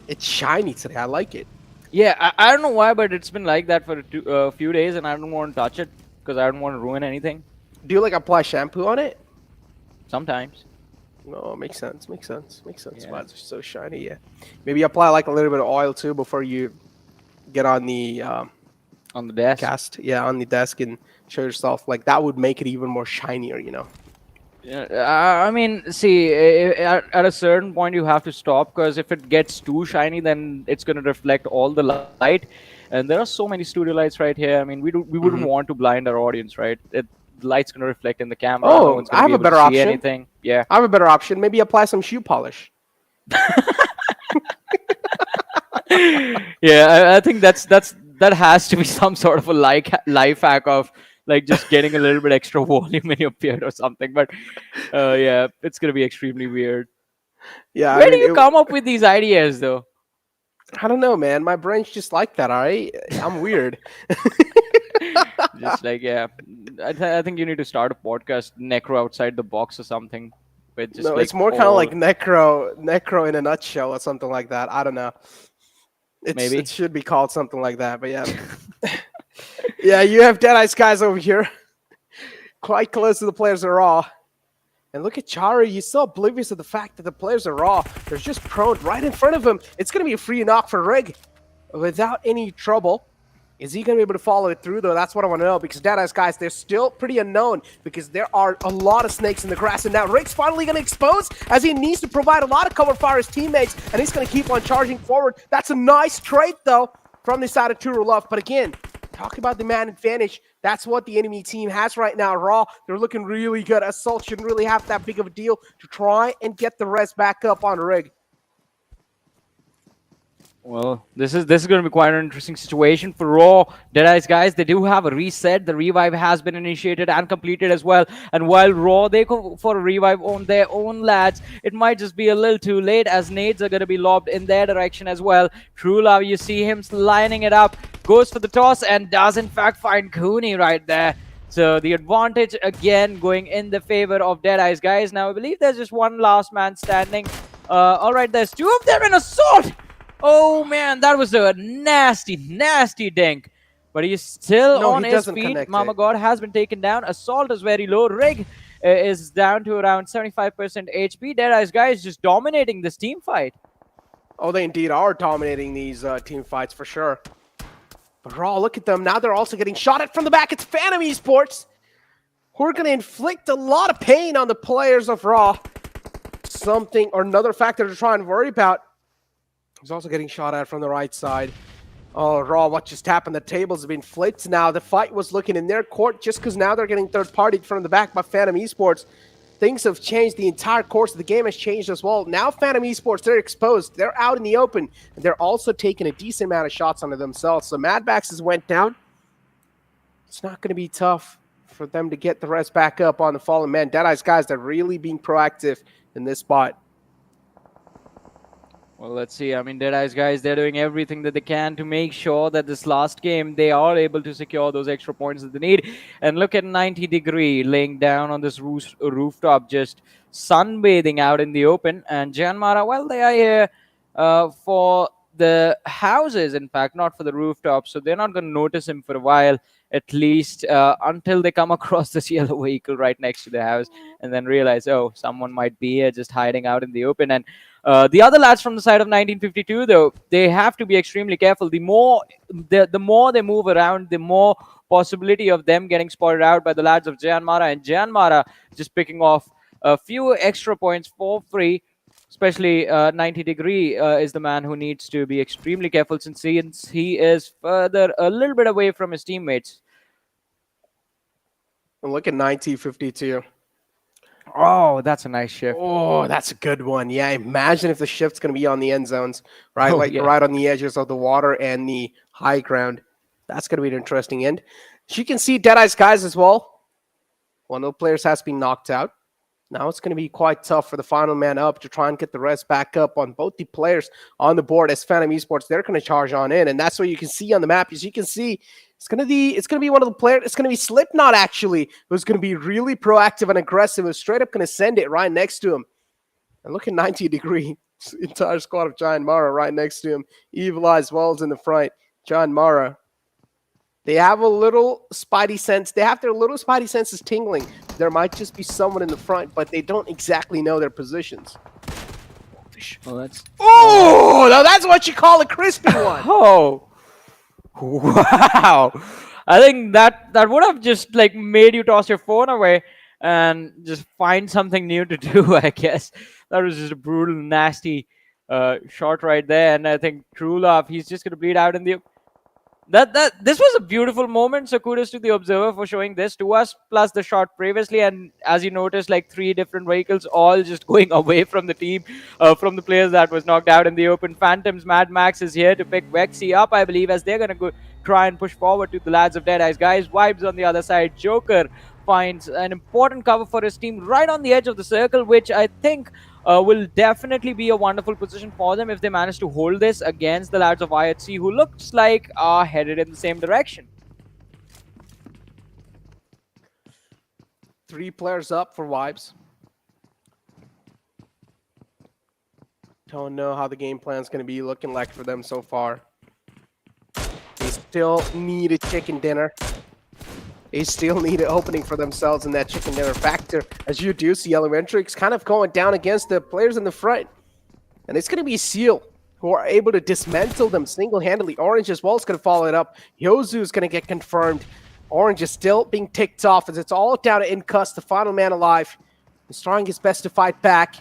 S5: it's shiny today. I like it.
S2: Yeah, I don't know why, but it's been like that for a few days, and I don't want to touch it because I don't want to ruin anything.
S5: Do you like apply shampoo on it?
S2: Sometimes.
S5: No, makes sense. Makes sense. Makes sense.
S2: Yeah.
S5: Why it's so shiny. Yeah. Maybe apply like a little bit of oil too before you get on the
S2: On the desk.
S5: cast. Yeah, on the desk and show yourself. Like that would make it even more shinier. You know.
S2: Yeah, I mean, see, at a certain point you have to stop, because if it gets too shiny, then it's going to reflect all the light. And there are so many studio lights right here. I mean, we wouldn't want to blind our audience, right? The light's going to reflect in the camera.
S5: Oh,
S2: no one's gonna
S5: I
S2: be
S5: have a
S2: able to
S5: better
S2: see
S5: option.
S2: anything. Yeah.
S5: I have a better option. Maybe apply some shoe polish.
S2: Yeah, I think that has to be some sort of a life hack of like just getting a little bit extra volume in your beard or something. But yeah, it's gonna be extremely weird.
S5: Yeah.
S2: Where do you come up with these ideas, though?
S5: I don't know, man. My brain's just like that. All right. I'm weird.
S2: Just like, yeah, I think you need to start a podcast, Necro Outside the Box or something. With just
S5: No,
S2: like
S5: it's more kind of like necro in a nutshell or something like that. I don't know.
S2: Maybe.
S5: It should be called something like that, but yeah. Yeah, you have Deadeyes Guys over here. Quite close to the players are raw. And look at Chara, he's so oblivious of the fact that the players are raw. They're just prone right in front of him. It's going to be a free knock for Rig without any trouble. Is he going to be able to follow it through, though? That's what I want to know, because Deadeyes Guys, they're still pretty unknown because there are a lot of snakes in the grass. And now Rig's finally going to expose as he needs to provide a lot of cover for his teammates, and he's going to keep on charging forward. That's a nice trade, though, from the side of Turulov. But again, talk about the man advantage. That's what the enemy team has right now. Raw, they're looking really good. Assault shouldn't really have that big of a deal to try and get the rest back up on Rig.
S2: Well, this is going to be quite an interesting situation for Raw. Deadeyes Guys, they do have a reset. The revive has been initiated and completed as well. And while Raw, they go for a revive on their own, lads, it might just be a little too late, as nades are going to be lobbed in their direction as well. True Love, you see him lining it up, goes for the toss and does in fact find Cooney right there. So the advantage again going in the favor of Deadeyes Guys. Now I believe there's just one last man standing. All right, there's two of them in assault. Oh man, that was a nasty, nasty dink. But he's still
S5: No,
S2: on
S5: he
S2: his
S5: doesn't
S2: feet.
S5: connect
S2: Mama
S5: it.
S2: God has been taken down. Assault is very low. Rig is down to around 75% HP. Deadeyes Guys just dominating this team fight.
S5: Oh, they indeed are dominating these team fights for sure. But Raw, look at them. Now they're also getting shot at from the back. It's Venom Esports who are going to inflict a lot of pain on the players of Raw. Something or another factor to try and worry about. He's also getting shot at from the right side. Oh, Raw, what just happened? The tables have been flipped now. The fight was looking in their court just because now they're getting third-partied from the back by Venom Esports. Things have changed. The entire course of the game has changed as well. Now Venom Esports, they're exposed. They're out in the open. And they're also taking a decent amount of shots onto themselves. So Mad Max went down. It's not going to be tough for them to get the rest back up on the fallen man. Deadeyes Guys, they're really being proactive in this spot.
S2: Well, let's see. I mean, Deadeyes Guys, they're doing everything that they can to make sure that this last game, they are able to secure those extra points that they need. And look at 90 Degree laying down on this rooftop, just sunbathing out in the open. And JyanMaara, well, they are here for the houses, in fact, not for the rooftop. So they're not going to notice him for a while, at least until they come across this yellow vehicle right next to the house and then realize, oh, someone might be here just hiding out in the open. And the other lads from the side of 1952, though, they have to be extremely careful. The more they move around, the more possibility of them getting spotted out by the lads of JyanMaara. And JyanMaara just picking off a few extra points for free. Especially 90 Degree is the man who needs to be extremely careful since he is further a little bit away from his teammates.
S5: And look at 1952.
S2: Oh, that's a nice shift.
S5: Oh, that's a good one. Yeah, imagine if the shift's going to be on the end zones, right?
S2: Oh,
S5: Like
S2: yeah.
S5: right on the edges of the water and the high ground. That's going to be an interesting end. As you can see, Deadeyes Guys as well. One of the players has been knocked out. Now it's going to be quite tough for the final man up to try and get the rest back up on both the players on the board. As Venom Esports, they're going to charge on in, and that's what you can see on the map. As you can see, it's going to be one of the players. It's going to be Slipknot actually, who's going to be really proactive and aggressive. Who's straight up going to send it right next to him. And look at 90 Degree, entire squad of JyanMaara right next to him. Evil Eyes Wells in the front. JyanMaara. They have a little spidey sense. They have their little spidey senses tingling. There might just be someone in the front, but they don't exactly know their positions.
S2: Well, that's
S5: Oh, now that's what you call a crispy one.
S2: oh, wow! I think that would have just like made you toss your phone away and just find something new to do. I guess that was just a brutal, nasty shot right there. And I think Trulov, he's just gonna bleed out in the. This was a beautiful moment, so kudos to the observer for showing this to us, plus the shot previously. And as you noticed, like 3 different vehicles all just going away from the team, from the players that was knocked out in the open. Phantoms Mad Max is here to pick Vexy up, I believe, as they're gonna go try and push forward to the lads of Deadeyes Guys. Vibes on the other side. Joker finds an important cover for his team right on the edge of the circle, which I think will definitely be a wonderful position for them if they manage to hold this against the lads of IHC, who looks like are headed in the same direction.
S5: 3 players up for Vibes. Don't know how the game plan is going to be looking like for them so far. They still need a chicken dinner. They still need an opening for themselves in that chicken dinner factor. As you do see, ElementriX kind of going down against the players in the front. And it's going to be Seal who are able to dismantle them single-handedly. Orange as well is going to follow it up. Yozu is going to get confirmed. Orange is still being ticked off as it's all down to Incuss, the final man alive. He's trying his best to fight back.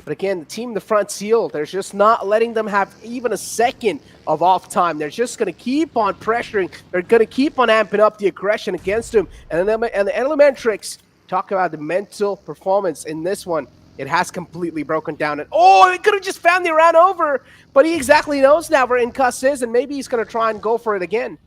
S5: But again, the team in the front, Seal, they're just not letting them have even a second of off time. They're just going to keep on pressuring. They're going to keep on amping up the aggression against him. And the ElementriX, talk about the mental performance in this one. It has completely broken down. And oh, he could have just found the ran over. But he exactly knows now where Incuss is, and maybe he's going to try and go for it again.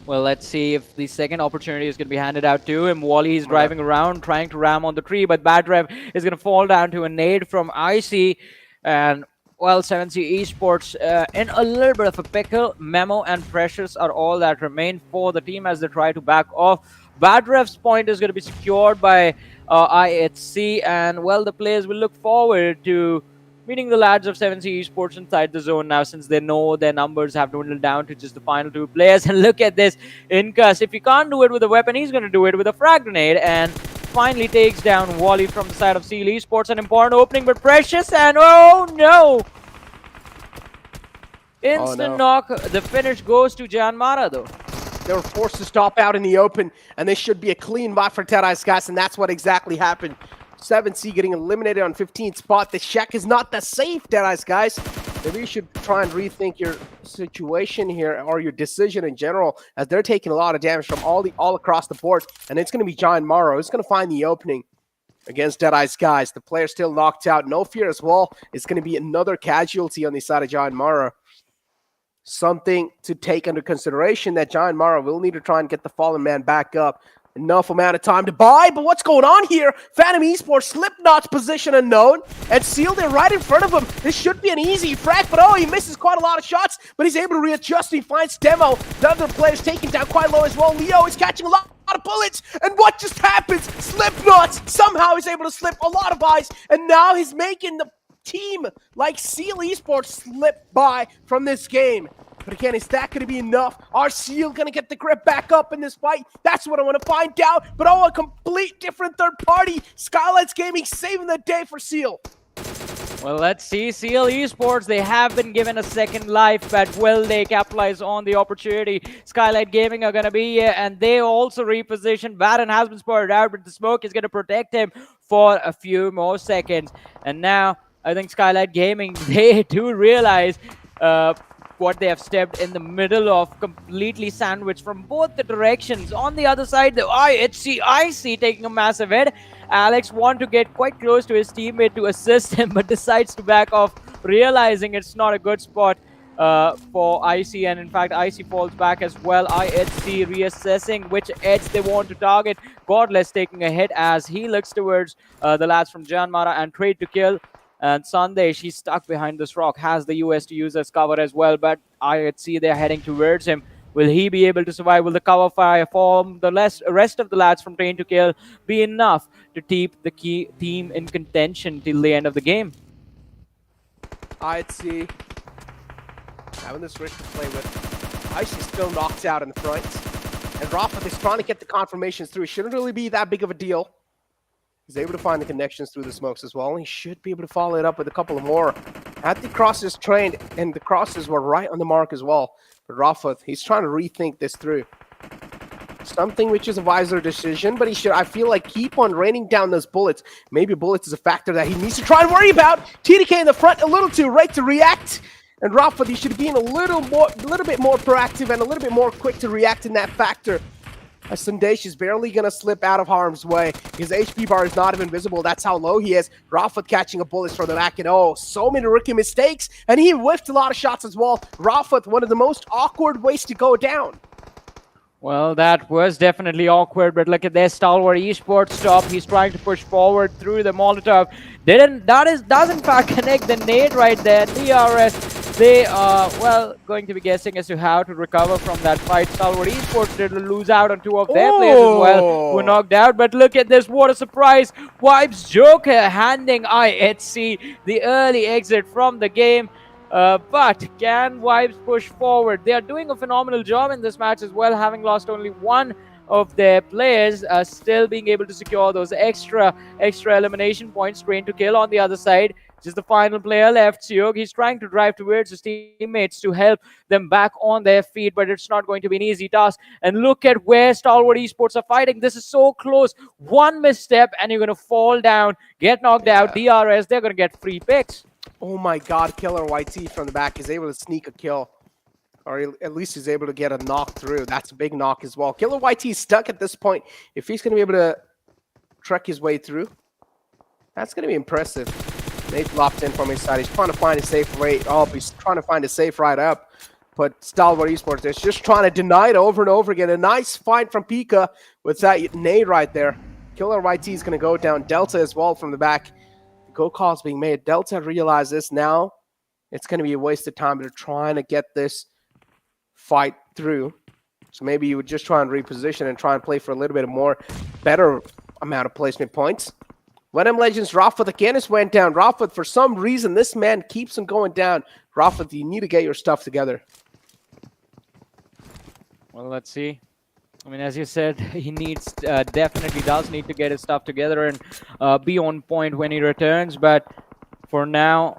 S2: Well, let's see if the second opportunity is going to be handed out to him. Wally is driving around, trying to ram on the tree, but Bad Rev is going to fall down to a nade from IC. And, well, 7C Esports in a little bit of a pickle. Memo and Precious are all that remain for the team as they try to back off. Bad ref's point is going to be secured by IHC, and well, the players will look forward to meeting the lads of 7C Esports inside the zone now, since they know their numbers have dwindled down to just the final 2 players. And look at this Incus. If he can't do it with a weapon, he's going to do it with a frag grenade, and finally takes down Wally from the side of Seal Esports. An important opening, but precious, and oh no! Instant knock. The finish goes to JyanMaara though.
S5: They were forced to stop out in the open, and this should be a clean buy for Deadeyes Guys, and that's what exactly happened. 7C getting eliminated on 15th spot. The Shack is not that safe, Deadeyes Guys. Maybe you should try and rethink your situation here, or your decision in general, as they're taking a lot of damage from all across the board. And it's going to be JyanMaara who's going to find the opening against Deadeyes Guys. The player still knocked out. No fear as well. It's going to be another casualty on the side of JyanMaara. Something to take under consideration, that JyanMaara will need to try and get the fallen man back up. Enough amount of time to buy, but what's going on here? Venom Esports, Slipknot's position unknown, and Seal there right in front of him. This should be an easy frag, but oh, he misses quite a lot of shots, but he's able to readjust. He finds Demo. The other player's taken down quite low as well. Leo is catching a lot of bullets, and what just happens? Slipknot somehow is able to slip a lot of eyes, and now he's making the team like Seal Esports slip by from this game. But again, is that going to be enough? Are Seal going to get the grip back up in this fight? That's what I want to find out. But oh, a complete different third party. Skylightz Gaming saving the day for Seal.
S2: Well, let's see. Seal Esports, they have been given a second life, but will they capitalize on the opportunity? Skylightz Gaming are going to be here, and they also reposition. Baron has been spotted out, but the smoke is going to protect him for a few more seconds. And now, I think Skylightz Gaming, they do realize what they have stepped in the middle of, completely sandwiched from both the directions. On the other side, the IHC taking a massive hit. Alex wants to get quite close to his teammate to assist him, but decides to back off, realizing it's not a good spot for IC, and in fact IC falls back as well. IHC reassessing which edge they want to target. Godless taking a hit as he looks towards the lads from JyanMaara and trade to kill. And Sunday, she's stuck behind this rock, has the US to use as cover as well, but IHC, they're heading towards him. Will he be able to survive? Will the cover fire from the rest of the lads from Train to Kill be enough to keep the key team in contention till the end of the game?
S5: IHC having this risk to play with. IHC still knocked out in the front. And Rafa is trying to get the confirmations through. It shouldn't really be that big of a deal. He's able to find the connections through the smokes as well. And he should be able to follow it up with a couple of more. Had the crosses trained, and the crosses were right on the mark as well. But Rafa, he's trying to rethink this through. Something which is a wiser decision, but he should, I feel like, keep on raining down those bullets. Maybe bullets is a factor that he needs to try and worry about. TDK in the front, a little too right to react. And Rafa, he should have been a little bit more proactive and a little bit more quick to react in that factor. As Sandesh is barely going to slip out of harm's way. His HP bar is not even visible. That's how low he is. Rafa catching a bullet from the back. And oh, so many rookie mistakes. And he whiffed a lot of shots as well. Rafa, one of the most awkward ways to go down.
S2: Well, that was definitely awkward, but look at this. Stalwart Esports stop. He's trying to push forward through the Molotov. Does in fact connect the nade right there. DRS. They are, well, going to be guessing as to how to recover from that fight. Stalwart Esports did lose out on two of their players as well, who were knocked out. But look at this, what a surprise. Vibes Joker handing IHC the early exit from the game. But can Vibes push forward? They are doing a phenomenal job in this match as well, having lost only one of their players, still being able to secure those extra elimination points. Train to Kill on the other side. Just the final player left, Seog. He's trying to drive towards his teammates to help them back on their feet, but it's not going to be an easy task. And look at where Stalwart Esports are fighting. This is so close. One misstep and you're going to fall down, get knocked out. DRS, they're going to get free picks.
S5: Oh my god, Killer YT from the back is able to sneak a kill. Or at least he's able to get a knock through. That's a big knock as well. Killer YT is stuck at this point. If he's going to be able to trek his way through, that's going to be impressive. Nate locked in from his side. He's trying to find a safe way up. He's trying to find a safe ride up. But Stalwart Esports is just trying to deny it over and over again. A nice fight from Pika with that nade right there. Killer YT is going to go down. Delta as well from the back. The go call is being made. Delta realizes this now. It's going to be a waste of time. They're trying to get this fight through. So maybe you would just try and reposition and try and play for a little bit more better amount of placement points. Venom Legends, Rafat again has went down. Rafat, for some reason, this man keeps on going down. Rafat, you need to get your stuff together.
S2: Well, let's see. I mean, as you said, he needs, definitely does need to get his stuff together and be on point when he returns. But for now,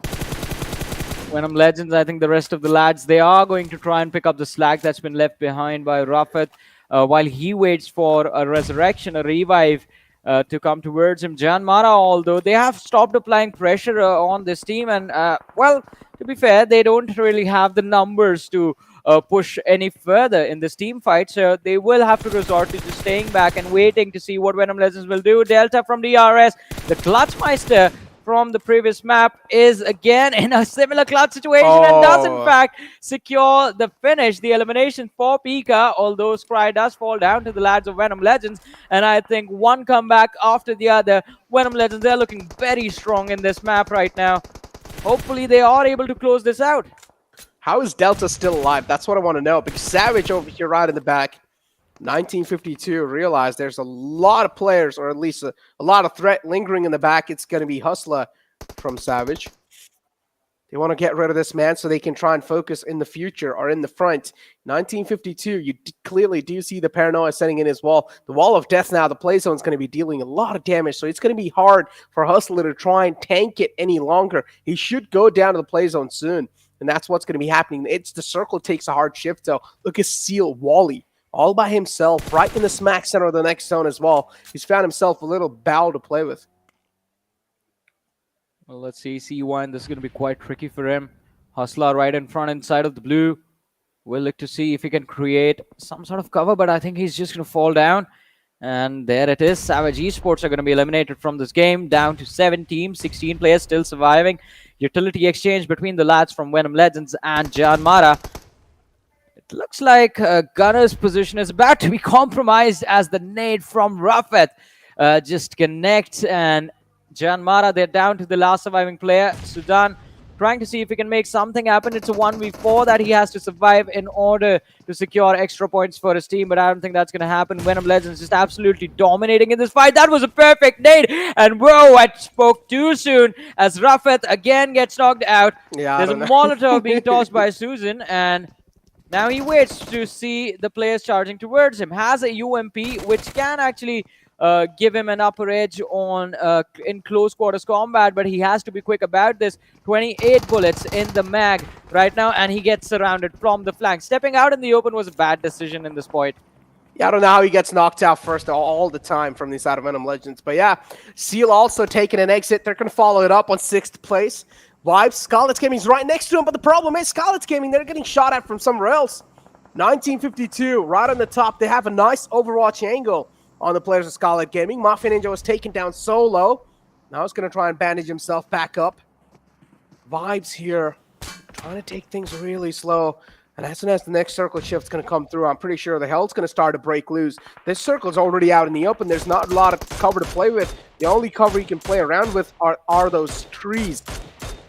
S2: Venom Legends, I think the rest of the lads, they are going to try and pick up the slack that's been left behind by Rafat while he waits for a resurrection, a revive to come towards him. JyanMaara, although they have stopped applying pressure on this team, and well, to be fair, they don't really have the numbers to push any further in this team fight, so they will have to resort to just staying back and waiting to see what Venom Legends will do. Delta from DRS, the Clutchmeister from the previous map is again in a similar clutch situation and does in fact secure the finish, the elimination for Pika, although Scry does fall down to the lads of Venom Legends. And I think one comeback after the other. Venom Legends, they're looking very strong in this map right now. Hopefully they are able to close this out.
S5: How is Delta still alive? That's what I want to know, because Savage over here right in the back, 1952, realized there's a lot of players, or at least a lot of threat lingering in the back. It's going to be Hustler from Savage. They want to get rid of this man so they can try and focus in the future or in the front. 1952, you clearly do see the paranoia setting in his wall. The wall of death now, the play zone is going to be dealing a lot of damage, so it's going to be hard for Hustler to try and tank it any longer. He should go down to the play zone soon, and that's what's going to be happening. It's the circle takes a hard shift, though. Look at Seal Wally, all by himself, right in the smack center of the next zone as well. He's found himself a little battle to play with.
S2: Well, let's see. C1, this is going to be quite tricky for him. Hustler right in front inside of the blue. We'll look to see if he can create some sort of cover, but I think he's just going to fall down. And there it is. Savage Esports are going to be eliminated from this game. Down to 7 teams, 16 players still surviving. Utility exchange between the lads from Venom Legends and JyanMaara. It looks like Gunner's position is about to be compromised as the nade from Rafat just connects, and JyanMaara, they're down to the last surviving player, Sudan, trying to see if he can make something happen. It's a 1v4 that he has to survive in order to secure extra points for his team, but I don't think that's going to happen. Venom Legends just absolutely dominating in this fight. That was a perfect nade, and whoa, I spoke too soon as Rafat again gets knocked out.
S5: Yeah,
S2: there's a Molotov being tossed by Susan, and now he waits to see the players charging towards him. Has a UMP, which can actually give him an upper edge on in close quarters combat, but he has to be quick about this. 28 bullets in the mag right now, and he gets surrounded from the flank. Stepping out in the open was a bad decision in this point.
S5: Yeah, I don't know how he gets knocked out first all the time from these side of Venom Legends. But yeah, Seal also taking an exit. They're going to follow it up on 6th place. Vibes, Skylightz Gaming's right next to him, but the problem is Skylightz Gaming, they're getting shot at from somewhere else. 1952, right on the top. They have a nice Overwatch angle on the players of Skylightz Gaming. Mafia Ninja was taken down solo. Now he's going to try and bandage himself back up. Vibes here, trying to take things really slow. And as soon as the next circle shift's going to come through, I'm pretty sure the hell's going to start to break loose. This circle's already out in the open. There's not a lot of cover to play with. The only cover you can play around with are those trees.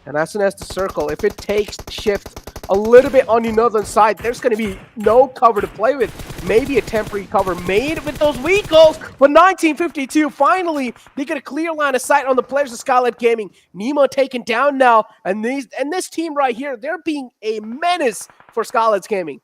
S5: And as soon as the circle, if it takes shift a little bit on the northern side, there's going to be no cover to play with. Maybe a temporary cover made with those vehicles. But 1952, finally, they get a clear line of sight on the players of Skylightz Gaming. Nemo taken down now. And this team right here, they're being a menace for Skylightz Gaming.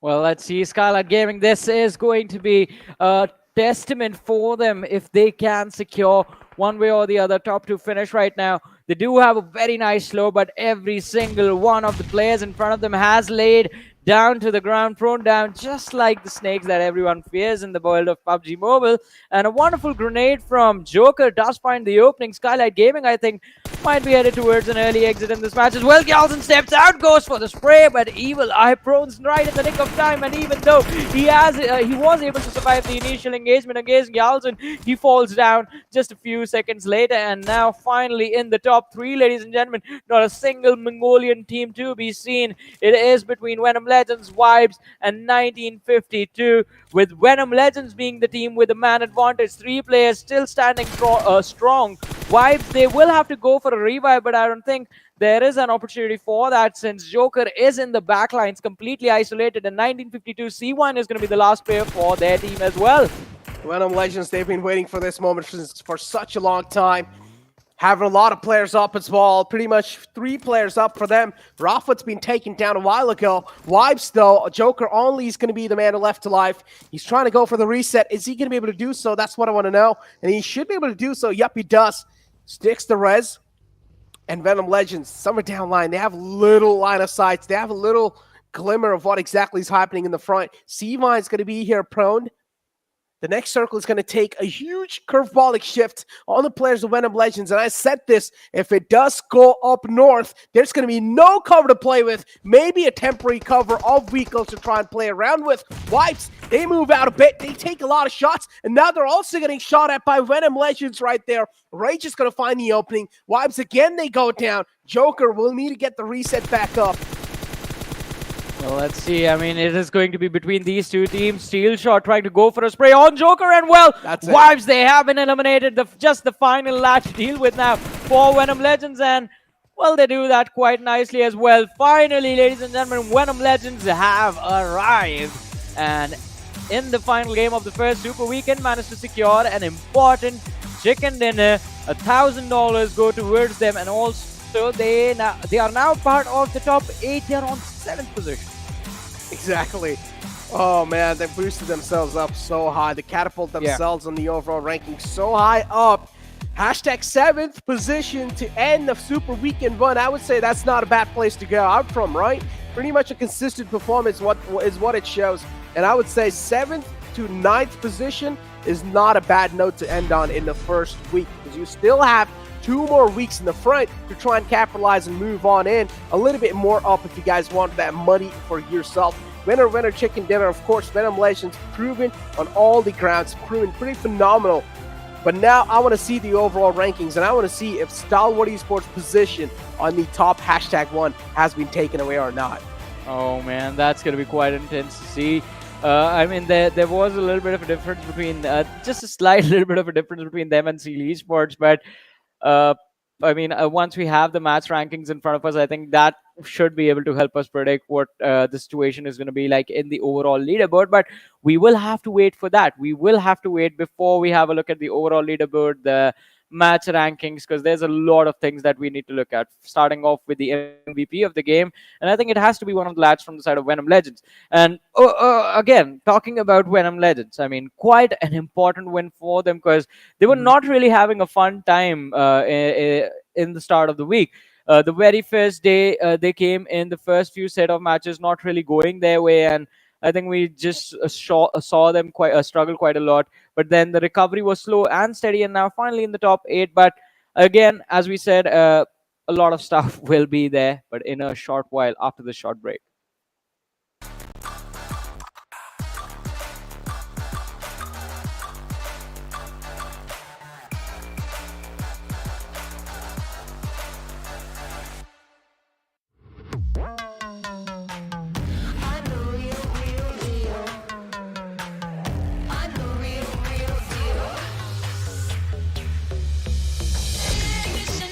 S2: Well, let's see. Skylightz Gaming, this is going to be a testament for them if they can secure one way or the other top 2 finish right now. They do have a very nice slow, but every single one of the players in front of them has laid down to the ground, prone down, just like the snakes that everyone fears in the world of PUBG Mobile. And a wonderful grenade from Joker does find the opening. Skylightz Gaming, I think, might be headed towards an early exit in this match as well. Galson steps out, goes for the spray, but Evil Eye prones right in the nick of time. And even though he was able to survive the initial engagement against Galson, he falls down just a few seconds later. And now finally in the top 3, ladies and gentlemen, not a single Mongolian team to be seen. It is between Venom Legends, Vibes, and 1952, with Venom Legends being the team with the man advantage. 3 players still standing strong Vibes, they will have to go for a revive, but I don't think there is an opportunity for that since Joker is in the backlines completely isolated, and 1952 C1 is going to be the last player for their team as well.
S5: Venom Legends, they've been waiting for this moment for such a long time. Having a lot of players up as well. Pretty much 3 players up for them. Rafa's been taken down a while ago. Vibes, though, Joker only is going to be the man left alive. He's trying to go for the reset. Is he going to be able to do so? That's what I want to know. And he should be able to do so. Yep, he does. Sticks the res. And Venom Legends, somewhere down line, they have little line of sight. They have a little glimmer of what exactly is happening in the front. C-Vine's going to be here prone. The next circle is going to take a huge curveball shift on the players of Venom Legends. And I said this, if it does go up north, there's going to be no cover to play with. Maybe a temporary cover of vehicles to try and play around with. Wipes, they move out a bit. They take a lot of shots. And now they're also getting shot at by Venom Legends right there. Rage is going to find the opening. Wipes again, they go down. Joker will need to get the reset back up.
S2: Well, let's see. I mean, it is going to be between these two teams. Steel Shot trying to go for a spray on Joker, and well, Vibes, they have been eliminated. Just the final latch to deal with now for Venom Legends, and well, they do that quite nicely as well. Finally, ladies and gentlemen, Venom Legends have arrived, and in the final game of the first Super Weekend, managed to secure an important chicken dinner. $1,000 go towards them, and also they are now part of the top 8. They are on 7th position.
S5: Exactly. Oh man, they boosted themselves up so high. They catapult themselves on the overall ranking so high up. Hashtag 7th position to end the Super Weekend run. I would say that's not a bad place to go out from, right? Pretty much a consistent performance is what it shows. And I would say 7th to 9th position is not a bad note to end on in the first week, because you still have 2 more weeks in the front to try and capitalize and move on in a little bit more up if you guys want that money for yourself. Winner chicken dinner, of course. Venom Legends proven on all the grounds, proven pretty phenomenal. But now I want to see the overall rankings, and I want to see if Stalwart Esports' position on the top hashtag 1 has been taken away or not.
S2: Oh man, that's going to be quite intense to see. I mean, there was a little bit of a difference between, just a slight little bit of a difference between them and Seal Esports, but I mean, once we have the match rankings in front of us, I think that should be able to help us predict what the situation is going to be like in the overall leaderboard. But we will have to wait for that. We will have to wait before we have a look at the overall leaderboard, the match rankings, because there's a lot of things that we need to look at, starting off with the MVP of the game. And I think it has to be one of the lads from the side of Venom Legends. And again, talking about Venom Legends, I mean, quite an important win for them, because they were not really having a fun time in the start of the week. The very first day, they came in the first few set of matches not really going their way, and I think we just saw them struggle quite a lot. But then the recovery was slow and steady, and now finally in the top 8. But again, as we said, a lot of stuff will be there, but in a short while after the short break.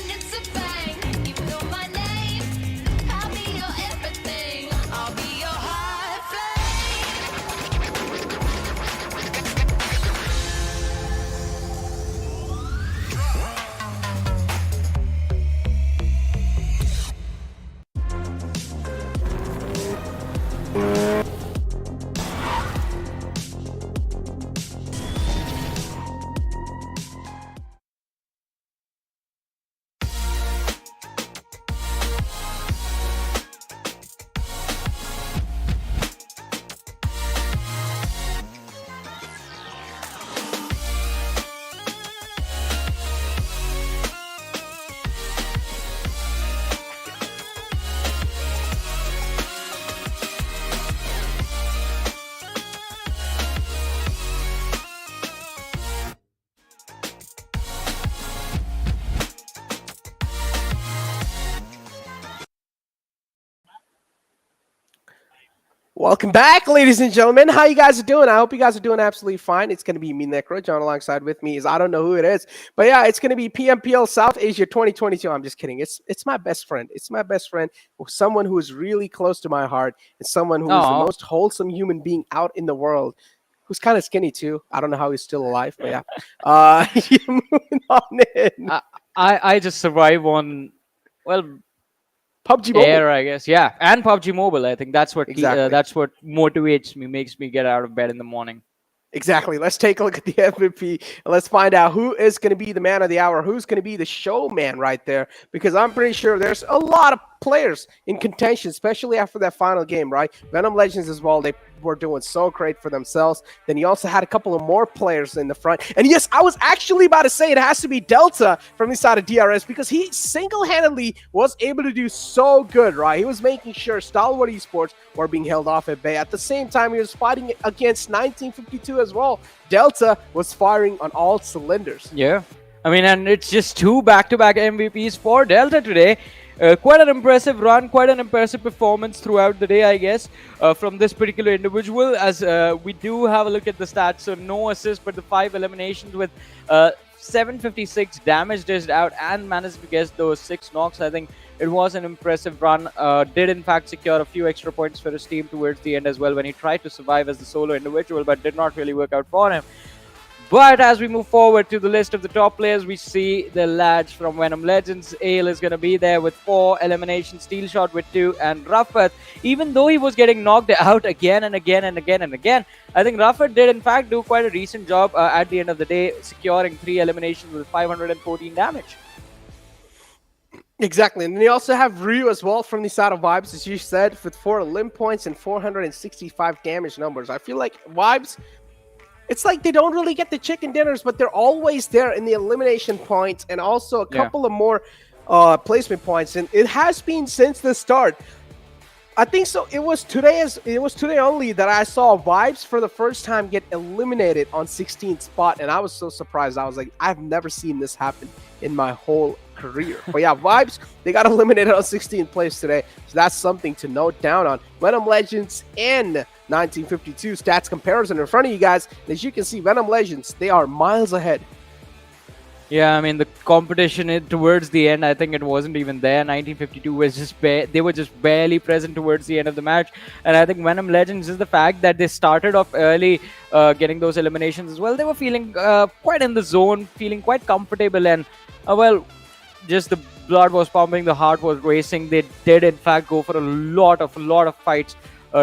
S6: It's a bang, you know my name. I'll be your everything.
S5: Welcome back, ladies and gentlemen. How you guys are doing? I hope you guys are doing absolutely fine. It's going to be me, Necro. John alongside with me is, I don't know who it is. But yeah, it's going to be PMPL South Asia 2022. I'm just kidding. It's my best friend. It's my best friend. Someone who is really close to my heart. And someone who is the most wholesome human being out in the world. Who's kind of skinny too. I don't know how he's still alive. But yeah. Moving on in.
S2: I just survive on, well,
S5: PUBG Mobile.
S2: Air, I guess. Yeah, and PUBG Mobile. I think that's what
S5: Exactly.
S2: that's what motivates me, makes me get out of bed in the morning.
S5: Exactly. Let's take a look at the MVP and let's find out who is going to be the man of the hour, who's going to be the showman right there, because I'm pretty sure there's a lot of players in contention, especially after that final game, right? Venom Legends as well, they were doing so great for themselves. Then you also had a couple of more players in the front. And yes, I was actually about to say it has to be Delta from the side of DRS, because he single-handedly was able to do so good, right? He was making sure Stalwart Esports were being held off at bay. At the same time, he was fighting against 1952 as well. Delta was firing on all cylinders.
S2: Yeah. I mean, and it's just two back-to-back MVPs for Delta today. Quite an impressive run, quite an impressive performance throughout the day, I guess, from this particular individual. As we do have a look at the stats, so no assists, but the 5 eliminations with 756 damage dished out and managed to get those 6 knocks. I think it was an impressive run. Did in fact secure a few extra points for his team towards the end as well, when he tried to survive as the solo individual, but did not really work out for him. But as we move forward to the list of the top players, we see the lads from Venom Legends. Ale is going to be there with 4 eliminations, Steel Shot with 2, and Rafat, even though he was getting knocked out again and again and again and again, I think Rafat did in fact do quite a decent job at the end of the day, securing 3 eliminations with 514 damage.
S5: Exactly, and then you also have Ryu as well from the side of Vibes, as you said, with 4 limb points and 465 damage numbers. I feel like Vibes, it's like they don't really get the chicken dinners, but they're always there in the elimination points and also a couple of more placement points. And it has been since the start. I think so. It was today only that I saw Vibes for the first time get eliminated on 16th spot, and I was so surprised. I was like, I've never seen this happen in my whole career. But yeah, Vibes, they got eliminated on 16th place today, so that's something to note down on. Venom Legends and 1952 stats comparison in front of you guys. As you can see, Venom Legends, they are miles ahead.
S2: Yeah, I mean, the competition towards the end, I think it wasn't even there. 1952 was just they were just barely present towards the end of the match. And I think Venom Legends is the fact that they started off early, getting those eliminations as well. They were feeling quite in the zone, feeling quite comfortable, and well, just the blood was pumping, the heart was racing. They did in fact go for a lot of fights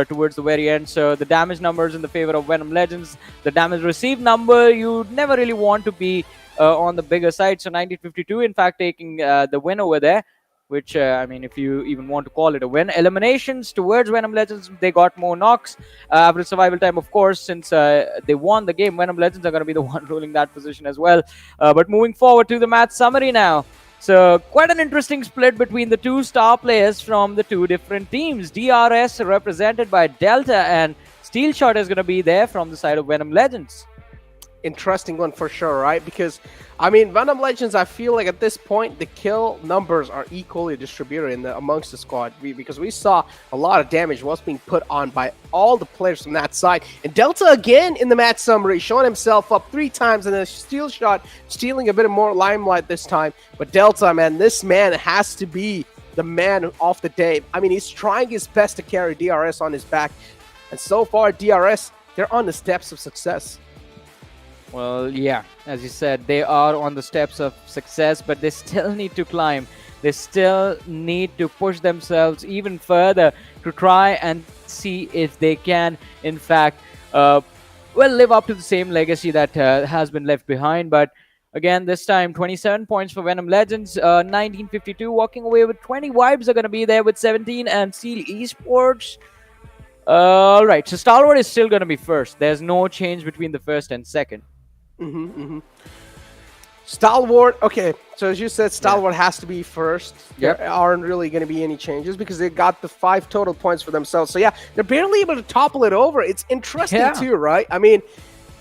S2: towards the very end. So the damage numbers in the favor of Venom Legends. The damage received number, you never really want to be on the bigger side. So 1952 in fact taking the win over there, which I mean, if you even want to call it a win. Eliminations towards Venom Legends, they got more knocks. Average survival time, of course, since they won the game, Venom Legends are going to be the one ruling that position as well. But moving forward to the match summary now. So quite an interesting split between the 2 star players from the 2 different teams. DRS represented by Delta, and Steel Shot is going to be there from the side of Venom Legends.
S5: Interesting one for sure, right? Because, I mean, Venom Legends, I feel like at this point, the kill numbers are equally distributed amongst the squad, because we saw a lot of damage was being put on by all the players from that side. And Delta, again, in the match summary, showing himself up 3 times in a Steel Shot, stealing a bit more limelight this time. But Delta, man, this man has to be the man of the day. I mean, he's trying his best to carry DRS on his back. And so far, DRS, they're on the steps of success.
S2: Well, yeah, as you said, they are on the steps of success, but they still need to climb. They still need to push themselves even further to try and see if they can, in fact, well, live up to the same legacy that has been left behind. But again, this time, 27 points for Venom Legends, 1952 walking away with 20. Vibes are going to be there with 17, and Stalwart Esports. All right, so Stalwart is still going to be first. There's no change between the first and second.
S5: Stalwart, okay, so as you said, Stalwart has to be first. There aren't really going to be any changes because they got the 5 total points for themselves. So yeah, they're barely able to topple it over. It's interesting too, right? I mean,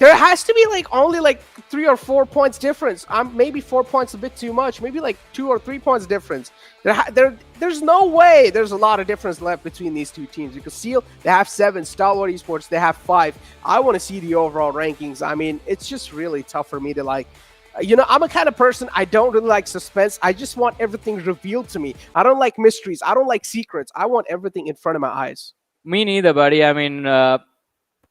S5: There has to be like only like 3 or 4 points difference. Maybe 4 points a bit too much. Maybe like 2 or 3 points difference. There's no way there's a lot of difference left between these two teams, because Seal, they have 7, Stalwart Esports, they have 5. I want to see the overall rankings. I mean, it's just really tough for me to like, I'm a kind of person, I don't really like suspense. I just want everything revealed to me. I don't like mysteries. I don't like secrets. I want everything in front of my eyes.
S2: Me neither, buddy. I mean,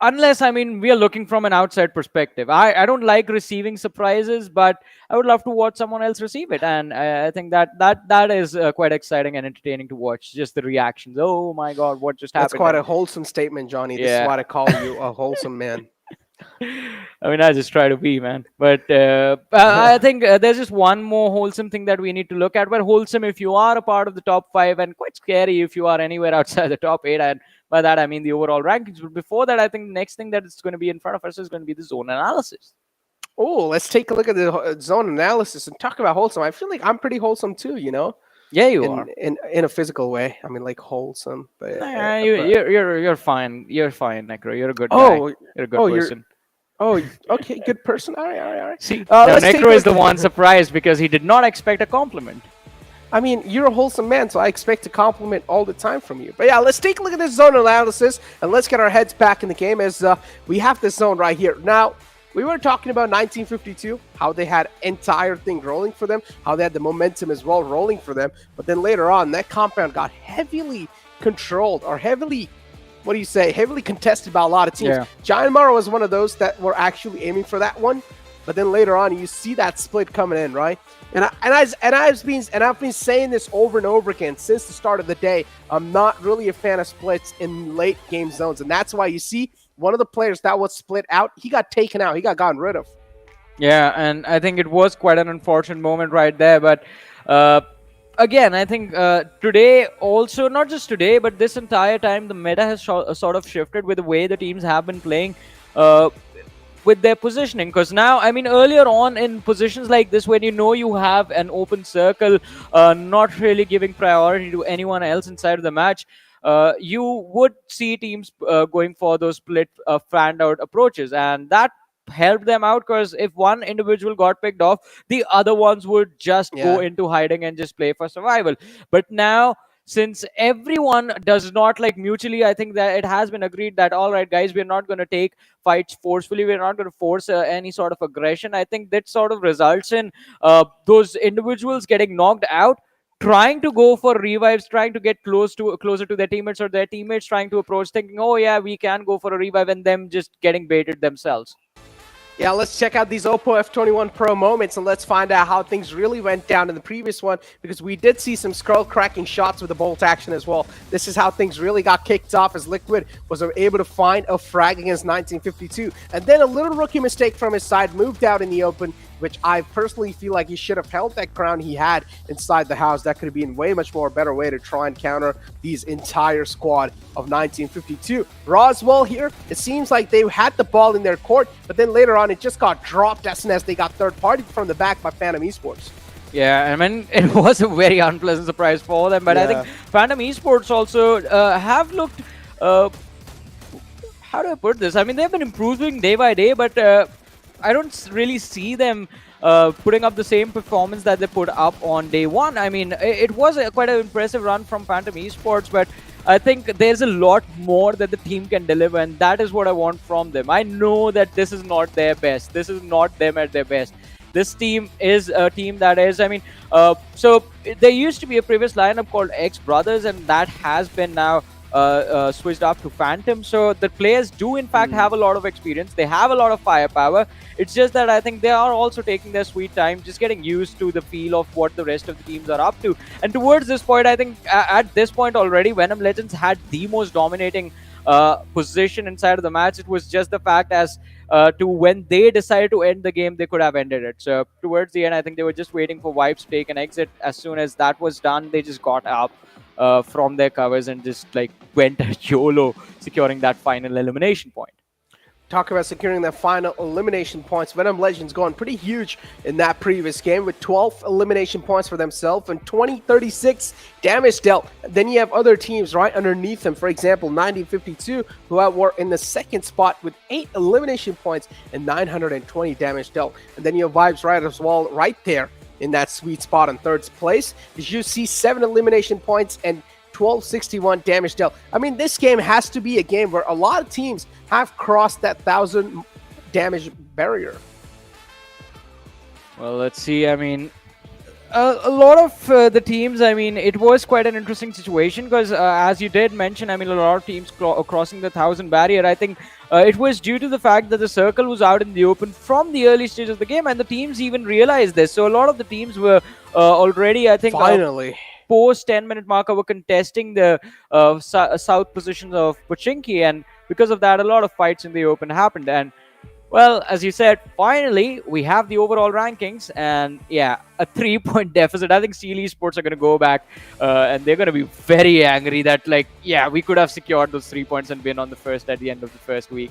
S2: unless, I mean, we are looking from an outside perspective. I don't like receiving surprises, but I would love to watch someone else receive it. And I think that is quite exciting and entertaining to watch. Just the reactions. Oh my God, what just happened?
S5: That's quite a wholesome statement, Johnny. This is why I call you a wholesome man.
S2: I mean, I just try to be, man. But I think there's just one more wholesome thing that we need to look at. Well, wholesome if you are a part of the top 5, and quite scary if you are anywhere outside the top 8. And by that, I mean the overall rankings. But before that, I think the next thing that is going to be in front of us is going to be the zone analysis.
S5: Oh, let's take a look at the zone analysis and talk about wholesome. I feel like I'm pretty wholesome too,
S2: Yeah, you are.
S5: In a physical way. I mean, like wholesome. But
S2: you're fine. You're fine, Necro. You're a good guy. You're a good person.
S5: Okay, good person. All right.
S2: See, Necro is the one surprised because he did not expect a compliment.
S5: I mean, you're a wholesome man, so I expect a compliment all the time from you. But yeah, let's take a look at this zone analysis, and let's get our heads back in the game as we have this zone right here. Now, we were talking about 1952, how they had entire thing rolling for them, how they had the momentum as well rolling for them. But then later on, that compound got heavily controlled, or heavily contested by a lot of teams.
S2: Yeah.
S5: JyanMaara was one of those that were actually aiming for that one. But then later on, you see that split coming in, right? And I've been saying this over and over again since the start of the day. I'm not really a fan of splits in late game zones, and that's why you see one of the players that was split out, he got taken out, he got gotten rid of.
S2: Yeah, and I think it was quite an unfortunate moment right there. But again, I think today also, not just today, but this entire time, the meta has sort of shifted with the way the teams have been playing. With their positioning, because now, I mean, earlier on in positions like this, when you have an open circle, not really giving priority to anyone else inside of the match, you would see teams going for those split fanned out approaches, and that helped them out, because if one individual got picked off, the other ones would just go into hiding and just play for survival. But now, since everyone does not like mutually, I think that it has been agreed that, all right, guys, we're not going to take fights forcefully. We're not going to force any sort of aggression. I think that sort of results in those individuals getting knocked out, trying to go for revives, trying to get closer to their teammates, or their teammates trying to approach, thinking, oh yeah, we can go for a revive, and them just getting baited themselves.
S5: Yeah, let's check out these Oppo F21 Pro moments, and let's find out how things really went down in the previous one, because we did see some skull-cracking shots with the bolt action as well. This is how things really got kicked off, as Liquid was able to find a frag against 1952. And then a little rookie mistake from his side, moved out in the open, which I personally feel like he should have held that ground he had inside the house. That could have been way much more better way to try and counter these entire squad of 1952. Roswell here, it seems like they had the ball in their court, but then later on it just got dropped as soon as they got third party from the back by Venom Esports.
S2: Yeah, I mean, it was a very unpleasant surprise for them, but I think Venom Esports also have looked, how do I put this? I mean, they've been improving day by day, but I don't really see them putting up the same performance that they put up on day one. I mean, it was quite an impressive run from Phantom Esports, but I think there's a lot more that the team can deliver, and that is what I want from them. I know that this is not their best. This is not them at their best. This team is a team that is, I mean, so there used to be a previous lineup called X Brothers, and that has been now switched up to Phantom. So the players do in fact have a lot of experience. They have a lot of firepower. It's just that I think they are also taking their sweet time, just getting used to the feel of what the rest of the teams are up to. And towards this point, I think at this point already, Venom Legends had the most dominating position inside of the match. It was just the fact as to when they decided to end the game, they could have ended it. So towards the end, I think they were just waiting for Vibes to take an exit. As soon as that was done, they just got up from their covers and just like went YOLO, securing that final elimination point.
S5: talk about securing the final elimination points. Venom Legends going pretty huge in that previous game with 12 elimination points for themselves and 36 damage dealt. Then you have other teams right underneath them. For example, 1952, who were in the second spot with 8 elimination points and 920 damage dealt. And then you have Vibes right as well, right there in that sweet spot in third place. Did you see 7 elimination points and 1261 damage dealt? I mean, this game has to be a game where a lot of teams have crossed that 1,000 damage barrier.
S2: Well, let's see. I mean, a lot of the teams, I mean, it was quite an interesting situation because as you did mention, I mean, a lot of teams crossing the 1,000 barrier. I think it was due to the fact that the circle was out in the open from the early stage of the game, and the teams even realized this. So a lot of the teams were already, I think,
S5: finally
S2: post 10-minute marker were contesting the south positions of Pochinki, and because of that, a lot of fights in the open happened. And well, as you said, finally we have the overall rankings, and yeah, a 3-point deficit. I think Stalwart Esports are going to go back and they're going to be very angry that, like, yeah, we could have secured those 3 points and been on the first at the end of the first week.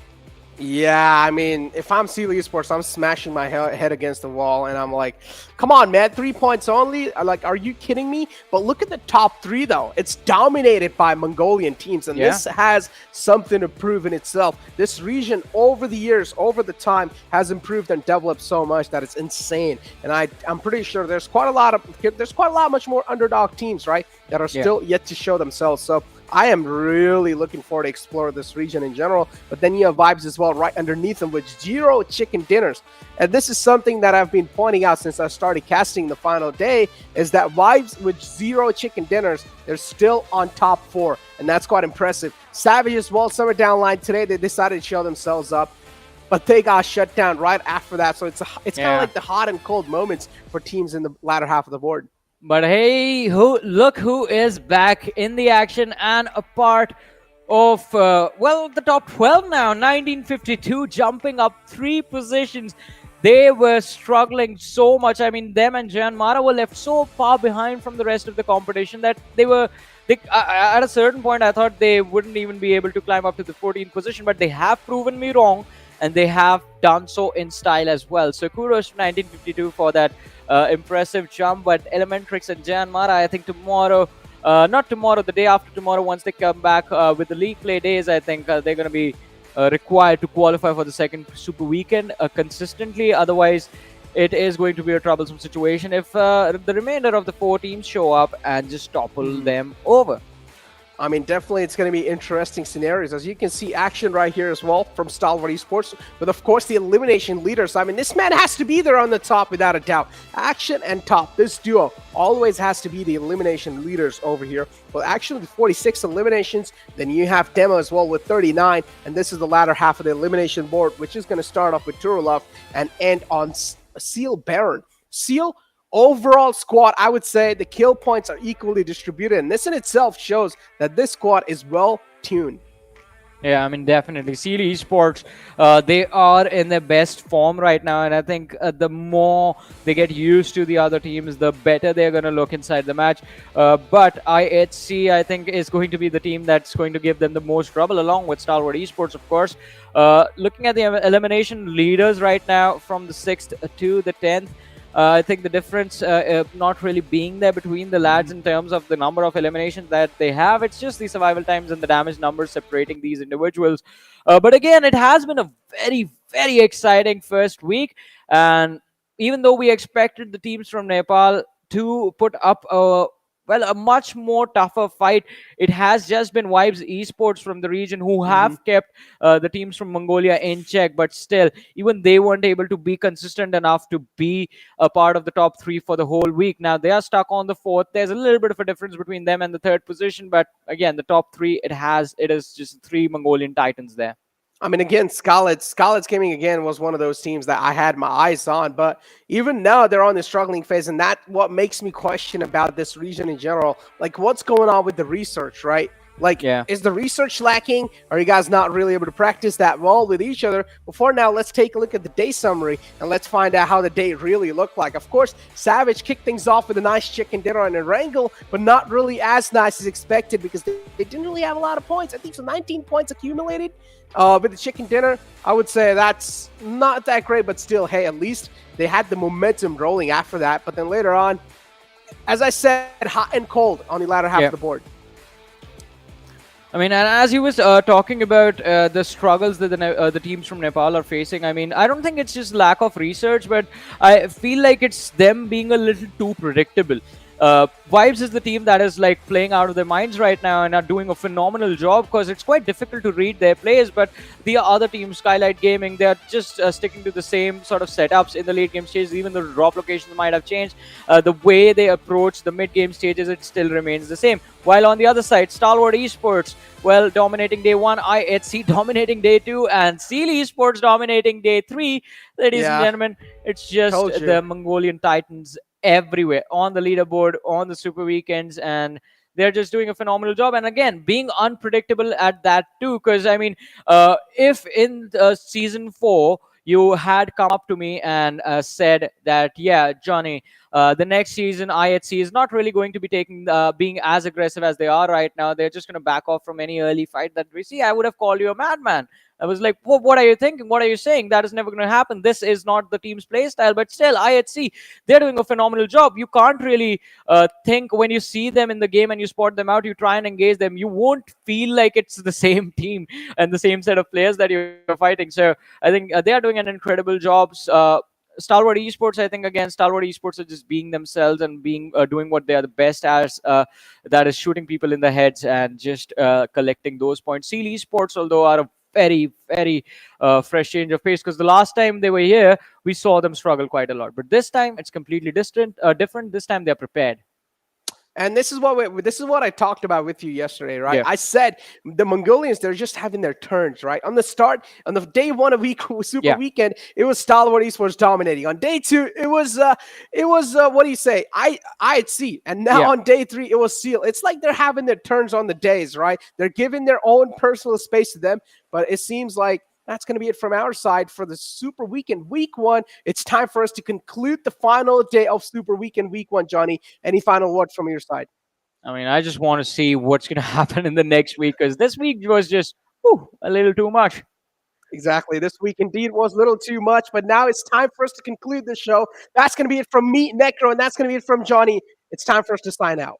S5: Yeah, I mean, if I'm Stalwart Esports, I'm smashing my head against the wall, and I'm like, come on, man, 3 points only? Like, are you kidding me? But look at the top 3, though. It's dominated by Mongolian teams, and this has something to prove in itself. This region, over the years, over the time, has improved and developed so much that it's insane. And I'm pretty sure there's quite a lot much more underdog teams, right, that are still yet to show themselves. So I am really looking forward to explore this region in general. But then you have Vibes as well right underneath them with 0 chicken dinners. And this is something that I've been pointing out since I started casting the final day, is that Vibes with 0 chicken dinners, they're still on top 4. And that's quite impressive. Savage as well, somewhere down line today, they decided to show themselves up, but they got shut down right after that. So it's kind of like the hot and cold moments for teams in the latter half of the board.
S2: But hey, look who is back in the action and a part of, well, the top 12 now. 1952 jumping up 3 positions. They were struggling so much. I mean, them and JyanMaara were left so far behind from the rest of the competition that at a certain point, I thought they wouldn't even be able to climb up to the 14th position, but they have proven me wrong, and they have done so in style as well. So kudos to 1952 for that impressive jump. But ElementriX and JyanMaara, I think tomorrow, not tomorrow, the day after tomorrow, once they come back with the league play days, I think they're going to be required to qualify for the second Super Weekend consistently. Otherwise, it is going to be a troublesome situation if the remainder of the 4 teams show up and just topple them over.
S5: I mean, definitely it's going to be interesting scenarios. As you can see, action right here as well from Stalwart Esports, with, of course, the elimination leaders. I mean, this man has to be there on the top without a doubt. Action and Top, this duo always has to be the elimination leaders over here. Well, actually, with 46 eliminations, then you have Demo as well with 39, and this is the latter half of the elimination board, which is going to start off with Turulov and end on Seal Baron. Seal, overall squad, I would say the kill points are equally distributed, and this in itself shows that this squad is well tuned.
S2: Yeah, I mean, definitely. Stalwart Esports, they are in their best form right now, and I think the more they get used to the other teams, the better they're going to look inside the match. But IHC, I think, is going to be the team that's going to give them the most trouble, along with Stalwart Esports, of course. Looking at the elimination leaders right now, from the 6th to the 10th, I think the difference not really being there between the lads in terms of the number of eliminations that they have. It's just the survival times and the damage numbers separating these individuals. But again, it has been a very, very exciting first week. And even though we expected the teams from Nepal to put up a much more tougher fight, it has just been Vibes Esports from the region who have kept the teams from Mongolia in check. But still, even they weren't able to be consistent enough to be a part of the top 3 for the whole week. Now they are stuck on the 4th. There's a little bit of a difference between them and the 3rd position, but again, the top 3, it is just 3 Mongolian titans there.
S5: I mean, again, Skylightz Gaming, again, was one of those teams that I had my eyes on. But even now, they're on the struggling phase. And that's what makes me question about this region in general. Like, what's going on with the research, right? Like,
S2: Yeah.
S5: is the research lacking? Are you guys not really able to practice that well with each other? Before now, let's take a look at the day summary and let's find out how the day really looked like. Of course, Savage kicked things off with a nice chicken dinner on Erangel, but not really as nice as expected because they didn't really have a lot of points. I think so 19 points accumulated with the chicken dinner. I would say that's not that great, but still, hey, at least they had the momentum rolling after that. But then later on, as I said, hot and cold on the latter half of the board.
S2: I mean, and as he was talking about the struggles that the teams from Nepal are facing, I mean, I don't think it's just lack of research, but I feel like it's them being a little too predictable. Vibes is the team that is like playing out of their minds right now and are doing a phenomenal job because it's quite difficult to read their plays. But the other team, Skylightz Gaming, they're just sticking to the same sort of setups in the late game stages. Even the drop locations might have changed. The way they approach the mid game stages, it still remains the same. While on the other side, Stalwart Esports, well, dominating day 1, IHC dominating day 2, and Seal Esports dominating day 3. Ladies and gentlemen, it's just the Mongolian Titans everywhere on the leaderboard, on the Super Weekends, and they're just doing a phenomenal job. And again, being unpredictable at that too, because I mean, if in season 4 you had come up to me and said that, yeah, Johnny, the next season IHC is not really going to be being as aggressive as they are right now. They're just going to back off from any early fight that we see. I would have called you a madman. I was like, what are you thinking? What are you saying? That is never going to happen. This is not the team's play style. But still, IHC, they're doing a phenomenal job. You can't really think when you see them in the game and you spot them out, you try and engage them. You won't feel like it's the same team and the same set of players that you're fighting. So I think they are doing an incredible job. Stalwart Esports, I think, again, Stalwart Esports are just being themselves and being doing what they are the best as, that is shooting people in the heads and just collecting those points. Seal Esports, although, are a very, very fresh change of pace, because the last time they were here, we saw them struggle quite a lot. But this time, it's completely different. This time, they're prepared.
S5: And this is what I talked about with you yesterday, right?
S2: Yeah.
S5: I said the Mongolians, they're just having their turns, right? On the day 1 of Super Weekend, it was Stalwart Esports dominating. On day 2, it was what do you say? IHC. And now on day 3, it was Seal. It's like they're having their turns on the days, right? They're giving their own personal space to them, but it seems like that's going to be it from our side for the Super Weekend Week 1. It's time for us to conclude the final day of Super Weekend Week 1, Johnny. Any final words from your side?
S2: I mean, I just want to see what's going to happen in the next week, because this week was just a little too much.
S5: Exactly. This week indeed was a little too much, but now it's time for us to conclude the show. That's going to be it from me, Necro, and that's going to be it from Johnny. It's time for us to sign out.